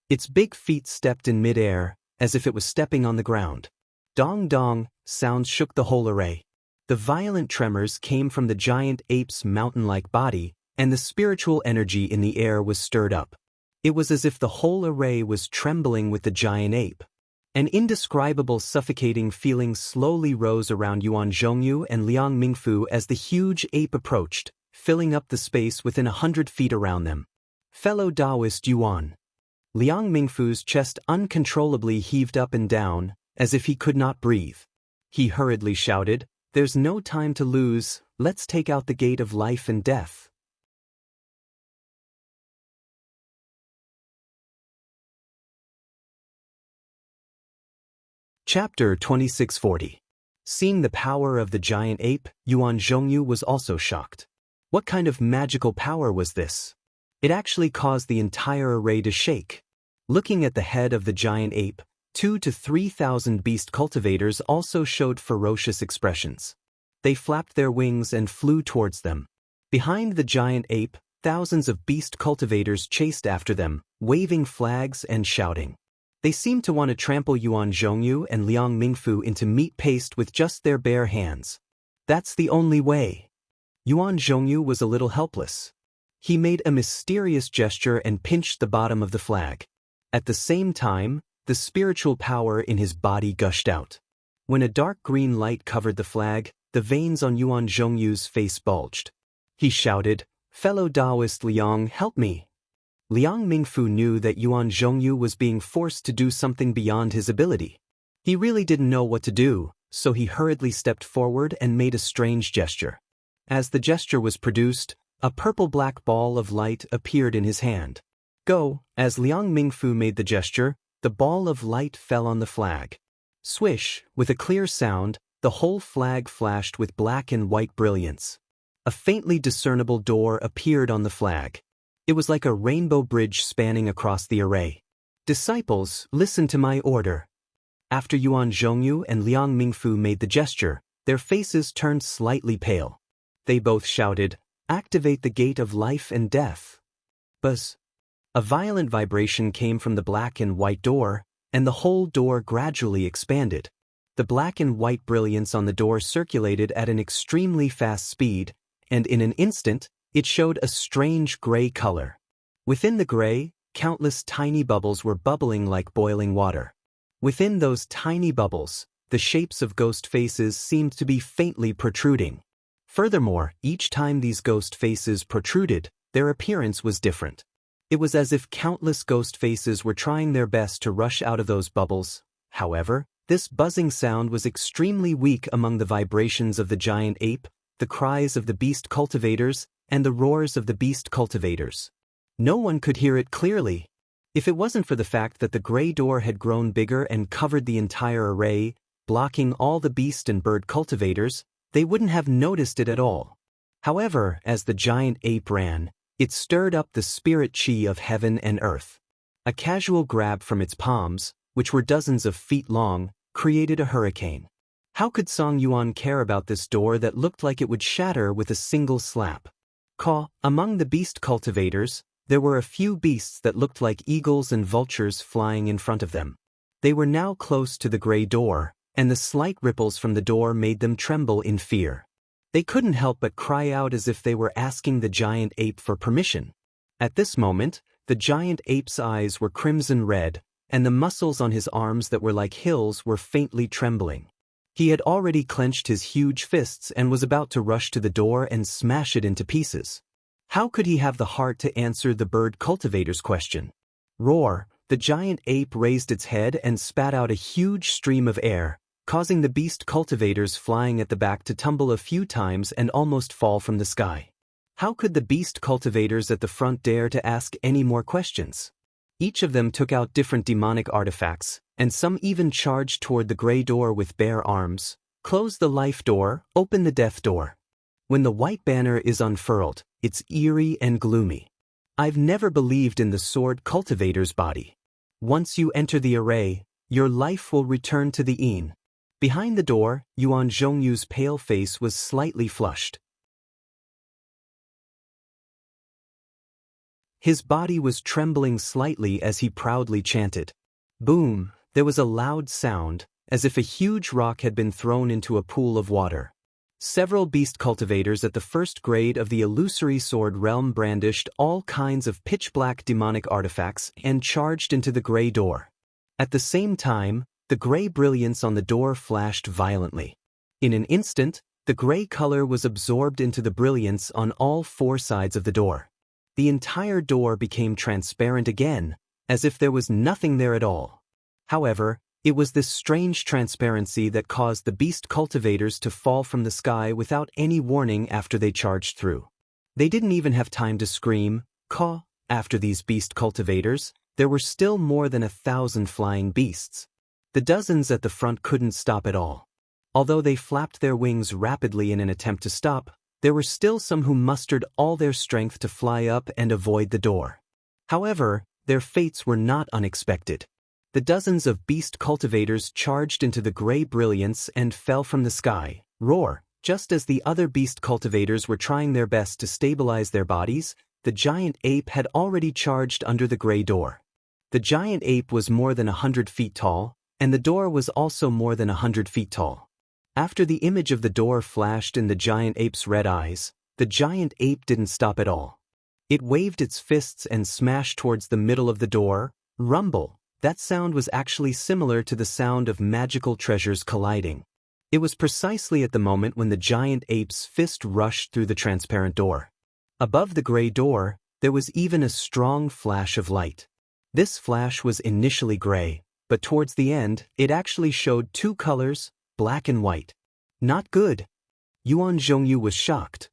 Speaker 1: Its big feet stepped in midair, as if it was stepping on the ground. Dong dong, sounds shook the whole array. The violent tremors came from the giant ape's mountain-like body, and the spiritual energy in the air was stirred up. It was as if the whole array was trembling with the giant ape. An indescribable suffocating feeling slowly rose around Yuan Zhongyu and Liang Mingfu as the huge ape approached, filling up the space within 100 feet around them. Fellow Taoist Yuan. Liang Mingfu's chest uncontrollably heaved up and down, as if he could not breathe. He hurriedly shouted, "There's no time to lose, let's take out the gate of life and death." Chapter 2640. Seeing the power of the giant ape, Yuan Zhongyu was also shocked. What kind of magical power was this? It actually caused the entire array to shake. Looking at the head of the giant ape, 2,000 to 3,000 beast cultivators also showed ferocious expressions. They flapped their wings and flew towards them. Behind the giant ape, thousands of beast cultivators chased after them, waving flags and shouting. They seemed to want to trample Yuan Zhongyu and Liang Mingfu into meat paste with just their bare hands. That's the only way. Yuan Zhongyu was a little helpless. He made a mysterious gesture and pinched the bottom of the flag. At the same time, the spiritual power in his body gushed out. When a dark green light covered the flag, the veins on Yuan Zhongyu's face bulged. He shouted, "Fellow Taoist Liang, help me!" Liang Mingfu knew that Yuan Zhongyu was being forced to do something beyond his ability. He really didn't know what to do, so he hurriedly stepped forward and made a strange gesture. As the gesture was produced, a purple-black ball of light appeared in his hand. Go! As Liang Mingfu made the gesture, the ball of light fell on the flag. Swish! With a clear sound, the whole flag flashed with black and white brilliance. A faintly discernible door appeared on the flag. It was like a rainbow bridge spanning across the array. Disciples, listen to my order. After Yuan Zhongyu and Liang Mingfu made the gesture, their faces turned slightly pale. They both shouted, "Activate the gate of life and death." Buzz! A violent vibration came from the black and white door, and the whole door gradually expanded. The black and white brilliance on the door circulated at an extremely fast speed, and in an instant, it showed a strange gray color. Within the gray, countless tiny bubbles were bubbling like boiling water. Within those tiny bubbles, the shapes of ghost faces seemed to be faintly protruding. Furthermore, each time these ghost faces protruded, their appearance was different. It was as if countless ghost faces were trying their best to rush out of those bubbles. However, this buzzing sound was extremely weak among the vibrations of the giant ape, the cries of the beast cultivators, and the roars of the beast cultivators. No one could hear it clearly. If it wasn't for the fact that the gray door had grown bigger and covered the entire array, blocking all the beast and bird cultivators, they wouldn't have noticed it at all. However, as the giant ape ran, it stirred up the spirit chi of heaven and earth. A casual grab from its palms, which were dozens of feet long, created a hurricane. How could Song Yuan care about this door that looked like it would shatter with a single slap? Among the beast cultivators, there were a few beasts that looked like eagles and vultures flying in front of them. They were now close to the gray door, and the slight ripples from the door made them tremble in fear. They couldn't help but cry out as if they were asking the giant ape for permission. At this moment, the giant ape's eyes were crimson red, and the muscles on his arms that were like hills were faintly trembling. He had already clenched his huge fists and was about to rush to the door and smash it into pieces. How could he have the heart to answer the bird cultivator's question? Roar! The giant ape raised its head and spat out a huge stream of air, causing the beast cultivators flying at the back to tumble a few times and almost fall from the sky. How could the beast cultivators at the front dare to ask any more questions? Each of them took out different demonic artifacts, and some even charged toward the gray door with bare arms. Close the life door, open the death door. When the white banner is unfurled, it's eerie and gloomy. I've never believed in the sword cultivator's body. Once you enter the array, your life will return to the yin. Behind the door, Yuan Zhongyu's pale face was slightly flushed. His body was trembling slightly as he proudly chanted. Boom! There was a loud sound, as if a huge rock had been thrown into a pool of water. Several beast cultivators at the first grade of the illusory sword realm brandished all kinds of pitch-black demonic artifacts and charged into the gray door. At the same time, the gray brilliance on the door flashed violently. In an instant, the gray color was absorbed into the brilliance on all four sides of the door. The entire door became transparent again, as if there was nothing there at all. However, it was this strange transparency that caused the beast cultivators to fall from the sky without any warning after they charged through. They didn't even have time to scream, caw. After these beast cultivators, there were still more than 1,000 flying beasts. The dozens at the front couldn't stop at all. Although they flapped their wings rapidly in an attempt to stop, there were still some who mustered all their strength to fly up and avoid the door. However, their fates were not unexpected. The dozens of beast cultivators charged into the gray brilliance and fell from the sky. Roar! Just as the other beast cultivators were trying their best to stabilize their bodies, the giant ape had already charged under the gray door. The giant ape was more than 100 feet tall, and the door was also more than 100 feet tall. After the image of the door flashed in the giant ape's red eyes, the giant ape didn't stop at all. It waved its fists and smashed towards the middle of the door. Rumble. That sound was actually similar to the sound of magical treasures colliding. It was precisely at the moment when the giant ape's fist rushed through the transparent door. Above the gray door, there was even a strong flash of light. This flash was initially gray, but towards the end, it actually showed two colors, black and white. Not good. Yuan Zhongyu was shocked.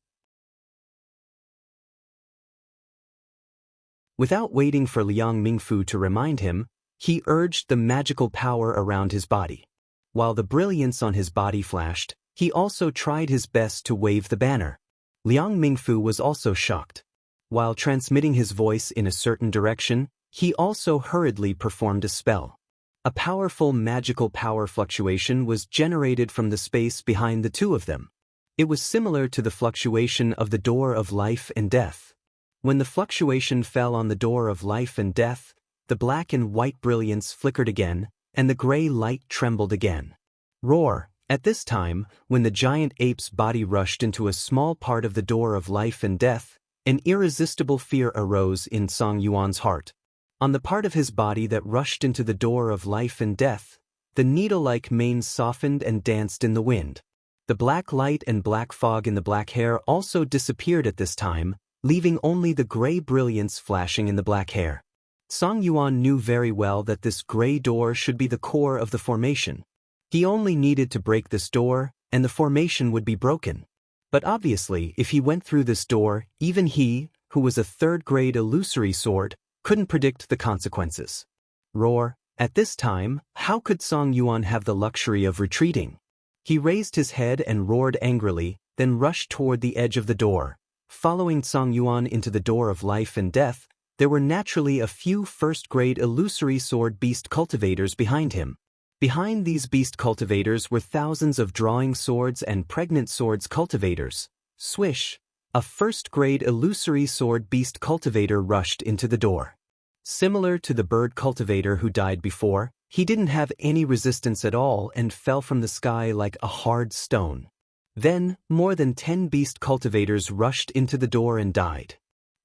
Speaker 1: Without waiting for Liang Mingfu to remind him, he urged the magical power around his body. While the brilliance on his body flashed, he also tried his best to wave the banner. Liang Mingfu was also shocked. While transmitting his voice in a certain direction, he also hurriedly performed a spell. A powerful magical power fluctuation was generated from the space behind the two of them. It was similar to the fluctuation of the door of life and death. When the fluctuation fell on the door of life and death, the black and white brilliance flickered again, and the gray light trembled again. Roar! At this time, when the giant ape's body rushed into a small part of the door of life and death, an irresistible fear arose in Song Yuan's heart. On the part of his body that rushed into the door of life and death, the needle-like mane softened and danced in the wind. The black light and black fog in the black hair also disappeared at this time, leaving only the gray brilliance flashing in the black hair. Song Yuan knew very well that this gray door should be the core of the formation. He only needed to break this door, and the formation would be broken. But obviously, if he went through this door, even he, who was a third-grade illusory sword, couldn't predict the consequences. Roar! At this time, how could Song Yuan have the luxury of retreating? He raised his head and roared angrily, then rushed toward the edge of the door. Following Song Yuan into the door of life and death, there were naturally a few first-grade illusory sword beast cultivators behind him. Behind these beast cultivators were thousands of drawing swords and pregnant swords cultivators. Swish! A first-grade illusory sword beast cultivator rushed into the door. Similar to the bird cultivator who died before, he didn't have any resistance at all and fell from the sky like a hard stone. Then, more than 10 beast cultivators rushed into the door and died.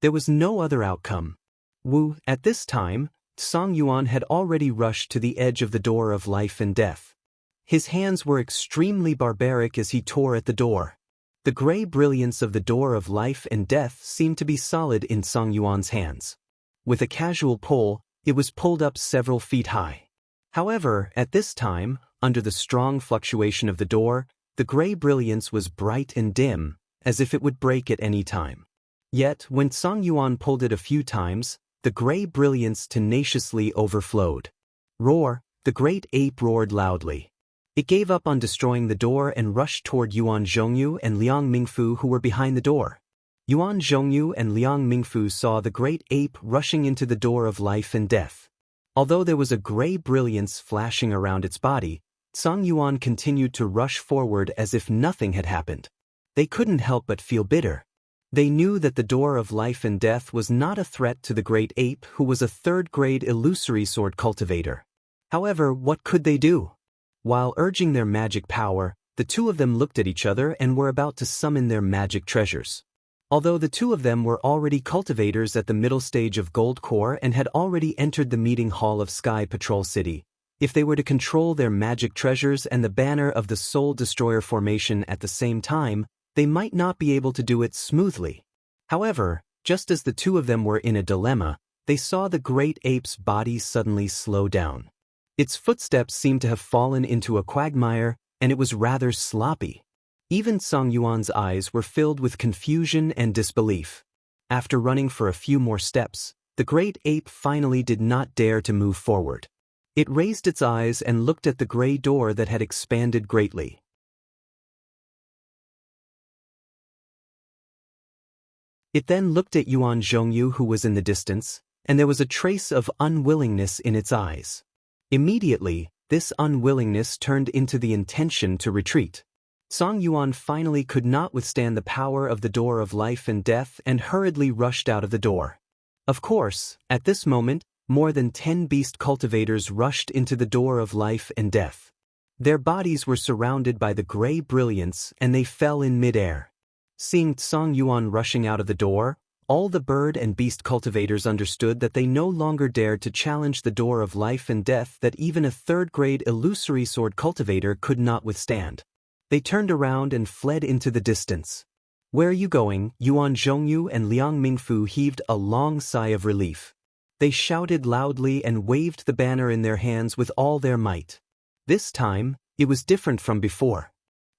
Speaker 1: There was no other outcome. At this time, Song Yuan had already rushed to the edge of the door of life and death. His hands were extremely barbaric as he tore at the door. The gray brilliance of the door of life and death seemed to be solid in Song Yuan's hands. With a casual pull, it was pulled up several feet high. However, at this time, under the strong fluctuation of the door, the gray brilliance was bright and dim, as if it would break at any time. Yet, when Song Yuan pulled it a few times, the gray brilliance tenaciously overflowed. Roar! The great ape roared loudly. It gave up on destroying the door and rushed toward Yuan Zhongyu and Liang Mingfu who were behind the door. Yuan Zhongyu and Liang Mingfu saw the great ape rushing into the door of life and death. Although there was a gray brilliance flashing around its body, Song Yuan continued to rush forward as if nothing had happened. They couldn't help but feel bitter. They knew that the door of life and death was not a threat to the great ape who was a third-grade illusory sword cultivator. However, what could they do? While urging their magic power, the two of them looked at each other and were about to summon their magic treasures. Although the two of them were already cultivators at the middle stage of Gold Core and had already entered the meeting hall of Sky Patrol City, if they were to control their magic treasures and the banner of the Soul Destroyer formation at the same time, they might not be able to do it smoothly. However, just as the two of them were in a dilemma, they saw the great ape's body suddenly slow down. Its footsteps seemed to have fallen into a quagmire, and it was rather sloppy. Even Song Yuan's eyes were filled with confusion and disbelief. After running for a few more steps, the great ape finally did not dare to move forward. It raised its eyes and looked at the gray door that had expanded greatly. It then looked at Yuan Zhongyu who was in the distance, and there was a trace of unwillingness in its eyes. Immediately, this unwillingness turned into the intention to retreat. Song Yuan finally could not withstand the power of the door of life and death and hurriedly rushed out of the door. Of course, at this moment, more than 10 beast cultivators rushed into the door of life and death. Their bodies were surrounded by the gray brilliance and they fell in midair. Seeing Song Yuan rushing out of the door, all the bird and beast cultivators understood that they no longer dared to challenge the door of life and death that even a third-grade illusory sword cultivator could not withstand. They turned around and fled into the distance. "Where are you going?" Yuan Zhongyu and Liang Mingfu heaved a long sigh of relief. They shouted loudly and waved the banner in their hands with all their might. This time, it was different from before.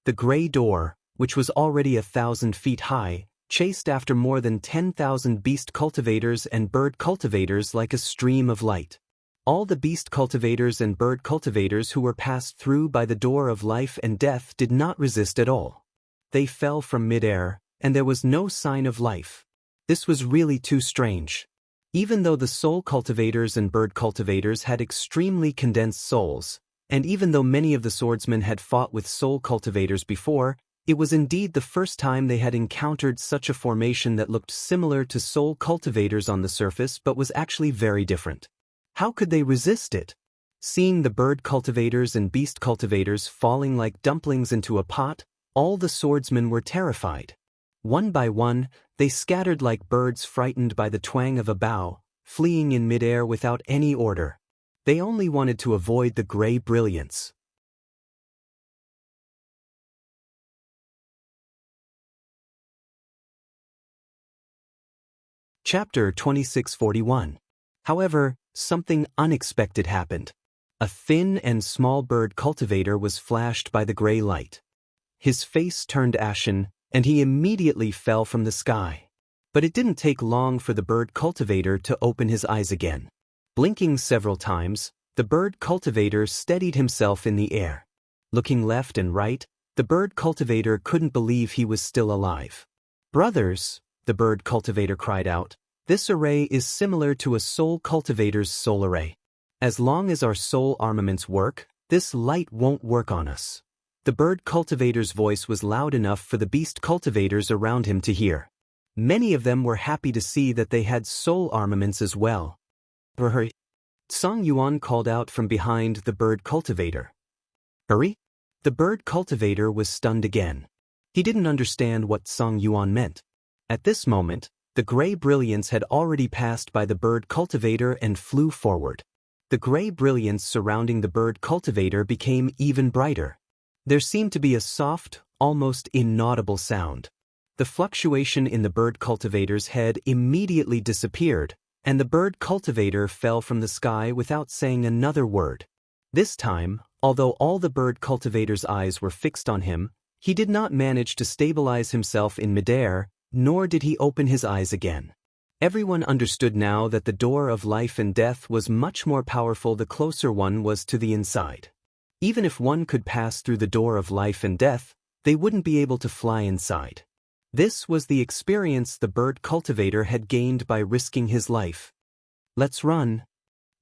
Speaker 1: The gray door, which was already 1,000 feet high, chased after more than 10,000 beast cultivators and bird cultivators like a stream of light. All the beast cultivators and bird cultivators who were passed through by the door of life and death did not resist at all. They fell from midair, and there was no sign of life. This was really too strange. Even though the soul cultivators and bird cultivators had extremely condensed souls, and even though many of the swordsmen had fought with soul cultivators before, it was indeed the first time they had encountered such a formation that looked similar to soul cultivators on the surface but was actually very different. How could they resist it? Seeing the bird cultivators and beast cultivators falling like dumplings into a pot, all the swordsmen were terrified. One by one, they scattered like birds frightened by the twang of a bow, fleeing in midair without any order. They only wanted to avoid the gray brilliance. Chapter 2641. However, something unexpected happened. A thin and small bird cultivator was flashed by the gray light. His face turned ashen, and he immediately fell from the sky. But it didn't take long for the bird cultivator to open his eyes again. Blinking several times, the bird cultivator steadied himself in the air. Looking left and right, the bird cultivator couldn't believe he was still alive. "Brothers," the bird cultivator cried out, "this array is similar to a soul cultivator's soul array. As long as our soul armaments work, this light won't work on us." The bird cultivator's voice was loud enough for the beast cultivators around him to hear. Many of them were happy to see that they had soul armaments as well. "Hurry!" Song Yuan called out from behind the bird cultivator. "Hurry?" The bird cultivator was stunned again. He didn't understand what Song Yuan meant. At this moment, the gray brilliance had already passed by the bird cultivator and flew forward. The gray brilliance surrounding the bird cultivator became even brighter. There seemed to be a soft, almost inaudible sound. The fluctuation in the bird cultivator's head immediately disappeared, and the bird cultivator fell from the sky without saying another word. This time, although all the bird cultivator's eyes were fixed on him, he did not manage to stabilize himself in midair, nor did he open his eyes again. Everyone understood now that the door of life and death was much more powerful the closer one was to the inside. Even if one could pass through the door of life and death, they wouldn't be able to fly inside. This was the experience the bird cultivator had gained by risking his life. "Let's run."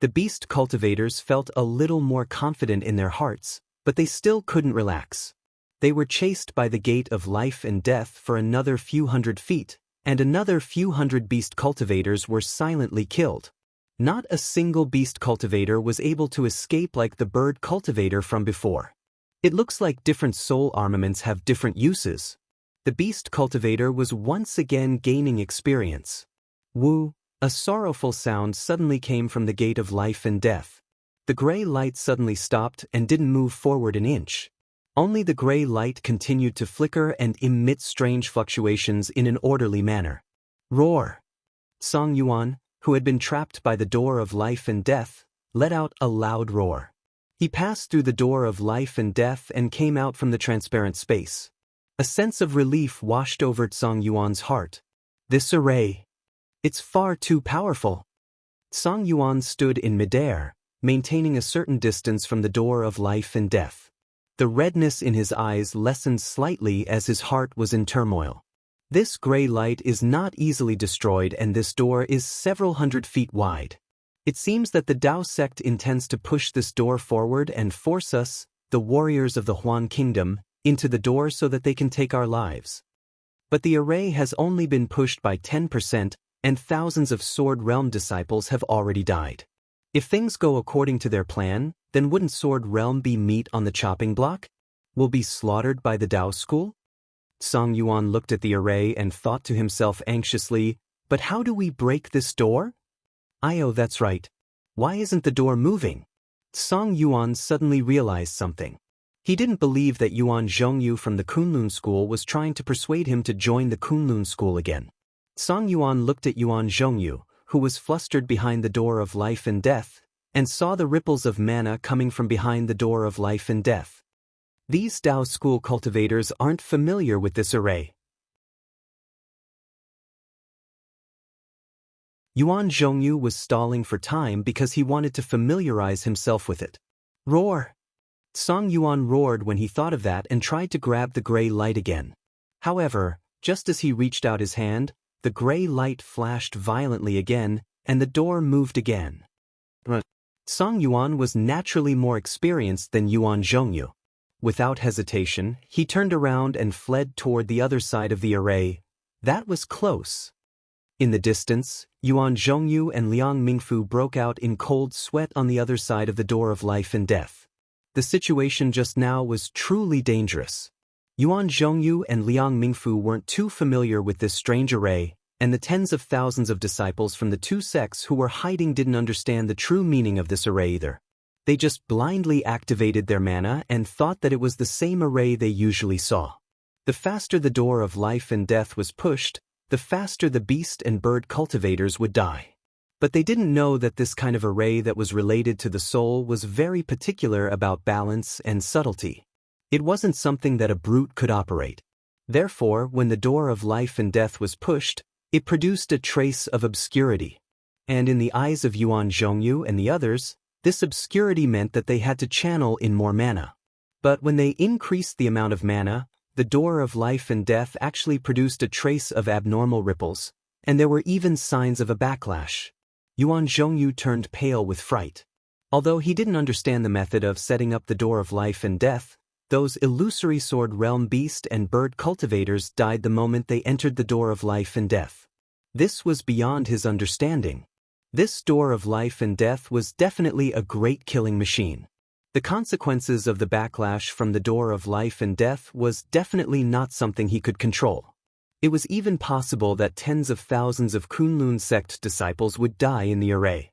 Speaker 1: The beast cultivators felt a little more confident in their hearts, but they still couldn't relax. They were chased by the gate of life and death for another few hundred feet, and another few hundred beast cultivators were silently killed. Not a single beast cultivator was able to escape like the bird cultivator from before. It looks like different soul armaments have different uses. The beast cultivator was once again gaining experience. Woo! A sorrowful sound suddenly came from the gate of life and death. The gray light suddenly stopped and didn't move forward an inch. Only the gray light continued to flicker and emit strange fluctuations in an orderly manner. Roar! Song Yuan, who had been trapped by the door of life and death, let out a loud roar. He passed through the door of life and death and came out from the transparent space. A sense of relief washed over Song Yuan's heart. This array. It's far too powerful. Song Yuan stood in midair, maintaining a certain distance from the door of life and death. The redness in his eyes lessened slightly as his heart was in turmoil. This gray light is not easily destroyed and this door is several hundred feet wide. It seems that the Dao sect intends to push this door forward and force us, the warriors of the Huan Kingdom, into the door so that they can take our lives. But the array has only been pushed by 10%, and thousands of Sword Realm disciples have already died. If things go according to their plan, then wouldn't Sword Realm be meat on the chopping block? Will be slaughtered by the Dao school? Song Yuan looked at the array and thought to himself anxiously, but how do we break this door? Oh, that's right. Why isn't the door moving? Song Yuan suddenly realized something. He didn't believe that Yuan Zhongyu from the Kunlun school was trying to persuade him to join the Kunlun school again. Song Yuan looked at Yuan Zhongyu, who was flustered behind the door of life and death, and saw the ripples of mana coming from behind the door of life and death. These Dao school cultivators aren't familiar with this array. Yuan Zhongyu was stalling for time because he wanted to familiarize himself with it. Roar! Song Yuan roared when he thought of that and tried to grab the gray light again. However, just as he reached out his hand, the gray light flashed violently again, and the door moved again. Song Yuan was naturally more experienced than Yuan Zhongyu. Without hesitation, he turned around and fled toward the other side of the array. That was close. In the distance, Yuan Zhongyu and Liang Mingfu broke out in cold sweat on the other side of the door of life and death. The situation just now was truly dangerous. Yuan Zhongyu and Liang Mingfu weren't too familiar with this strange array, and the tens of thousands of disciples from the two sects who were hiding didn't understand the true meaning of this array either. They just blindly activated their mana and thought that it was the same array they usually saw. The faster the door of life and death was pushed, the faster the beast and bird cultivators would die. But they didn't know that this kind of array that was related to the soul was very particular about balance and subtlety. It wasn't something that a brute could operate. Therefore, when the door of life and death was pushed, it produced a trace of obscurity. And in the eyes of Yuan Zhongyu and the others, this obscurity meant that they had to channel in more mana. But when they increased the amount of mana, the door of life and death actually produced a trace of abnormal ripples, and there were even signs of a backlash. Yuan Zhongyu turned pale with fright. Although he didn't understand the method of setting up the door of life and death, those illusory Sword Realm beast and bird cultivators died the moment they entered the door of life and death. This was beyond his understanding. This door of life and death was definitely a great killing machine. The consequences of the backlash from the door of life and death was definitely not something he could control. It was even possible that tens of thousands of Kunlun sect disciples would die in the array.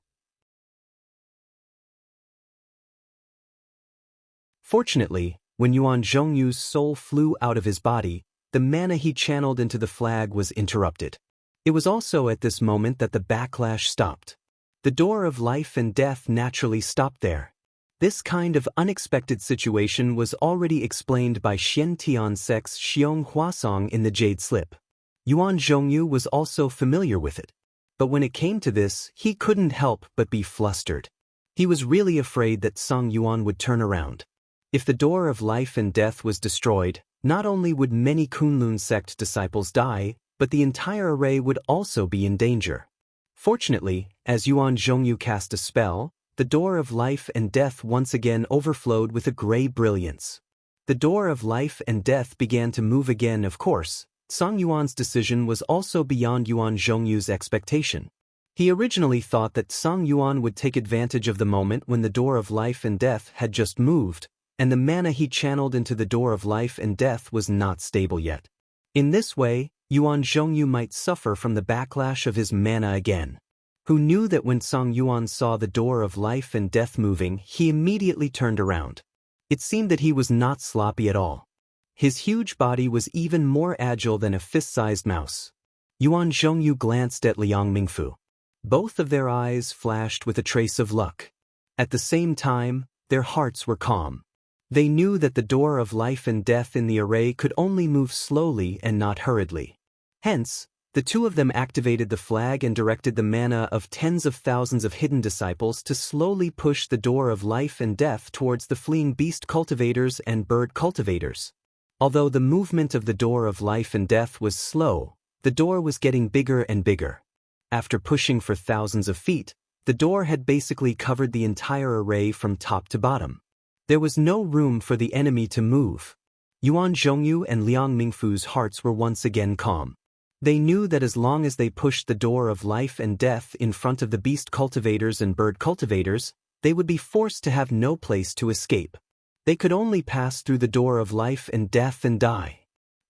Speaker 1: Fortunately, when Yuan Zhongyu's soul flew out of his body, the mana he channeled into the flag was interrupted. It was also at this moment that the backlash stopped. The door of life and death naturally stopped there. This kind of unexpected situation was already explained by Xian Tian Sect's Xiong Huasong in the Jade Slip. Yuan Zhongyu was also familiar with it. But when it came to this, he couldn't help but be flustered. He was really afraid that Song Yuan would turn around. If the door of life and death was destroyed, not only would many Kunlun sect disciples die, but the entire array would also be in danger. Fortunately, as Yuan Zhongyu cast a spell, the door of life and death once again overflowed with a gray brilliance. The door of life and death began to move again. Of course, Song Yuan's decision was also beyond Yuan Zhongyu's expectation. He originally thought that Song Yuan would take advantage of the moment when the door of life and death had just moved, and the mana he channeled into the door of life and death was not stable yet. In this way, Yuan Zhongyu might suffer from the backlash of his mana again. Who knew that when Song Yuan saw the door of life and death moving, he immediately turned around. It seemed that he was not sloppy at all. His huge body was even more agile than a fist-sized mouse. Yuan Zhongyu glanced at Liang Mingfu. Both of their eyes flashed with a trace of luck. At the same time, their hearts were calm. They knew that the door of life and death in the array could only move slowly and not hurriedly. Hence, the two of them activated the flag and directed the mana of tens of thousands of hidden disciples to slowly push the door of life and death towards the fleeing beast cultivators and bird cultivators. Although the movement of the door of life and death was slow, the door was getting bigger and bigger. After pushing for thousands of feet, the door had basically covered the entire array from top to bottom. There was no room for the enemy to move. Yuan Zhongyu and Liang Mingfu's hearts were once again calm. They knew that as long as they pushed the door of life and death in front of the beast cultivators and bird cultivators, they would be forced to have no place to escape. They could only pass through the door of life and death and die.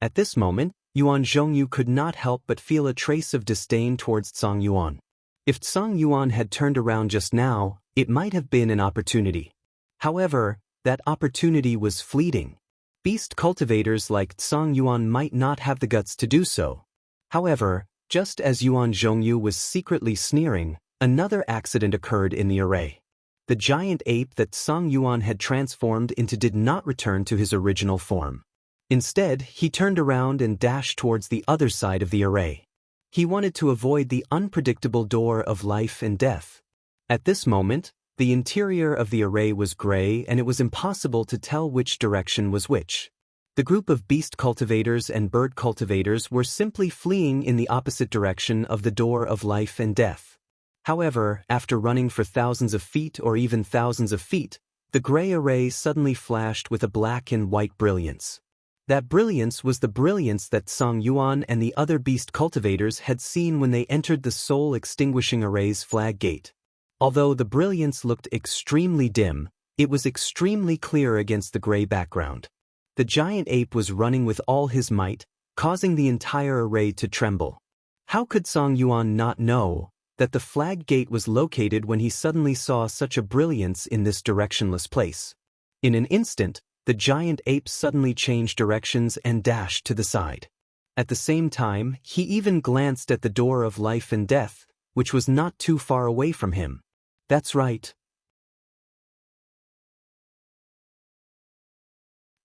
Speaker 1: At this moment, Yuan Zhongyu could not help but feel a trace of disdain towards Tsang Yuan. If Tsang Yuan had turned around just now, it might have been an opportunity. However, that opportunity was fleeting. Beast cultivators like Tsang Yuan might not have the guts to do so. However, just as Yuan Zhongyu was secretly sneering, another accident occurred in the array. The giant ape that Tsang Yuan had transformed into did not return to his original form. Instead, he turned around and dashed towards the other side of the array. He wanted to avoid the unpredictable door of life and death. At this moment, the interior of the array was gray and it was impossible to tell which direction was which. The group of beast cultivators and bird cultivators were simply fleeing in the opposite direction of the door of life and death. However, after running for thousands of feet or even thousands of feet, the gray array suddenly flashed with a black and white brilliance. That brilliance was the brilliance that Tsang Yuan and the other beast cultivators had seen when they entered the soul-extinguishing array's flag gate. Although the brilliance looked extremely dim, it was extremely clear against the gray background. The giant ape was running with all his might, causing the entire array to tremble. How could Tsang Yuan not know that the flag gate was located when he suddenly saw such a brilliance in this directionless place? In an instant, the giant ape suddenly changed directions and dashed to the side. At the same time, he even glanced at the door of life and death, which was not too far away from him. That's right.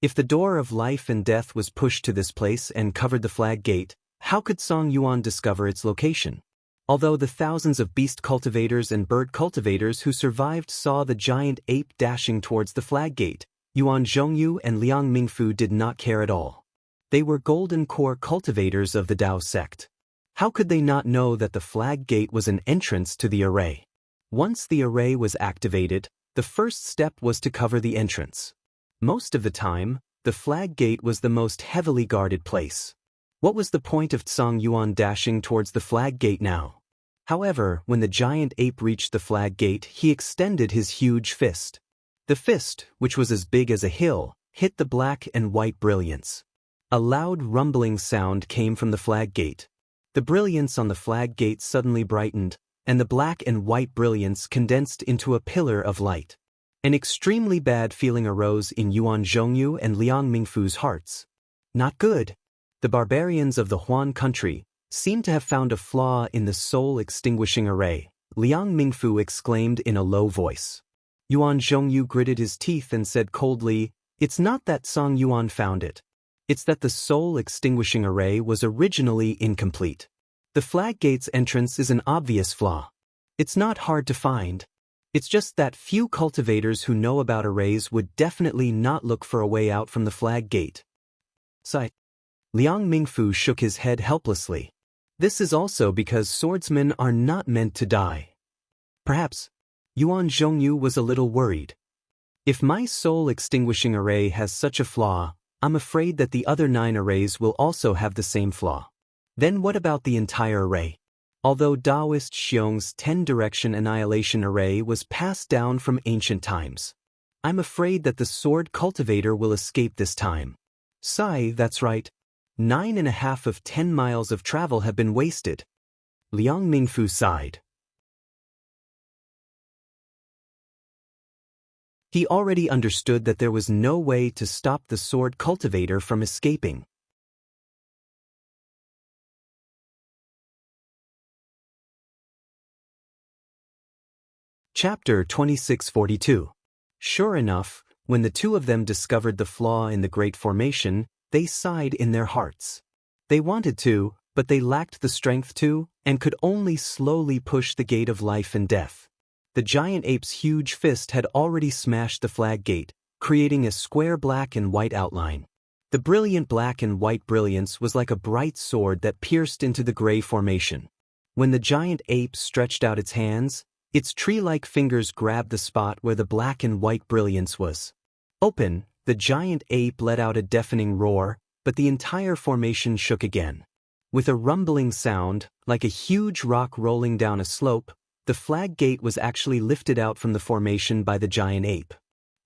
Speaker 1: If the door of life and death was pushed to this place and covered the flag gate, how could Tsang Yuan discover its location? Although the thousands of beast cultivators and bird cultivators who survived saw the giant ape dashing towards the flag gate, Yuan Zhongyu and Liang Mingfu did not care at all. They were golden core cultivators of the Dao sect. How could they not know that the flag gate was an entrance to the array? Once the array was activated, the first step was to cover the entrance. Most of the time, the flag gate was the most heavily guarded place. What was the point of Tsang Yuan dashing towards the flag gate now? However, when the giant ape reached the flag gate, he extended his huge fist. The fist, which was as big as a hill, hit the black and white brilliance. A loud rumbling sound came from the flag gate. The brilliance on the flag gate suddenly brightened, and the black and white brilliance condensed into a pillar of light. An extremely bad feeling arose in Yuan Zhongyu and Liang Mingfu's hearts. Not good. The barbarians of the Huan country seemed to have found a flaw in the soul-extinguishing array, Liang Mingfu exclaimed in a low voice. Yuan Zhongyu gritted his teeth and said coldly, "It's not that Tsang Yuan found it. It's that the soul-extinguishing array was originally incomplete. The flag gate's entrance is an obvious flaw. It's not hard to find. It's just that few cultivators who know about arrays would definitely not look for a way out from the flag gate." Sigh. Liang Mingfu shook his head helplessly. This is also because swordsmen are not meant to die. Perhaps Yuan Zhongyu was a little worried. If my soul-extinguishing array has such a flaw, I'm afraid that the other 9 arrays will also have the same flaw. Then what about the entire array? Although Taoist Xiong's 10-direction annihilation array was passed down from ancient times, I'm afraid that the sword cultivator will escape this time. Sigh, that's right. 9.5 of 10 miles of travel have been wasted. Liang Mingfu sighed. He already understood that there was no way to stop the sword cultivator from escaping. Chapter 2642. Sure enough, when the two of them discovered the flaw in the Great Formation, they sighed in their hearts. They wanted to, but they lacked the strength to, and could only slowly push the gate of life and death. The giant ape's huge fist had already smashed the flag gate, creating a square black and white outline. The brilliant black and white brilliance was like a bright sword that pierced into the gray formation. When the giant ape stretched out its hands, its tree-like fingers grabbed the spot where the black and white brilliance was. Open, the giant ape let out a deafening roar, but the entire formation shook again. With a rumbling sound, like a huge rock rolling down a slope, the flag gate was actually lifted out from the formation by the giant ape.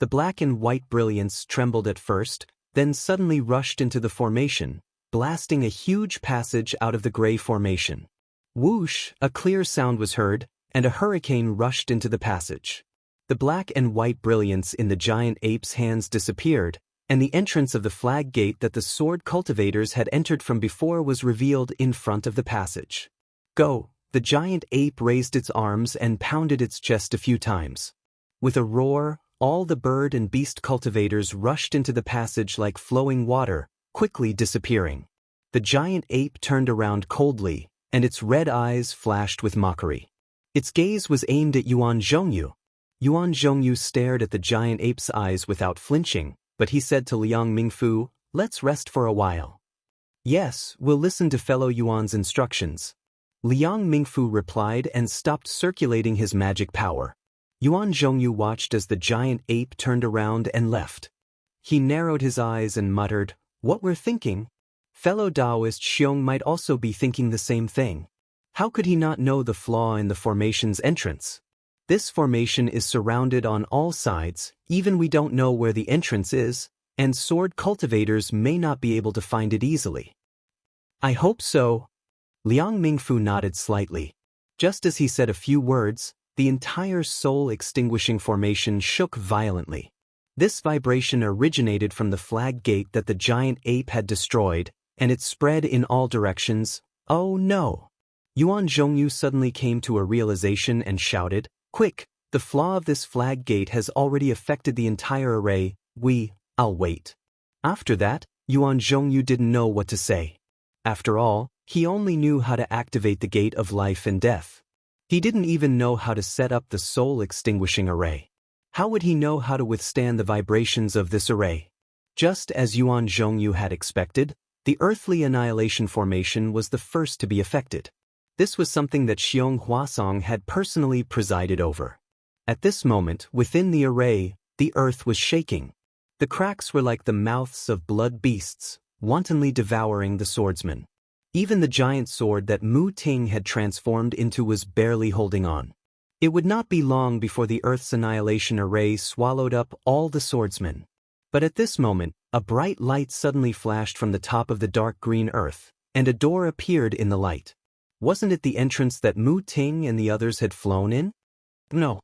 Speaker 1: The black and white brilliance trembled at first, then suddenly rushed into the formation, blasting a huge passage out of the gray formation. Whoosh, a clear sound was heard, and a hurricane rushed into the passage. The black and white brilliance in the giant ape's hands disappeared, and the entrance of the flag gate that the sword cultivators had entered from before was revealed in front of the passage. Go! The giant ape raised its arms and pounded its chest a few times. With a roar, all the bird and beast cultivators rushed into the passage like flowing water, quickly disappearing. The giant ape turned around coldly, and its red eyes flashed with mockery. Its gaze was aimed at Yuan Zhongyu. Yuan Zhongyu stared at the giant ape's eyes without flinching, but he said to Liang Mingfu, "Let's rest for a while." "Yes, we'll listen to fellow Yuan's instructions." Liang Mingfu replied and stopped circulating his magic power. Yuan Zhongyu watched as the giant ape turned around and left. He narrowed his eyes and muttered, "What we're thinking? Fellow Taoist Xiong might also be thinking the same thing. How could he not know the flaw in the formation's entrance? This formation is surrounded on all sides, even we don't know where the entrance is, and sword cultivators may not be able to find it easily." "I hope so." Liang Mingfu nodded slightly. Just as he said a few words, the entire soul-extinguishing formation shook violently. This vibration originated from the flag gate that the giant ape had destroyed, and it spread in all directions. "Oh no!" Yuan Zhongyu suddenly came to a realization and shouted, "Quick! The flaw of this flag gate has already affected the entire array. I'll wait." After that, Yuan Zhongyu didn't know what to say. After all, he only knew how to activate the gate of life and death. He didn't even know how to set up the soul-extinguishing array. How would he know how to withstand the vibrations of this array? Just as Yuan Zhongyu had expected, the earthly annihilation formation was the first to be affected. This was something that Xiong Huasong had personally presided over. At this moment, within the array, the earth was shaking. The cracks were like the mouths of blood beasts, wantonly devouring the swordsman. Even the giant sword that Mu Ting had transformed into was barely holding on. It would not be long before the Earth's annihilation array swallowed up all the swordsmen. But at this moment, a bright light suddenly flashed from the top of the dark green earth, and a door appeared in the light. Wasn't it the entrance that Mu Ting and the others had flown in? No.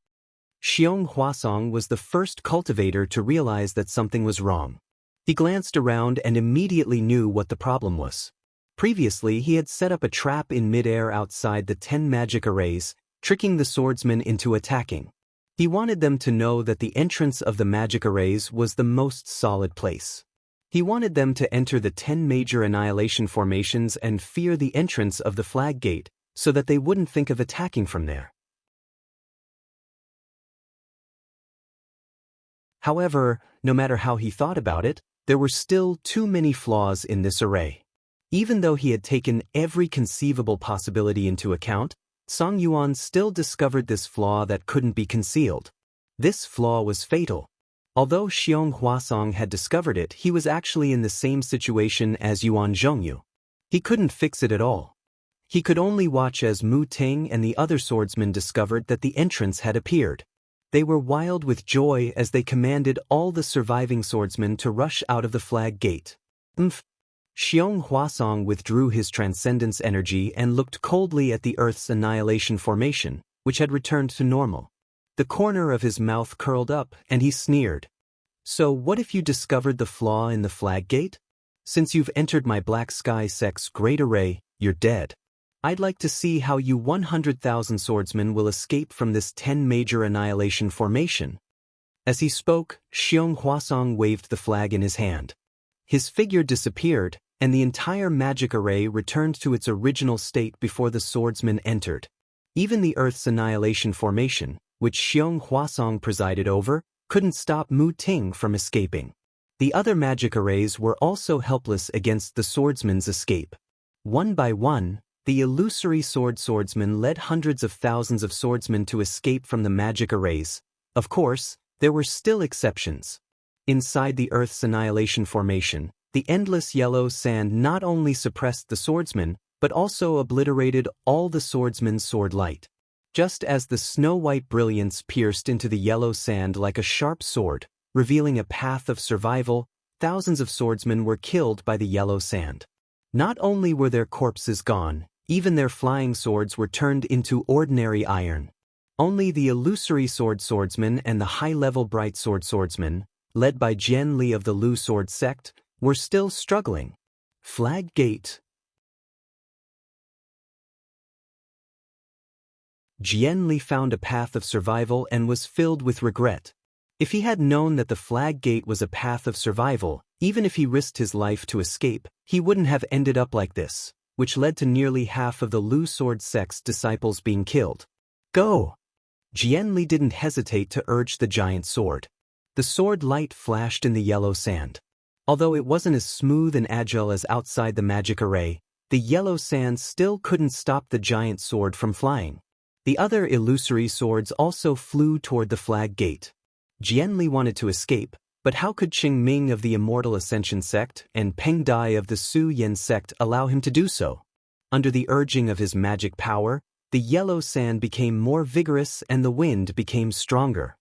Speaker 1: Xiong Huasong was the first cultivator to realize that something was wrong. He glanced around and immediately knew what the problem was. Previously, he had set up a trap in midair outside the 10 magic arrays, tricking the swordsmen into attacking. He wanted them to know that the entrance of the magic arrays was the most solid place. He wanted them to enter the 10 major annihilation formations and fear the entrance of the flag gate, so that they wouldn't think of attacking from there. However, no matter how he thought about it, there were still too many flaws in this array. Even though he had taken every conceivable possibility into account, Song Yuan still discovered this flaw that couldn't be concealed. This flaw was fatal. Although Xiong Huasong had discovered it, he was actually in the same situation as Yuan Zhongyu. He couldn't fix it at all. He could only watch as Mu Ting and the other swordsmen discovered that the entrance had appeared. They were wild with joy as they commanded all the surviving swordsmen to rush out of the flag gate. Xiong Huasong withdrew his transcendence energy and looked coldly at the Earth's annihilation formation, which had returned to normal. The corner of his mouth curled up, and he sneered. "So what if you discovered the flaw in the flag gate? Since you've entered my Black Sky Sect's great array, you're dead. I'd like to see how you 100,000 swordsmen will escape from this 10 major annihilation formation." As he spoke, Xiong Huasong waved the flag in his hand. His figure disappeared, and the entire magic array returned to its original state before the swordsmen entered. Even the Earth's annihilation formation, which Xiong Huasong presided over, couldn't stop Mu Ting from escaping. The other magic arrays were also helpless against the swordsmen's escape. One by one, the illusory swordsmen led hundreds of thousands of swordsmen to escape from the magic arrays. Of course, there were still exceptions. Inside the Earth's annihilation formation, the endless yellow sand not only suppressed the swordsman, but also obliterated all the swordsman's sword light. Just as the snow-white brilliance pierced into the yellow sand like a sharp sword, revealing a path of survival, thousands of swordsmen were killed by the yellow sand. Not only were their corpses gone, even their flying swords were turned into ordinary iron. Only the illusory swordsman and the high-level bright swordsman, led by Jian Li of the Lu sword sect, were still struggling. Flag Gate. Jian Li found a path of survival and was filled with regret. If he had known that the Flag Gate was a path of survival, even if he risked his life to escape, he wouldn't have ended up like this, which led to nearly half of the Lu sword sect's disciples being killed. Go! Jian Li didn't hesitate to urge the giant sword. The sword light flashed in the yellow sand. Although it wasn't as smooth and agile as outside the magic array, the yellow sand still couldn't stop the giant sword from flying. The other illusory swords also flew toward the Flag Gate. Jian Li wanted to escape, but how could Qing Ming of the Immortal Ascension sect and Peng Dai of the Su Yen sect allow him to do so? Under the urging of his magic power, the yellow sand became more vigorous and the wind became stronger.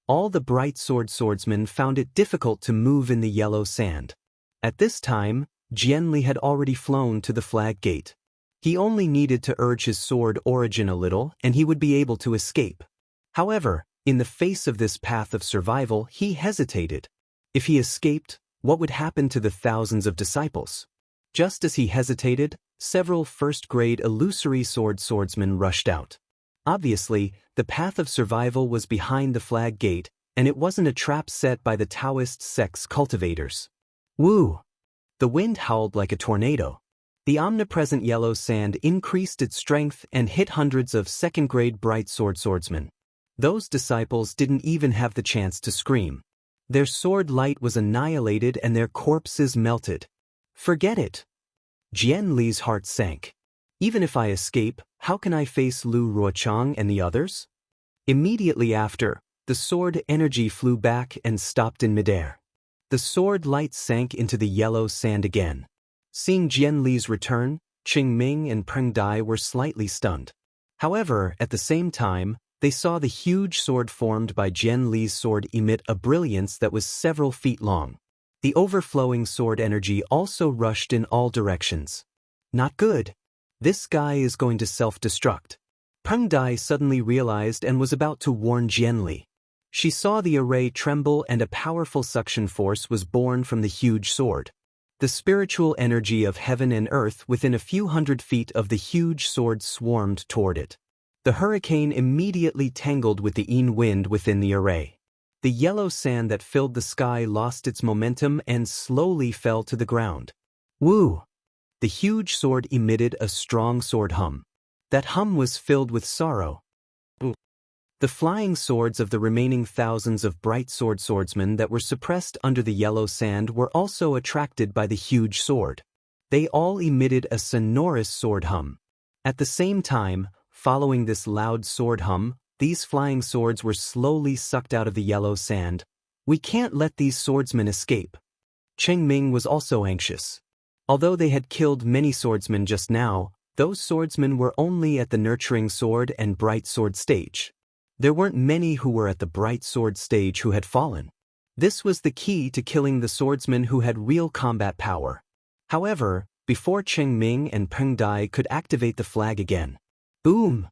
Speaker 1: All the bright swordsmen found it difficult to move in the yellow sand. At this time, Jian Li had already flown to the Flag Gate. He only needed to urge his sword origin a little and he would be able to escape. However, in the face of this path of survival, he hesitated. If he escaped, what would happen to the thousands of disciples? Just as he hesitated, several first-grade illusory swordsmen rushed out. Obviously, the path of survival was behind the Flag Gate, and it wasn't a trap set by the Taoist sect's cultivators. Woo! The wind howled like a tornado. The omnipresent yellow sand increased its strength and hit hundreds of second-grade bright swordsmen. Those disciples didn't even have the chance to scream. Their sword light was annihilated and their corpses melted. Forget it. Jian Li's heart sank. Even if I escape, how can I face Lu Ruochang and the others? Immediately after, the sword energy flew back and stopped in midair. The sword light sank into the yellow sand again. Seeing Jian Li's return, Qing Ming and Peng Dai were slightly stunned. However, at the same time, they saw the huge sword formed by Jian Li's sword emit a brilliance that was several feet long. The overflowing sword energy also rushed in all directions. Not good. This guy is going to self-destruct. Peng Dai suddenly realized and was about to warn Jian Li. She saw the array tremble and a powerful suction force was born from the huge sword. The spiritual energy of heaven and earth within a few hundred feet of the huge sword swarmed toward it. The hurricane immediately tangled with the Yin wind within the array. The yellow sand that filled the sky lost its momentum and slowly fell to the ground. Woo! The huge sword emitted a strong sword hum. That hum was filled with sorrow. The flying swords of the remaining thousands of bright swordsmen that were suppressed under the yellow sand were also attracted by the huge sword. They all emitted a sonorous sword hum. At the same time, following this loud sword hum, these flying swords were slowly sucked out of the yellow sand. We can't let these swordsmen escape. Qing Ming was also anxious. Although they had killed many swordsmen just now, those swordsmen were only at the nurturing sword and bright sword stage. There weren't many who were at the bright sword stage who had fallen. This was the key to killing the swordsmen who had real combat power. However, before Qing Ming and Peng Dai could activate the flag again, boom!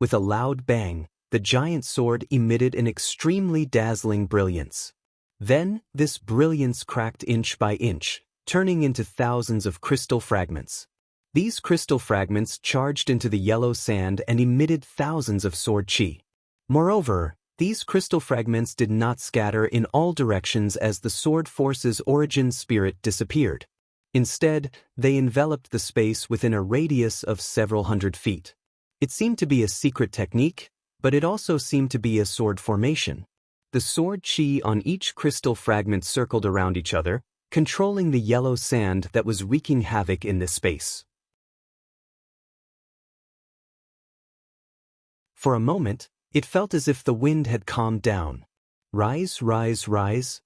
Speaker 1: With a loud bang, the giant sword emitted an extremely dazzling brilliance. Then, this brilliance cracked inch by inch, turning into thousands of crystal fragments. These crystal fragments charged into the yellow sand and emitted thousands of sword chi. Moreover, these crystal fragments did not scatter in all directions as the sword force's origin spirit disappeared. Instead, they enveloped the space within a radius of several hundred feet. It seemed to be a secret technique, but it also seemed to be a sword formation. The sword chi on each crystal fragment circled around each other, controlling the yellow sand that was wreaking havoc in this space. For a moment, it felt as if the wind had calmed down. Rise, rise, rise.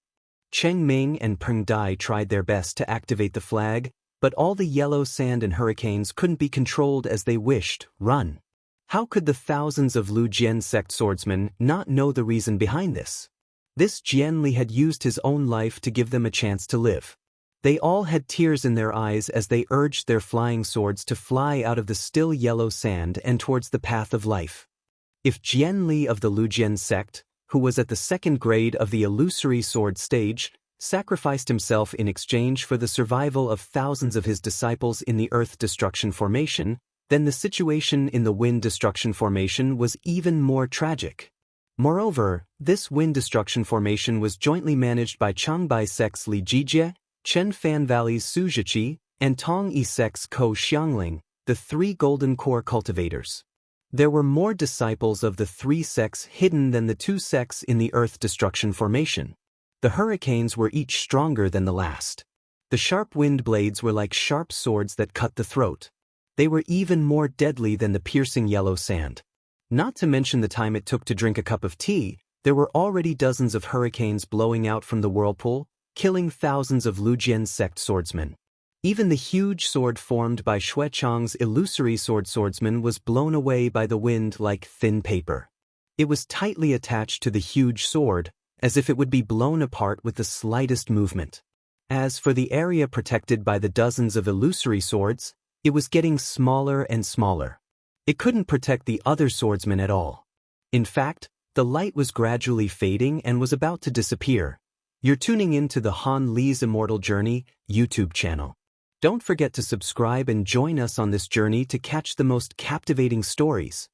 Speaker 1: Cheng Ming and Peng Dai tried their best to activate the flag, but all the yellow sand and hurricanes couldn't be controlled as they wished. Run. How could the thousands of Lu Jian sect swordsmen not know the reason behind this? This Jian Li had used his own life to give them a chance to live. They all had tears in their eyes as they urged their flying swords to fly out of the still yellow sand and towards the path of life. If Jian Li of the Lu Jian sect, who was at the second grade of the illusory sword stage, sacrificed himself in exchange for the survival of thousands of his disciples in the Earth Destruction Formation, then the situation in the Wind Destruction Formation was even more tragic. Moreover, this Wind Destruction Formation was jointly managed by Changbai sect's Li Jijie, Chen Fan Valley's Su Zhiqi, and Tong Yi sect's Ko Xiangling, the three Golden Core cultivators. There were more disciples of the three sects hidden than the two sects in the Earth Destruction Formation. The hurricanes were each stronger than the last. The sharp wind blades were like sharp swords that cut the throat. They were even more deadly than the piercing yellow sand. Not to mention the time it took to drink a cup of tea, there were already dozens of hurricanes blowing out from the whirlpool, killing thousands of Lu Jian sect swordsmen. Even the huge sword formed by Xue Chang's illusory swordsman was blown away by the wind like thin paper. It was tightly attached to the huge sword, as if it would be blown apart with the slightest movement. As for the area protected by the dozens of illusory swords, it was getting smaller and smaller. It couldn't protect the other swordsmen at all. In fact, the light was gradually fading and was about to disappear. You're tuning in to the Han Li's Immortal Journey YouTube channel. Don't forget to subscribe and join us on this journey to catch the most captivating stories.